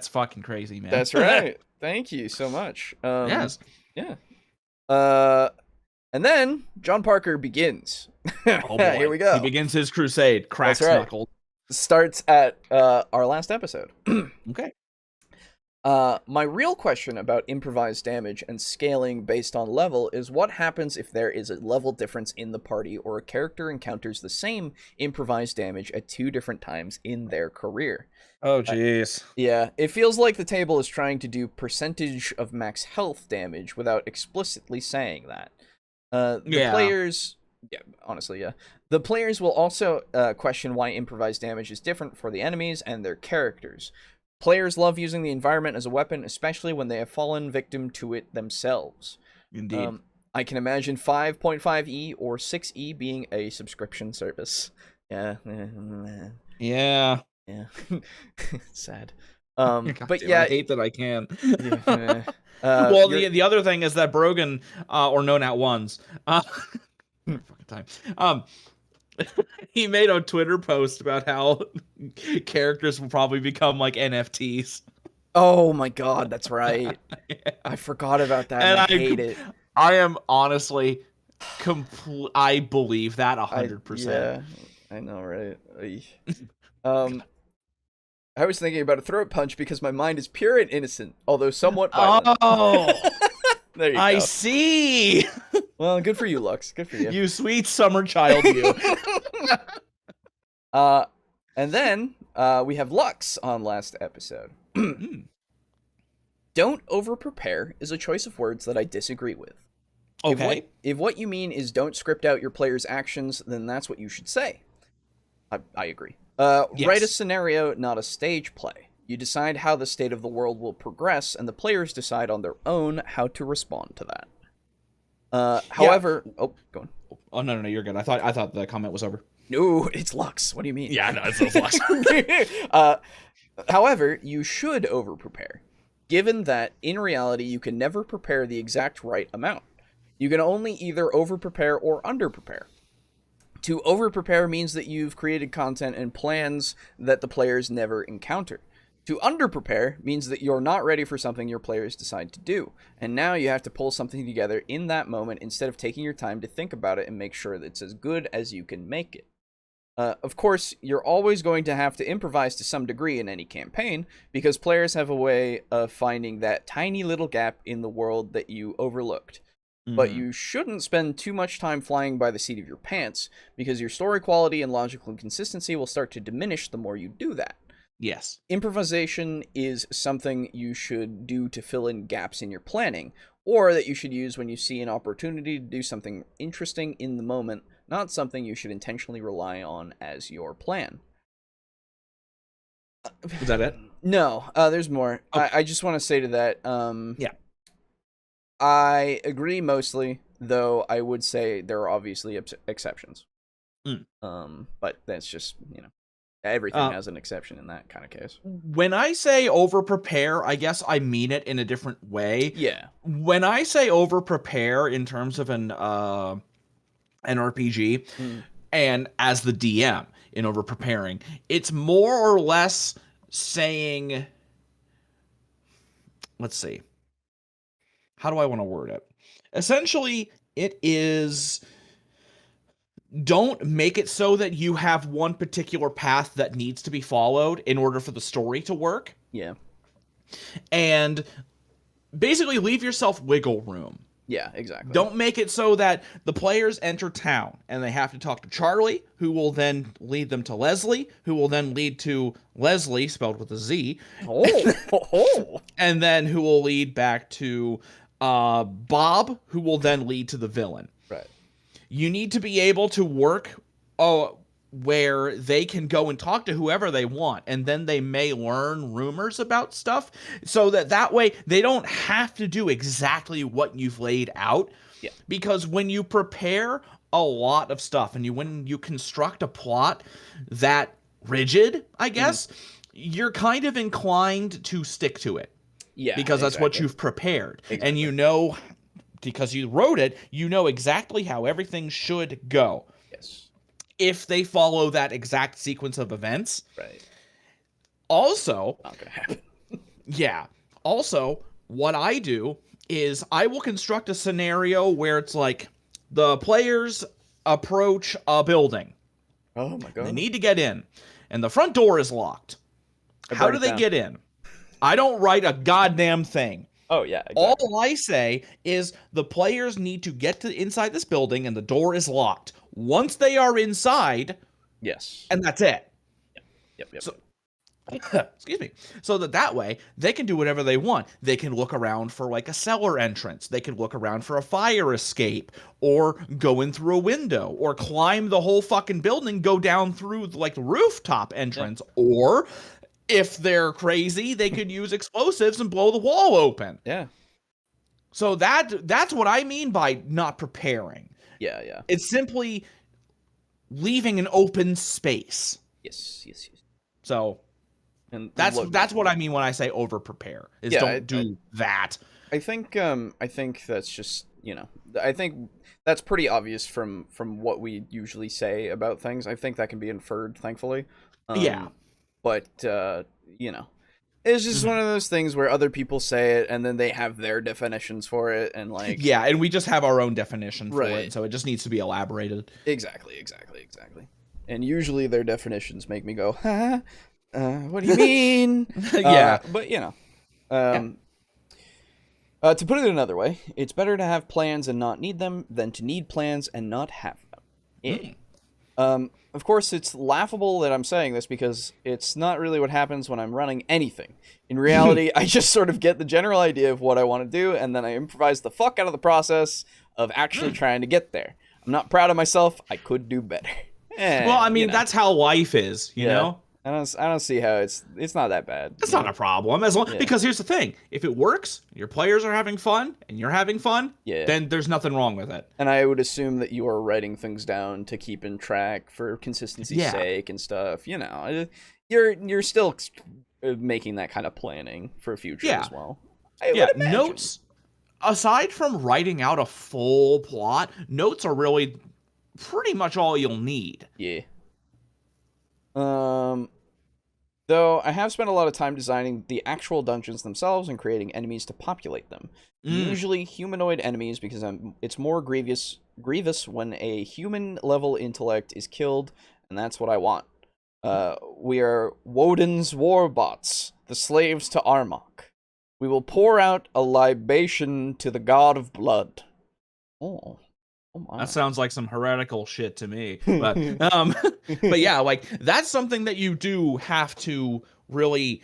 fucking crazy, man. That's right. Thank you so much. Yes. Yeah. And then John Parker begins. Oh boy. Here we go. He begins his crusade. Cracks knuckles. Starts at our last episode. Okay. My real question about improvised damage and scaling based on level is what happens if there is a level difference in the party or a character encounters the same improvised damage at 2 different times in their career. Oh, jeez. Yeah, it feels like the table is trying to do percentage of max health damage without explicitly saying that. Players... Yeah, honestly, yeah. The players will also question why improvised damage is different for the enemies and their characters. Players love using the environment as a weapon, especially when they have fallen victim to it themselves. Indeed. I can imagine 5.5e or 6e being a subscription service. Yeah. Yeah. Yeah. Sad. God But damn, yeah. I hate that I can. Yeah. Well, the other thing is that Brogan, or known at ones, fucking time. He made a Twitter post about how characters will probably become like NFTs. Oh my god, that's right. I forgot about that. And I hate it. I am honestly I believe that 100%. Yeah, I know, right? I was thinking about a throat punch because my mind is pure and innocent, although somewhat violent. Oh, there you go. I see. Well, good for you, Lux. Good for you. You sweet summer child, you. And then we have Lux on last episode. Don't over-prepare is a choice of words that I disagree with. Okay. If what you mean is don't script out your player's actions, then that's what you should say. I agree. Yes. Write a scenario, not a stage play. You decide how the state of the world will progress, and the players decide on their own how to respond to that. However, oh, go on. Oh no, you're good. I thought the comment was over. No, it's Lux. What do you mean? Yeah, no, it's Lux. However, you should over-prepare, given that, in reality, you can never prepare the exact right amount. You can only either over-prepare or under-prepare. To over-prepare means that you've created content and plans that the players never encounter. To under-prepare means that you're not ready for something your players decide to do, and now you have to pull something together in that moment instead of taking your time to think about it and make sure that it's as good as you can make it. Of course, you're always going to have to improvise to some degree in any campaign, because players have a way of finding that tiny little gap in the world that you overlooked. But you shouldn't spend too much time flying by the seat of your pants, because your story quality and logical consistency will start to diminish the more you do that. Yes. Improvisation is something you should do to fill in gaps in your planning, or that you should use when you see an opportunity to do something interesting in the moment, not something you should intentionally rely on as your plan. Is that it? No, there's more. Okay. I just want to say to that, yeah. I agree mostly, though I would say there are obviously exceptions. But that's just, everything has an exception in that kind of case. When I say over-prepare, I guess I mean it in a different way. Yeah. When I say over-prepare in terms of an RPG, and as the DM in over-preparing, it's more or less saying, let's see, how do I want to word it? Essentially, it is, don't make it so that you have one particular path that needs to be followed in order for the story to work. Yeah. And basically leave yourself wiggle room Yeah, exactly. Don't make it so that the players enter town and they have to talk to Charlie, who will then lead them to Leslie, who will then lead to Leslie, spelled with a Z. Oh. And then who will lead back to Bob, who will then lead to the villain. Right. You need to be able to work where they can go and talk to whoever they want, and then they may learn rumors about stuff, so that way they don't have to do exactly what you've laid out. Yeah. Because when you prepare a lot of stuff and when you construct a plot that rigid, I guess, you're kind of inclined to stick to it. Yeah. Because that's what you've prepared. Exactly. And you know, because you wrote it, you know exactly how everything should go. Yes. If they follow that exact sequence of events. Right. Also, not gonna happen. Yeah. Also, what I do is I will construct a scenario where it's like the players approach a building. Oh my god. They need to get in, and the front door is locked. How do they get in? I don't write a goddamn thing. Oh, yeah. Exactly. All I say is the players need to get to inside this building and the door is locked. Once they are inside, yes. And that's it. Yep. So, excuse me. So that way, they can do whatever they want. They can look around for like a cellar entrance. They can look around for a fire escape, or go in through a window, or climb the whole fucking building, go down through like the rooftop entrance, or if they're crazy, they could use explosives and blow the wall open. Yeah. So that's what I mean by not preparing. Yeah. It's simply leaving an open space. Yes. So, and that's what I mean when I say over prepare. Don't do that. I think that's just, I think that's pretty obvious from what we usually say about things. I think that can be inferred, thankfully. Yeah. But it's just one of those things where other people say it and then they have their definitions for it, and like and we just have our own definition for it, so it just needs to be elaborated. Exactly. And usually their definitions make me go, what do you mean? But to put it another way, it's better to have plans and not need them than to need plans and not have them. Of course, it's laughable that I'm saying this because it's not really what happens when I'm running anything. In reality, I just sort of get the general idea of what I want to do, and then I improvise the fuck out of the process of actually trying to get there. I'm not proud of myself. I could do better. Well, I mean, that's how life is, you know? I don't see how it's not that bad. It's not a problem because here's the thing: if it works, your players are having fun, and you're having fun, then there's nothing wrong with it. And I would assume that you are writing things down to keep in track for consistency's sake and stuff. You're still making that kind of planning for future as well. Notes. Aside from writing out a full plot, notes are really pretty much all you'll need. Yeah. Though I have spent a lot of time designing the actual dungeons themselves and creating enemies to populate them. Usually humanoid enemies, because it's more grievous when a human level intellect is killed, and that's what I want. We are Woden's warbots, the slaves to Armok. We will pour out a libation to the god of blood. Oh my. That sounds like some heretical shit to me. But but yeah, like that's something that you do have to really,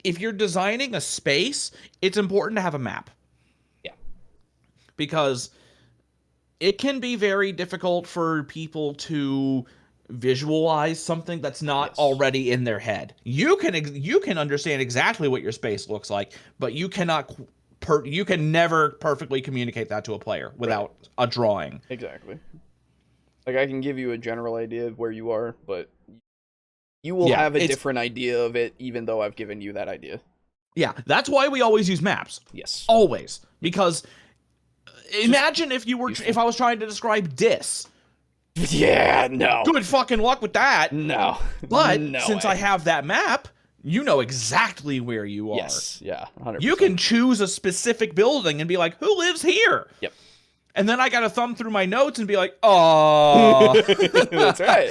if you're designing a space, it's important to have a map. Yeah. Because it can be very difficult for people to visualize something that's not already in their head. You can understand exactly what your space looks like, but you cannot you can never perfectly communicate that to a player without a drawing. Exactly. Like, I can give you a general idea of where you are, but you will have a different idea of it, even though I've given you that idea. Yeah, that's why we always use maps. Yes. Always. Because imagine if I was trying to describe Dis. Yeah, no. Good fucking luck with that. No. But since I have that map, you know exactly where you are. Yes, yeah, 100%. You can choose a specific building and be like, who lives here? Yep. And then I got to thumb through my notes and be like, oh. That's right.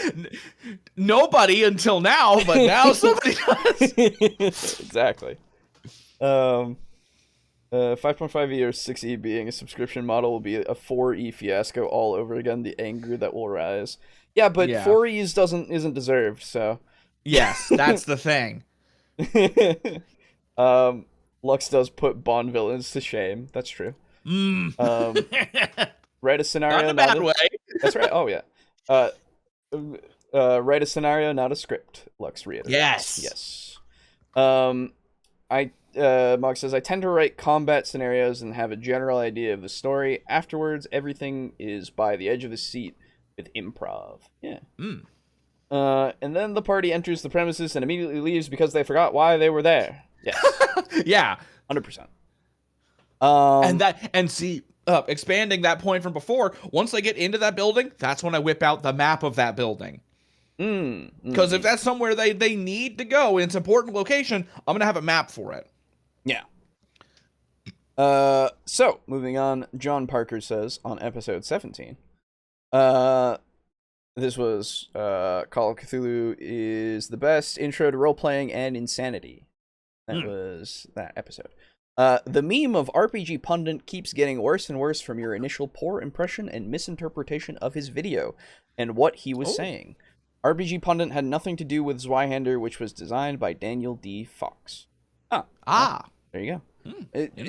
Nobody until now, but now somebody does. Exactly. 5.5e or 6e being a subscription model will be a 4e fiasco all over again. The anger that will rise. Yeah, but 4e's isn't deserved. So yes, that's the thing. Lux does put Bond villains to shame. That's true. Write a scenario, not in a bad way. That's right. Oh yeah. Write a scenario, not a script. Lux reiterates. Yes. Mog says, I tend to write combat scenarios and have a general idea of the story. Afterwards, everything is by the edge of the seat with improv. Yeah. And then the party enters the premises and immediately leaves because they forgot why they were there. Yes. Yeah. 100%. Expanding that point from before, once they get into that building, that's when I whip out the map of that building. Because if that's somewhere they need to go and it's an important location, I'm going to have a map for it. Yeah. So, moving on, John Parker says on episode 17, this was Call of Cthulhu is the best intro to role-playing and insanity. That was that episode. The meme of RPG Pundit keeps getting worse and worse from your initial poor impression and misinterpretation of his video and what he was saying. RPG Pundit had nothing to do with Zweihander, which was designed by Daniel D. Fox. There you go.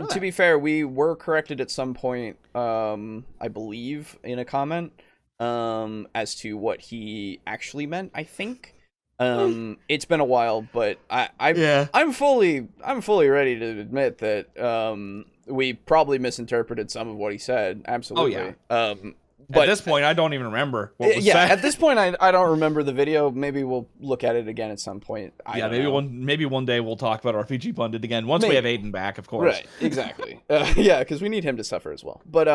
To be fair, we were corrected at some point, I believe, in a comment, as to what he actually meant, I think. It's been a while, but I'm fully ready to admit that we probably misinterpreted some of what he said. Absolutely. But at this point, I don't even remember what was said. At this point, I don't remember the video. Maybe we'll look at it again at some point. Maybe one day we'll talk about RPG Pundit again once we have Aiden back, of course. Right, exactly. Because we need him to suffer as well. But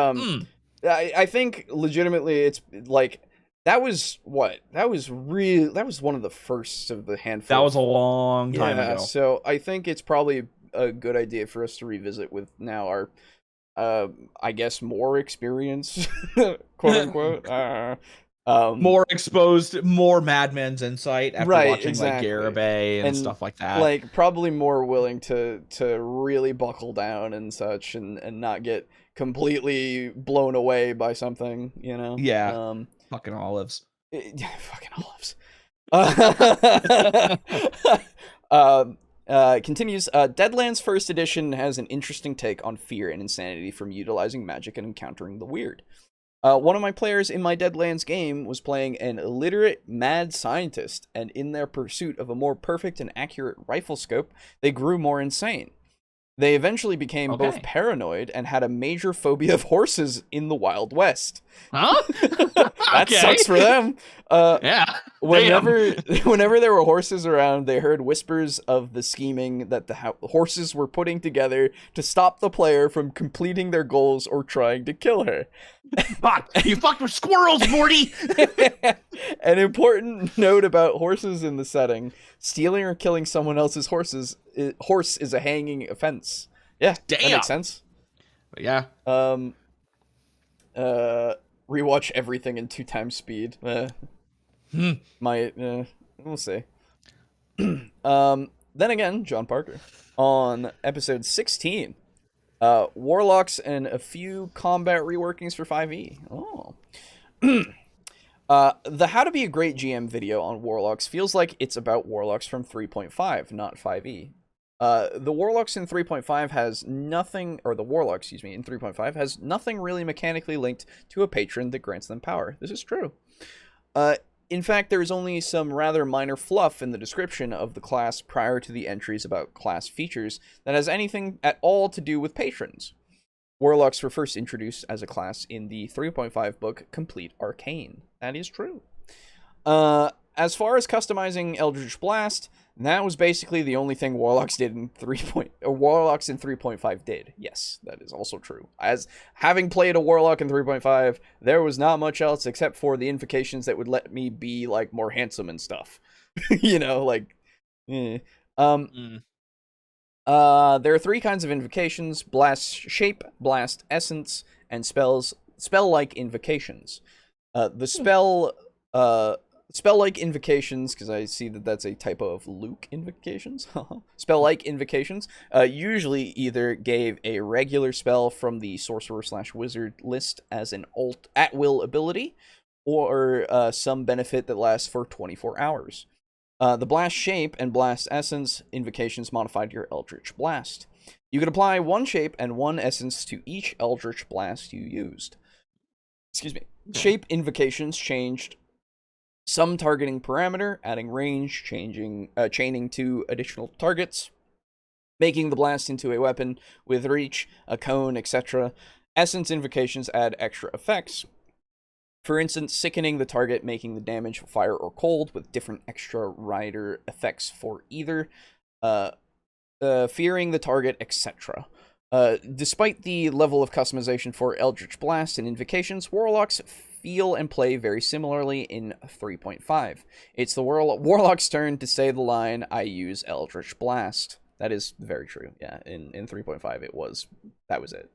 I think legitimately, it's like that was one of the first of the handful. That was a long time ago. So I think it's probably a good idea for us to revisit with now our. I guess more experience, quote unquote. More exposed, more Mad Men's insight after watching like Garibay and stuff like that. Like probably more willing to really buckle down and such, and not get completely blown away by something, you know? Yeah. Fucking olives. Fucking olives. Continues, Deadlands First Edition has an interesting take on fear and insanity from utilizing magic and encountering the weird. One of my players in my Deadlands game was playing an illiterate mad scientist, and in their pursuit of a more perfect and accurate rifle scope, they grew more insane. They eventually became both paranoid and had a major phobia of horses in the Wild West. Huh? That sucks for them. Yeah. Whenever there were horses around, they heard whispers of the scheming that the horses were putting together to stop the player from completing their goals or trying to kill her. Fuck! You fucked with squirrels, Morty! An important note about horses in the setting: stealing or killing someone else's horse is a hanging offense. Yeah, damn. That makes sense. But yeah. Rewatch everything in 2x speed. We'll see. Then again, John Parker on episode 16. Warlocks and a few combat reworkings for 5e. The How to Be a Great GM video on Warlocks feels like it's about Warlocks from 3.5, not 5e. The Warlocks in 3.5 has nothing, or the Warlock, excuse me, in 3.5 has nothing really mechanically linked to a patron that grants them power. This is true. In fact, there is only some rather minor fluff in the description of the class prior to the entries about class features that has anything at all to do with patrons. Warlocks were first introduced as a class in the 3.5 book Complete Arcane. That is true. As far as customizing Eldritch Blast, that was basically the only thing Warlocks did in Warlocks in 3.5 did. Yes, that is also true. As having played a Warlock in 3.5, there was not much else except for the invocations that would let me be like more handsome and stuff. You know, like There are three kinds of invocations: Blast Shape, Blast Essence, and spell-like invocations. The spell spell-like invocations, because I see that that's a typo of Luke invocations. Spell-like invocations usually either gave a regular spell from the sorcerer/wizard list as an at-will ability, or some benefit that lasts for 24 hours. The Blast Shape and Blast Essence invocations modified your Eldritch Blast. You could apply one shape and one essence to each Eldritch Blast you used. Excuse me. Shape invocations changed some targeting parameter, adding range, chaining to additional targets, making the blast into a weapon with reach, a cone, etc. Essence invocations add extra effects. For instance, sickening the target, making the damage fire or cold with different extra rider effects for either, fearing the target, etc. Despite the level of customization for Eldritch Blast and invocations, Warlocks feel and play very similarly in 3.5. It's the Warlock's turn to say the line, "I use Eldritch Blast." That is very true. Yeah, in 3.5 that was it.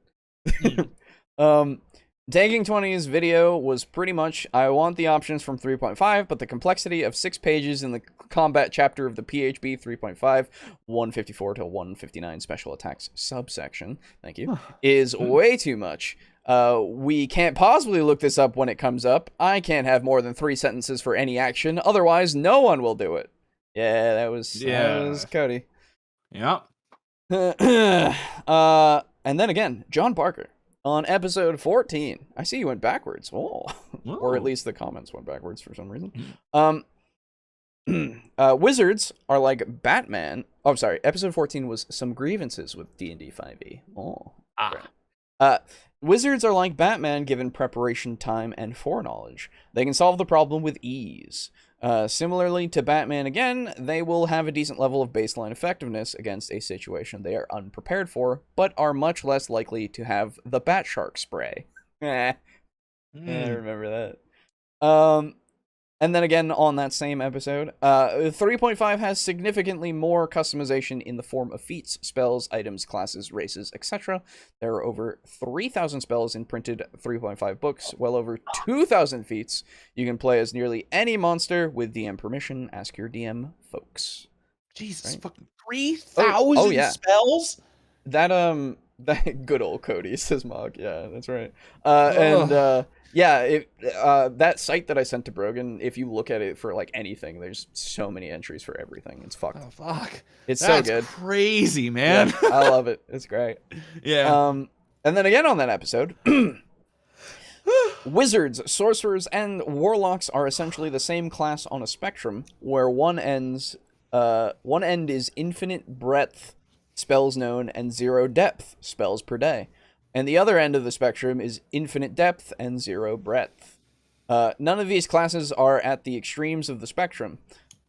Tanking 20's video was pretty much, I want the options from 3.5, but the complexity of 6 pages in the combat chapter of the PHB 3.5, 154 to 159 special attacks subsection, thank you, is way too much. We can't possibly look this up when it comes up. I can't have more than 3 sentences for any action, otherwise no one will do it. Yeah, that was Cody. Yep. And then again, John Parker. On episode 14, I see you went backwards. Oh. Or at least the comments went backwards for some reason. Wizards are like Batman. Oh, sorry. Episode 14 was some grievances with D&D 5e. Oh. Wizards are like Batman given preparation time and foreknowledge. They can solve the problem with ease. Similarly to Batman again, they will have a decent level of baseline effectiveness against a situation they are unprepared for, but are much less likely to have the Bat Shark spray. I remember that. And then again, on that same episode, 3.5 has significantly more customization in the form of feats, spells, items, classes, races, etc. There are over 3,000 spells in printed 3.5 books, well over 2,000 feats. You can play as nearly any monster with DM permission. Ask your DM, folks. Jesus, fucking 3,000 spells? That good old Cody, says Mog. Yeah, that's right. That site that I sent to Brogan, if you look at it for like anything, there's so many entries for everything. It's fucked. Oh, fuck. It's That's so good. Crazy, man. Yeah, I love it. It's great. Yeah. And then again on that episode, Wizards, sorcerers, and warlocks are essentially the same class on a spectrum, where one end is infinite breadth spells known and 0 depth spells per day. And the other end of the spectrum is infinite depth and 0 breadth. None of these classes are at the extremes of the spectrum.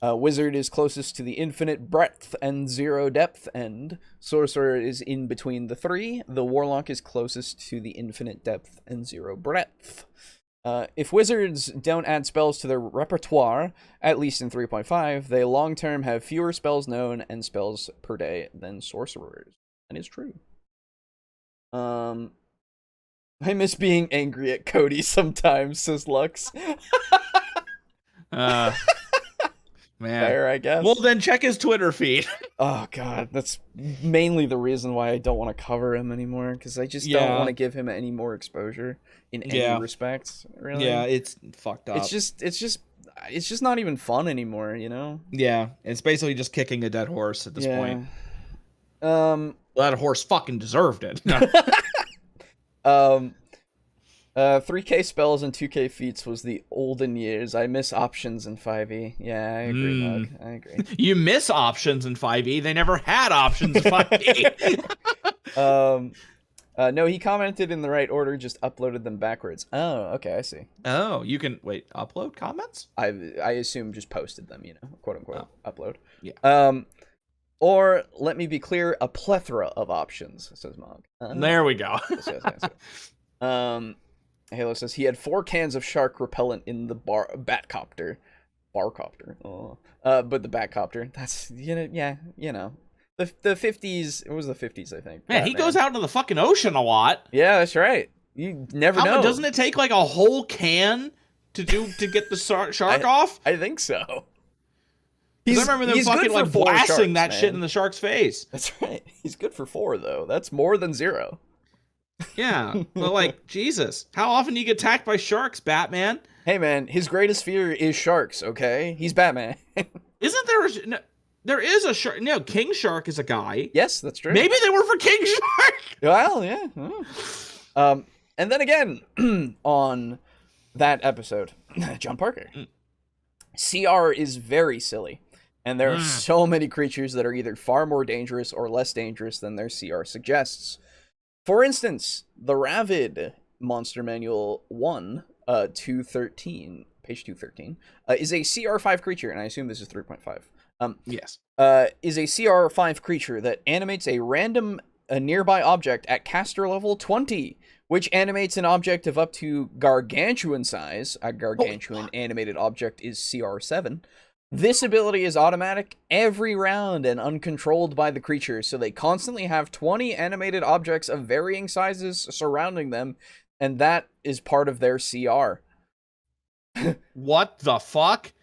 Wizard is closest to the infinite breadth and 0 depth end. Sorcerer is in between the 3. The Warlock is closest to the infinite depth and 0 breadth. If wizards don't add spells to their repertoire, at least in 3.5, they long-term have fewer spells known and spells per day than sorcerers. That is true. I miss being angry at Cody sometimes, says Lux. Man. Fair, I guess. Well, then check his Twitter feed. Oh, God. That's mainly the reason why I don't want to cover him anymore, because I just don't want to give him any more exposure in any respects, really. Yeah, it's fucked up. It's just not even fun anymore, you know? Yeah, it's basically just kicking a dead horse at this point. That horse fucking deserved it. 3K spells and 2K feats was the olden years. I miss options in 5e. Yeah, I agree, Mug. I agree. You miss options in 5e. They never had options in 5e. No, he commented in the right order, just uploaded them backwards. Oh, okay, I see. Oh, you can upload comments? I assume just posted them, you know, quote unquote, upload. Yeah. Or, let me be clear, a plethora of options, says Mog. There we go. Halo says he had 4 cans of shark repellent in the Batcopter. Barcopter. Oh. But the Batcopter, that's, the 50s, it was the 50s, I think. Man, he goes out into the fucking ocean a lot. Yeah, that's right. You never know. Doesn't it take like a whole can to get the shark off? I think so. I remember them fucking like blasting that shit in the shark's face. That's right. He's good for 4 though. That's more than 0. Yeah, but like Jesus, how often do you get attacked by sharks, Batman? Hey man, his greatest fear is sharks. Okay, he's Batman. Isn't there there is a shark? No, King Shark is a guy. Yes, that's true. Maybe they were for King Shark. Well, yeah. And then again on that episode, John Parker. CR is very silly, and there are so many creatures that are either far more dangerous or less dangerous than their CR suggests. For instance, the Ravid Monster Manual 1, 213, page 213, is a CR5 creature, and I assume this is 3.5. Yes. Is a CR5 creature that animates a random nearby object at caster level 20, which animates an object of up to gargantuan size. A gargantuan animated object is CR7. This ability is automatic every round and uncontrolled by the creature, so they constantly have 20 animated objects of varying sizes surrounding them, and that is part of their CR. What the fuck?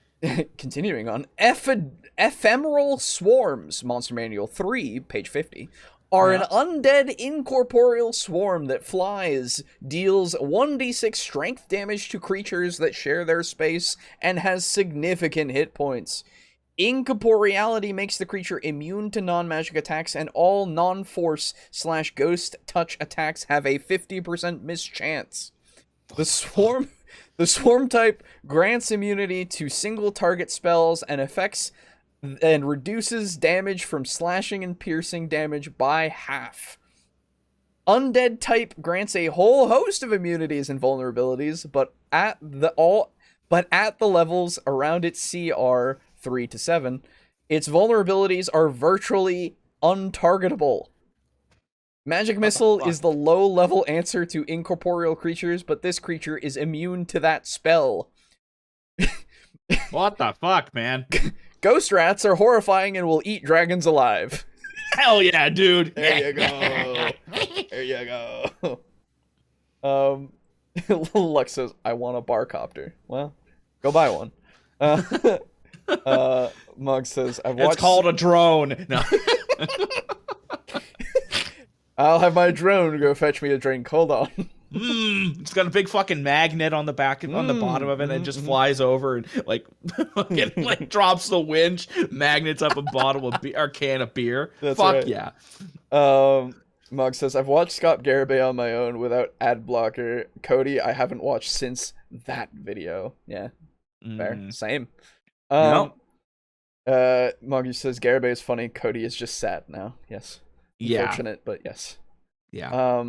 Continuing on, Ephemeral Swarms, Monster Manual 3, page 50, are an undead incorporeal swarm that flies, deals 1d6 strength damage to creatures that share their space, and has significant hit points. Incorporeality makes the creature immune to non-magic attacks, and all non-force/ghost touch attacks have a 50% miss chance. The swarm type grants immunity to single target spells and effects and reduces damage from slashing and piercing damage by half. Undead type grants a whole host of immunities and vulnerabilities, but at the levels around its CR 3 to 7, its vulnerabilities are virtually untargetable. Magic Missile is the low-level answer to incorporeal creatures, but this creature is immune to that spell. What the fuck, man? Ghost rats are horrifying and will eat dragons alive. Hell yeah, dude. There you go. There you go. Lux says, I want a bar copter. Well, go buy one. Mug says, It's called a drone. No. I'll have my drone go fetch me a drink. Hold on. It's got a big fucking magnet on the back on the bottom of it, and it just flies over and like drops the winch, magnets up a bottle of beer or can of beer. That's Fuck right. yeah. Mug says, I've watched Scott Garibay on my own without ad blocker. Cody, I haven't watched since that video. Yeah. Fair. Same. Mug says Garibay is funny. Cody is just sad now. Yes. Unfortunate, but yes. Yeah.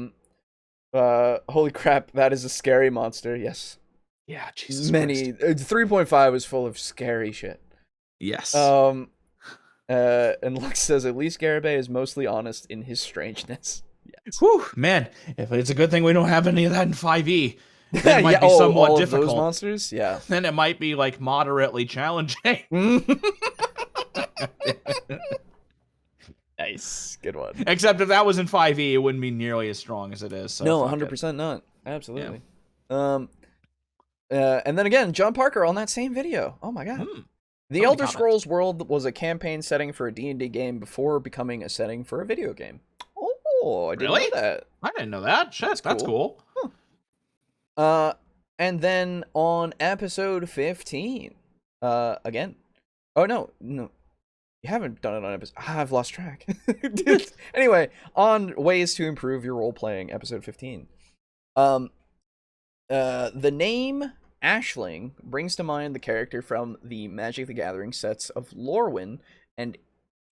Holy crap, that is a scary monster. Yes. Yeah, Jesus Many. Christ. 3.5 is full of scary shit. Yes. And Lux says, at least Garibay is mostly honest in his strangeness. Yes. Whew, man, if it's a good thing we don't have any of that in 5e. Then it might be somewhat difficult. Those monsters? Yeah. Then it might be like moderately challenging. Nice. Good one. Except if that was in 5e, it wouldn't be nearly as strong as it is. So no, 100% not. Absolutely. Yeah. And then again, John Parker on that same video. Oh my god. The Elder Scrolls world was a campaign setting for a D&D game before becoming a setting for a video game. Oh, I didn't know that. I didn't know that. Shit, that's cool. Huh. And then on episode 15, again. Oh no. You haven't done it on episode. I've lost track. Anyway, on ways to improve your role playing, episode 15. The name Aisling brings to mind the character from the Magic the Gathering sets of Lorwyn and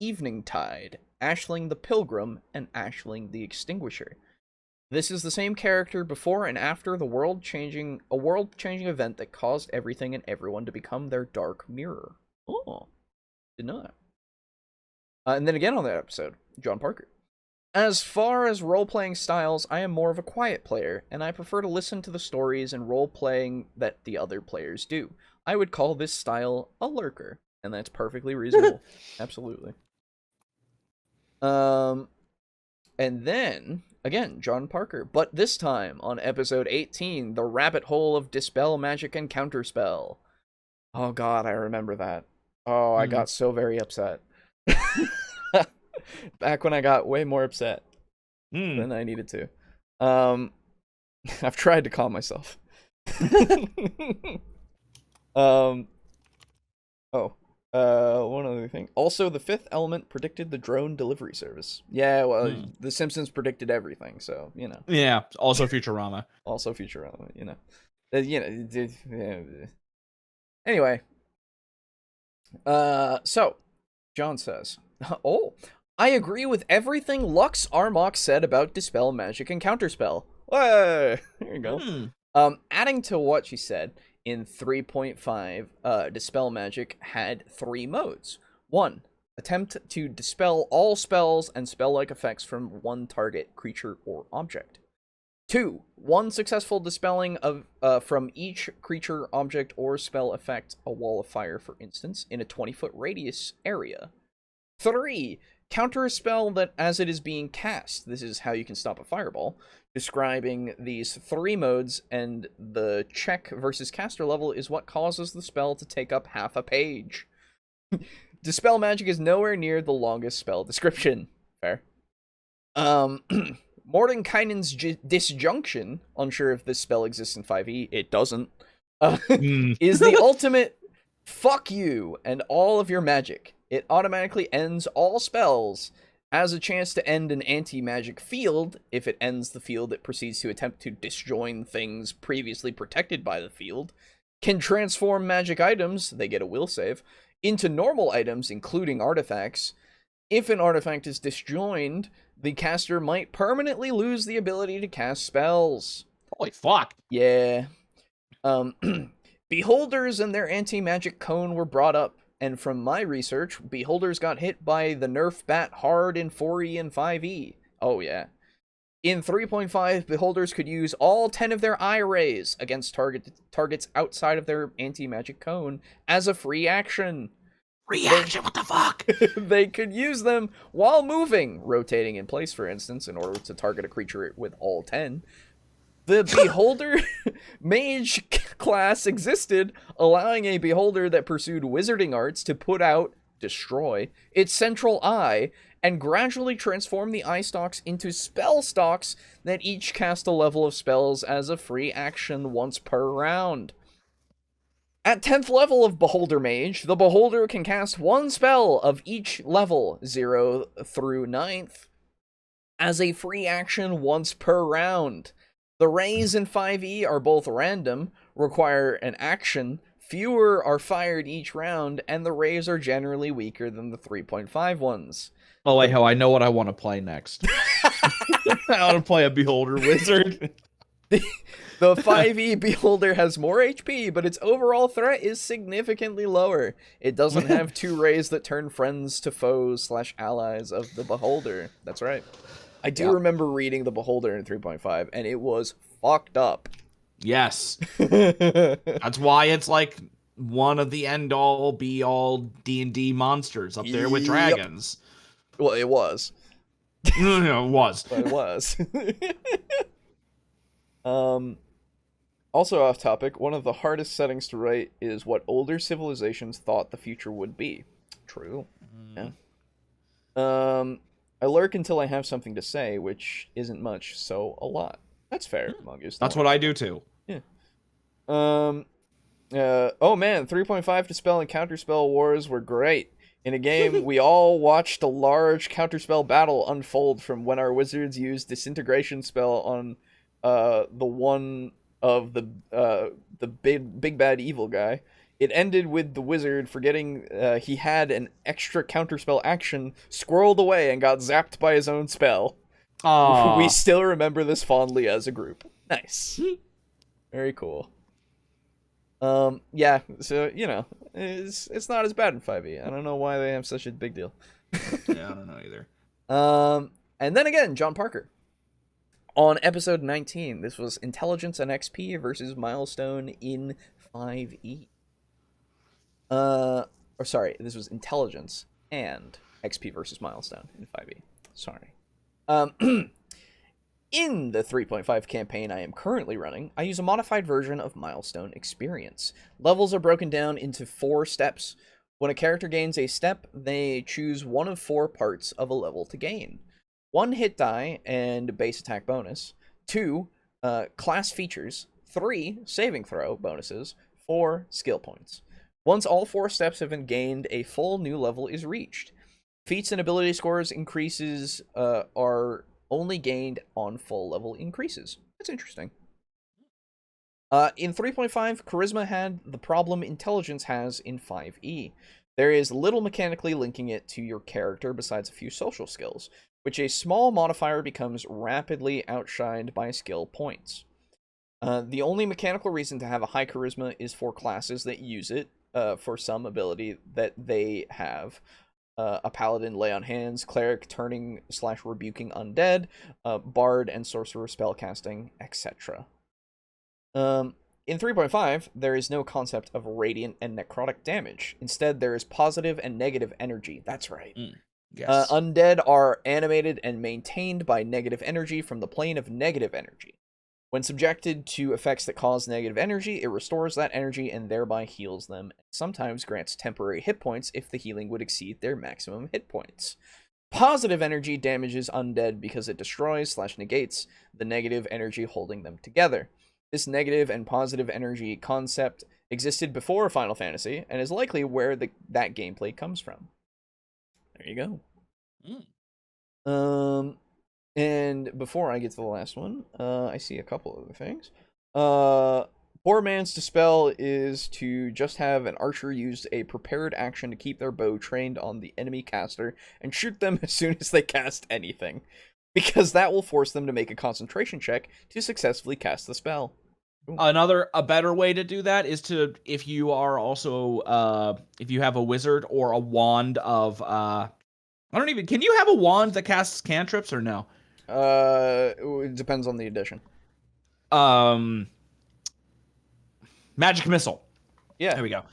Eveningtide, Aisling the Pilgrim, and Aisling the Extinguisher. This is the same character before and after a world-changing event that caused everything and everyone to become their dark mirror. Oh, didn't know that. And then again on that episode, John Parker. As far as role-playing styles, I am more of a quiet player, and I prefer to listen to the stories and role-playing that the other players do. I would call this style a lurker, and that's perfectly reasonable. Absolutely. And then, again, John Parker, but this time on episode 18, The Rabbit Hole of Dispel Magic and Counterspell. Oh god, I remember that. Oh, I got so very upset. Back when I got way more upset than I needed to. I've tried to calm myself. One other thing. Also, the fifth element predicted the drone delivery service. Yeah, well, The Simpsons predicted everything, so, you know. Yeah, also Futurama. Also Futurama, you know. Anyway. So, John says, oh, I agree with everything Lux Armok said about Dispel Magic and Counterspell. Hey, there you go. Adding to what she said, in 3.5, Dispel Magic had 3 modes. 1, attempt to dispel all spells and spell-like effects from one target, creature, or object. 2, 1 successful dispelling of from each creature, object, or spell effect, a wall of fire, for instance, in a 20-foot radius area. 3, counter a spell that as it is being cast. This is how you can stop a fireball. Describing these 3 modes, and the check versus caster level is what causes the spell to take up half a page. Dispel Magic is nowhere near the longest spell description. Fair. Mordenkainen's Disjunction, unsure if this spell exists in 5e, it doesn't, is the ultimate fuck you and all of your magic. It automatically ends all spells, has a chance to end an anti-magic field. If it ends the field, it proceeds to attempt to disjoin things previously protected by the field, can transform magic items, they get a will save, into normal items, including artifacts. If an artifact is disjoined, the caster might permanently lose the ability to cast spells. Holy fuck. Yeah. Beholders and their anti-magic cone were brought up, and from my research, Beholders got hit by the nerf bat hard in 4e and 5e. Oh yeah. In 3.5, Beholders could use all 10 of their eye rays against targets outside of their anti-magic cone as a free action. What the fuck? They could use them while moving, rotating in place, for instance, in order to target a creature with all 10. The Beholder Mage class existed, allowing a Beholder that pursued wizarding arts to put out, destroy, its central eye, and gradually transform the eye stalks into spell stalks that each cast a level of spells as a free action once per round. At 10th level of Beholder Mage, the Beholder can cast 1 spell of each level, 0 through 9th, as a free action once per round. The rays in 5e are both random, require an action, fewer are fired each round, and the rays are generally weaker than the 3.5 ones. Oh, Alejo, I know what I want to play next. I want to play a Beholder Wizard. The 5e Beholder has more HP, but its overall threat is significantly lower. It doesn't have 2 rays that turn friends to foes / allies of the Beholder. That's right. I do remember reading the Beholder in 3.5, and it was fucked up. Yes. That's why it's like one of the end-all, be-all D&D monsters up there with dragons. Well, it was. No, it was. But it was. Also off topic, one of the hardest settings to write is what older civilizations thought the future would be. True. Yeah. I lurk until I have something to say, which isn't much, so a lot. That's fair, Mongoose. That's what I do too. Yeah. Oh man, 3.5 Dispel and Counterspell wars were great. In a game, we all watched a large Counterspell battle unfold from when our wizards used Disintegration spell on the one of the big bad evil guy. It ended with the wizard forgetting he had an extra counterspell action, squirreled away, and got zapped by his own spell. Aww. We still remember this fondly as a group. Nice. Very cool. Yeah, so, you know, it's not as bad in 5e. I don't know why they have such a big deal. Yeah, I don't know either. And then again, John Parker. On episode 19, this was Intelligence and XP versus Milestone in 5e. Or sorry, this was Intelligence and XP versus Milestone in 5e. Sorry. In the 3.5 campaign I am currently running, I use a modified version of Milestone Experience. Levels are broken down into 4 steps. When a character gains a step, they choose one of 4 parts of a level to gain. 1 hit die and base attack bonus, 2 class features, 3 saving throw bonuses, 4 skill points. Once all 4 steps have been gained, a full new level is reached. Feats and ability scores increases are only gained on full level increases. That's interesting. In 3.5, Charisma had the problem Intelligence has in 5e. There is little mechanically linking it to your character besides a few social skills, which a small modifier becomes rapidly outshined by skill points. The only mechanical reason to have a high Charisma is for classes that use it for some ability that they have. A paladin lay on hands, cleric turning / rebuking undead, bard and sorcerer spellcasting, etc. In 3.5, there is no concept of radiant and necrotic damage. Instead, there is positive and negative energy. That's right. Yes. Undead are animated and maintained by negative energy from the plane of negative energy. When subjected to effects that cause negative energy, it restores that energy and thereby heals them, and sometimes grants temporary hit points if the healing would exceed their maximum hit points. Positive energy damages undead because it destroys / negates the negative energy holding them together. This negative and positive energy concept existed before Final Fantasy, and is likely where that gameplay comes from. There you go. And before I get to the last one, I see a couple other things. Poor Man's Dispel is to just have an archer use a prepared action to keep their bow trained on the enemy caster and shoot them as soon as they cast anything, because that will force them to make a concentration check to successfully cast the spell. A better way to do that is to, if you are also, if you have a wizard or a wand of, can you have a wand that casts cantrips or no? It depends on the edition. Magic Missile. Yeah. There we go.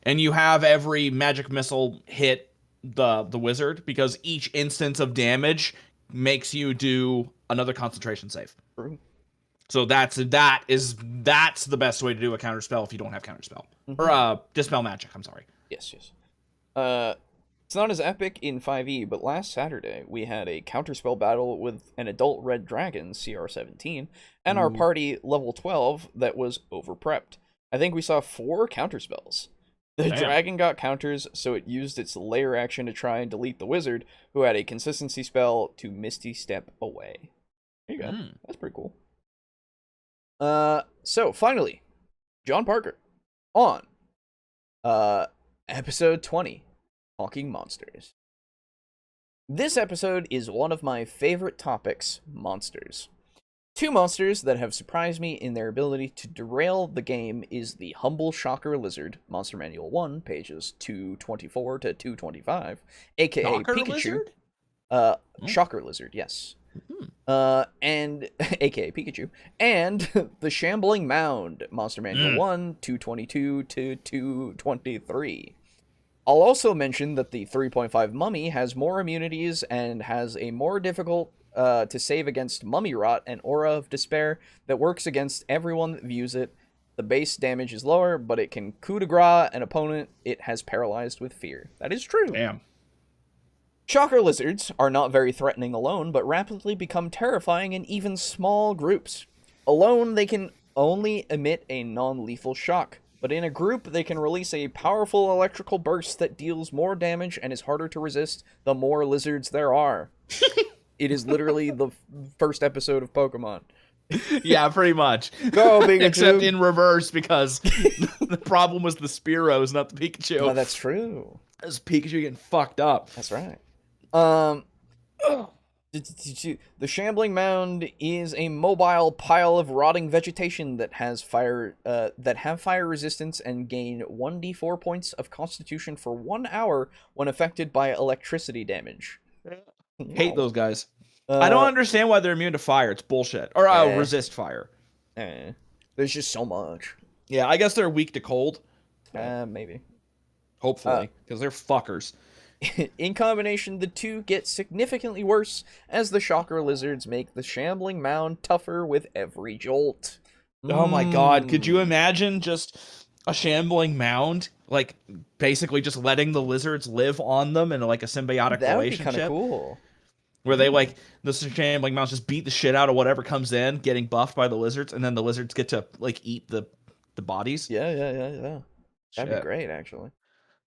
And you have every magic missile hit the wizard, because each instance of damage makes you do another concentration save. True. So that's the best way to do a counterspell if you don't have counterspell. Or dispel magic, I'm sorry. Yes. It's not as epic in 5e, but last Saturday we had a counterspell battle with an adult red dragon, CR17, and our party level 12 that was over-prepped. I think we saw 4 counterspells. The dragon got counters, so it used its lair action to try and delete the wizard, who had a consistency spell to Misty Step away. There you go. That's pretty cool. So finally, John Parker on episode 20, Talking Monsters. This episode is one of my favorite topics, monsters. 2 monsters that have surprised me in their ability to derail the game is the Humble Shocker Lizard, Monster Manual 1, pages 224 to 225, aka Shocker Pikachu. Lizard? Shocker Lizard, yes. And aka Pikachu, and the Shambling Mound, Monster Manual 1, 222 to 223. I'll also mention that the 3.5 Mummy has more immunities and has a more difficult to save against Mummy Rot and Aura of Despair that works against everyone that views it. The base damage is lower, but it can coup de grace an opponent it has paralyzed with fear. That is true. Damn. Shocker lizards are not very threatening alone, but rapidly become terrifying in even small groups. Alone, they can only emit a non-lethal shock, but in a group, they can release a powerful electrical burst that deals more damage and is harder to resist the more lizards there are. It is literally the first episode of Pokemon. Yeah, pretty much. Go, Pikachu! Except in reverse, because the problem was the Spearows, not the Pikachu. Oh, that's true. That's Pikachu getting fucked up. That's right. The Shambling Mound is a mobile pile of rotting vegetation that has fire resistance and gain 1d4 points of Constitution for 1 hour when affected by electricity damage. Hate those guys. I don't understand why they're immune to fire. It's bullshit. Or resist fire. There's just so much. Yeah, I guess they're weak to cold. Maybe. Hopefully, because they're fuckers. In combination, the two get significantly worse as the shocker lizards make the shambling mound tougher with every jolt. Oh my god, could you imagine just a shambling mound, like, basically just letting the lizards live on them in, like, a symbiotic That would be relationship? kind of cool. Where they, like, the shambling mounds just beat the shit out of whatever comes in, getting buffed by the lizards, and then the lizards get to, like, eat the bodies. Yeah. That'd be great, actually.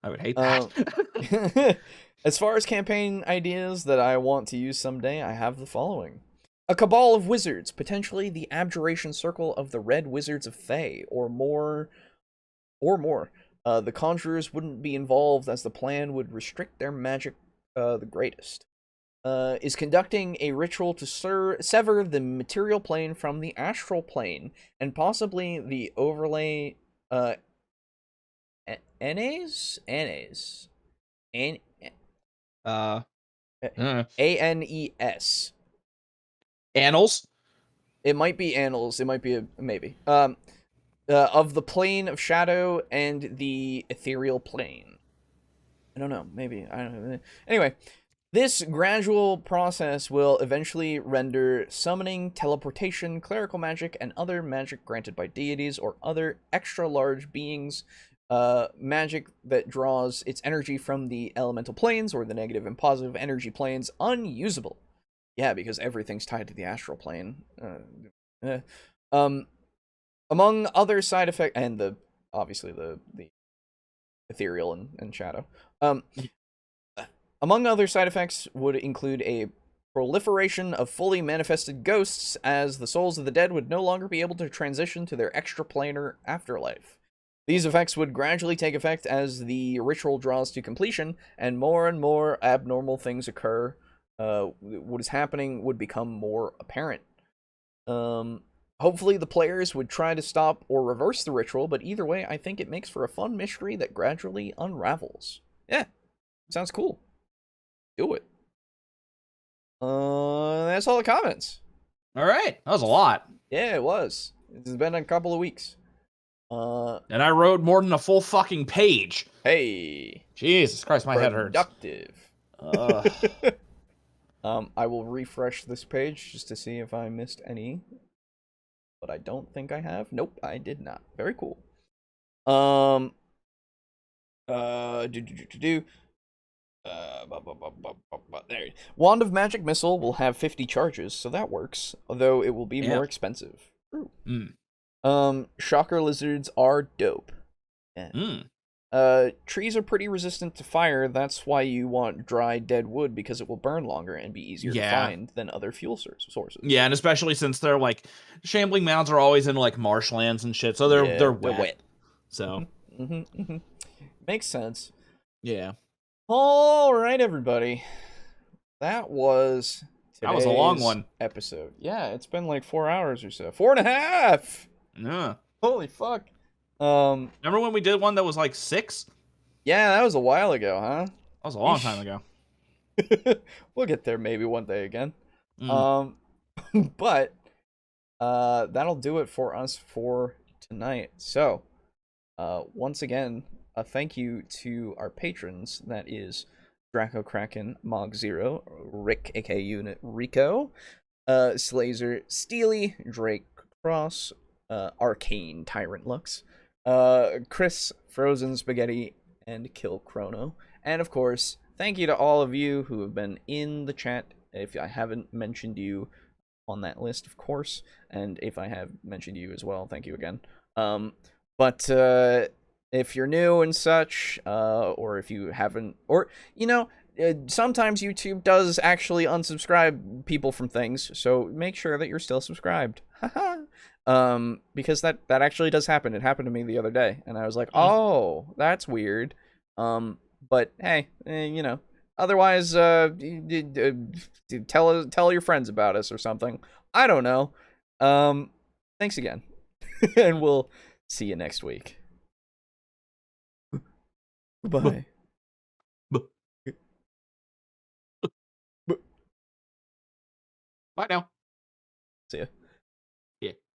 I would hate that. As far as campaign ideas that I want to use someday, I have the following. A cabal of wizards, potentially the abjuration circle of the Red Wizards of Thay, or more. The conjurers wouldn't be involved as the plan would restrict their magic the greatest. Is conducting a ritual to sever the material plane from the astral plane, and possibly the overlay Anes? Anes. Annals? It might be annals. It might be maybe. Of the plane of shadow and the ethereal plane. I don't know. Maybe. I don't know. Anyway, this gradual process will eventually render summoning, teleportation, clerical magic, and other magic granted by deities or other extra-large beings, magic that draws its energy from the elemental planes or the negative and positive energy planes, unusable. Yeah, because everything's tied to the astral plane. Among other side effects, and obviously the ethereal and shadow. Among other side effects would include a proliferation of fully manifested ghosts, as the souls of the dead would no longer be able to transition to their extraplanar afterlife. These effects would gradually take effect as the ritual draws to completion, and more abnormal things occur. What is happening would become more apparent. Hopefully the players would try to stop or reverse the ritual, but either way, I think it makes for a fun mystery that gradually unravels. Yeah, sounds cool. Do it. That's all the comments. All right, that was a lot. Yeah, it was. It's been a couple of weeks. And I wrote more than a full fucking page. Hey. Jesus Christ, my head hurts. Productive. I will refresh this page just to see if I missed any. But I don't think I have. Nope, I did not. Very cool. There. Wand of Magic Missile will have 50 charges, so that works. Although it will be more expensive. True. Shocker lizards are dope. Yeah. Trees are pretty resistant to fire. That's why you want dry, dead wood, because it will burn longer and be easier to find than other fuel sources. Yeah, and especially since they're like shambling mounds are always in like marshlands and shit, so they're wet. So makes sense. Yeah. All right, everybody. That was a long one. Episode. Yeah, it's been like 4 hours or so. 4.5. Yeah. Holy fuck. Remember when we did one that was like 6? Yeah, that was a while ago, huh? That was a long time ago. We'll get there maybe one day again. But that'll do it for us for tonight. So, once again, a thank you to our patrons. That is Draco Kraken, Mog Zero, Rick, aka Unit Rico, Slazer, Steely, Drake Cross, Arcane Tyrant Lux, Chris, Frozen Spaghetti, and Kill Chrono. And of course, thank you to all of you who have been in the chat. If I haven't mentioned you on that list, of course, and if I have mentioned you as well, thank you again. But if you're new and such, or if you haven't, or, you know, sometimes YouTube does actually unsubscribe people from things, so make sure that you're still subscribed. Because that actually does happen. It happened to me the other day, and I was like, oh, that's weird. But hey, you know, otherwise, tell your friends about us or something. I don't know. Thanks again, and we'll see you next week. Bye. Bye now. See ya.